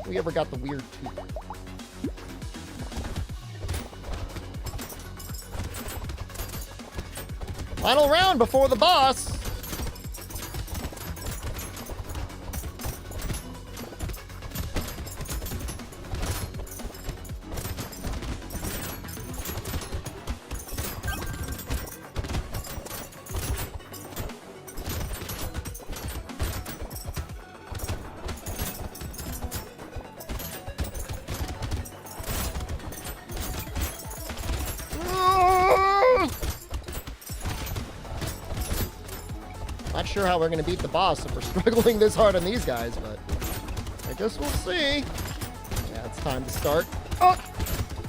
If we ever got the weird tooth. Final round before the boss. Not sure how we're going to beat the boss if we're struggling this hard on these guys, but I guess we'll see. Yeah, it's time to start. Oh,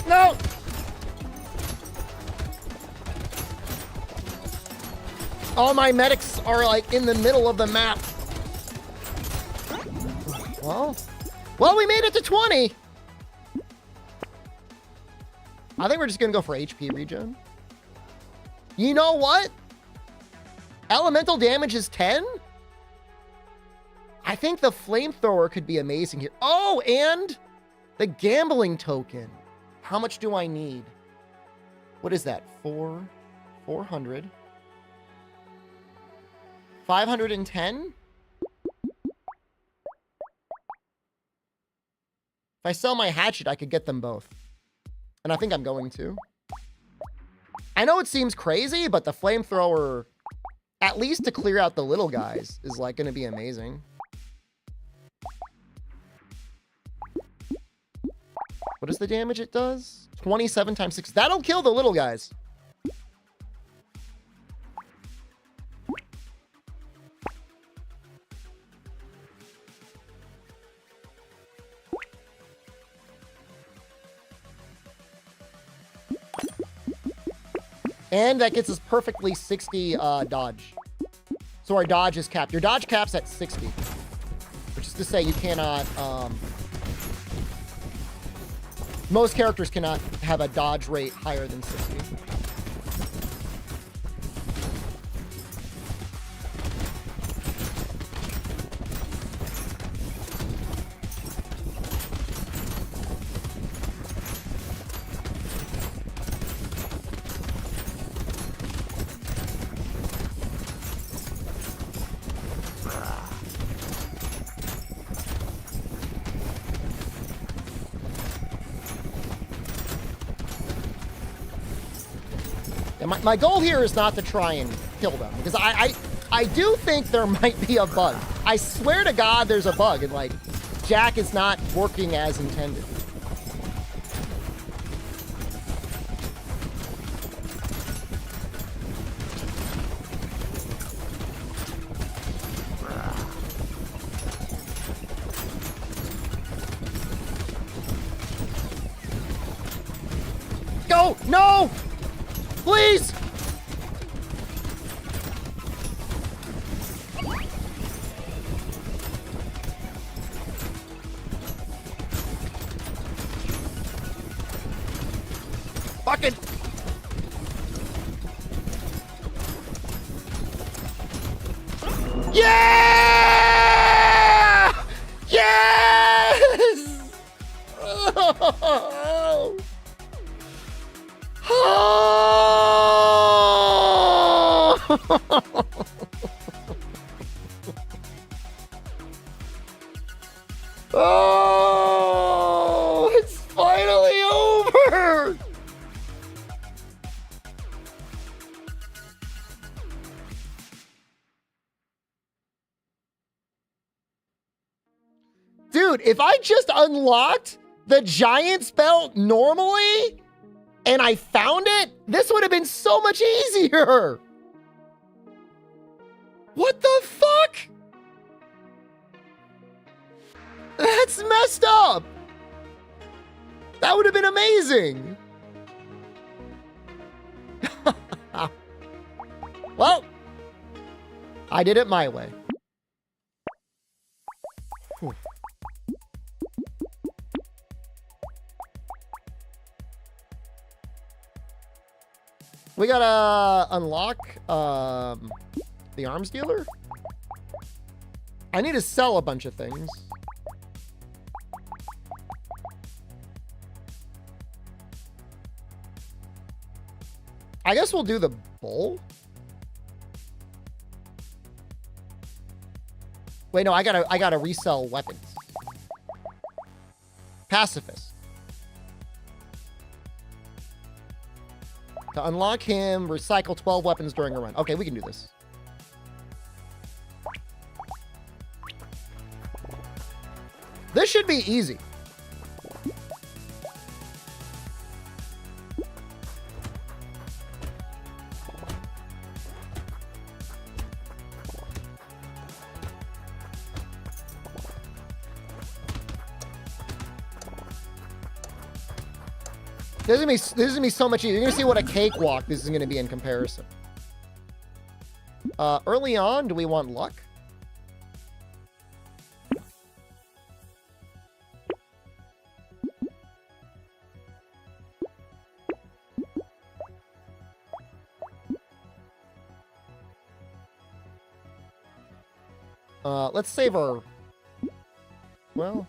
no! All my medics are like in the middle of the map. Well, we made it to 20. I think we're just going to go for HP regen. You know what? Elemental damage is 10? I think the flamethrower could be amazing here. Oh, and the gambling token. How much do I need? What is that? 400. 510? If I sell my hatchet, I could get them both. And I think I'm going to. I know it seems crazy, but the flamethrower, at least to clear out the little guys, is like going to be amazing. What is the damage it does? 27 times 6. That'll kill the little guys. And that gets us perfectly 60 dodge. So our dodge is capped. Your dodge cap's at 60. Which is to say you cannot... most characters cannot have a dodge rate higher than 60. My goal here is not to try and kill them, because I do think there might be a bug. I swear to God there's a bug and like Jack is not working as intended. Go! No! Please! Fucking... Yeah! Yes! Oh! Oh, it's finally over. Dude, if I just unlocked the Giant's Belt normally and I found it, this would have been so much easier. What the fuck? That's messed up. That would have been amazing. Well, I did it my way. Whew. We gotta unlock the arms dealer. I need to sell a bunch of things. I guess we'll do the bull. Wait, no, I gotta resell weapons. Pacifist. To unlock him, recycle 12 weapons during a run. Okay, we can do this. This should be easy. This is gonna be so much easier. You're gonna see what a cakewalk this is gonna be in comparison. Early on, do we want luck? Let's save our... Well...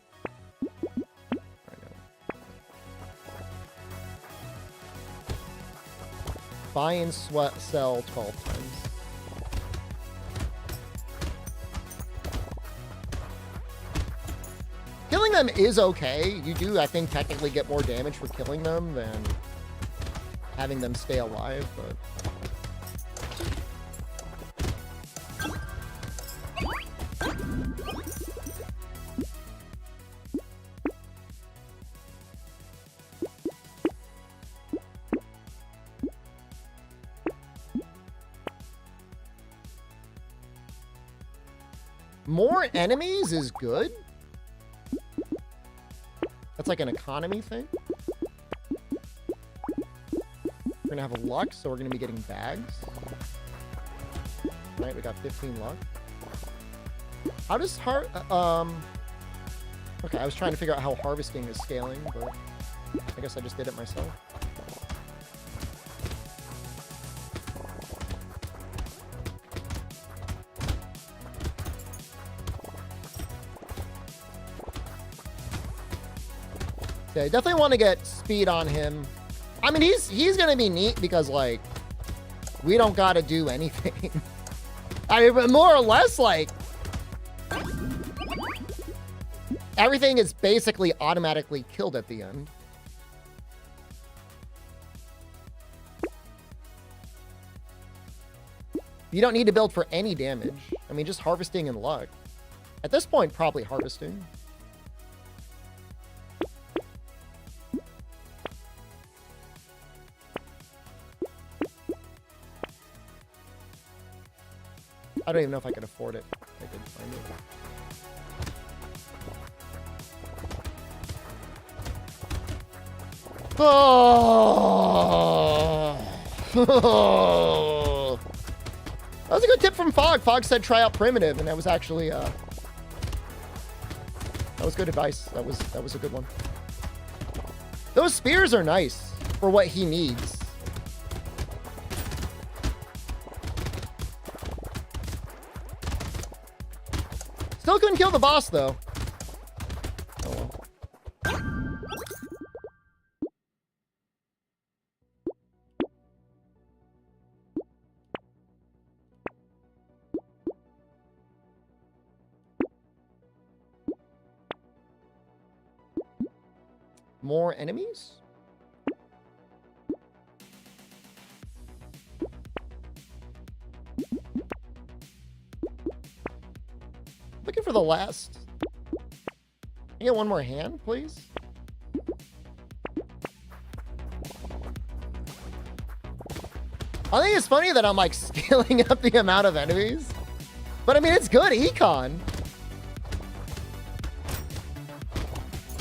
Buy and sell 12 times. Killing them is okay. You do, I think, technically get more damage for killing them than having them stay alive, but... More enemies is good. That's like an economy thing. We're gonna have a luck, so we're gonna be getting bags. Right, we got 15 luck. How does okay, I was trying to figure out how harvesting is scaling, but I guess I just did it myself. Yeah, definitely want to get speed on him. I mean, he's gonna be neat because like we don't gotta do anything. I mean, more or less like everything is basically automatically killed at the end. You don't need to build for any damage. I mean, just harvesting and luck. At this point, probably harvesting. I don't even know if I could afford it. I could find it. Oh. That was a good tip from Fog. Fog said try out primitive, and that was actually that was good advice. That was a good one. Those spears are nice for what he needs. Still couldn't kill the boss though. Oh well. More enemies? Looking for the last. Can I get one more hand, please? I think it's funny that I'm like scaling up the amount of enemies. But I mean, it's good econ.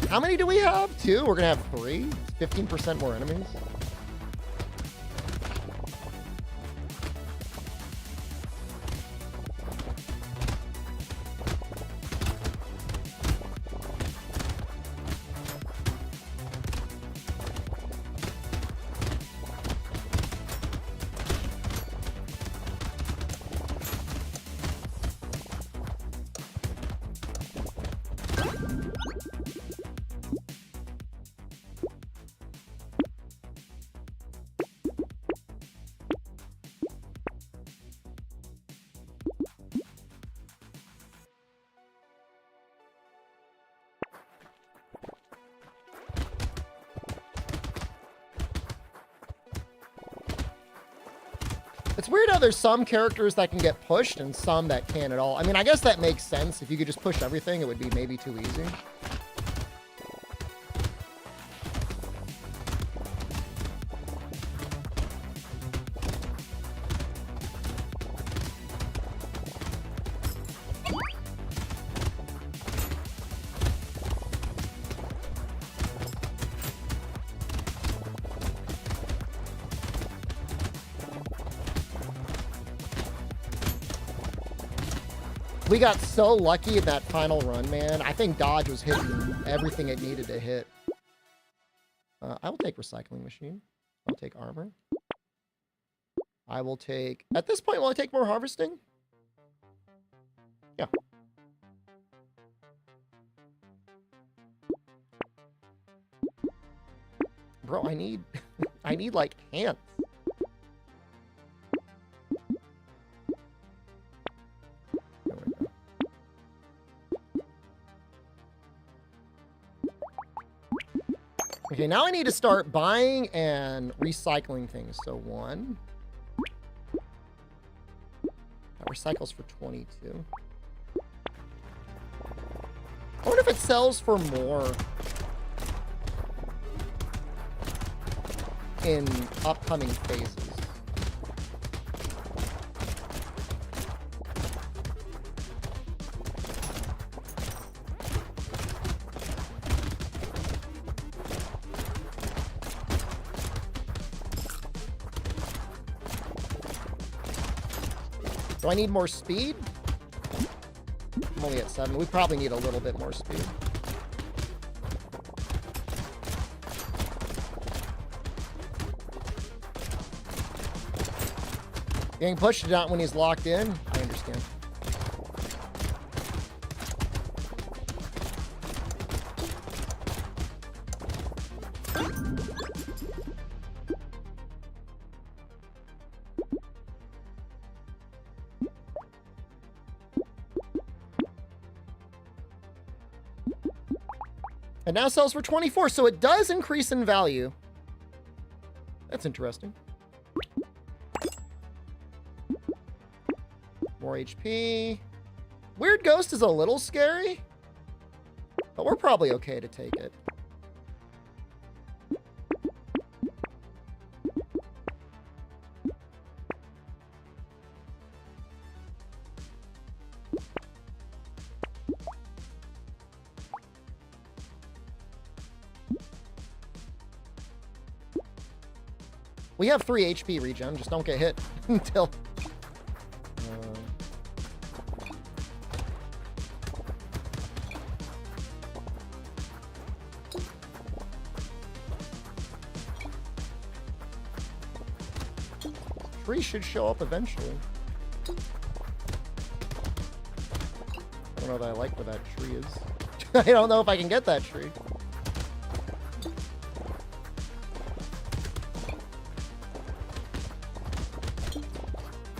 How many do we have? 2? We're gonna have 3. 15% more enemies. It's weird how there's some characters that can get pushed and some that can't at all. I mean, I guess that makes sense. If you could just push everything, it would be maybe too easy. We got so lucky in that final run, man. I think dodge was hitting everything it needed to hit. I will take recycling machine. I'll take armor. I will take... At this point, will I take more harvesting? Yeah. Bro, I need... I need, like, hands. Okay, now I need to start buying and recycling things. So 1. That recycles for 22. I wonder if it sells for more in upcoming phases. Do I need more speed? I'm only at 7. We probably need a little bit more speed. Getting pushed out when he's locked in? I understand. It now sells for 24, so it does increase in value. That's interesting. More HP. Weird Ghost is a little scary, but we're probably okay to take it. We have 3 HP regen, just don't get hit until... Tree should show up eventually. I don't know that I like where that tree is. I don't know if I can get that tree.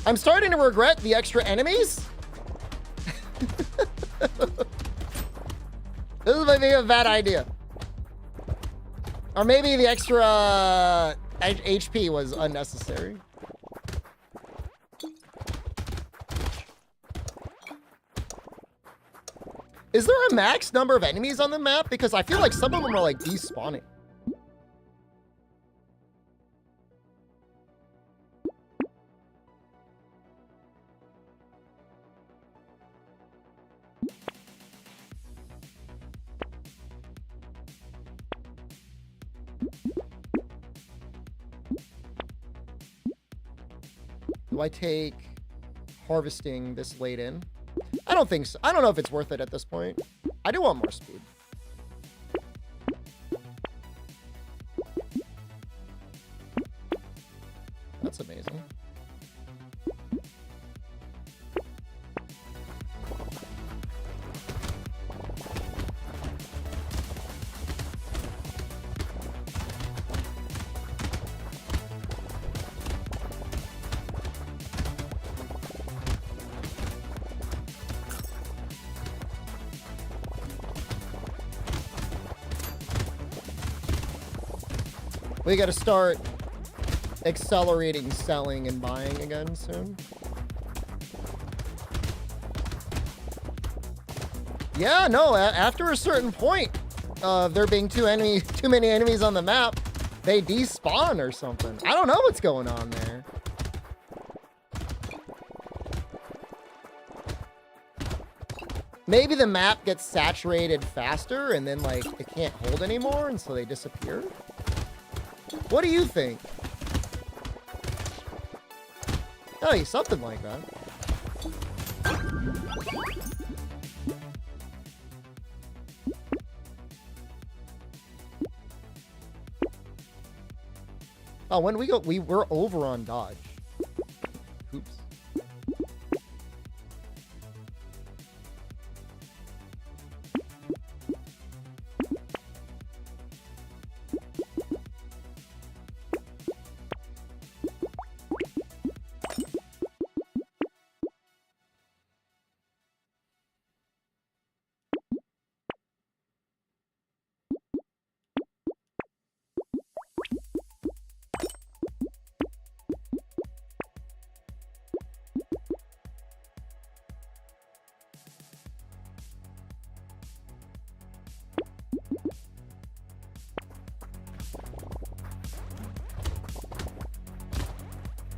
I'm starting to regret the extra enemies. This is maybe a bad idea. Or maybe the extra HP was unnecessary. Is there a max number of enemies on the map? Because I feel like some of them are like despawning. Do I take harvesting this late in? I don't think so. I don't know if it's worth it at this point. I do want more speed. That's amazing. We gotta start accelerating selling and buying again soon. Yeah, no, after a certain point of there being too many enemies on the map, they despawn or something. I don't know what's going on there. Maybe the map gets saturated faster and then like it can't hold anymore and so they disappear. What do you think? Oh, something like that. Oh, when we go, we're over on dodge. Oops.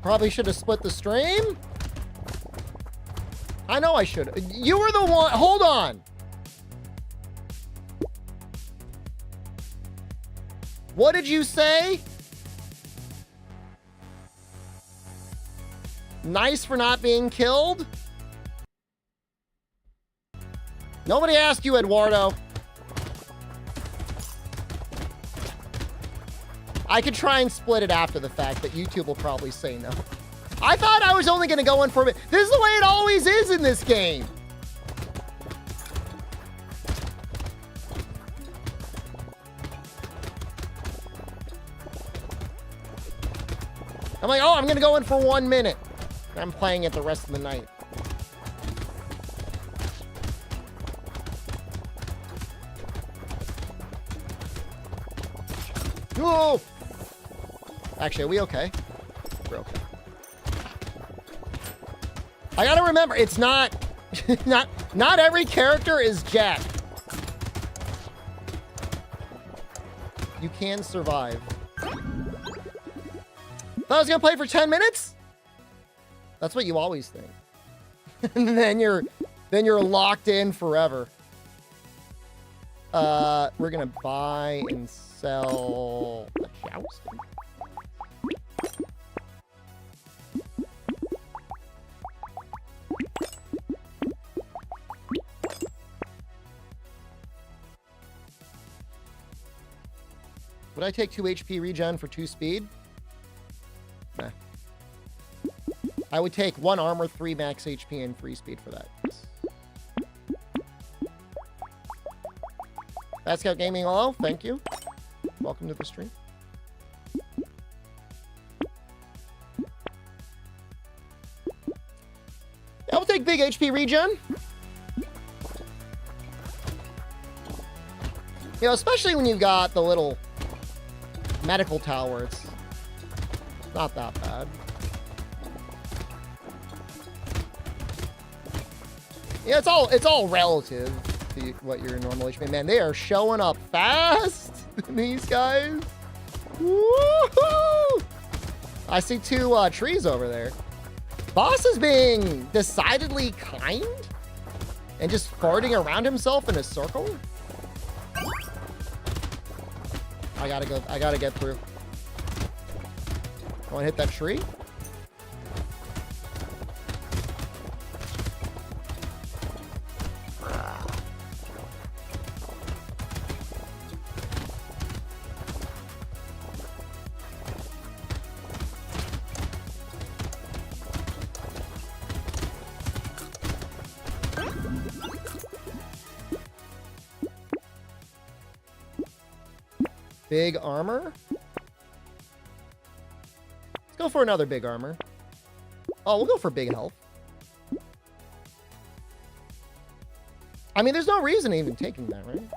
Probably should have split the stream. I know I should. You were the one. Hold on. What did you say? Nice for not being killed? Nobody asked you, Eduardo. I could try and split it after the fact, but YouTube will probably say no. I thought I was only going to go in for a bit. This is the way it always is in this game. I'm like, oh, I'm going to go in for 1 minute. I'm playing it the rest of the night. Whoa! Actually, are we okay? We're okay. I gotta remember, it's not Not every character is Jack. You can survive. Thought I was gonna play for 10 minutes? That's what you always think. And then you're locked in forever. We're gonna buy and sell a jousting. Would I take 2 HP regen for 2 speed? Nah. I would take 1 armor, 3 max HP, and 3 speed for that. Bad Scout Gaming, hello. Thank you. Welcome to the stream. Yeah, I'll take big HP regen. You know, especially when you've got the little medical tower, it's not that bad. Yeah, it's all relative to what your normal HP. Man, they are showing up fast, these guys. Woohoo! I see 2 trees over there. Boss is being decidedly kind and just farting around himself in a circle. I gotta get through. I wanna hit that tree. Big armor? Let's go for another big armor. Oh, we'll go for big health. I mean, there's no reason even taking that, right?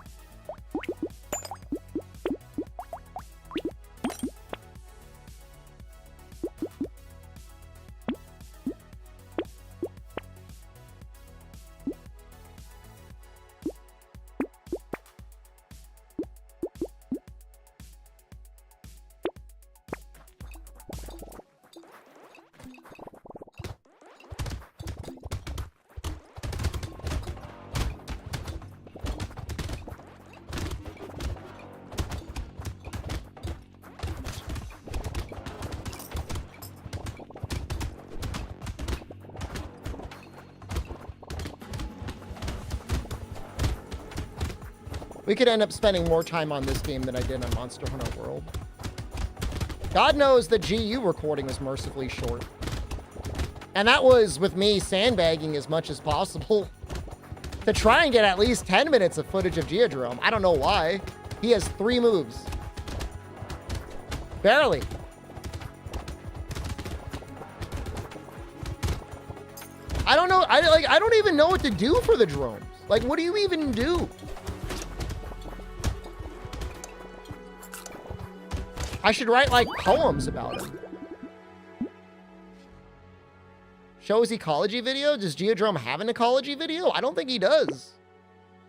We could end up spending more time on this game than I did on Monster Hunter World. God knows the GU recording was mercifully short. And that was with me sandbagging as much as possible to try and get at least 10 minutes of footage of Geodrome. I don't know why. He has 3 moves. Barely. I don't know. I don't even know what to do for the drones. Like, what do you even do? I should write, like, poems about him. Show his ecology video? Does Geodrome have an ecology video? I don't think he does.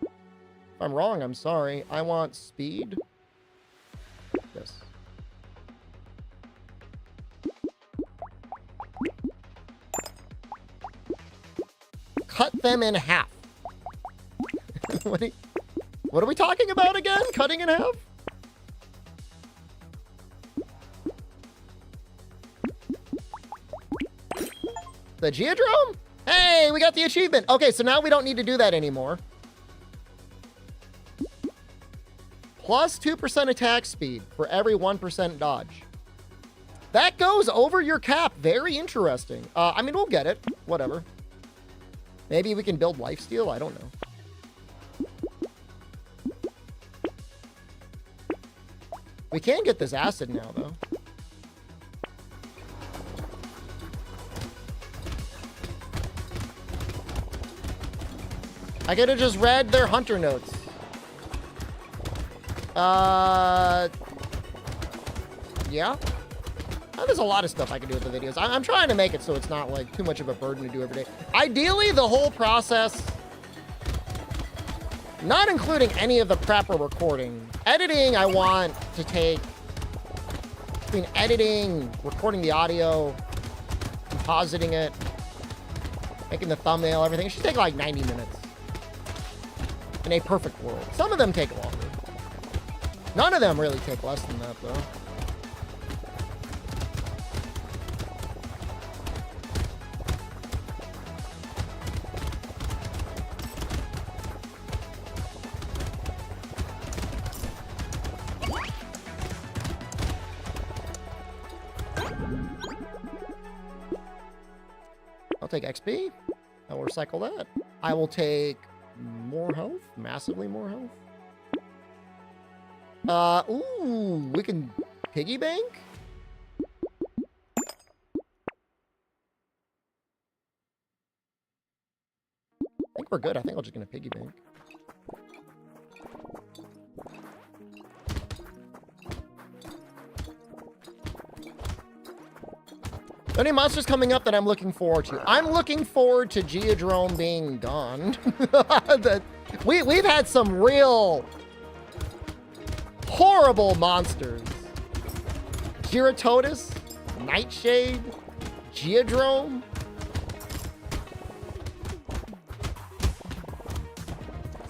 If I'm wrong, I'm sorry. I want speed. This. Cut them in half. What are we talking about again? Cutting in half? The Geodrome? Hey, we got the achievement. Okay, so now we don't need to do that anymore. Plus 2% attack speed for every 1% dodge. That goes over your cap. Very interesting. I mean, we'll get it. Whatever. Maybe we can build lifesteal. I don't know. We can get this acid now, though. I could have just read their hunter notes. Yeah. There's a lot of stuff I can do with the videos. I'm trying to make it so it's not like too much of a burden to do every day. Ideally, the whole process Not including any of the prep or recording. Editing, I want to take, between editing, recording the audio, compositing it, making the thumbnail, everything. It should take like 90 minutes. In a perfect world. Some of them take longer. None of them really take less than that, though. I'll take XP. I will recycle that. I will take more health. Massively more health. Ooh, we can piggy bank? I think we're good. I think I'm just gonna piggy bank. Any monsters coming up that I'm looking forward to? I'm looking forward to Geodrome being gone. We've had some real horrible monsters. Gyrototus, Nightshade, Geodrome.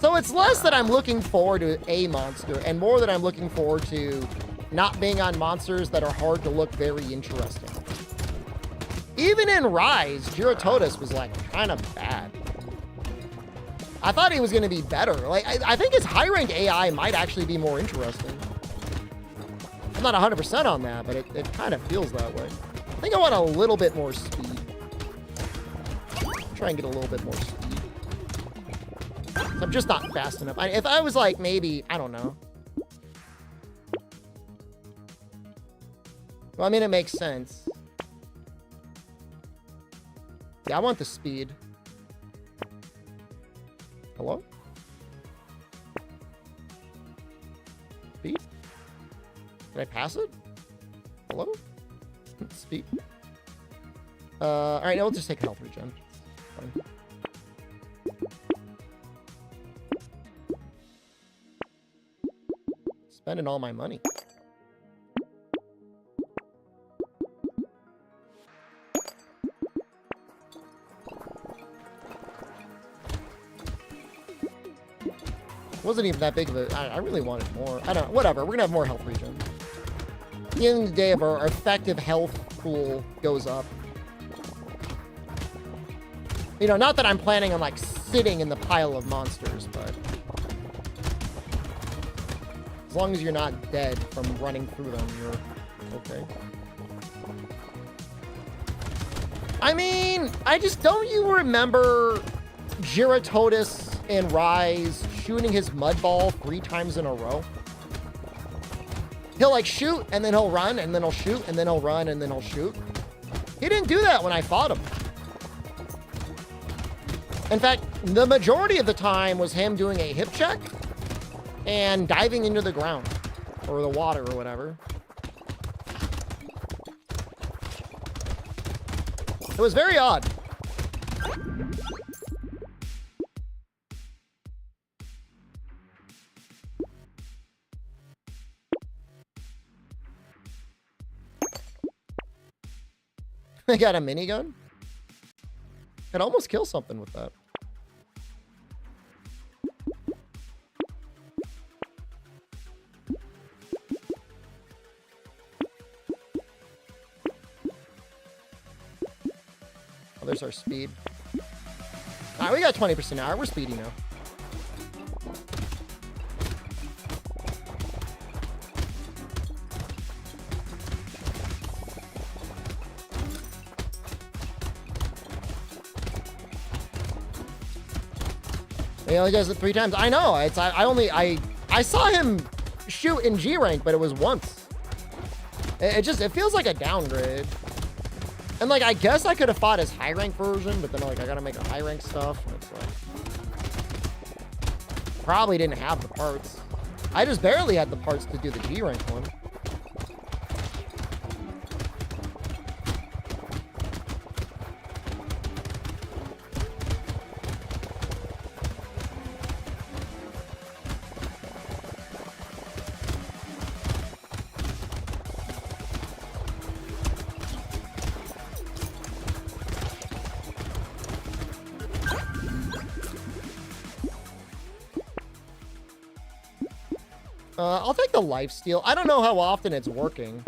So it's less that I'm looking forward to a monster and more that I'm looking forward to not being on monsters that are hard to look very interesting. Even in Rise, Gyrototus was like kind of bad. I thought he was going to be better. Like, I think his high rank AI might actually be more interesting. I'm not 100% on that, but it kind of feels that way. I think I want a little bit more speed. Try and get a little bit more speed. I'm just not fast enough. If I was like maybe, I don't know. Well, I mean, it makes sense. Yeah, I want the speed. Hello? Speed? Did I pass it? Hello? Speed? Alright, now we'll just take health regen. Fine. Spending all my money. Wasn't even that big of a... I really wanted more. I don't know. Whatever. We're going to have more health regen. At the end of the day, if our effective health pool goes up. You know, not that I'm planning on, like, sitting in the pile of monsters, but... as long as you're not dead from running through them, you're okay. I mean, don't you remember Gyrototus in Rise shooting his mud ball 3 times in a row? He'll like shoot and then he'll run and then he'll shoot and then he'll run and then he'll shoot. He didn't do that when I fought him. In fact, the majority of the time was him doing a hip check and diving into the ground or the water or whatever. It was very odd. I got a minigun. Could almost kill something with that. Oh, there's our speed. All right, we got 20% now. We're speedy now. He only does it 3 times. I know. I saw him shoot in G rank, but it was once. It feels like a downgrade. And like, I guess I could have fought his high rank version, but then like I gotta make a high rank stuff. And it's like, probably didn't have the parts. I just barely had the parts to do the G rank one. I'll take the lifesteal. I don't know how often it's working.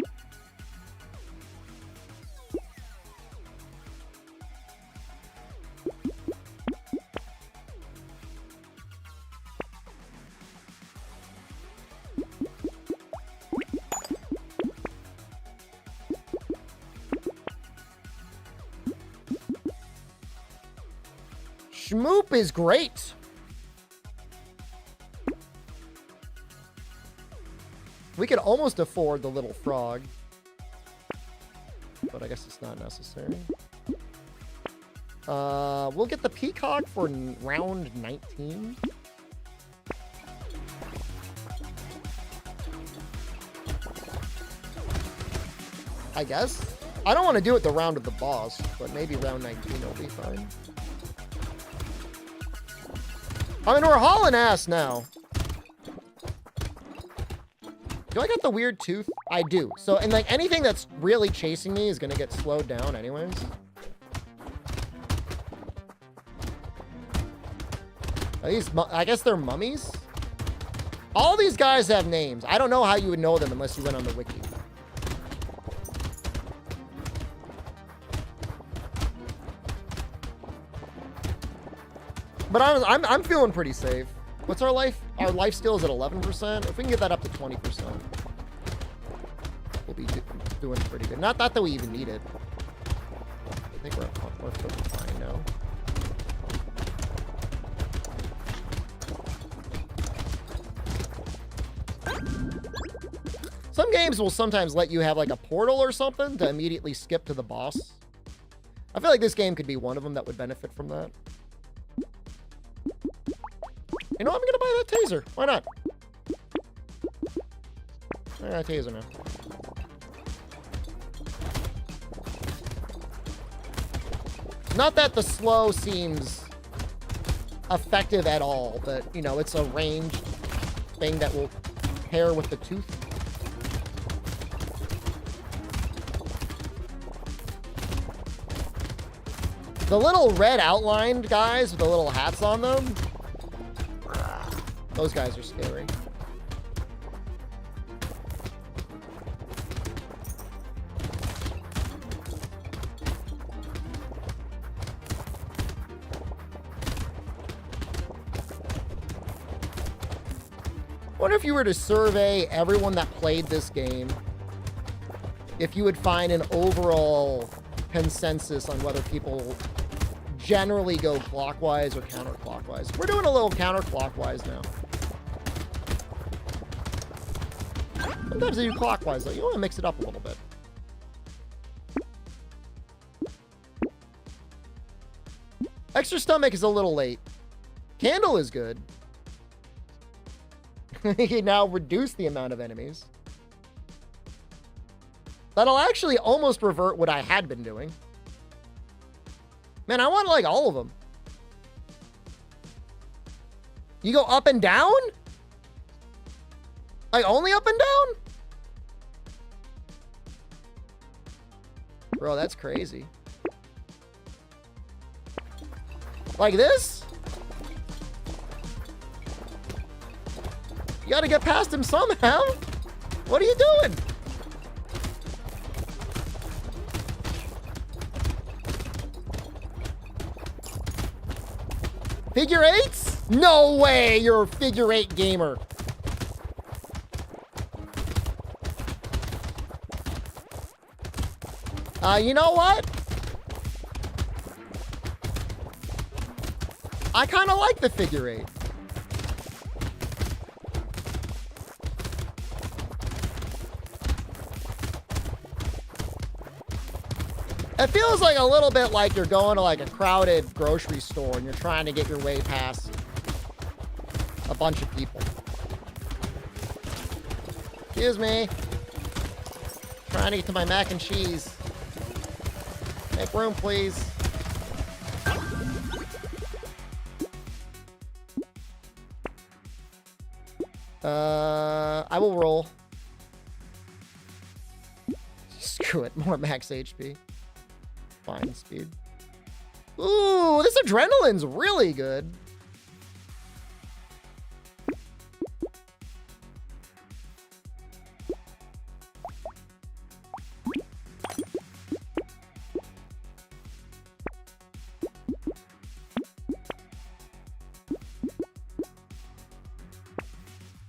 Schmoop is great. We could almost afford the little frog. But I guess it's not necessary. We'll get the peacock for round 19. I guess. I don't want to do it the round of the boss, but maybe round 19 will be fine. I mean, we're hauling ass now. Do I got the weird tooth? I do. So, and like anything that's really chasing me is going to get slowed down anyways. Are these, I guess they're mummies? All these guys have names. I don't know how you would know them unless you went on the wiki. But I'm feeling pretty safe. What's our life? Our life steal is at 11%. If we can get that up to 20%, we'll be doing pretty good. Not that we even need it. I think we're totally fine now. Some games will sometimes let you have like a portal or something to immediately skip to the boss. I feel like this game could be one of them that would benefit from that. You know, I'm gonna buy that taser. Why not? I got a taser now. Not that the slow seems effective at all, but, you know, it's a ranged thing that will pair with the tooth. The little red outlined guys with the little hats on them, those guys are scary. Wonder if you were to survey everyone that played this game, if you would find an overall consensus on whether people generally go clockwise or counterclockwise. We're doing a little counterclockwise now. Sometimes they do clockwise, though. You want to mix it up a little bit. Extra stomach is a little late. Candle is good. You can now reduce the amount of enemies. That'll actually almost revert what I had been doing. Man, I want like all of them. You go up and down? Like only up and down? Bro, that's crazy. Like this? You gotta get past him somehow. What are you doing? Figure eights? No way you're a figure eight gamer. You know what? I kind of like the figure eight. It feels like a little bit like you're going to like a crowded grocery store and you're trying to get your way past a bunch of people. Excuse me. Trying to get to my mac and cheese. Make room, please. I will roll. Screw it, more max HP. Fine speed. Ooh, this adrenaline's really good.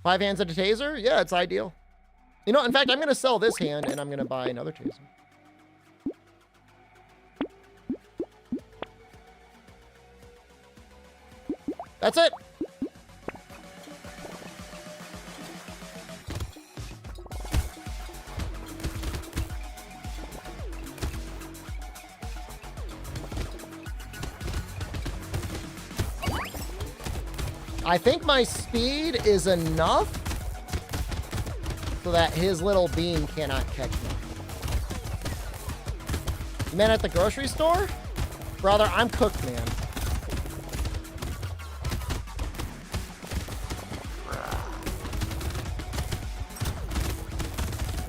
5 hands and a taser? Yeah, it's ideal. You know, in fact, I'm going to sell this hand and I'm going to buy another taser. That's it. I think my speed is enough so that his little beam cannot catch me. You meant at the grocery store? Brother, I'm cooked, man.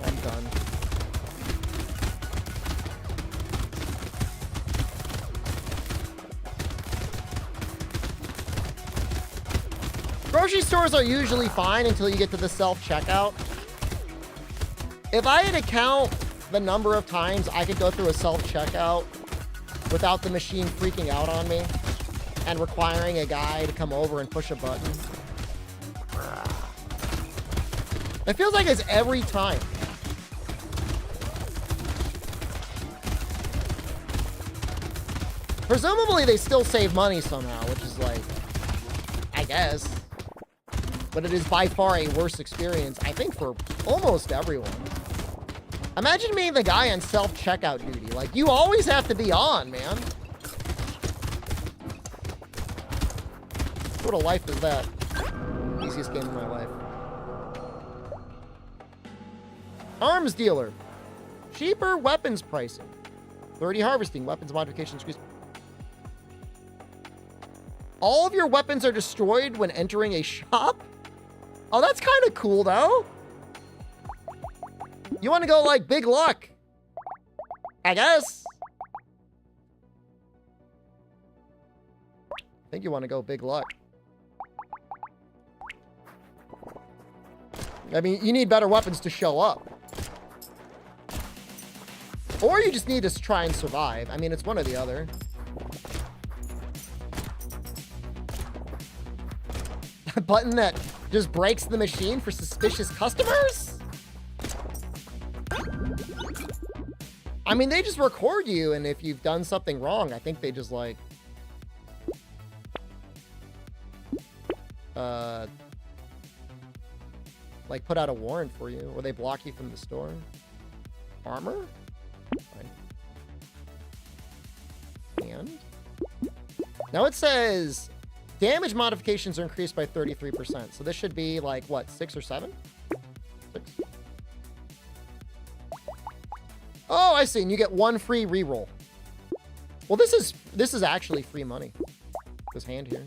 I'm done. Grocery stores are usually fine until you get to the self-checkout. If I had to count the number of times I could go through a self-checkout without the machine freaking out on me and requiring a guy to come over and push a button, it feels like it's every time. Presumably they still save money somehow, which is like, I guess. But it is by far a worse experience, I think, for almost everyone. Imagine being the guy on self-checkout duty. Like, you always have to be on, man. What a life is that? Easiest game of my life. Arms dealer. Cheaper weapons pricing. 30 harvesting. Weapons modifications increase. All of your weapons are destroyed when entering a shop? Oh, that's kind of cool, though. You want to go, like, big luck? I guess. I think you want to go big luck. I mean, you need better weapons to show up. Or you just need to try and survive. I mean, it's one or the other. A button that just breaks the machine for suspicious customers? I mean, they just record you, and if you've done something wrong, I think they just, like... like, put out a warrant for you, or they block you from the store. Armor? Fine. And? Now it says... damage modifications are increased by 33%. So this should be like, what, 6 or 7? 6. Oh, I see. And you get 1 free reroll. Well, this is actually free money. This hand here.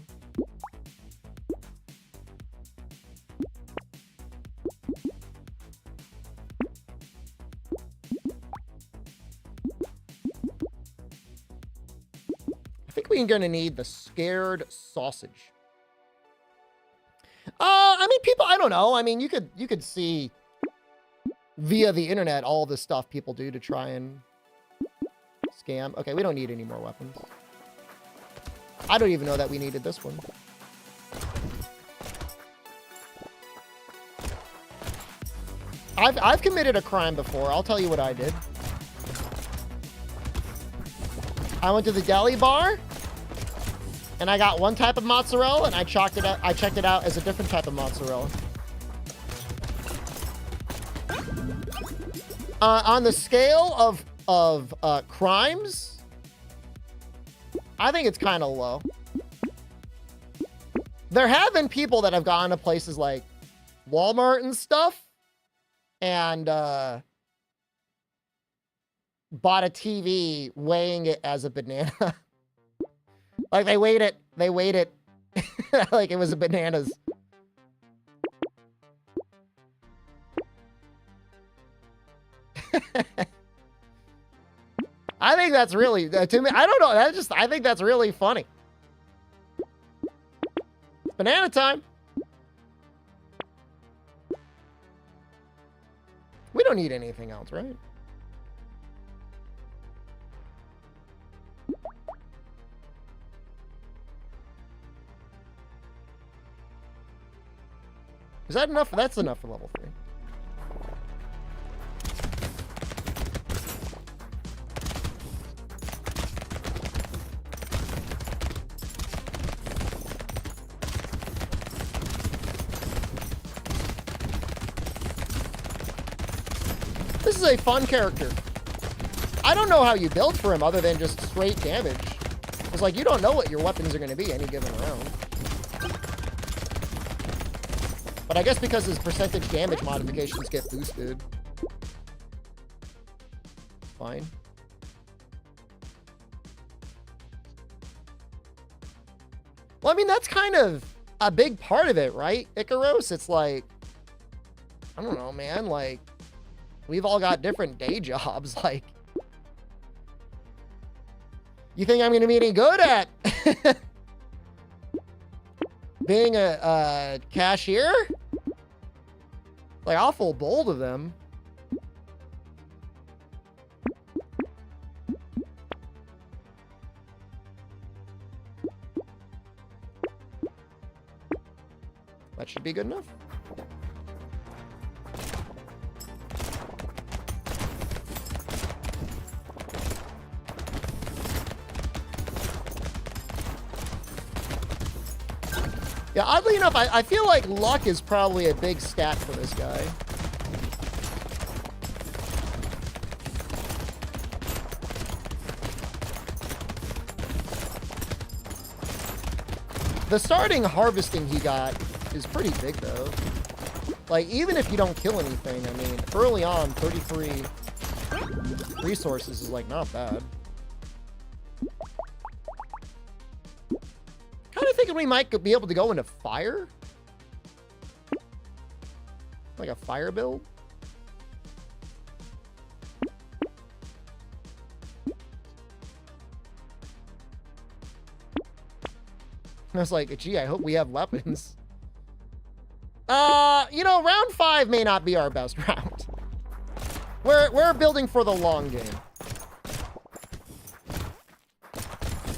I think we're gonna need the scared sausage. I mean, people, I don't know. I mean, you could see via the internet all the stuff people do to try and scam. Okay, we don't need any more weapons. I don't even know that we needed this one. I've committed a crime before. I'll tell you what I did. I went to the deli bar and I got one type of mozzarella and I checked it out as a different type of mozzarella. On the scale of crimes, I think it's kind of low. There have been people that have gone to places like Walmart and stuff and bought a TV weighing it as a banana. Like they weighed it like it was a bananas. I think that's really, to me, I don't know, I think that's really funny. It's banana time. We don't need anything else, right? Is Is that enough? That's enough for level 3. This is a fun character. I don't know how you build for him other than just straight damage. It's like you don't know what your weapons are going to be any given round. But I guess because his percentage damage modifications get boosted. Fine. Well, I mean, that's kind of a big part of it, right, Icaros? It's like, I don't know, man, like, we've all got different day jobs, like, you think I'm going to be any good at being a cashier? Like, awful bold of them. That should be good enough. Yeah, oddly enough, I feel like luck is probably a big stat for this guy. The starting harvesting he got is pretty big, though. Like, even if you don't kill anything, I mean, early on, 33 resources is, like, not bad. Kind of thinking we might be able to go into fire. Like a fire build. I was like, gee, I hope we have weapons. You know, round 5 may not be our best round. We're building for the long game.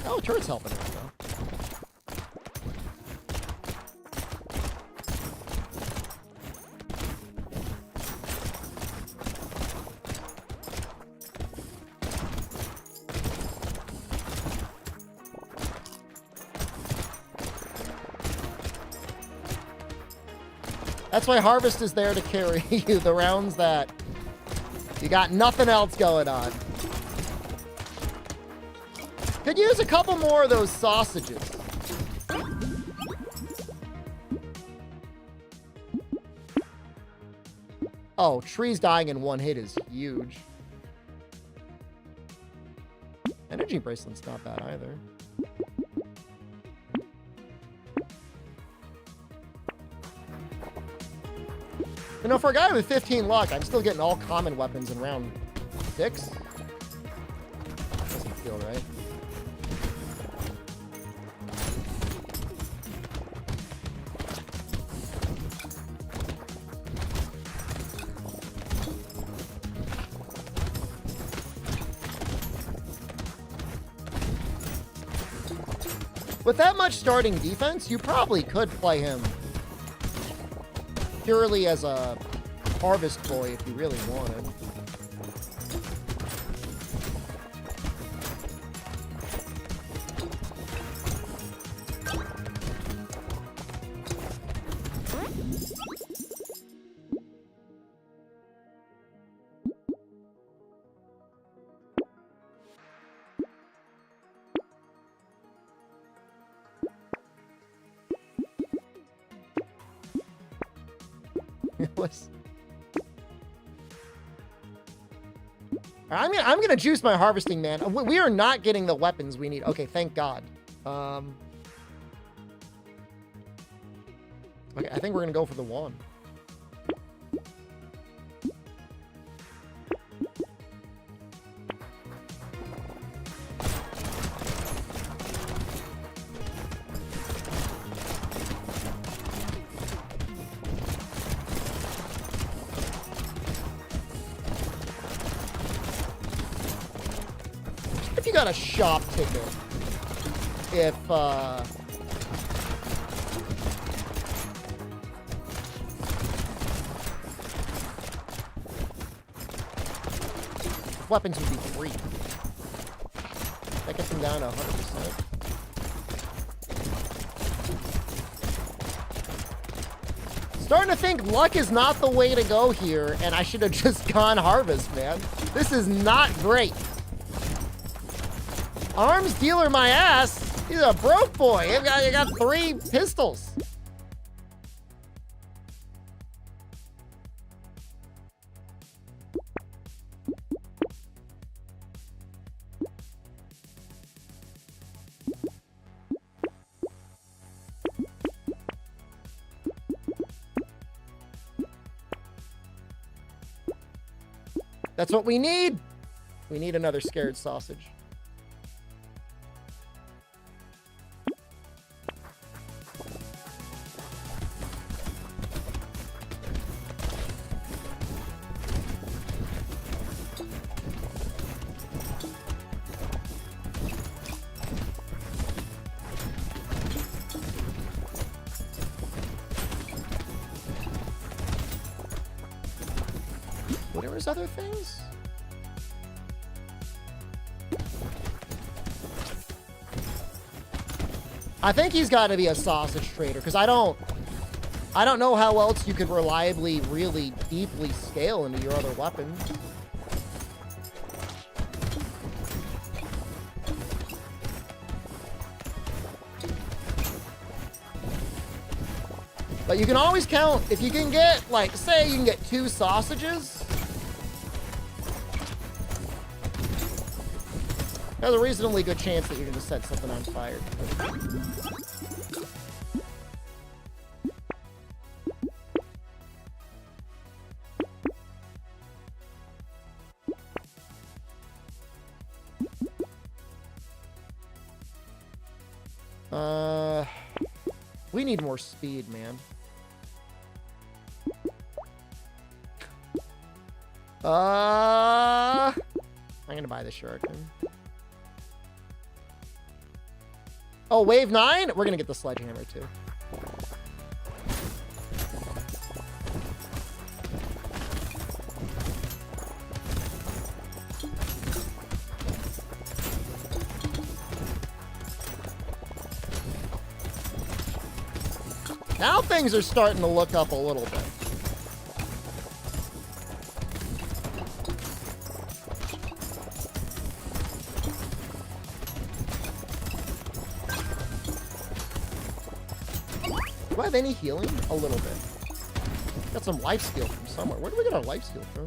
Oh, turret's helping us, though. That's why Harvest is there to carry you the rounds that you got nothing else going on. Could use a couple more of those sausages. Oh, trees dying in one hit is huge. Energy bracelet's not bad either. You know, for a guy with 15 luck, I'm still getting all common weapons in round 6. Doesn't feel right. With that much starting defense, you probably could play him purely as a harvest boy if you really wanted. I'm gonna juice my harvesting, man. We are not getting the weapons we need. Okay, thank God. Okay, I think we're gonna go for the wand. Got a shop ticket if weapons would be free. That gets him down to 100%. Starting to think luck is not the way to go here, and I should have just gone harvest, man. This is not great. Arms dealer my ass. He's a broke boy. You got 3 pistols. That's what we need. We need another scared sausage. There's other things. I think he's got to be a sausage trader because I don't know how else you could reliably, really deeply scale into your other weapons. But you can always count if you can get, like, say you can get 2 sausages. There's a reasonably good chance that you're going to set something on fire. We need more speed, man. I'm going to buy the shuriken. Oh, wave 9? We're going to get the sledgehammer, too. Now things are starting to look up a little bit. Do I have any healing? A little bit. Got some life steal from somewhere. Where do we get our life steal from?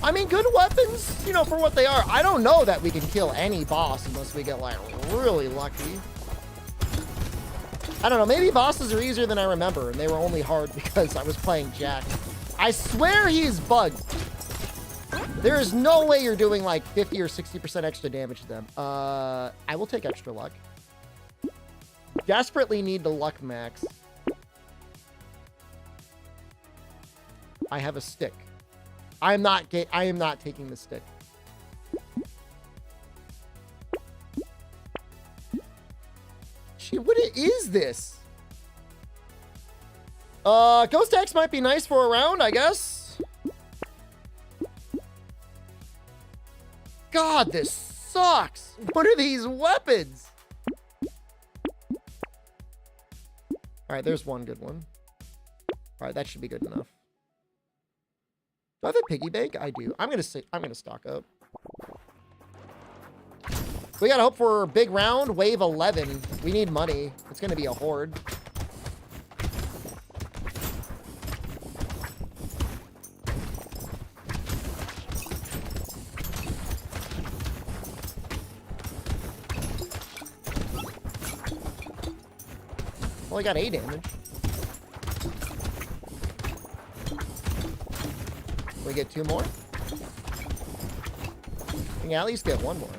I mean, good weapons, you know, for what they are. I don't know that we can kill any boss unless we get, like, really lucky. I don't know. Maybe bosses are easier than I remember, and they were only hard because I was playing Jack. I swear he's bugged. There is no way you're doing, like, 50 or 60% extra damage to them. I will take extra luck. Desperately need the luck max. I have a stick. I am not taking the stick. Gee, what is this? Ghost Axe might be nice for a round, I guess. God, this sucks. What are these weapons? All right, there's one good one. All right, that should be good enough. Do I have a piggy bank? I do. I'm gonna stock up. We gotta hope for a big round, wave 11. We need money. It's gonna be a horde. Well, I got 8 damage. We get 2 more? We can at least get 1 more.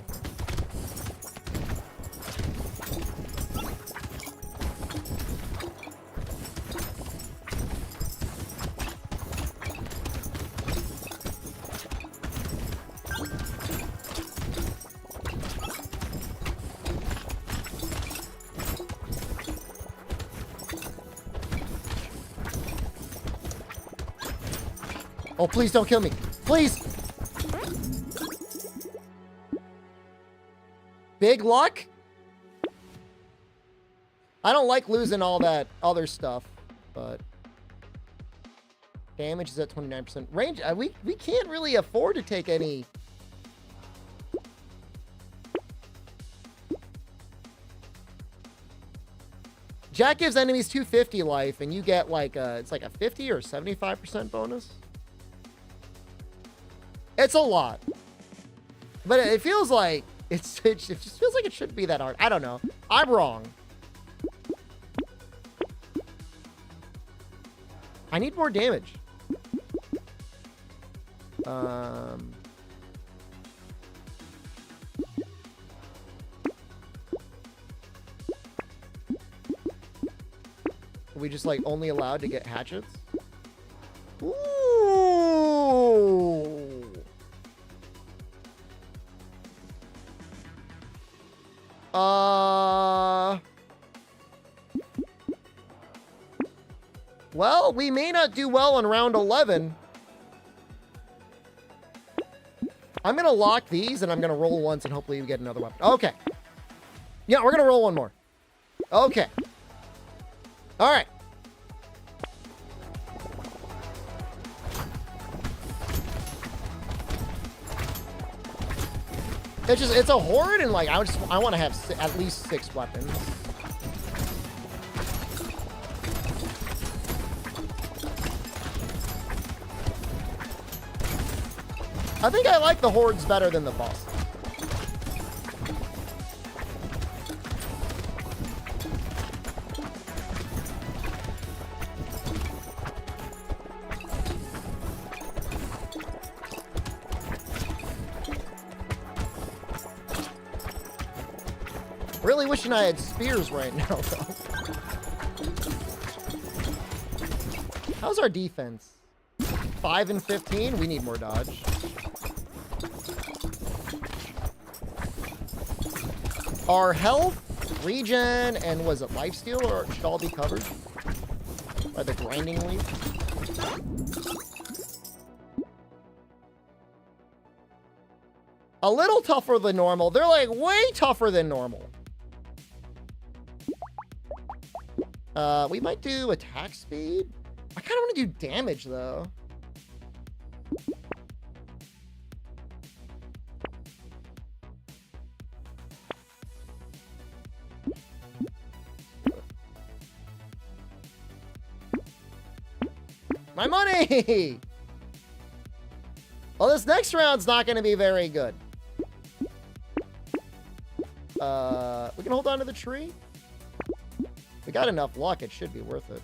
Oh, please don't kill me. Please. Big luck? I don't like losing all that other stuff, but damage is at 29%. Range, we can't really afford to take any. Jack gives enemies 250 life, and you get like it's like a 50 or 75% bonus. It's a lot, but it feels like it just feels like it shouldn't be that hard. I don't know. I'm wrong. I need more damage. Are we just like only allowed to get hatchets? Ooh. Well, we may not do well on round 11. I'm going to lock these, and I'm going to roll once, and hopefully we get another weapon. Okay. Yeah, we're going to roll one more. Okay. All right. It's a horde, and like, I want to have at least 6 weapons. I think I like the hordes better than the boss. Really wishing I had spears right now, though. How's our defense? 5 and 15? We need more dodge. Our health, regen, and was it lifesteal, or should all be covered by the grinding leaf? A little tougher than normal. They're like way tougher than normal. We might do attack speed. I kind of want to do damage though. My money! Well, this next round's not going to be very good. We can hold on to the tree. We got enough luck. It should be worth it.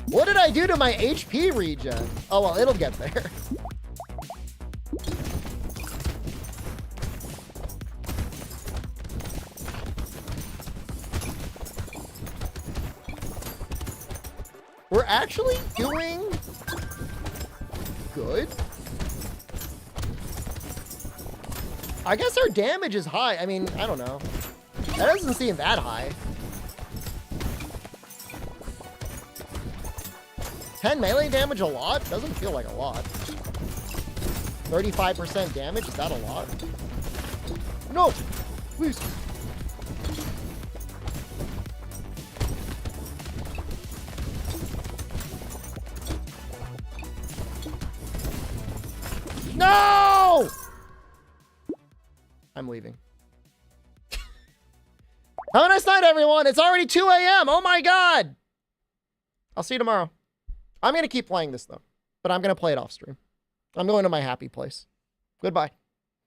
What did I do to my HP regen? Oh, well, it'll get there. We're actually doing good. I guess our damage is high. I mean, I don't know. That doesn't seem that high. 10 melee damage a lot? Doesn't feel like a lot. 35% damage? Is that a lot? No! Please. No! I'm leaving. Have a nice night, everyone. It's already 2 a.m. Oh my god! I'll see you tomorrow. I'm going to keep playing this, though. But I'm going to play it off stream. I'm going to my happy place. Goodbye.